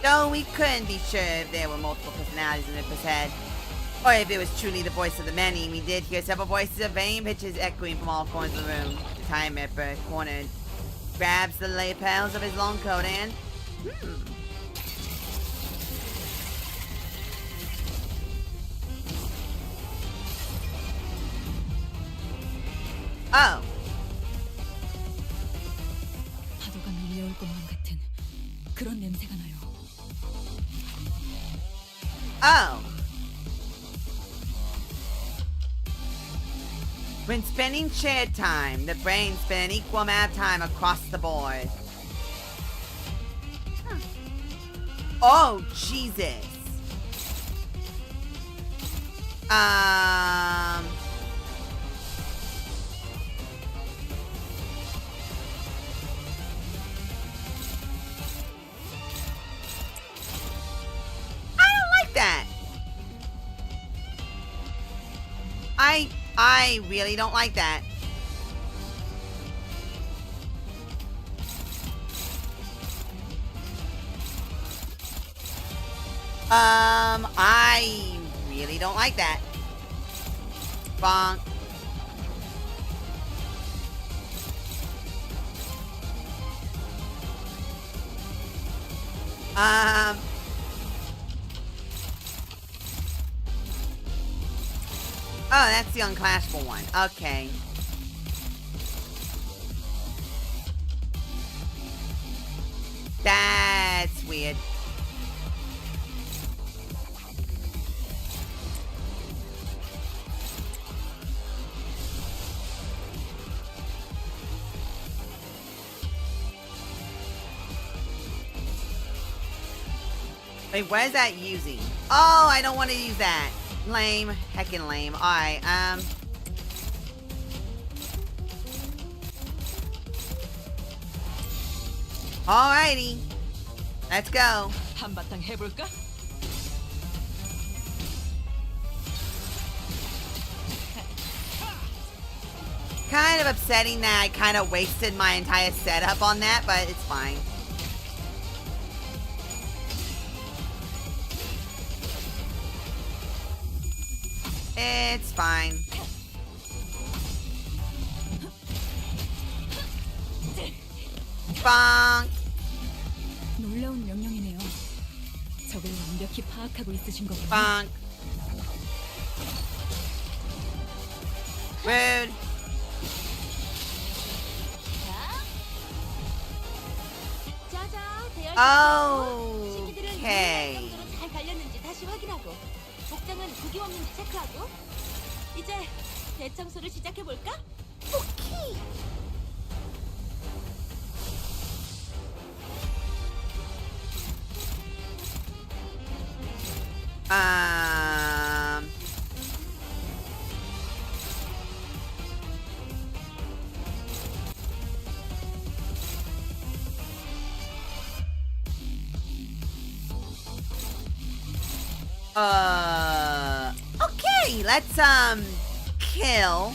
Though we couldn't be sure if there were multiple personalities in Limbus' head. Or if it was truly the voice of the many. We did hear several voices of vain pitches echoing from all corners of the room. The Time Ripper, cornered, grabs the lapels of his long coat and... Oh. 파도가 밀려올 것만 같은 그런 냄새가 나요. Oh. When spending shared time, the brain spend an equal amount of time across the board. Huh. Oh, Jesus. That I really don't like that. I really don't like that. Bonk. Oh, that's the unclashable one. Okay. That's weird. Wait, what is that using? Oh, I don't want to use that. Lame. Heckin' lame. Alright, Alrighty. Let's go. 한바탕 해볼까? Kind of upsetting that I kind of wasted my entire setup on that, but it's fine. It's fine. Bonk. 놀라운 명령이네요. 적을 완벽히 파악하고 있으신 거군요. Bonk. Rude. 자자, 대열 Oh, 시키들은 okay. 유연할 정도로 잘 갈렸는지 다시 확인하고 복장은 구김 없는지 체크하고 이제 대청소를 시작해 볼까? 오케이. Um. Okay, let's kill.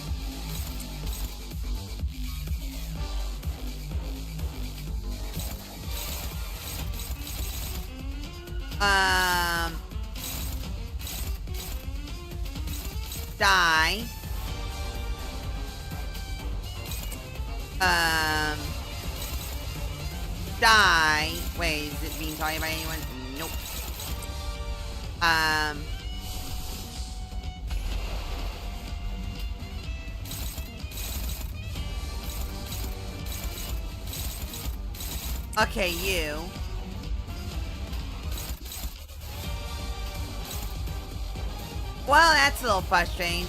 Die. Die. Wait, is it being targeted by anyone? Nope. Okay, you. Well, that's a little frustrating.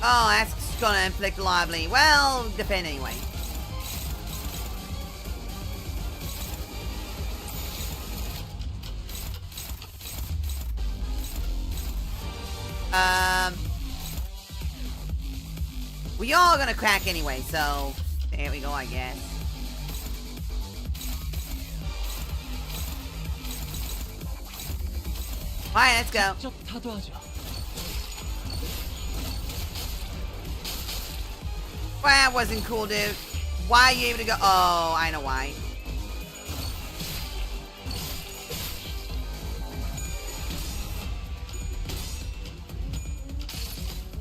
Oh, that's gonna inflict a lot of bleed. Well, defend anyway. We all gonna crack anyway, so there we go, I guess. Alright, let's go. 직접 타도하죠. Well, that wasn't cool, dude. Why are you able to go? Oh, I know why.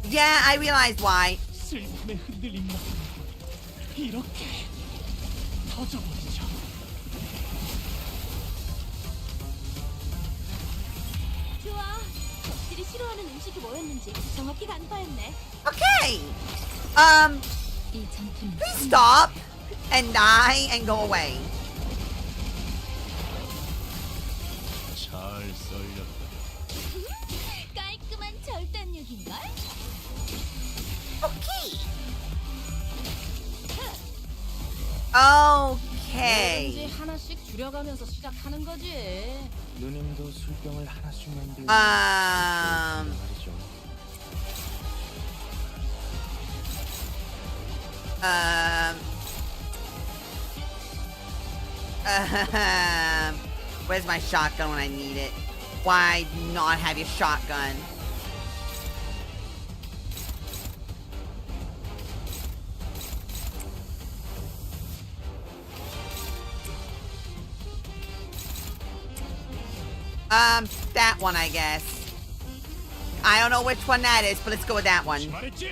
Yeah, I realized why. 슬픔의 흔들림만 이렇게 터져버리죠. 좋아. 적들이 싫어하는 음식이 뭐였는지 정확히 간파했네. Okay. 이 전투는 Please stop and die and go away. 잘 썰렸다. 깔끔한 절단력인걸? Okay. Okay. 하나씩 줄여가면서 시작하는 거지. 누님도 술병을 하나씩 만들고 말이죠. Where's my shotgun when I need it? Why not have your shotgun? That one, I guess. I don't know which one that is, but let's go with that one. 말했지?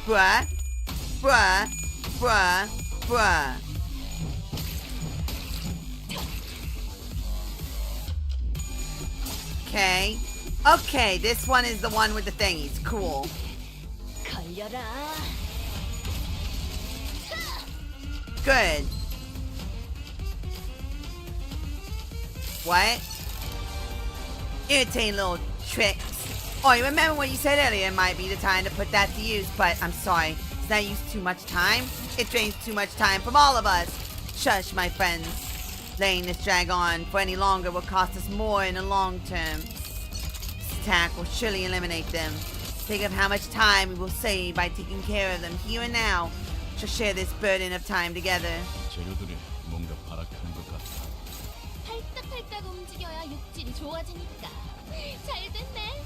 Bruh. Bruh. Bruh. Bruh. Okay. Okay, this one is the one with the thingies. Cool. 걸려라. Good. What? Irritating little tricks. Oh, you remember what you said earlier? It might be the time to put that to use, but I'm sorry. Does that use too much time? It drains too much time from all of us. Shush, my friends. Letting this drag on for any longer will cost us more in the long term. This attack will surely eliminate them. Think of how much time we will save by taking care of them here and now. To share this burden of time together. 재료들이 뭔가 발악한 것 같아. 팔딱팔딱 움직여야 육질이 좋아지니까. 잘 됐네.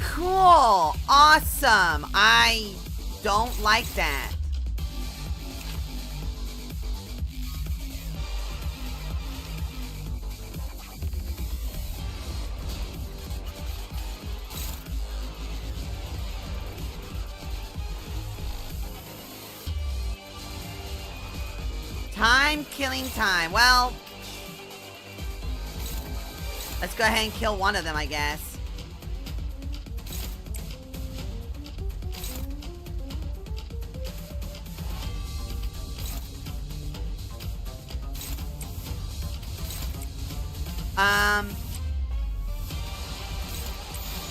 Cool. Awesome. I don't like that. Time killing time. Well, let's go ahead and kill one of them, I guess.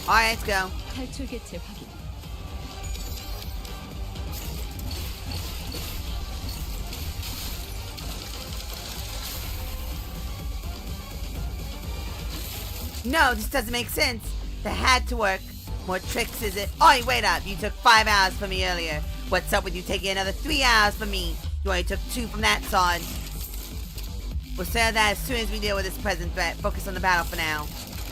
Alright, let's go. 탈출 개체 확인. No, this doesn't make sense. That had to work. More tricks, is it? Oh, wait up. You took 5 hours from me earlier. What's up with you taking another 3 hours from me? You only took 2 from that side. We'll settle that as soon as we deal with this present threat. Focus on the battle for now.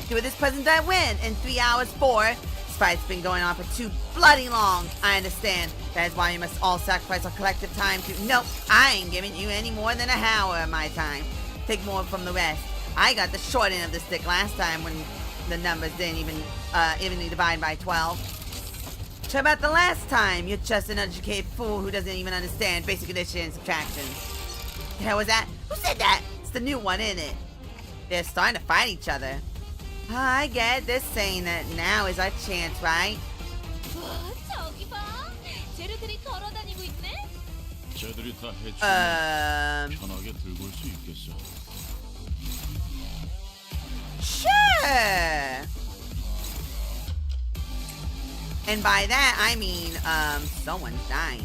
Deal with this present threat, win. In 3 hours, 4. This fight's been going on for too bloody long. I understand. That is why we must all sacrifice our collective time to... Nope, I ain't giving you any more than an hour of my time. Take more from the rest. I got the short end of the stick last time when the numbers didn't even evenly divide by 12. So about the last time, you're just an uneducated fool who doesn't even understand basic addition and subtraction. The hell was that? Who said that? It's the new one, isn't it? They're starting to fight each other. I get this saying that now is our chance, right? 저기 봐. 재료들이 걸어다니고 있네. 쟤들이 다 해치우면 편하게 들고 올 수 있겠어. Sure. And by that, I mean, someone's dying.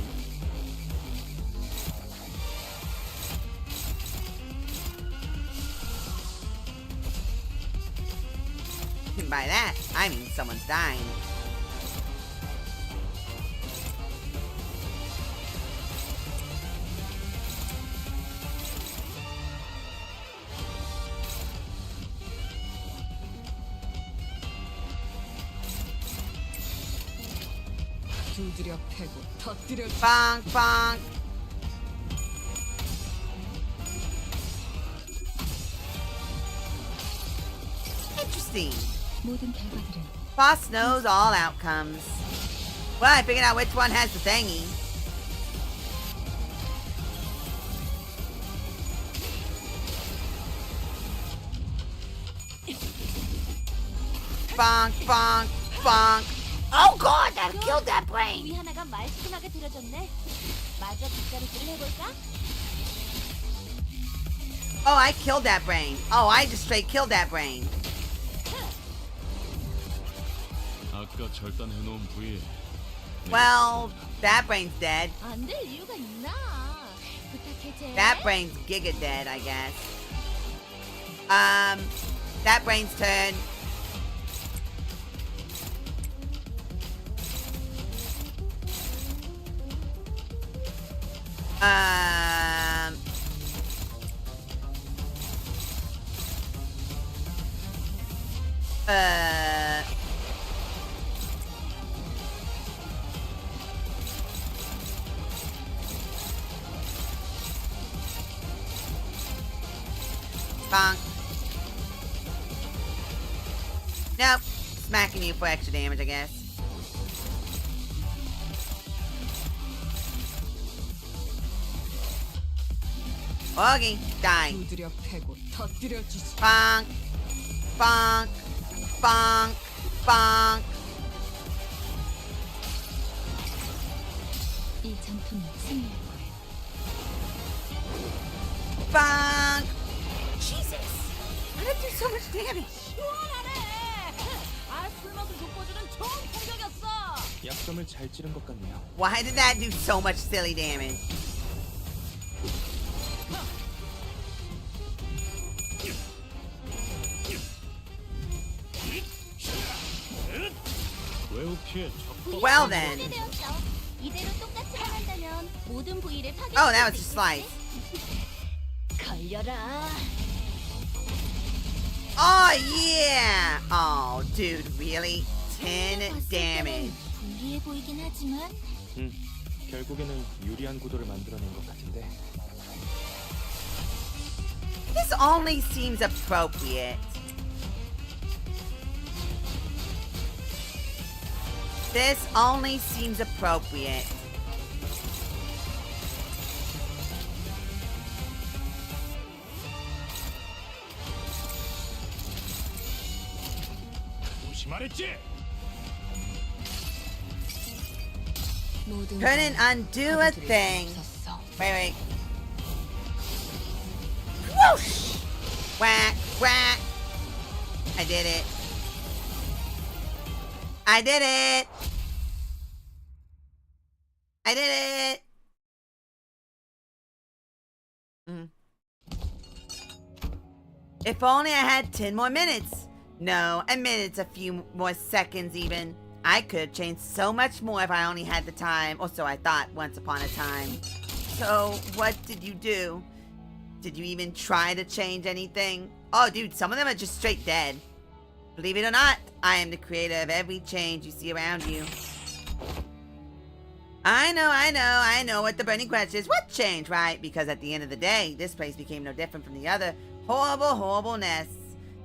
And by that, I mean someone's dying. 두드려 패고 터뜨려. Bonk, bonk. Interesting. 모든 결과들은 Boss knows all outcomes. Well, I figured out which one has the thingy. Bonk, bonk, bonk. Oh god, that killed that brain. 우리 하나가 말끔하게 들어졌네. 마저 빗자루질을 해볼까? Oh, I killed that brain. Oh, I just straight killed that brain. 아까 절단해놓은 부위에 Well, that brain's dead. 안 될 이유가 있나? 부탁해 제. That brain's giga dead, I guess. That brain's turn. Bonk. Nope. Smacking you for extra damage, I guess. Okay, die. 두드려 패고 터뜨려 주지. Bonk. Bonk. Bonk. Bonk. 이 전투는 승리할 거야. Bonk. Jesus. How did I do so much damage? 시원하네. 아, 술맛을 돋궈주는 좋은 공격이었어. 약점을 잘 찌른 것 같네요. Why did that do so much silly damage? 외우 피해 적법. Well then. 배웠어. 이대로 똑같이 한다면 모든 부위를 파괴. Oh, that was just slice. 걸려라. Oh yeah! Oh, dude, really? 10 damage. 불리해 보이긴 하지만 결국에는 유리한 구도를 만들어낸 것 같은데. This only seems appropriate. This only seems appropriate. 조심하랬지. Couldn't undo a thing. Wait. Whoosh! Whack, whack. I did it. I did it. I did it. If only I had 10 more minutes. No, a minute's a few more seconds even. I could change so much more if I only had the time, or so I thought once upon a time. So, what did you do? Did you even try to change anything? Oh, dude, some of them are just straight dead. Believe it or not, I am the creator of every change you see around you. I know what the burning question is. What changed, right? Because at the end of the day, this place became no different from the other horribleness.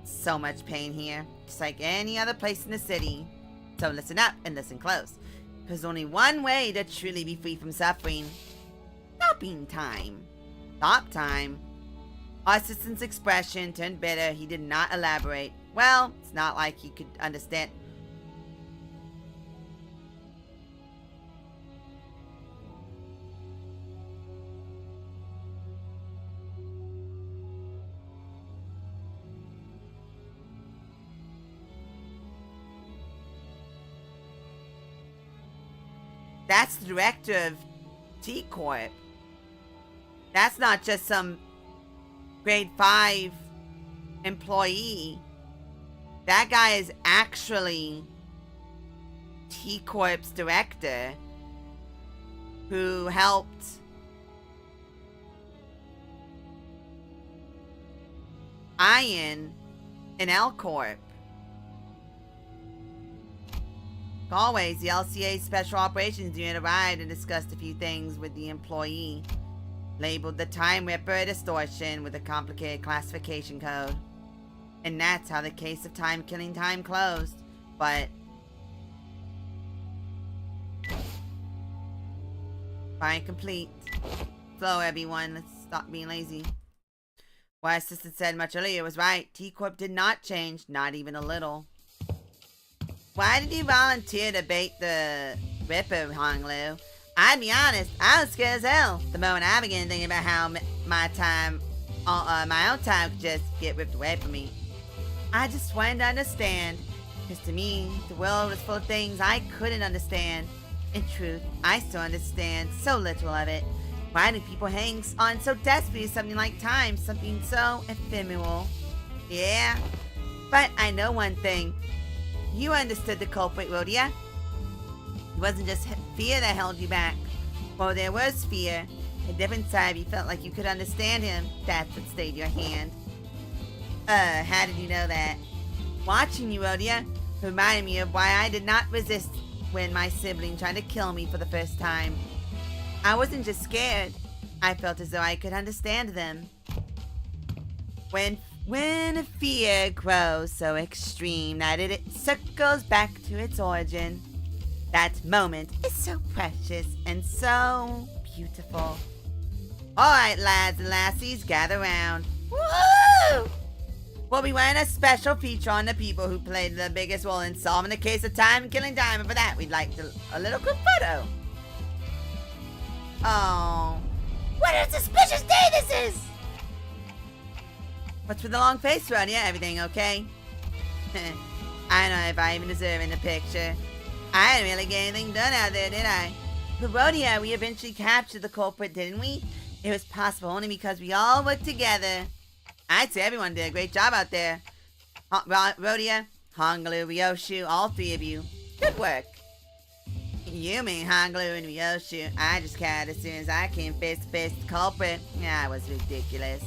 So much pain here, just like any other place in the city. So listen up and listen close. There's only one way to truly be free from suffering. Stopping time. Stop time. Our assistant's expression turned bitter. He did not elaborate. Well, it's not like he could understand. That's the director of T-Corp. That's not just some grade 5 employee. That guy is actually T-Corp's director who helped Ian in L-Corp. Always, the LCA Special Operations Unit arrived and discussed a few things with the employee. Labeled the Time Ripper distortion with a complicated classification code. And that's how the case of time killing time closed. But fine, complete. Flow, everyone. Let's stop being lazy. What our assistant said much earlier was right. T-Corp did not change, not even a little. Why did you volunteer to bait the Ripper, Hong Lu? I'd be honest, I was scared as hell the moment I began thinking about how my own time could just get ripped away from me. I just wanted to understand, because to me, the world was full of things I couldn't understand. In truth, I still understand so little of it. Why do people hang on so desperately to something like time, something so ephemeral? Yeah, but I know one thing. You understood the culprit, will ya? It wasn't just fear that held you back. Well, there was fear. A different side of you felt like you could understand him. That's what stayed your hand. How did you know that? Watching you, Rhodia, reminded me of why I did not resist when my sibling tried to kill me for the first time. I wasn't just scared. I felt as though I could understand them. When fear grows so extreme that it circles back to its origin, that moment is so precious and so beautiful. Alright, lads and lassies, gather round. Woo! We'll be wearing a special feature on the people who played the biggest role in solving the case of time and killing time, and for that we'd like a little group photo. Oh. What a suspicious day this is! What's with the long face, Rhodia? Everything okay? I don't know if I even deserve in the picture. I didn't really get anything done out there, did I? The Rhodia, we eventually captured the culprit, didn't we? It was possible only because we all worked together. I'd say everyone did a great job out there. Rhodia, Honglu, Ryoshu, all three of you. Good work. You mean Honglu and Ryoshu. I just cowered as soon as I came face to face with the culprit. That was ridiculous.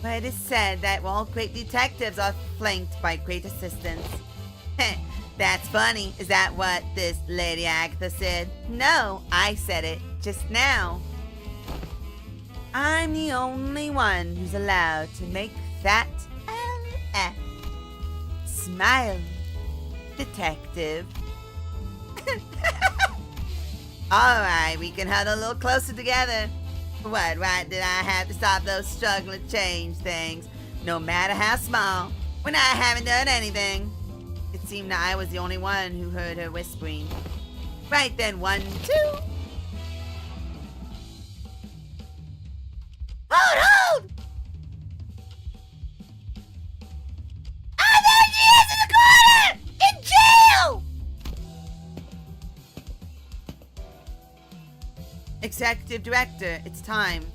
But it is said that all great detectives are flanked by great assistants. That's funny. Is that what this Lady Agatha said? No, I said it just now. I'm the only one who's allowed to make that LF. Smile, detective. Alright, we can huddle a little closer together. What right did I have to stop those struggling to change things, no matter how small, when I haven't done anything? It seemed that I was the only one who heard her whispering. Right then, 1, 2. Hold! Ah, there she is in the corner! In jail! Executive Director, it's time.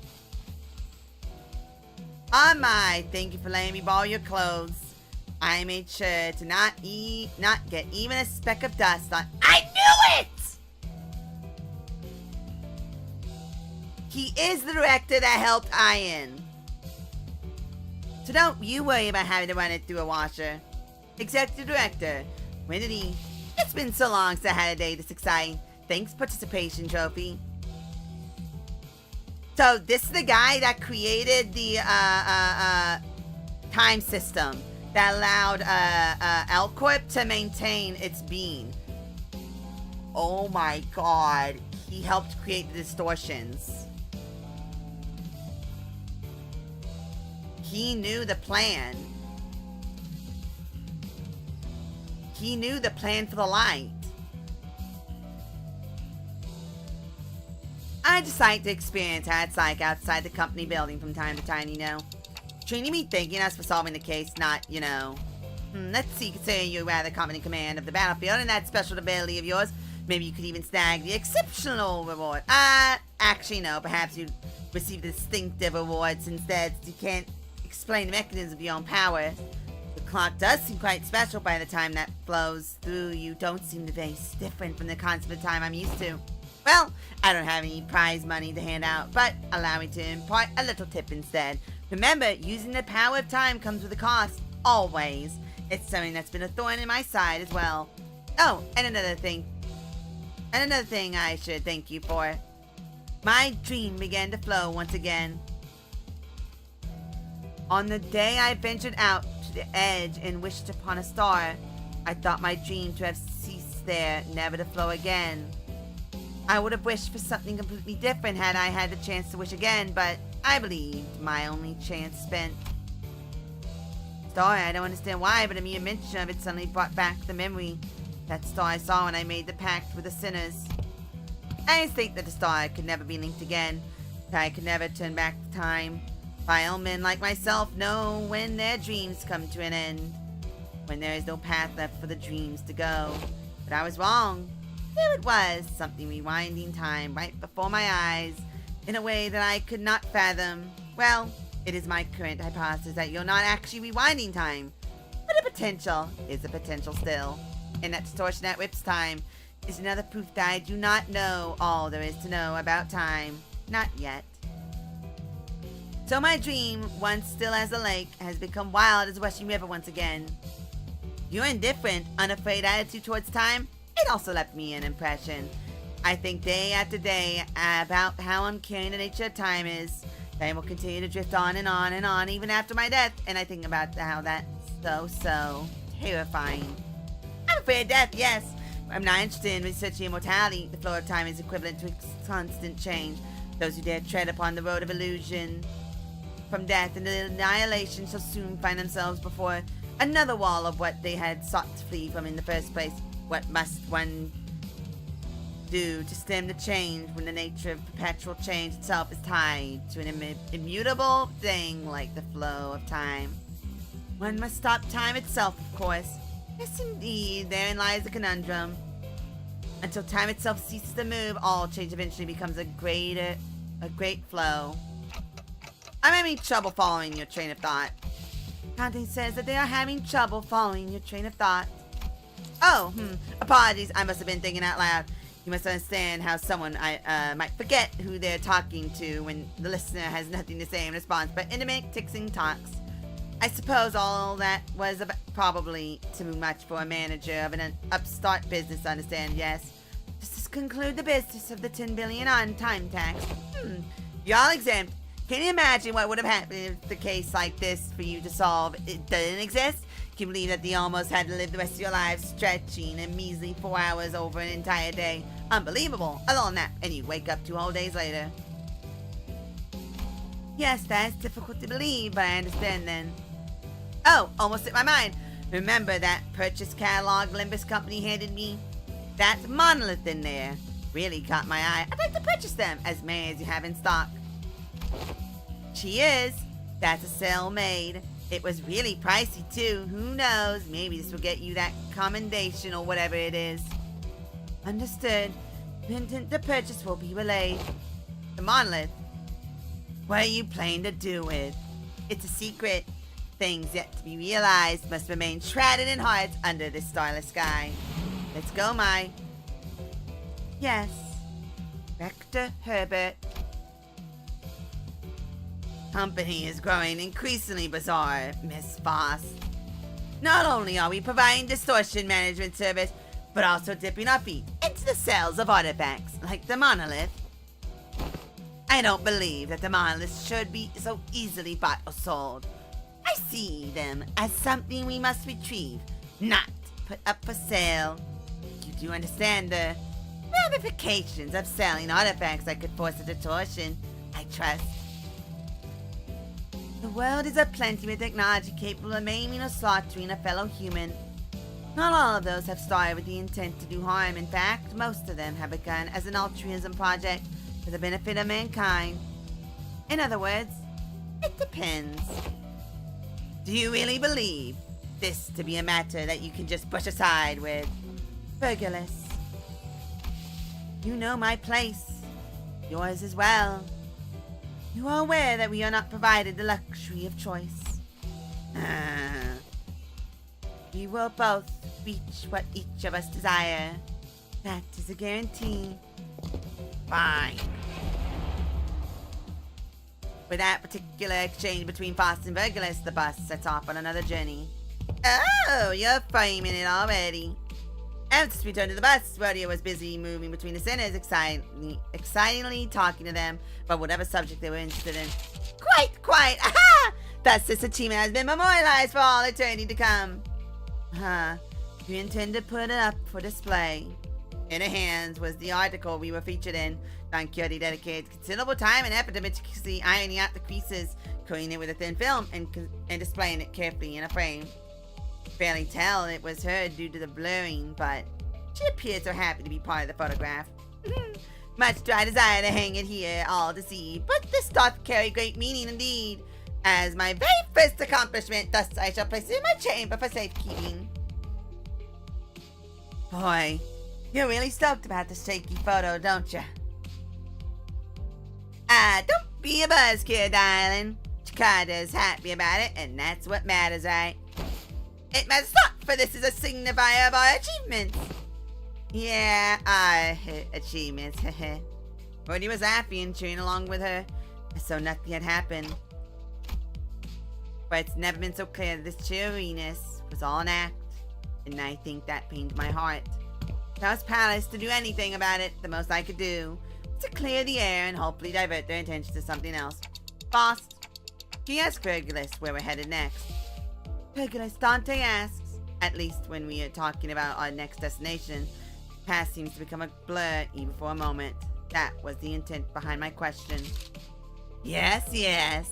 Oh my, thank you for letting me borrow your clothes. I made sure to not get even a speck of dust on. I knew it! He is the director that helped Ian. So don't you worry about having to run it through a washer. Executive Director, when did he? It's been so long since I had a day this exciting. Thanks participation trophy. So this is the guy that created the time system that allowed L-Corp to maintain its being. Oh my god. He helped create the distortions. He knew the plan. He knew the plan for the light. I just like to experience how it's like outside the company building from time to time, you know. Treating me thinking us for solving the case, not, you know. Let's see, considering you're rather competent in command of the battlefield and that special ability of yours, maybe you could even snag the exceptional reward. Actually no, perhaps you'd receive the distinctive rewards instead, since you can't explain the mechanism of your own power. The clock does seem quite special by the time that flows through. You don't seem to be different from the concept of time I'm used to. Well, I don't have any prize money to hand out, but allow me to impart a little tip instead. Remember, using the power of time comes with a cost. Always. It's something that's been a thorn in my side as well. Oh, and another thing I should thank you for. My dream began to flow once again. On the day I ventured out to the edge and wished upon a star, I thought my dream to have ceased there, never to flow again. I would have wished for something completely different had I had the chance to wish again, but I believed my only chance spent. Star, I don't understand why, but a mere mention of it suddenly brought back the memory. That star I saw when I made the pact with the sinners. I think that the star could never be linked again, that I could never turn back time. Vile men like myself know when their dreams come to an end, when there is no path left for the dreams to go. But I was wrong. There it was, something rewinding time right before my eyes, in a way that I could not fathom. Well, it is my current hypothesis that you're not actually rewinding time, but a potential is a potential still. And that distortion that whips time is another proof that I do not know all there is to know about time. Not yet. So my dream, once still as a lake, has become wild as a rushing river once again. Your indifferent, unafraid attitude towards time, it also left me an impression. I think day after day about how uncaring the nature of time is. Time will continue to drift on and on and on even after my death, and I think about how that's so terrifying. I'm afraid of death, yes. I'm not interested in researching immortality. The flow of time is equivalent to constant change. Those who dare tread upon the road of illusion from death and annihilation shall soon find themselves before another wall of what they had sought to flee from in the first place. What must one do to stem the change when the nature of perpetual change itself is tied to an immutable thing like the flow of time? One must stop time itself, of course. Yes, indeed, therein lies the conundrum. Until time itself ceases to move, all change eventually becomes a great flow. I'm having trouble following your train of thought. Conte says that they are having trouble following your train of thought. Oh, apologies, I must have been thinking out loud. You must understand how someone might forget who they're talking to when the listener has nothing to say in response but intimate, ticksing talks. I suppose all that was probably too much for a manager of an upstart business to understand, yes. Just to conclude the business of the 10 billion on time tax. Y'all exempt. Can you imagine what would have happened if the case like this for you to solve it didn't exist? Can you believe that you almost had to live the rest of your lives stretching a measly 4 hours over an entire day? Unbelievable. A little nap, and you wake up 2 whole days later. Yes, that's difficult to believe, but I understand then. Oh, almost hit my mind. Remember that purchase catalog Limbus company handed me? That monolith in there really caught my eye. I'd like to purchase them, as many as you have in stock. She is. That's a sale made. It was really pricey too. Who knows? Maybe this will get you that commendation or whatever it is. Understood. The purchase will be relayed. The monolith. What are you planning to do with? It's a secret. Things yet to be realized must remain shrouded in hearts under this starless sky. Let's go, Mai. Yes. Rector Herbert. Company is growing increasingly bizarre, Miss Foss. Not only are we providing distortion management service, but also dipping our feet into the cells of artifacts like the monolith. I don't believe that the monoliths should be so easily bought or sold. I see them as something we must retrieve, not put up for sale. You do understand the ramifications of selling artifacts that could force a distortion, I trust. The world is aplenty with technology capable of maiming or slaughtering a fellow human. Not all of those have started with the intent to do harm. In fact, most of them have begun as an altruism project for the benefit of mankind. In other words, it depends. Do you really believe this to be a matter that you can just brush aside with? Fergalus. You know my place. Yours as well. You are aware that we are not provided the luxury of choice. We will both reach what each of us desire. That is a guarantee. Fine. With that particular exchange between Foss and Vergilus, the bus sets off on another journey. Oh, you're framing it already. Ever since we returned to the bus, Rodeo was busy moving between the centers, excitingly talking to them about whatever subject they were interested in. Quite! Aha! Thus, this achievement has been memorialized for all eternity to come. You intend to put it up for display. In her hands was the article we were featured in. Don Quixote dedicated considerable time and effort to meticulously ironing out the creases, coating it with a thin film, and displaying it carefully in a frame. Barely tell it was her due to the blurring, but she appeared so happy to be part of the photograph. Much do I desire to hang it here, all to see, but this doth carry great meaning indeed. As my very first accomplishment, thus I shall place it in my chamber for safekeeping. Boy, you're really stoked about this shaky photo, don't you? Don't be a buzzkill, darling. Chicago's happy about it, and that's what matters, right? It must not, for this is a signifier of our achievements. Yeah, our achievements, Roddy was happy and cheering along with her, as though nothing had happened. But it's never been so clear that this cheeriness was all an act, and I think that pained my heart. If I was powerless to do anything about it, the most I could do was to clear the air and hopefully divert their attention to something else. Boss, can you ask Fergalus where we're headed next? Fergalus, Dante asks. At least when we are talking about our next destination, the past seems to become a blur even for a moment. That was the intent behind my question. Yes.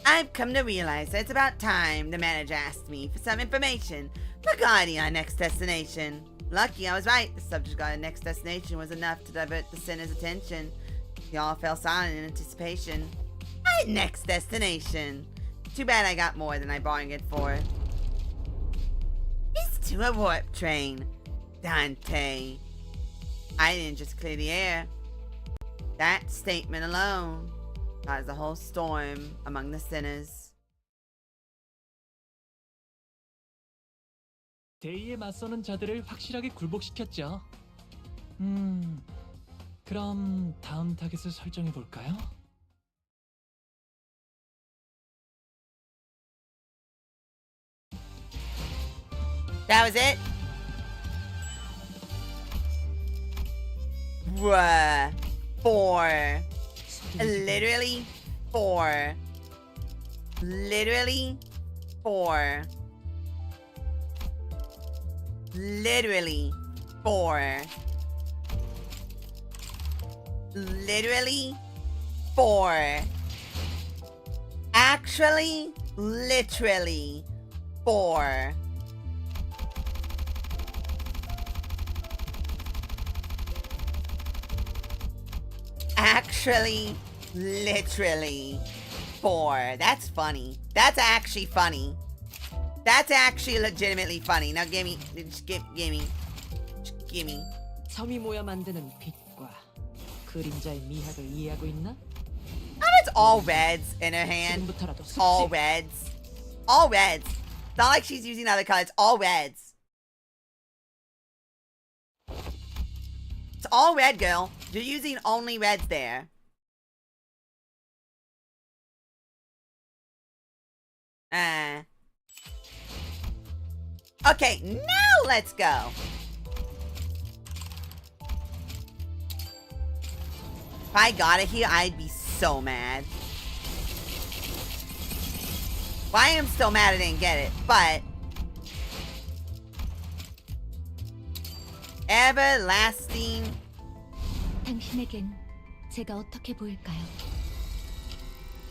I've come to realize that it's about time the manager asked me for some information regarding our next destination. Lucky I was right. The subject of our next destination was enough to divert the center's attention. We all fell silent in anticipation. Our next destination. Too bad I got more than I bargained for. It's to a warp train. Dante. I didn't just clear the air. That statement alone caused a whole storm among the sinners. 데이에 맞서는 자들을 확실하게 굴복시켰죠. 그럼 다음 타겟을 설정해 볼까요? That was it? Bruh. 4. Literally 4. Literally 4. Literally 4. Literally 4. Actually, literally 4. Actually, literally 4. That's funny. That's actually funny. That's actually legitimately funny. Now give me. 점이 모여 만드는 빛과 그림자의 미학을 이해하고 있나? It's all reds in her hand. 지금부터라도 All 숙지. reds. All reds. It's not like she's using other colors. All reds. It's all red, girl. You're using only reds there. Okay, now let's go. If I got it here, I'd be so mad. Well, I am still mad I didn't get it, but... Everlasting. 당신에겐 제가 어떻게 보일까요?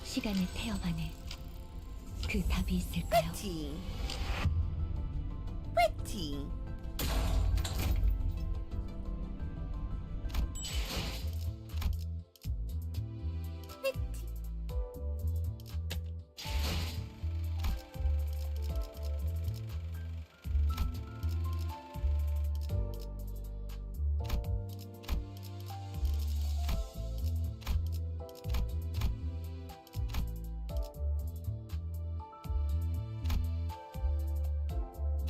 시간의 태엽 안에 그 답이 있을까요? Pretty. Pretty.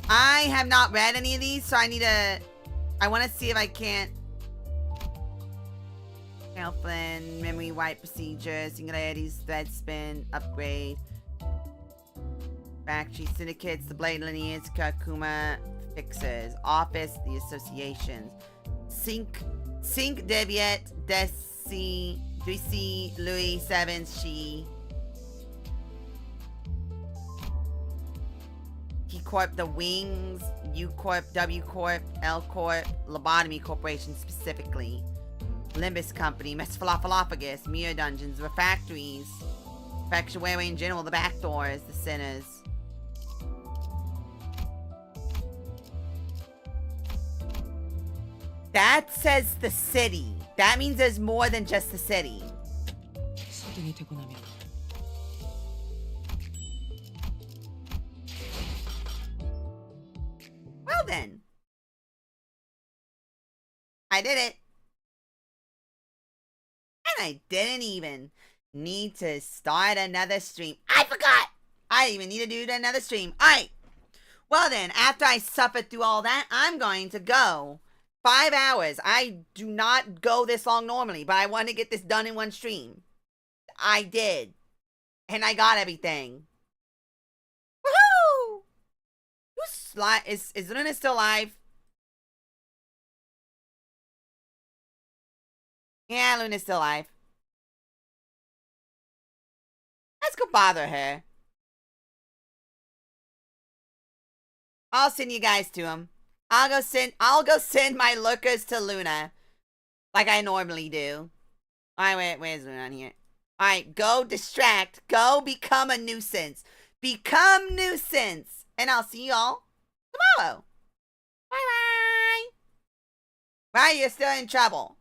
I have not read any of these, so I want to see if I can't. Elflin, memory wipe procedure, singularities, thread spin, upgrade. Factory syndicates, the blade lineage, Kakuma fixes, office, the associations. Sync Deviet, Desi, Louis, Sevens, She. T Corp, the Wings, U Corp, W Corp, L Corp, Lobotomy Corporation specifically, Limbus Company, Mesophalophagus, Mirror Dungeons, Refractories, Factuary in general, the back doors, the sinners. That says the city. That means there's more than just the city. 소등이 되고 나면 Well then. I did it. And I didn't even need to start another stream. I forgot! I didn't even need to do another stream. Alright. Well then, after I suffered through all that, I'm going to go. 5 hours. I do not go this long normally, but I wanted to get this done in one stream. I did. And I got everything. Woohoo! Is Luna still alive? Yeah, Luna's still alive. Let's go bother her. I'll send you guys to him. I'll go send my lookers to Luna. Like I normally do. Alright, where's Luna on here? Alright, go distract. Go become a nuisance. Become nuisance. And I'll see y'all tomorrow. Bye-bye. Bye, you're still in trouble.